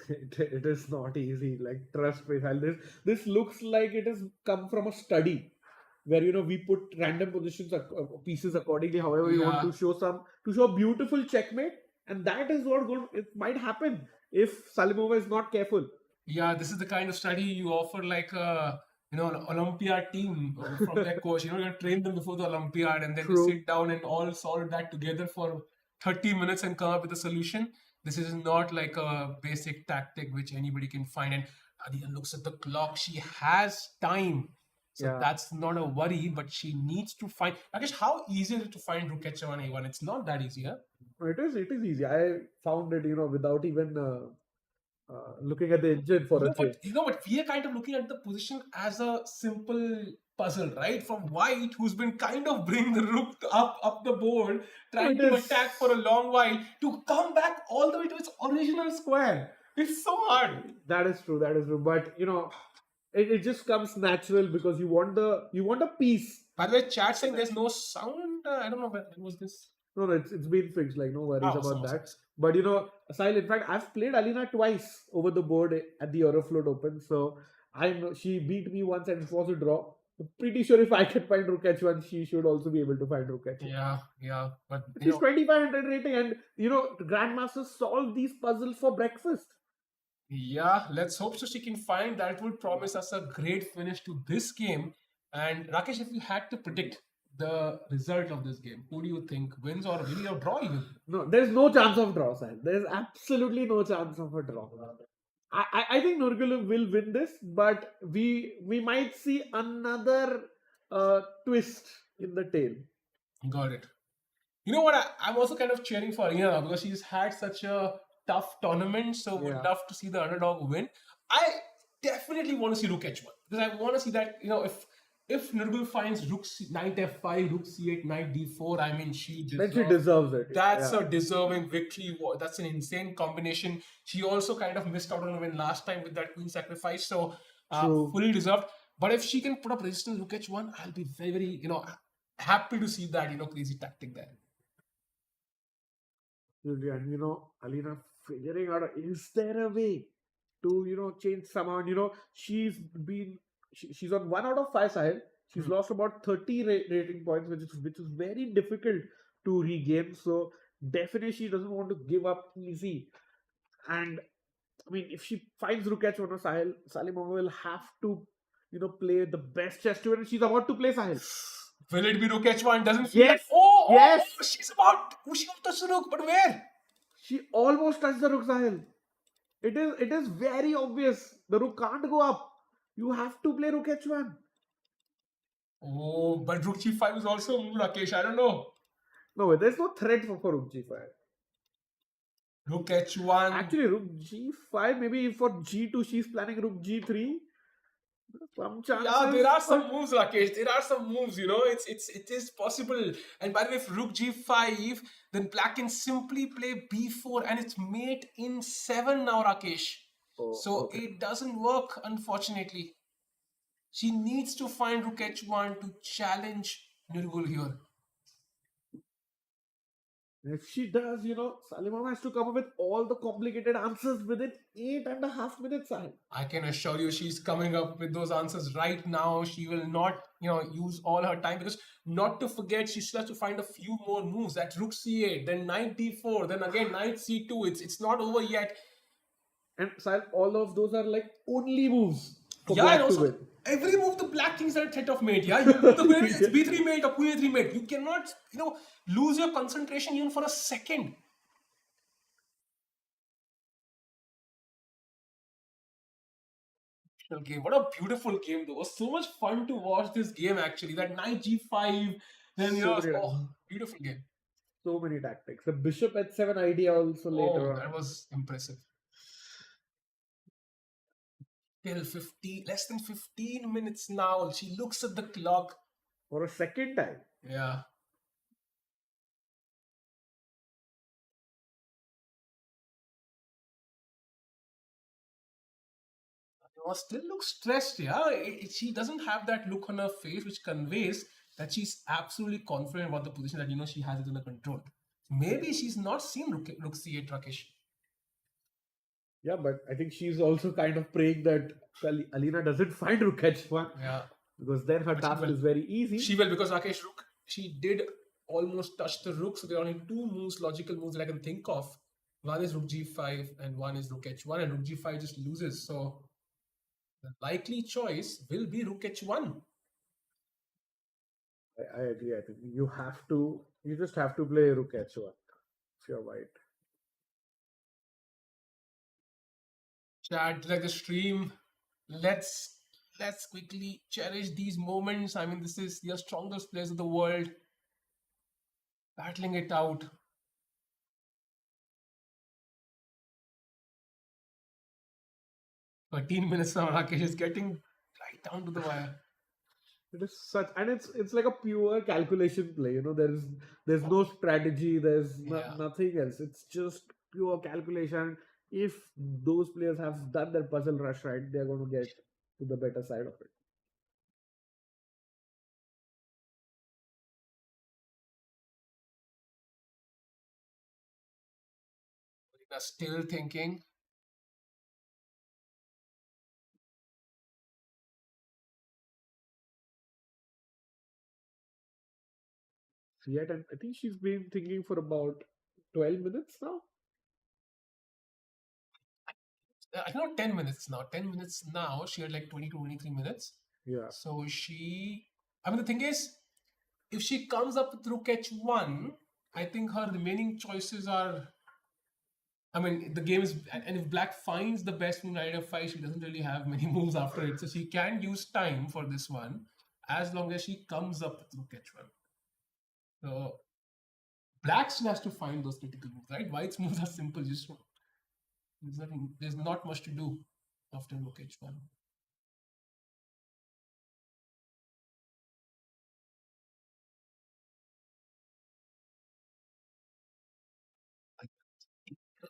It is not easy. Like, trust me, Sahil, this looks like it has come from a study where we put random positions pieces accordingly, however we want Yeah. to show a beautiful checkmate, and that is what it might happen if Salimova is not careful. Yeah, this is the kind of study you offer like a an Olympiad team from their coach. You train them before the Olympiad, and then you True. sit down and all solve that together for 30 minutes and come up with a solution. This is not like a basic tactic which anybody can find. And Adina looks at the clock; she has time, so Yeah. that's not a worry. But she needs to find. Rakesh, how easy is it to find rook h1 a1? It's not that easy, huh? It is easy. I found it, without even looking at the engine for a change. But we are kind of looking at the position as a simple puzzle, right? From white, who's been kind of bringing the rook up the board, trying to attack for a long while, to come back all the way to its original square. It's so hard. That is true. But it just comes natural because you want a piece. By the way, chat saying there's no sound. I don't know when was this. No, it's been fixed. Like, no worries about Awesome. that. But Sahil, in fact, I've played Alina twice over the board at the Eurofloat Open. So I know she beat me once and it was a draw. I'm pretty sure if I can find rook h1, she should also be able to find rook h1. Yeah. But She's 2500 rating, and grandmasters solve these puzzles for breakfast. yeah, let's hope so she can find that. Would promise us a great finish to this game. And Rakesh, if you had to predict the result of this game, who do you think wins, or really a draw even? No, there's no chance of draw, Sahil. There's absolutely no chance of a draw. I think Nurgul will win this, but we might see another twist in the tail. Got it. You know what? I'm also kind of cheering for Arena now because she's had such a tough tournament. So would Yeah. love to see the underdog win. I definitely want to see Rook H1 because I want to see that if Nurgul finds Knight F5, Rook C8, Knight D4, I mean she deserves it. That's a deserving victory. That's an insane combination. She also kind of missed out on a win last time with that queen sacrifice, so True. fully deserved. But if she can put up resistance Rook H1, I'll be very, very happy to see that crazy tactic there. And Alina figuring out, is there a way to change somehow? And she's on 1 out of 5, Sahil. She's lost about 30 rating points, which is very difficult to regain. So definitely she doesn't want to give up easy. And I mean, if she finds Rook H1 or Sahil, Salimova will have to play the best chess to her, and she's about to play Sahil. Will it be Rook H1? Doesn't feel Yes. like, Yes. She's about pushing up the Rook, but where? She almost touched the Rook, Sahil. It is very obvious. The Rook can't go up. You have to play Rook H1. Oh, but Rook G5 is also a move, Rakesh. I don't know. No, there's no threat for Rook G5. Rook H1. Actually, Rook G5, maybe for G2, she's planning Rook G3. Some chances. Yeah, there are some moves, Rakesh. There are some moves, it is possible. And by the way, if Rook G5, then black can simply play B4 and it's mate in 7 now, Rakesh. So it doesn't work, unfortunately. She needs to find Rook H1 to challenge Nurgul here. If she does, Salimova has to come up with all the complicated answers within 8.5 minutes. I can assure you she's coming up with those answers right now. She will not, use all her time because not to forget, she still has to find a few more moves. That Rook C8, then Knight D4, then again Knight C2. It's not over yet. And Sahil, all of those are like only moves for Yeah, black and to also win. every move the black thinks are a threat of mate. Yeah, you move the queen, it's B3 mate or queen A3 mate. You cannot, lose your concentration even for a second. Game. What a beautiful game though. It was so much fun to watch this game actually. That Knight G5, then beautiful game. So many tactics. The Bishop H7 idea also later on. That was impressive. Till less than 15 minutes now. She looks at the clock. For a second time. Yeah. Still looks stressed, yeah. She doesn't have that look on her face which conveys that she's absolutely confident about the position, that she has it under control. Maybe she's not seen Rook C8, Rakesh. Yeah, but I think she's also kind of praying that Alina doesn't find Rook H1. Yeah. Because then her But she task will. is very easy. She will, because Rakesh, Rook, she did almost touch the Rook, so there are only two moves, logical moves that I can think of. One is Rook G5 and one is Rook H1, and Rook G5 just loses. So the likely choice will be Rook H1. I agree. I think you just have to play Rook H1 if you're white. Chat, like the stream, let's quickly cherish these moments. I mean, this is the strongest players of the world battling it out. 13 minutes now, Rakesh is getting right down to the wire. It is such, and it's like a pure calculation play. There's no strategy. There's nothing else. It's just pure calculation. If those players have done their puzzle rush right, they're going to get to the better side of it. Still thinking. Yet, and I think she's been thinking for about 12 minutes now. I know 10 minutes now. 10 minutes now. She had like 20 to 23 minutes. Yeah. So the thing is, if she comes up with Rook H1, I think her remaining choices are, the game is, and if Black finds the best move Knight F5, she doesn't really have many moves after it. So she can use time for this one, as long as she comes up with Rook H1. So Black still has to find those critical moves, right? White's moves are simple. There's not much to do after Rook H1.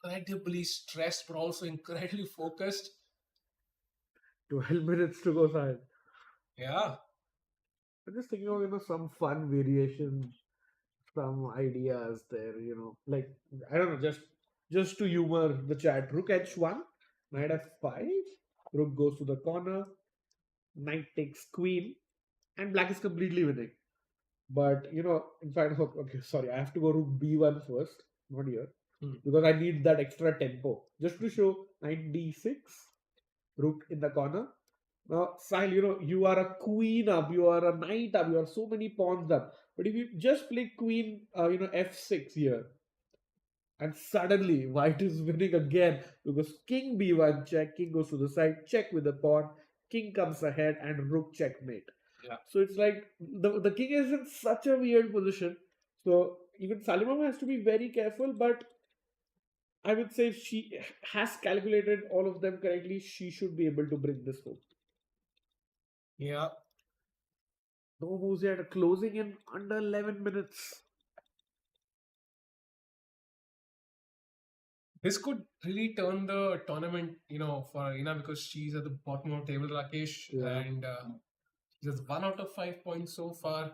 Incredibly stressed, but also incredibly focused. 12 minutes to go side. Yeah. I'm just thinking of some fun variations, some ideas there. Like I don't know, just to humor the chat. Rook H1, Knight F5, Rook goes to the corner, Knight takes Queen, and Black is completely winning. But in fact, okay, sorry, I have to go Rook B1 first, not here, because I need that extra tempo just to show Knight D6, Rook in the corner. Now, Sahil, you are a queen up, you are a knight up, you are so many pawns up. But if you just play queen, F6 here, and suddenly white is winning again because king B1 check, king goes to the side, check with the pawn, king comes ahead, and rook checkmate. Yeah. So it's like the king is in such a weird position. So even Salimova has to be very careful, but I would say if she has calculated all of them correctly, she should be able to bring this home. Yeah. No moves yet, closing in under 11 minutes. This could really turn the tournament, for Arena, because she's at the bottom of the table, Rakesh, and she has 1 out of 5 points so far.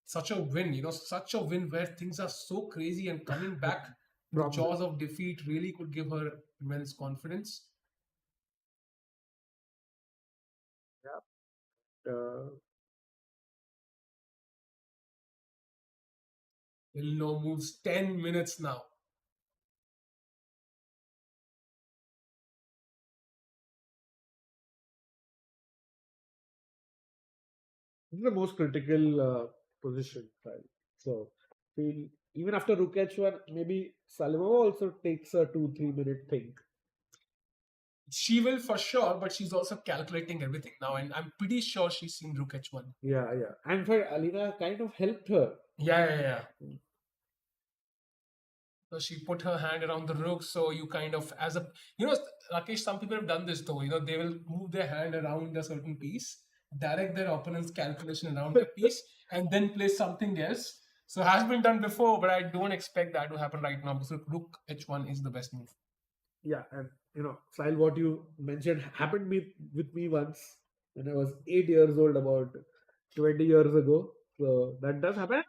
Such a win, such a win where things are so crazy, and coming back the jaws of defeat really could give her immense confidence. Yeah. No moves, 10 minutes now. This is the most critical position, right? So, even after Rook H1, maybe Salimova also takes a 2-3 minute think. She will for sure, but she's also calculating everything now, and I'm pretty sure she's seen Rook H1. Yeah. And for Alina kind of helped her. Yeah. So she put her hand around the rook, so you kind of, Rakesh, some people have done this though, they will move their hand around a certain piece, direct their opponent's calculation around the piece, and then play something else. So it has been done before, but I don't expect that to happen right now, because Rook H1 is the best move. Yeah, and Sahil, what you mentioned happened with me once when I was 8 years old, about 20 years ago. So that does happen.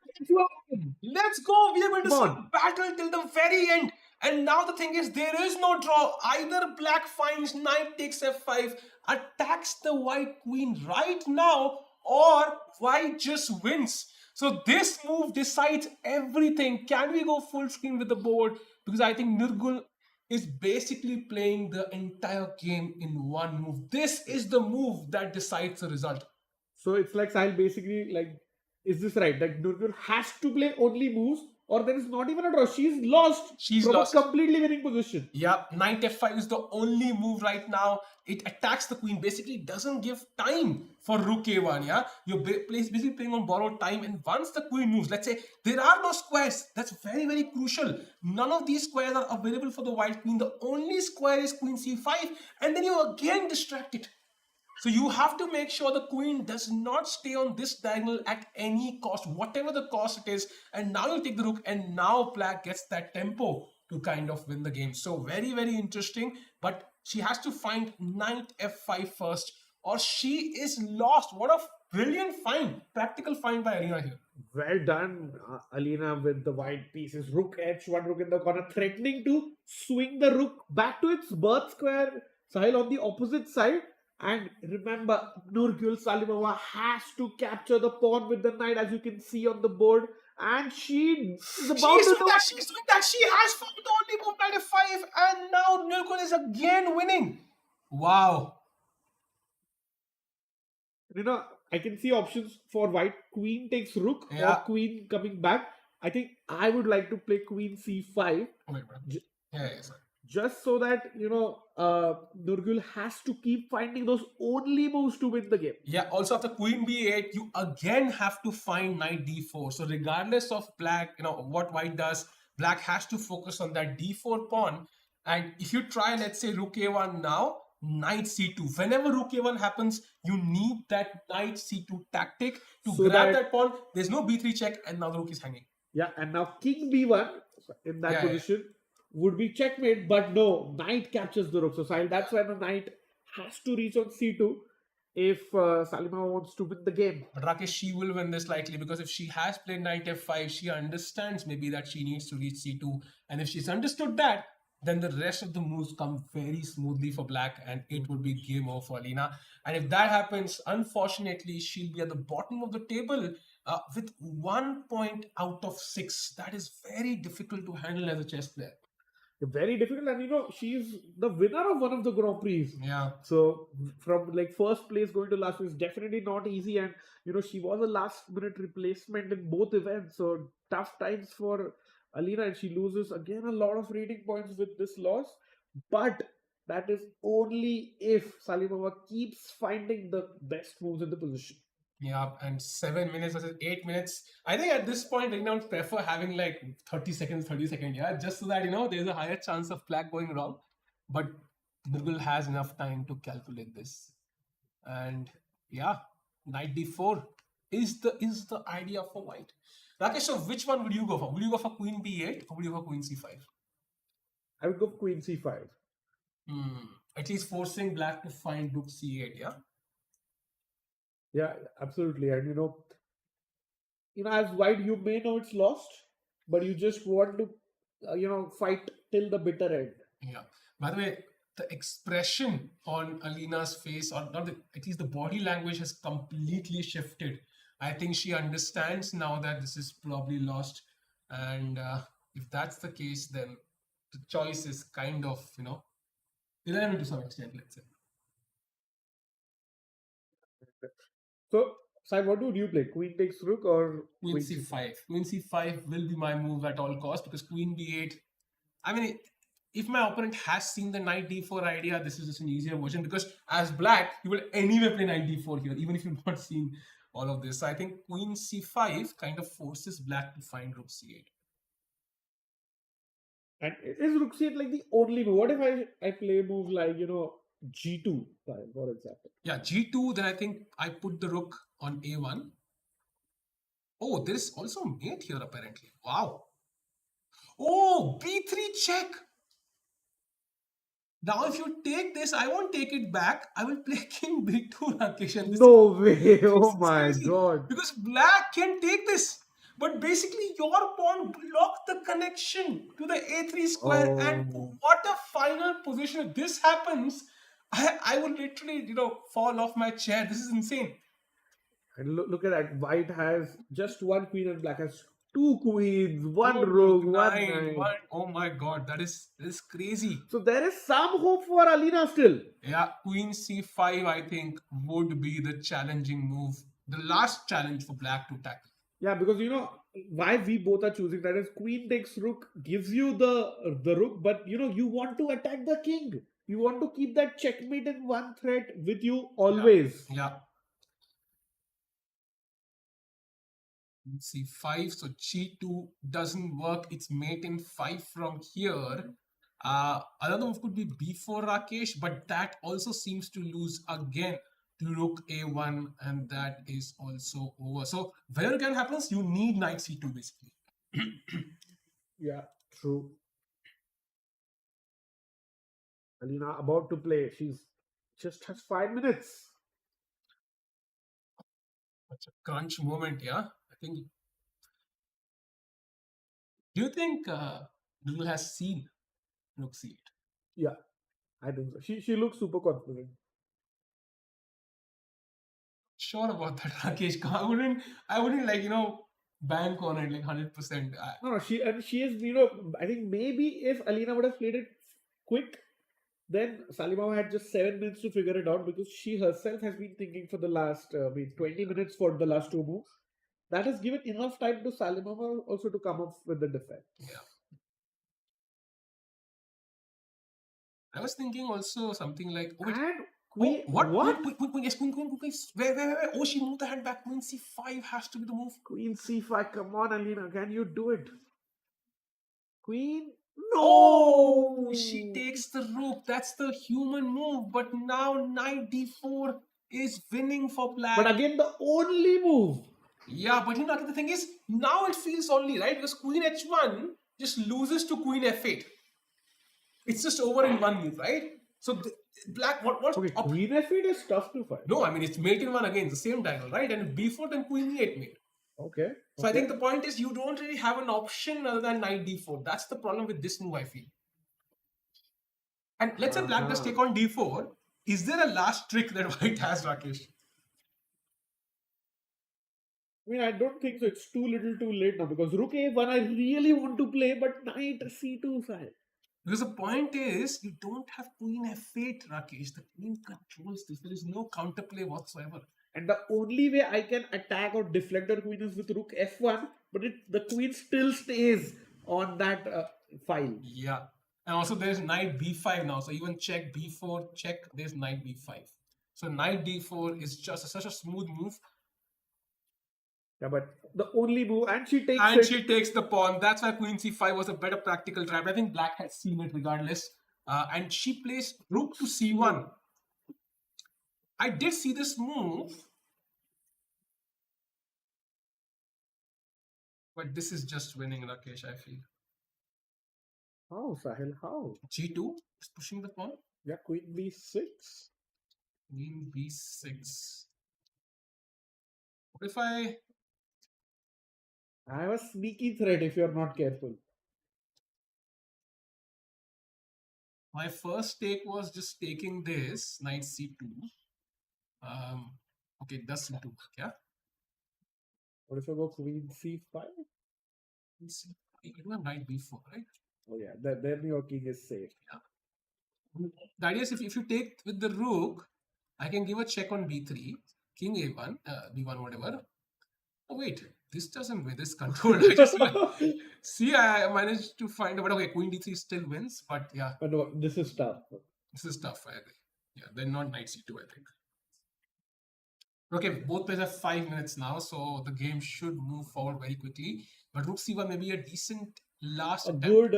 Let's go. We are going to Come see on. battle till the very end. And now the thing is, there is no draw. Either black finds knight takes f5, attacks the white queen right now, or white just wins. So this move decides everything. Can we go full screen with the board? Because I think Nirgul is basically playing the entire game in one move. This is the move that decides the result. So it's like Sahil basically like, is this right? That Nurgur has to play only moves, or there is not even a draw. She's lost She's from lost. a completely winning position. Yeah, knight f5 is the only move right now. It attacks the queen. Basically, doesn't give time for rook a1. Yeah, you're basically playing on borrowed time. And once the queen moves, let's say there are no squares. That's very, very crucial. None of these squares are available for the white queen. The only square is queen c5, and then you again distract it. So you have to make sure the queen does not stay on this diagonal at any cost, whatever the cost it is. And now you take the rook, and now black gets that tempo to kind of win the game. So very, very interesting. But she has to find knight f5 first, or she is lost. What a brilliant find, practical find by Arena here. Well done, Alina, with the white pieces. Rook h1, rook in the corner, threatening to swing the rook back to its birth square, Sahil, on the opposite side. And remember, Nurgul Salimova has to capture the pawn with the knight, as you can see on the board. And she is about She's to doing that. She's doing that. She has found the only move, knight f5, and now Nilkon is again winning. Wow. I can see options for white. Queen takes rook, Yeah. or queen coming back. I think I would like to play queen c5. Wait, bro. Yeah, sorry. Just so that Nurgul has to keep finding those only moves to win the game. Yeah, also after queen b8, you again have to find knight d4. So regardless of black, what white does, black has to focus on that d4 pawn. And if you try, let's say, rook a1 now, knight c2. Whenever rook a1 happens, you need that knight c2 tactic to So grab that- that pawn. There's no b3 check, and now the rook is hanging. Yeah, and now king b1 in that Yeah, position would be checkmate, but no, knight captures the rook. So Sahil, that's why the knight has to reach on c2 if Salima wants to win the game. But Rakesh, she will win this likely, because if she has played knight f5, she understands maybe that she needs to reach c2. And if she's understood that, then the rest of the moves come very smoothly for black, and it would be game over for Alina. And if that happens, unfortunately, she'll be at the bottom of the table with 1 point out of 6. That is very difficult to handle as a chess player. Very difficult, and she's the winner of one of the Grand Prix. Yeah. So from like first place going to last place is definitely not easy, and she was a last minute replacement in both events. So tough times for Alina, and she loses again a lot of rating points with this loss. But that is only if Salimova keeps finding the best moves in the position. Yeah, and 7 minutes versus 8 minutes. I think at this point, I would prefer having like 30 seconds, yeah, just so that, there's a higher chance of black going wrong. But Nirgul has enough time to calculate this. And yeah, knight d4 is the idea for white. Rakesh, so which one would you go for? Would you go for queen b8 or would you go for queen c5? I would go for queen c5. At least forcing black to find rook c8, yeah? Yeah, absolutely. And as white, you may know it's lost, but you just want to, fight till the bitter end. Yeah. By the way, the expression on Alina's face, or not, at least the body language, has completely shifted. I think she understands now that this is probably lost, and if that's the case, then the choice is kind of, irrelevant to some extent, let's say. So, Sai, what would you play? Queen takes rook or Queen c5? Queen c5 will be my move at all costs, because queen b8. I mean, if my opponent has seen the knight d4 idea, this is just an easier version, because as black, you will anyway play knight d4 here, even if you've not seen all of this. So I think queen c5 kind of forces black to find rook c8. And is rook c8 like the only move? What if I play a move like, g2, for example? Yeah, g2, then I think I put the rook on a1. Oh, there is also mate here apparently. Wow. Oh, b3 check. Now, if you take this, I won't take it back. I will play king b2, Rakesh. And No way. this Oh is my crazy. god. Because black can take this. But basically, your pawn blocked the connection to the a3 square. And Oh. what a final position. If this happens, I will literally, fall off my chair. This is insane. And look at that. White has just one queen and black has two queens, one Oh, rook, one nine. knight. Oh my god, that is crazy. So there is some hope for Alina still. Yeah, queen c5, I think, would be the challenging move. The last challenge for black to tackle. Yeah, because why we both are choosing that is queen takes rook gives you the rook, but you want to attack the king. You want to keep that checkmate in one threat with you always. Yeah. c5, so g2 doesn't work. It's mate in 5 from here. Another move could be b4, Rakesh, but that also seems to lose again to rook a1, and that is also over. So whenever again happens, you need knight c2 basically. Yeah, true. Alina about to play. She's just has 5 minutes. Such a crunch moment, yeah. I think. Do you think Lulu has seen rook c8? Yeah, I think so. She looks super confident. Sure about that, Rakesh. I wouldn't bank on it like 100%. No, she is I think maybe if Alina would have played it quick, then Salimova had just 7 minutes to figure it out because she herself has been thinking for the last 20 minutes for the last two moves. That has given enough time to Salimova also to come up with the defense. Yeah. I was thinking also something like, And queen, what? Queen, yes, queen. Where? Oh, she moved the hand back. Queen c5 has to be the move. Queen c5, come on, Alina, can you do it? Queen, no! Oh, she takes the rook. That's the human move. But now knight d4 is winning for black. But again, the only move. Yeah, but the thing is, now it feels only, right? Because queen h1 just loses to queen f8. It's just over in one move, right? So black, what's Okay, up? queen f8 is tough to fight. No, I mean, it's mate in one again, the same diagonal, right? And b4 then queen e8 mate. Okay. So I think the point is you don't really have an option other than knight d4. That's the problem with this move, I feel. And let's say black does take on d4. Is there a last trick that white has, Rakesh? I mean, I don't think so. It's too little too late now because rook a1 I really want to play, but knight c2 side. Because the point is, you don't have queen f8, Rakesh. The queen controls this. There is no counterplay whatsoever. And the only way I can attack or deflect the queen is with rook f1, but the queen still stays on that file. Yeah. And also there's knight b5 now. So even check b4, check, there's knight b5. So knight d4 is just such a smooth move. Yeah, but the only move, and she takes she takes the pawn. That's why queen c5 was a better practical try. But I think black had seen it regardless. And she plays rook to c1. I did see this move. But this is just winning, Rakesh, I feel. How, Sahil? How? g2 is pushing the pawn. Yeah, queen b6. Queen b6. What if I have a sneaky threat if you're not careful. My first take was just taking this, knight c2. Okay, that's c2, yeah? What if I go queen c5? You don't have knight b4, right? Oh yeah, then your king is safe. Yeah. The idea is if you take with the rook, I can give a check on b3, king a1, b1, whatever. Oh wait, this doesn't win, this control. I just see, I managed to find out, but okay, queen d3 still wins, but yeah. But no, this is tough. This is tough, I agree. Yeah, then not knight c2, I think. Okay, both players have 5 minutes now, so the game should move forward very quickly. But rook c1 may be a decent last attempt. Good,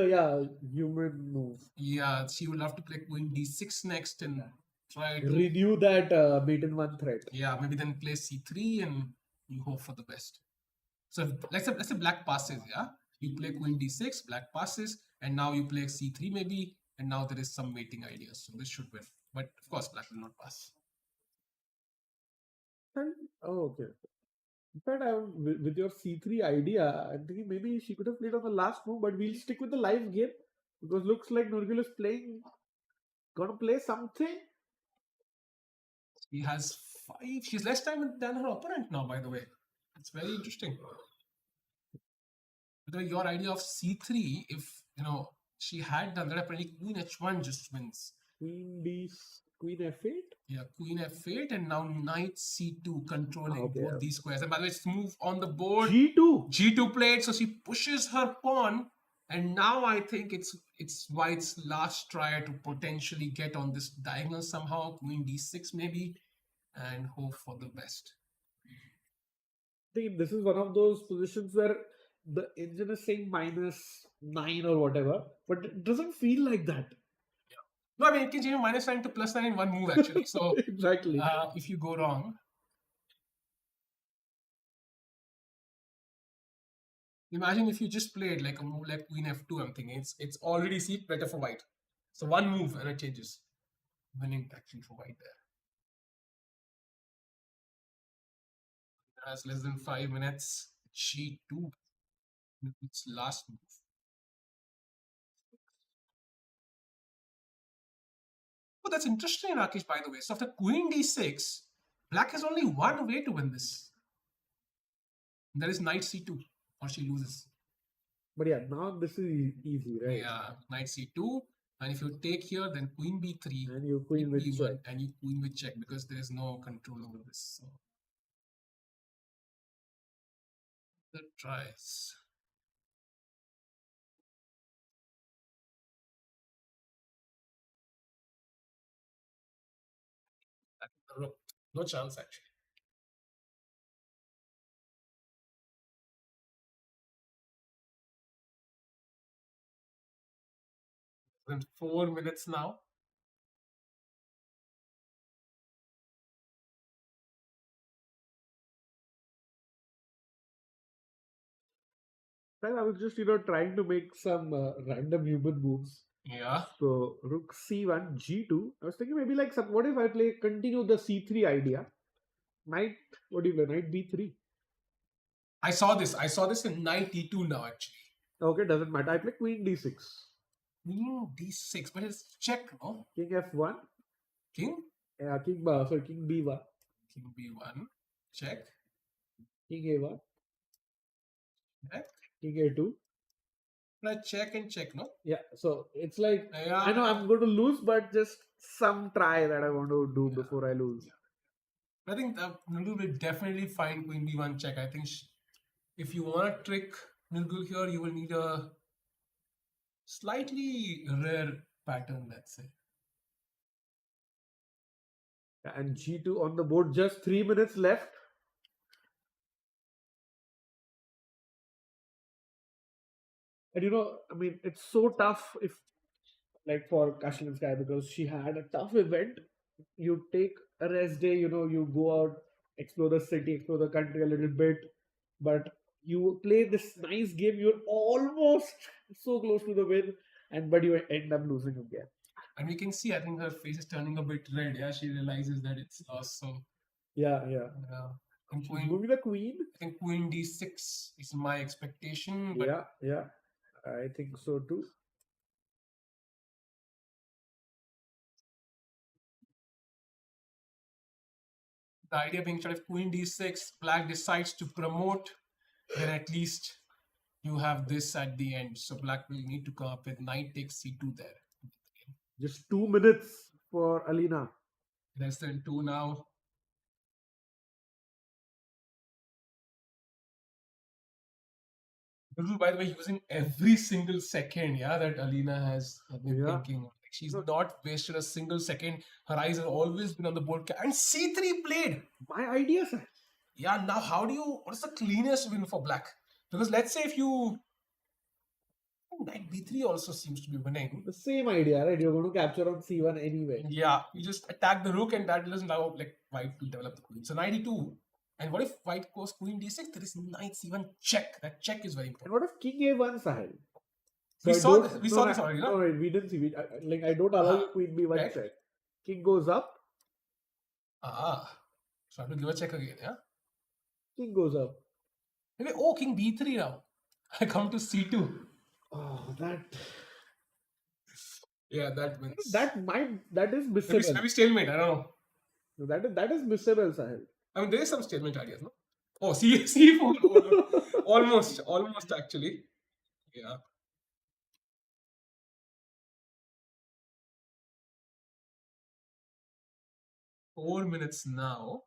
human move. Yeah, she will have to play queen d6 next and try to renew that mate in one threat. Yeah, maybe then play c3 and you hope for the best. So let's say black passes, yeah? You play queen d6, black passes, and now you play c3 maybe. And now there is some mating ideas. So this should win. But of course, black will not pass. Oh, okay. In fact, with your C3 idea, I'm thinking maybe she could have played on the last move, but we'll stick with the live game because looks like Nurgul is gonna play something. She has 5. She's less time than her opponent now, by the way. It's very interesting. By the way, your idea of C3, if she had done that, apparently Queen H1 just wins. Queen F8? Yeah, Queen F8 and now Knight C2 controlling Okay, both these squares. And by the way, it's move on the board. G2. G2 played, so she pushes her pawn. And now I think it's White's last try to potentially get on this diagonal somehow. Queen D6 maybe, and hope for the best. I think this is one of those positions where the engine is saying -9 or whatever, but it doesn't feel like that. No, I mean, it can change -9 to +9 in one move, actually. So, exactly. If you go wrong. Imagine if you just played like a move like Queen F2, I'm thinking it's already seat better for White. So one move and it changes. Winning actually for White there. Has less than 5 minutes. G2. It's last move. Oh, that's interesting, Rakesh, by the way. So after Queen D6, Black has only one way to win this. And that is Knight C2, or she loses. But yeah, now this is easy, right? Yeah, Knight C2. And if you take here, then Queen B3. And you Queen with B1, check. and you Queen with check because there is no control over this. So the tries. No chance actually. In 4 minutes now. I was just trying to make some random human moves. Yeah. So Rook C1, G2. I was thinking maybe like what if I continue the C3 idea? Knight, what do you play? Knight B3. I saw this in Knight E2 now actually. Okay, doesn't matter. I play Queen D6. Queen D6, but it's check, no? King F1. King? Yeah, King B1. King B1. Check. King A1. Check. King A2. Like check and check, no? Yeah, so it's like, Yeah. I know I'm going to lose, but just some try that I want to do before I lose. Yeah. I think Nurgul will definitely find Queen B1 check. I think if you want to trick Nurgul here, you will need a slightly rare pattern, let's say. And G2 on the board, just 3 minutes left. And I mean, it's so tough for Kashilinskaya because she had a tough event. You take a rest day, you go out, explore the city, explore the country a little bit, but you play this nice game, you're almost so close to the win, but you end up losing again. And we can see, I think her face is turning a bit red. Yeah, she realizes that it's lost. So yeah. And moving the queen. I think Queen D6 is my expectation. But yeah, I think so too. The idea being that if Queen D6, Black decides to promote, then at least you have this at the end. So Black will need to come up with Knight takes C2 there. Just 2 minutes for Alina. Less than 2 now. By the way, using every single second, that Alina has been thinking. Like she's not wasted a single second. Her eyes have always been on the board. And C3 played. My idea, sir. Yeah, now what is the cleanest win for Black? Because let's say if you... Knight B3 also seems to be winning. The same idea, right? You're going to capture on C1 anyway. Yeah, you just attack the rook and that doesn't allow White to develop the queen. So Knight E2. And what if White goes Queen D6? There is Knight C1 check. That check is very important. And what if King A1, Sahil? We I saw don't- this. We no, saw I- this already, No, no? we didn't see. I don't allow you queen b1 right. check. King goes up. So I have to give a check again, yeah? King goes up. Maybe, oh, king b3 now. I come to c2. Oh, that Yeah, that wins. is missable. Maybe stalemate, I don't know. That is missable, Sahil. I mean, there is some stalemate ideas, no? Oh, c4. Almost actually. Yeah. Four minutes now.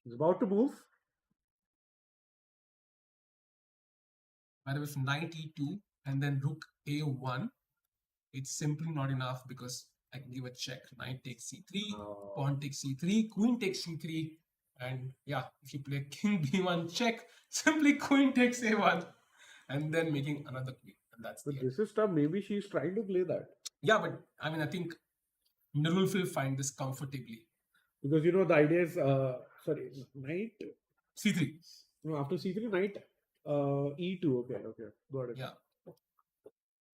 He's about to move. By the way, if knight e2 and then rook a1, it's simply not enough because I can give a check. Knight takes c3, pawn takes c3, queen takes c3, and yeah, if you play king b1 check, simply queen takes a1, and then making another queen, and that's But the end. this is tough. Maybe she's trying to play that. Yeah, but I mean, I think Nirul will find this comfortably. Because the idea is, knight. c3. No, after c3, knight e2. Okay, got it. Yeah.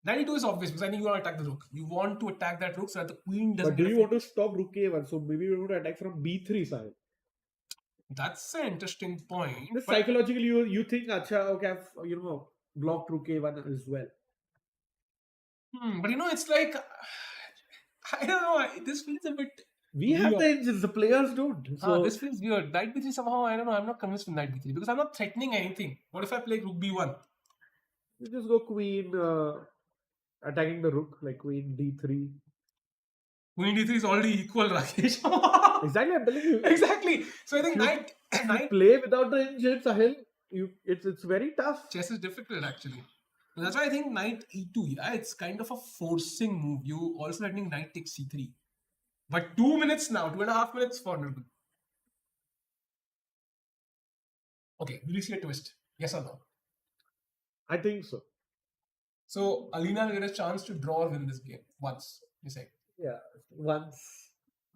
Knight e2 is obvious because I think you want to attack the rook. You want to attack that rook so that the queen doesn't. But do you want to stop rook a1? So maybe you want to attack from b3 side. That's an interesting point. But psychologically, you think, acha, okay, I've blocked rook a1 as well. But it's like I don't know. This feels a bit. We have the engines, the players don't. So This feels weird. Knight b3 somehow, I don't know. I'm not convinced with knight b3 because I'm not threatening anything. What if I play rook b1? you just go queen, attacking the rook, like queen d3. Queen d3 is already equal, Rakesh. Exactly, I'm telling you. Exactly. So I think knight Play without the engine, Sahil. It's very tough. chess is difficult actually. So that's why I think knight e2. Yeah, it's kind of a forcing move. You also letting knight take c3. But 2 minutes now, 2.5 minutes for Nirmal. Okay, will you see a twist? Yes or no? I think so. So Alina will get a chance to draw or win this game once. You say? Yeah, once.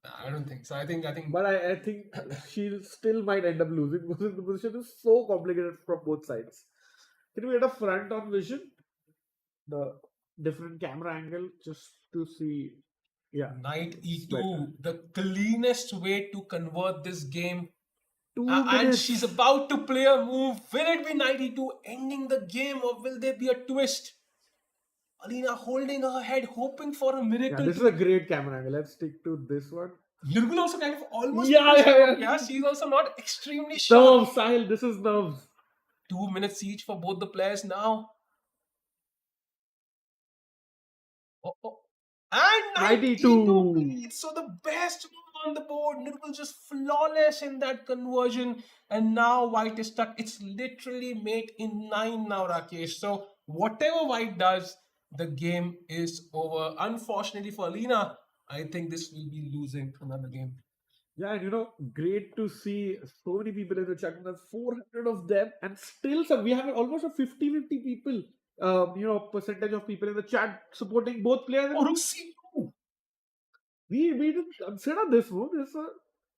Nah, I don't think so. I think. But I think she still might end up losing because the position is so complicated from both sides. Can we get a front on vision? The different camera angle just to see. Yeah. Knight e2, better. the cleanest way to convert this game. 2 And minutes. she's about to play a move. Will it be knight e2 ending the game or will there be a twist? Alina holding her head, hoping for a Yeah, miracle. this is a great camera angle. Let's stick to this one. Nirmal also kind of almost. Yeah. She's also not extremely sure. Nerves, Sahil. This is nerves. 2 minutes each for both the players now. Oh. And knight Knight e2. e2. So the best move on the board. Nirmal just flawless in that conversion. And now white is stuck. It's literally mate in 9 now, Rakesh. So whatever white does, the game is over. Unfortunately for Alina, I think this will be losing another game. Yeah, and great to see so many people in the chat. There's 400 of them, and still we have almost a 50-50 people. Percentage of people in the chat supporting both players. Oh, rook c2. We didn't consider this move. It's a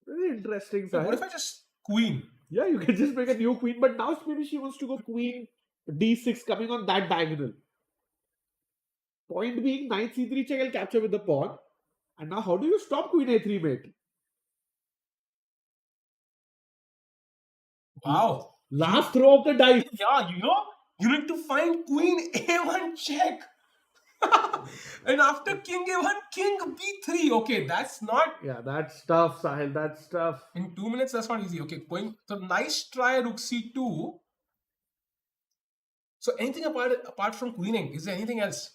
very interesting side. What if I just queen? Yeah, you can just make a new queen, but now maybe she wants to go queen d6 coming on that diagonal. Point being, knight c3 check, I'll capture with the pawn. And now how do you stop queen a3, mate? Wow. Last throw of the dice. Yeah, you need to find queen a1 check. And after king a1, king b3. Okay, that's not. Yeah, that's tough, Sahil. That's tough. In 2 minutes, that's not easy. Okay, so nice try, rook c2. So anything apart from queening, is there anything else?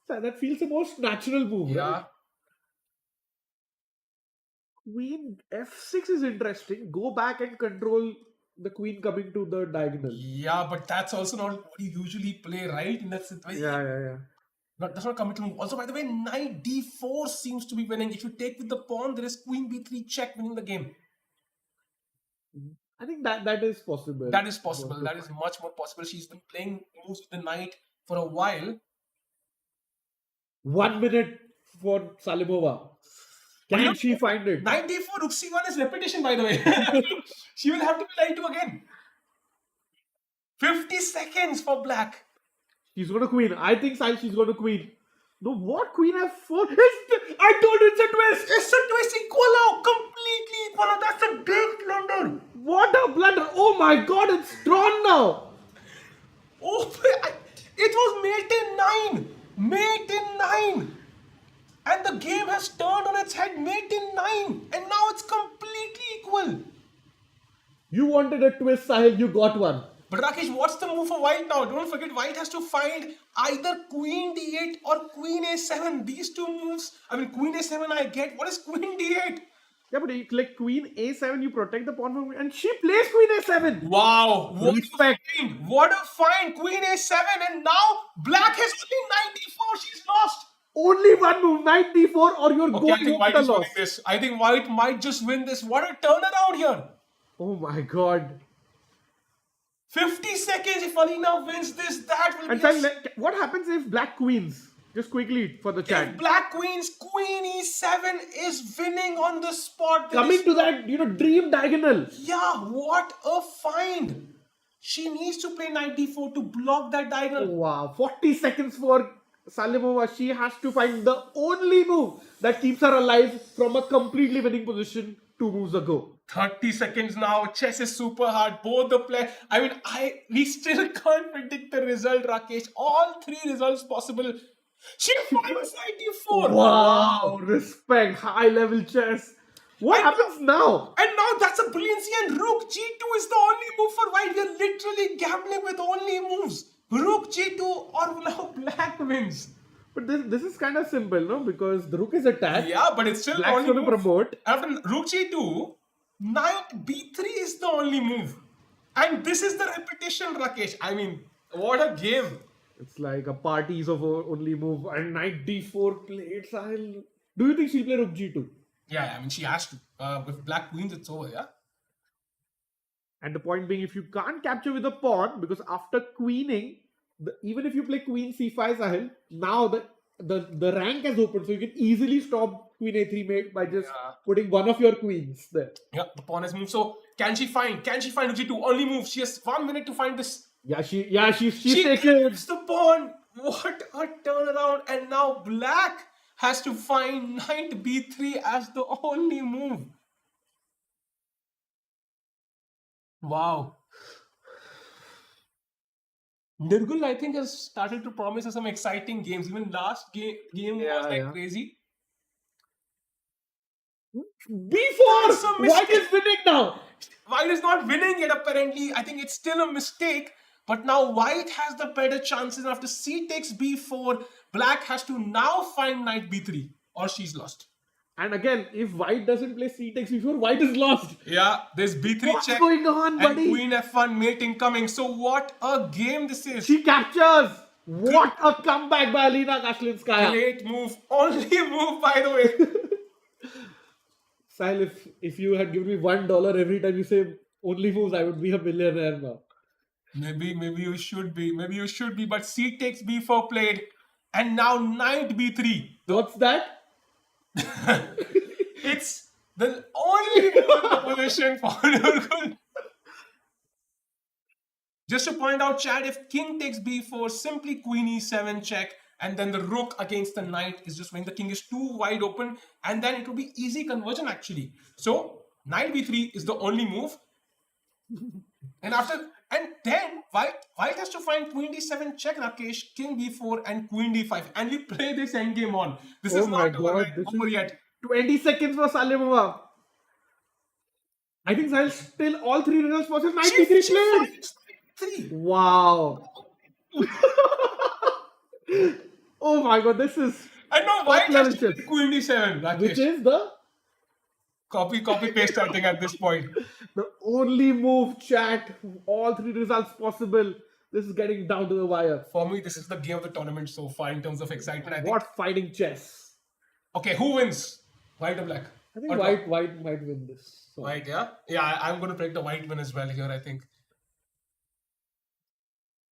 That feels the most natural move, Yeah. right? Queen f6 is interesting. Go back and control the queen coming to the diagonal. Yeah, but that's also not what you usually play, right? In that situation. Yeah. But that's not committal move. Also, by the way, knight d4 seems to be winning. If you take with the pawn, there is queen b3 check winning the game. I think that is possible. That is possible. That is much more possible. She's been playing moves with the knight for a while. 1 minute for Salimova. Can she find it? Knight d4, rook c1 is repetition, by the way. She will have to play knight 2 again. 50 seconds for black. She's going to queen. I think she's going to queen. No, what? Queen F4? I told you it's a twist. It's a twist equal now. Completely equal now. That's a big blunder. What a blunder. Oh my god, it's drawn now. Oh, it was mate in 9. Mate in 9. And the game has turned on its head. Mate in 9. And now it's completely equal. You wanted a twist, Sahil. You got one. But Rakesh, what's the move for white now? Don't forget, white has to find either queen d8 or queen a7. These two moves. I mean, queen a7 I get. What is queen d8? Yeah, but you click queen a7, you protect the pawn from, and she plays queen a7. Wow. What Respect. a find. What a find. Queen a7. And now black has only knight d4. She's lost. Only one move, knight d4, or you're Okay, I going think white with is the winning loss. this. I think white might just win this. What a turnaround here. Oh my god. 50 seconds. If Alina wins this, that will And be... Sahil, what happens if black queens? Just quickly for the chat. If black queens, queen e7 is winning on the spot. There Coming is to no- that, dream diagonal. Yeah, what a find. She needs to play knight d4 to block that diagonal. Wow, 40 seconds for Salimova. She has to find the only move that keeps her alive from a completely winning position 2 moves ago. 30 seconds now. Chess is super hard. Both the play. I mean, we still can't predict the result, Rakesh. All 3 results possible. She finds knight d4. Wow, respect, high level chess. What happens now? And now that's a brilliancy, and rook g2 is the only move for white. We're literally gambling with only moves. Rook g2 or now black wins. But this is kind of simple, no? Because the rook is attacked. Yeah, but it's still Black's only going to move. promote. After rook g2, knight b3 is the only move. And this is the repetition, Rakesh. I mean, what a game. It's like a parties of only move and knight d4 played. Sahil. Do you think she'll play rook g2? Yeah, I mean, she has to. With black queens, it's over, yeah? And the point being, if you can't capture with a pawn, because after queening, even if you play queen c5, Sahil, now the rank has opened, so you can easily stop queen a3 mate by just putting one of your queens there. Yeah, the pawn has moved. So, can she find rook g2? Only move. She has 1 minute to find this. She's She taken. clips the pawn. What a turnaround. And now black has to find knight b3 as the only move. Wow. Nirgul, I think, has started to promise us some exciting games. Even last game was like crazy. b4! That's a White mistake. is winning now! White is not winning yet, apparently. I think it's still a mistake. But now white has the better chances. After c takes b4, black has to now find knight b3 or she's lost. And again, if white doesn't play c takes b4, white is lost. Yeah, there's b3 What's check going on, and buddy? queen f1 mating coming. So what a game this is. She captures! What a comeback by Alina Kashlinskaya. Great move. Only move, by the way. Sahil, if you had given me $1 every time you say only moves, I would be a millionaire now. Maybe you should be. Maybe you should be. But c takes b4 played. And now knight b3. What's that? It's the only move in the position for Nirgul. Just to point out, Chad, if king takes b4, simply queen e7 check, and then the rook against the knight is just when the king is too wide open, and then it will be easy conversion actually. So knight b3 is the only move, and then white has to find queen d7 check, Rakesh, king b4, and queen d5, and we play this endgame on. This is not over yet. 20 seconds for Salimova. I think Sahil still all 3 results possible. Knight b3 played. 3. Wow. Oh my god, this is And now white has level to play chess. queen d7, Rakesh. which is the Copy, paste, I think at this point. only move, chat. All 3 results possible. This is getting down to the wire. For me, this is the game of the tournament so far in terms of excitement. I think. What fighting chess? Okay, who wins? White or black? I think Or white might win this. So. White, yeah? Yeah, I'm going to predict the white win as well here, I think.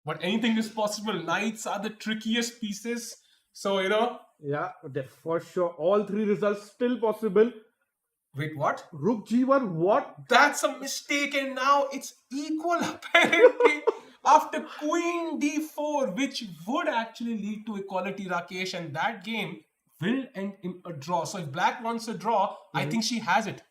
But anything is possible. Knights are the trickiest pieces. So, Yeah, for sure. All 3 results still possible. Wait, what? Rook g1, what? That's a mistake, and now it's equal apparently. after queen d4, which would actually lead to equality, Rakesh, and that game will end in a draw. So if black wants a draw, I think she has it.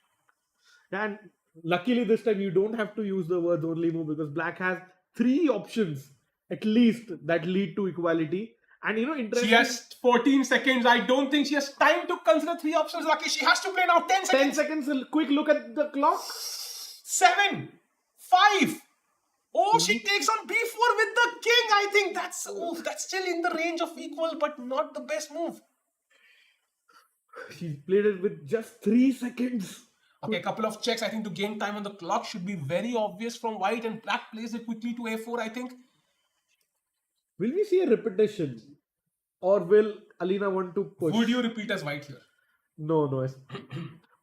And luckily this time you don't have to use the words only move, because black has 3 options at least that lead to equality. And She interesting, has 14 seconds. I don't think she has time to consider 3 options, Rakesh. She has to play now. 10 10 seconds. seconds, a quick look at the clock. 7, 5. Oh, she takes on b4 with the king. I think that's still in the range of equal, but not the best move. She played it with just 3 seconds. Okay, a couple of checks. I think to gain time on the clock should be very obvious from white, and black plays it quickly to a4, I think. Will we see a repetition? Or will Alina want to push? Would you repeat as white here? No.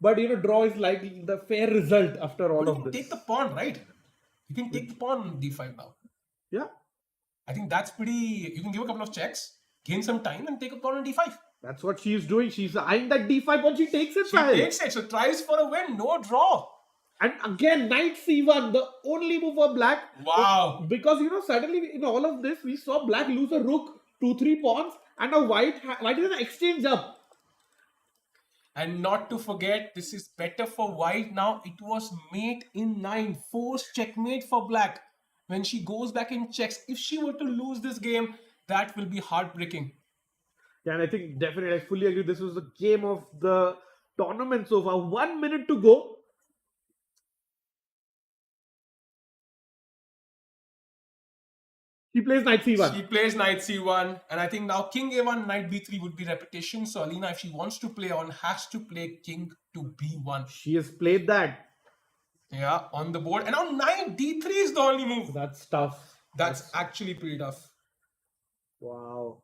But draw is like the fair result after all But you of can this. take the pawn, right? You can take the pawn on d5 now. Yeah, I think that's pretty. You can give a couple of checks, gain some time, and take a pawn on d5. that's what she's doing. She's eyeing that d5 pawn. She takes it, She takes it, so tries for a win, no draw. And again, knight c1, the only move for black. Wow. Because suddenly in all of this, we saw black lose a rook, 2-3 pawns, and now white is an exchange up. And not to forget, this is better for white now. It was mate in 9, forced checkmate for black. When she goes back in checks, if she were to lose this game, that will be heartbreaking. Yeah, and I think definitely, I fully agree. This was the game of the tournament so far. 1 minute to go. She plays knight c1. She plays knight c1, and I think now king a1, knight b3 would be repetition. So Alina, if she wants to play on, has to play king to b1. She has played that. Yeah, on the board. And now knight d3 is the only move. That's tough. That's actually pretty tough. Wow.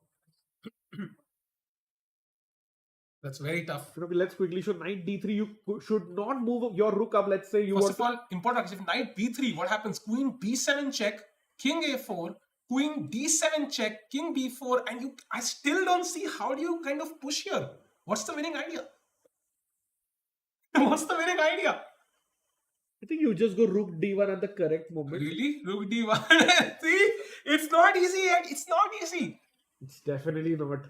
That's very tough. Let's quickly show knight d3. You should not move your rook up. Let's say you First want of all, important, if knight b3, what happens? Queen b7 check, king a4, queen d7 check, king b4, and I still don't see how do you kind of push here. What's the winning idea? What's the winning idea? I think you just go rook d1 at the correct moment. Really? Rook d1? See? It's not easy yet. It's not easy. It's definitely not.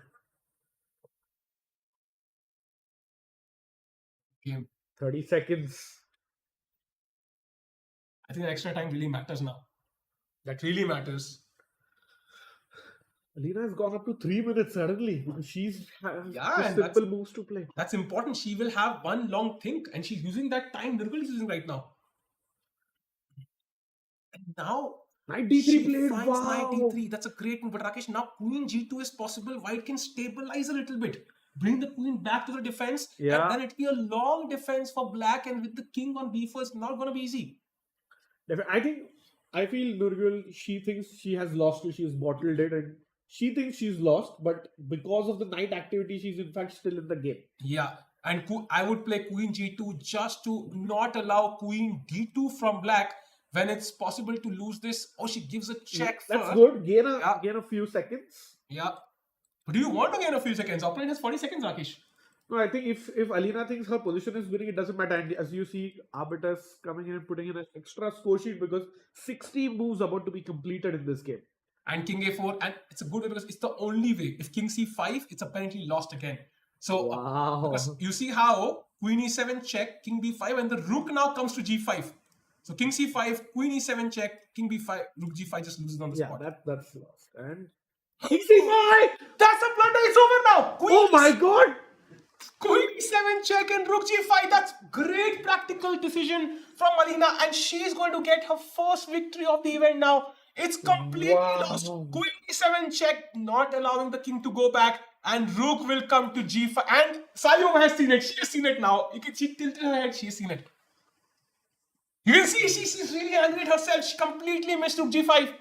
Game. 30 seconds. I think the extra time really matters now. That really matters. Alina has gone up to 3 minutes suddenly because she's Yeah, simple moves to play. That's important. She will have one long think, and she's using that time Nirgal is using right now. And now Knight d3 she played. finds Wow. knight d3. That's a great move. But Rakesh, now queen g2 is possible. White can stabilize a little bit. Bring the queen back to the defense. Yeah. And then it'll be a long defense for black. And with the king on b4, it's not going to be easy. I feel Nurgul, she thinks she has lost it. She has bottled it. And she thinks she's lost. But because of the knight activity, she's in fact still in the game. Yeah. And I would play queen g2 just to not allow queen d2 from black. When it's possible to lose this, she gives a check That's first. good. Gain a few seconds. Yeah. But do you want to gain a few seconds? Opponent has 40 seconds, Rakesh. No, I think if Alina thinks her position is winning, it doesn't matter. And as you see, arbiters coming in and putting in an extra score sheet because 60 moves about to be completed in this game. And king a4, and it's a good way because it's the only way. If king c5, it's apparently lost again. So Wow. because you see how queen e7 check, king b5, and the rook now comes to g5. So king c5, queen e7 check, king b5, rook g5 just loses on the spot. Yeah, that's lost. And king c5! That's a blunder. It's over now. Oh my god! Queen e7 check and rook g5. That's great practical decision from Alina, and she's going to get her first victory of the event now. It's completely lost. Queen e7 check, not allowing the king to go back, and rook will come to g5. And Sayova has seen it. She has seen it now. She tilted her head. She has seen it. You can see she's really angry at herself. She completely missed rook g5.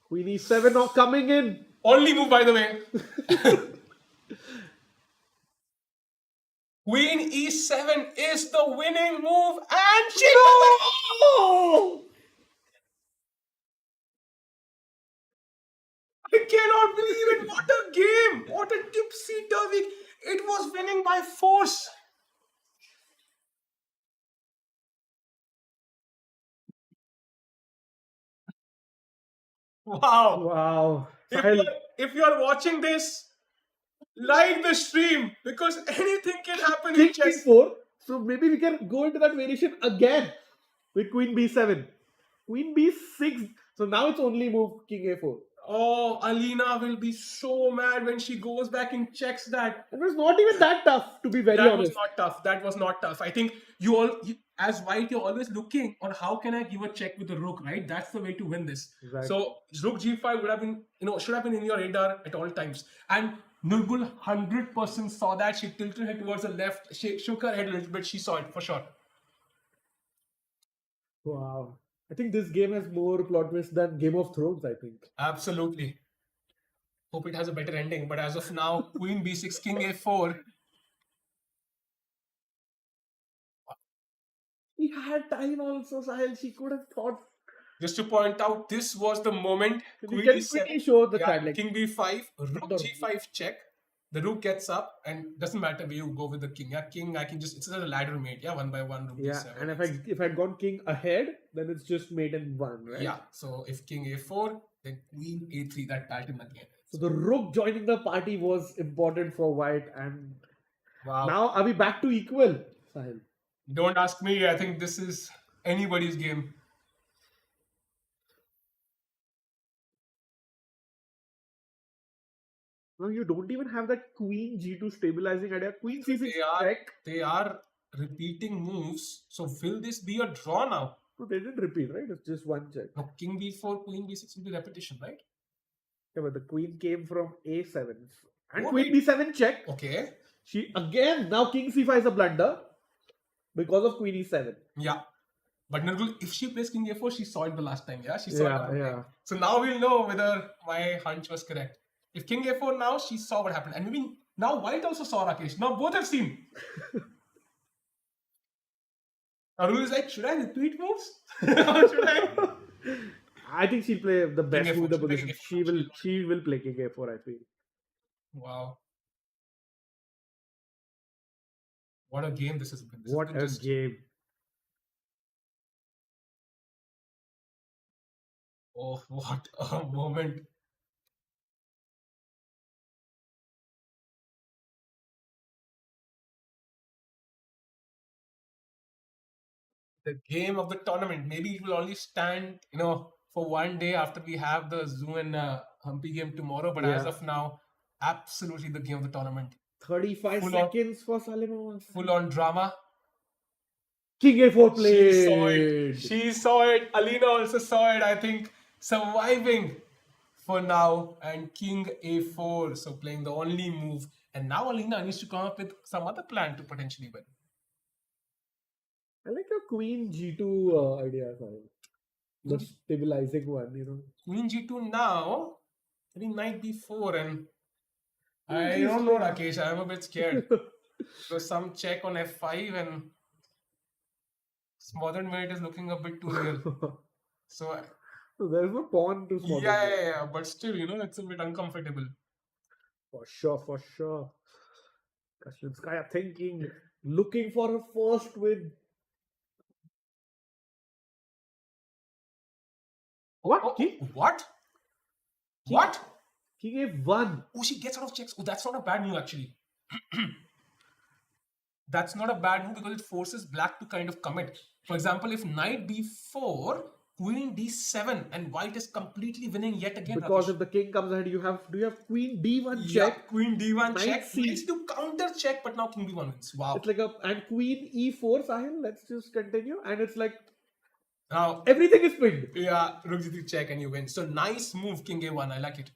Queen e7 now coming in. Only move, by the way. Queen e7 is the winning move, and she No! I cannot believe it. What a game. What a tipsy-turvy. It was winning by force. Wow. Wow. If Sahil, you are watching this, like the stream because anything can happen in King chess. B4. So maybe we can go into that variation again with Queen B7. Queen B6. So now it's only move King A4. Oh, Alina will be so mad when she goes back and checks that. It was not even that tough, to be very That was honest. not tough. That was not tough. I think as white, you're always looking on how can I give a check with the rook, right? That's the way to win this. Right. So rook g5 would have been, should have been in your radar at all times. And Nurgul 100% saw that. She tilted her head towards the left. She shook her head a little bit. She saw it for sure. Wow. I think this game has more plot twists than Game of Thrones, I think. Absolutely. Hope it has a better ending. But as of now, Queen b6, King a4. He had time also, Sahil. She could have thought. Just to point out, this was the moment. We can quickly show the card. Like, King b5, rook No. g5 check. The rook gets up, and doesn't matter where you go with the king. Yeah, king, I can just, it's a ladder mate. Yeah, 1 by 1, rook yeah, d7. and if I'd gone king ahead, then it's just mate in one, right? Yeah, so if king a4, then queen a3, that pattern again. So the rook joining the party was important for white, and Wow. now are we back to equal, Sahil? Don't ask me. I think this is anybody's game. Now you don't even have that queen g2 stabilizing idea. Queen c6 check. They are repeating moves. So will this be a draw now? No, they didn't repeat, right? It's just one check. No, king b4, queen b6 will be repetition, right? Yeah, but the queen came from a7 and Oh, queen wait. b7 check. Okay. She again now king c5 is a blunder because of queen e7. Yeah. But Nurgul, if she plays king a4, she saw it the last time. Yeah, she saw it. Yeah. So now we'll know whether my hunch was correct. If king a4 now, she saw what happened. And maybe now white also saw Rakesh. Now both have seen. Arul is like, should I repeat moves? Or should I? I think she'll play the best King move in the A4, position. King A4, She will play king a4, I feel. Wow. What a game this has been. What a game. Oh, what a moment. The game of the tournament. Maybe it will only stand, for one day after we have the Zoo and Humpy game tomorrow. But as of now, absolutely the game of the tournament. 35 seconds for Salimova. Full on drama. King a4 played. She saw it. Alina also saw it. I think surviving for now. And King a4. So playing the only move. And now Alina needs to come up with some other plan to potentially win. I like your queen g2 idea, Sahil. The stabilizing one, Queen g2 now. I think knight b4 and I don't know, Rakesh. I'm a bit scared. Because some check on f5 and modern mate is looking a bit too real. So there's no pawn to small. Yeah. But still, it's a bit uncomfortable. For sure. Kashlinskaya thinking, looking for her first win. What? What? What? King a1. Oh, she gets out of checks. Oh, that's not a bad move actually. That's not a bad move because it forces black to kind of commit. For example, if knight b4, queen d7, and white is completely winning yet again. Because if the king comes ahead, do you have queen d1 check? Yeah, queen d1 knight check. C. Needs to counter check, but now king b1 wins. Wow. It's like and queen e4, Sahil. Let's just continue. And it's like now everything is pinned. Yeah, rook g3 check and you win. So nice move, king a1. I like it.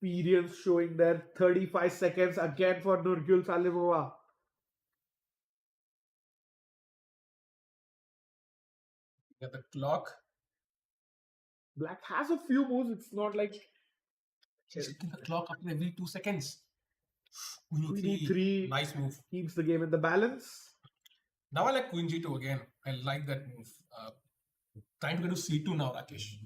Experience showing there. 35 seconds again for Nurgul Salimova. Get the clock. Black has a few moves. It's not like She's hitting the clock after every 2 seconds. Queen e3 Nice move. keeps the game in the balance. Now I like queen g2 again. I like that move. Trying to get to c2 now, Rakesh.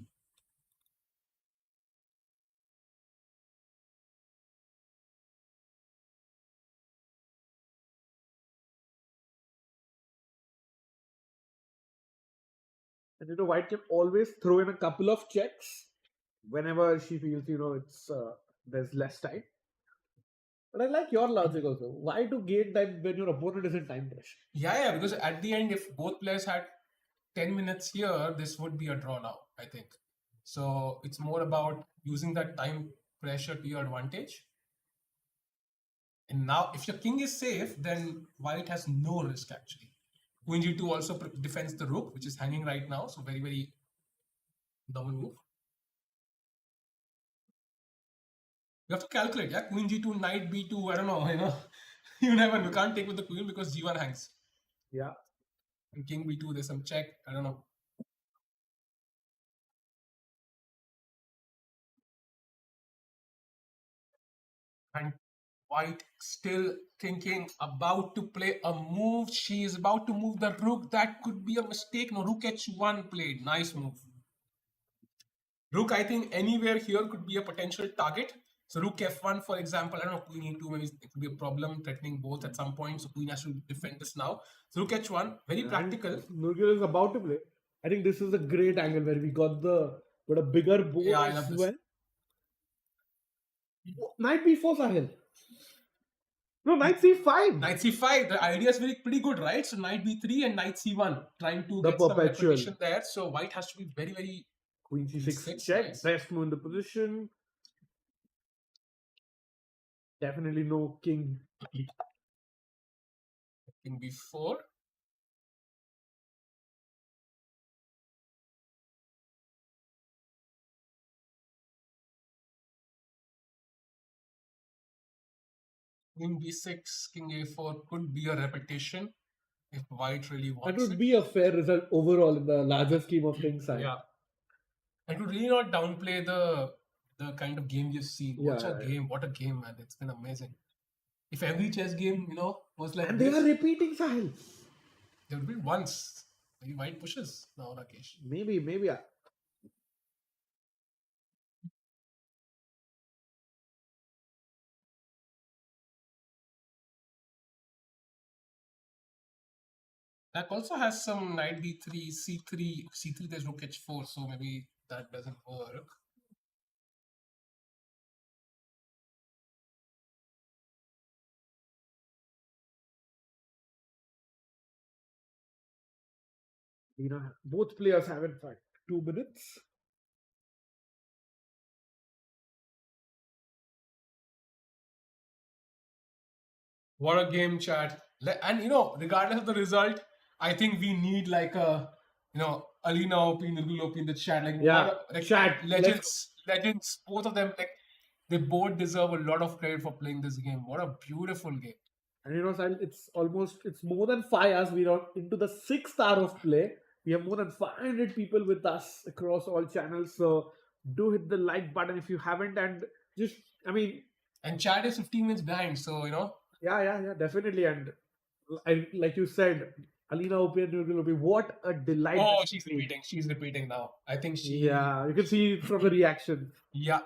And White can always throw in a couple of checks whenever she feels it's there's less time. But I like your logic also. Why to gain time when your opponent is in time pressure? Yeah, because at the end, if both players had 10 minutes here, this would be a draw now, I think. So it's more about using that time pressure to your advantage. And now, if your king is safe, then white has no risk actually. Queen g2 also defends the rook, which is hanging right now. So very, very normal move. You have to calculate, yeah? Queen g2, knight b2, I don't know, you can't take with the queen because g1 hangs. Yeah. And king b2, there's some check, I don't know. And white still thinking about to play a move. She is about to move the rook. That could be a mistake. No, rook h1 played. Nice move. Rook, I think anywhere here could be a potential target. So rook f1, for example, I don't know, queen e2, maybe it could be a problem, threatening both at some point. So queen has to defend this now. So rook h1, very practical. Nurgil is about to play. I think this is a great angle where we got a bigger board as well. Knight b4, Sahil. No, knight c5. Knight c5. The idea is pretty good, right? So knight b3 and knight c1, trying to get some repetition there. So white has to be very, very. Queen c6 check. Nice. Best move in the position. Definitely no king. King b4. King b6, king a4 could be a repetition if white really wants it. That would be a fair result overall in the larger scheme of things. Yeah. And to really not downplay the kind of game you've seen. What a game, man. It's been amazing. If every chess game, was like and this. And they are repeating, Sahil. There would be once. Maybe white pushes now, Rakesh. Maybe. Black also has some knight b3, c3, there's rook h4, so maybe that doesn't work. Both players have in fact 2 minutes. What a game, chat. And regardless of the result, I think we need like a Alina OP, Nirgul OP in the chat. Chat. Legends, both of them, they both deserve a lot of credit for playing this game. What a beautiful game. And it's more than 5 hours. We're into the 6th hour of play. We have more than 500 people with us across all channels. So do hit the like button if you haven't. And And chat is 15 minutes behind. So, Yeah, definitely. And like you said, Alina OP and Nurgul OP, what a delight. Oh, she's repeating. She's repeating now. I think she... Yeah, you can see from the reaction. Yeah.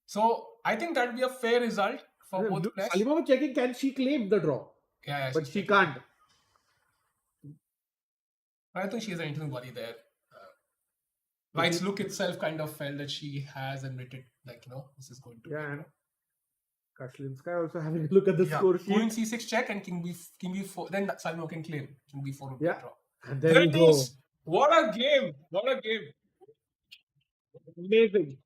So, I think that would be a fair result for both players. Salima was checking, can she claim the draw? Yeah, but she can't. I think she has anything to worry there. White's look itself kind of felt that she has admitted, this is going to be. Kashlinskaya also having a look at the score sheet. Queen c6 check and king b4. Then Salima can claim. King b4 would be a draw. And there you go. What a game! Amazing.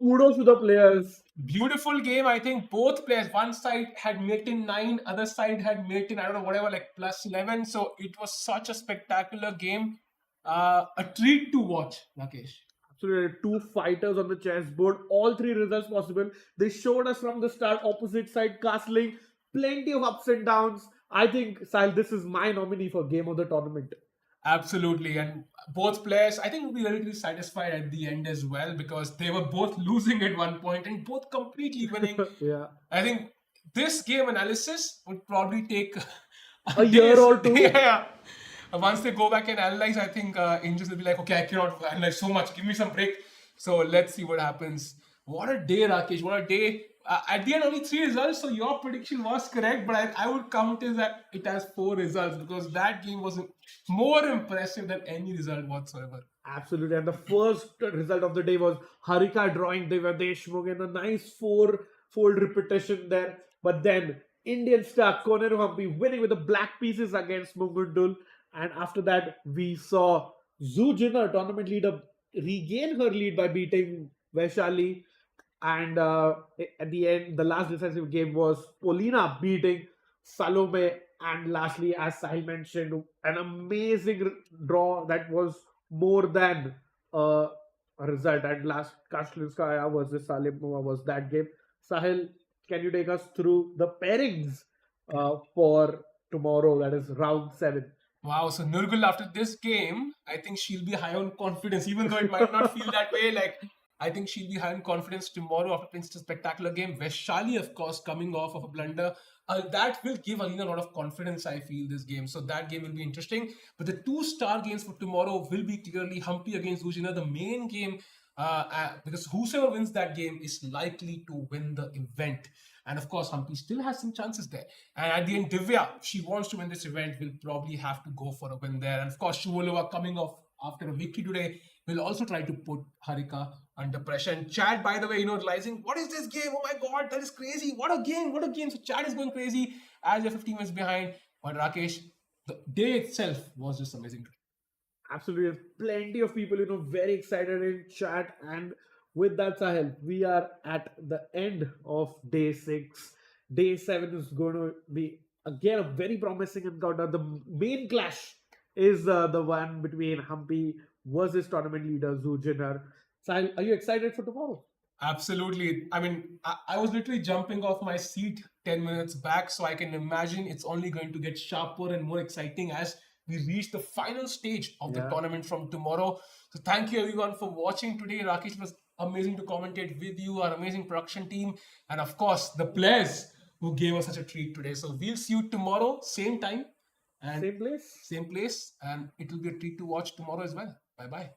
Kudos to the players. Beautiful game. I think both players, one side had mate in 9, other side had mate in, I don't know, whatever, plus 11. So it was such a spectacular game. A treat to watch, Rakesh. Absolutely. 2 fighters on the chessboard. All 3 results possible. They showed us from the start opposite side castling. Plenty of ups and downs. I think, Sahil, this is my nominee for game of the tournament. Absolutely. And both players, I think, will be relatively satisfied at the end as well because they were both losing at one point and both completely winning. Yeah. I think this game analysis would probably take a year or 2. Yeah. Once they go back and analyze, I think Angels will be like, okay, I cannot analyze so much. Give me some break. So let's see what happens. What a day, Rakesh. What a day. At the end, only 3 results, so your prediction was correct, but I would count it as 4 results because that game was more impressive than any result whatsoever. Absolutely. And the first result of the day was Harika drawing Divya Deshmukh in a nice four-fold repetition there. But then Indian star Koneru Humpy winning with the black pieces against Mungundul. And after that, we saw Zhu Jinner, tournament leader, regain her lead by beating Vaishali. And at the end, the last decisive game was Polina beating Salome. And lastly, as Sahil mentioned, an amazing draw that was more than uh, a result. And last, Kashlinskaya versus Salimova was that game. Sahil, can you take us through the pairings for tomorrow? That is round 7. Wow, so Nurgul after this game, I think she'll be high on confidence, even though it might not feel that way. Like, I think she'll be high on confidence tomorrow after playing such a spectacular game. Vaishali, of course, coming off of a blunder. That will give Alina a lot of confidence, I feel, this game. So that game will be interesting. But the two star games for tomorrow will be clearly Humpy against Ujina, the main game, because whosoever wins that game is likely to win the event. And of course, Humpy still has some chances there. And at the end, Divya, if she wants to win this event, will probably have to go for a win there. And of course, Shuvalova coming off after a victory today will also try to put Harika under pressure. And Chad, by the way, realizing, what is this game? Oh my God, that is crazy. What a game, what a game. So Chad is going crazy as you're 15 minutes behind. But Rakesh, the day itself was just amazing. Absolutely. Plenty of people, very excited in chat. And with that, Sahil, we are at the end of day 6. Day 7 is going to be, again, a very promising encounter. The main clash is the one between Humpy versus tournament leader Zhu Jinner. Sahil, are you excited for tomorrow? Absolutely. I mean, I was literally jumping off my seat 10 minutes back, so I can imagine it's only going to get sharper and more exciting as we reach the final stage of the tournament from tomorrow. So thank you everyone for watching today. Rakesh, was amazing to commentate with you, our amazing production team, and of course the players who gave us such a treat today. So we'll see you tomorrow, same time and Same place, and it will be a treat to watch tomorrow as well. Bye bye.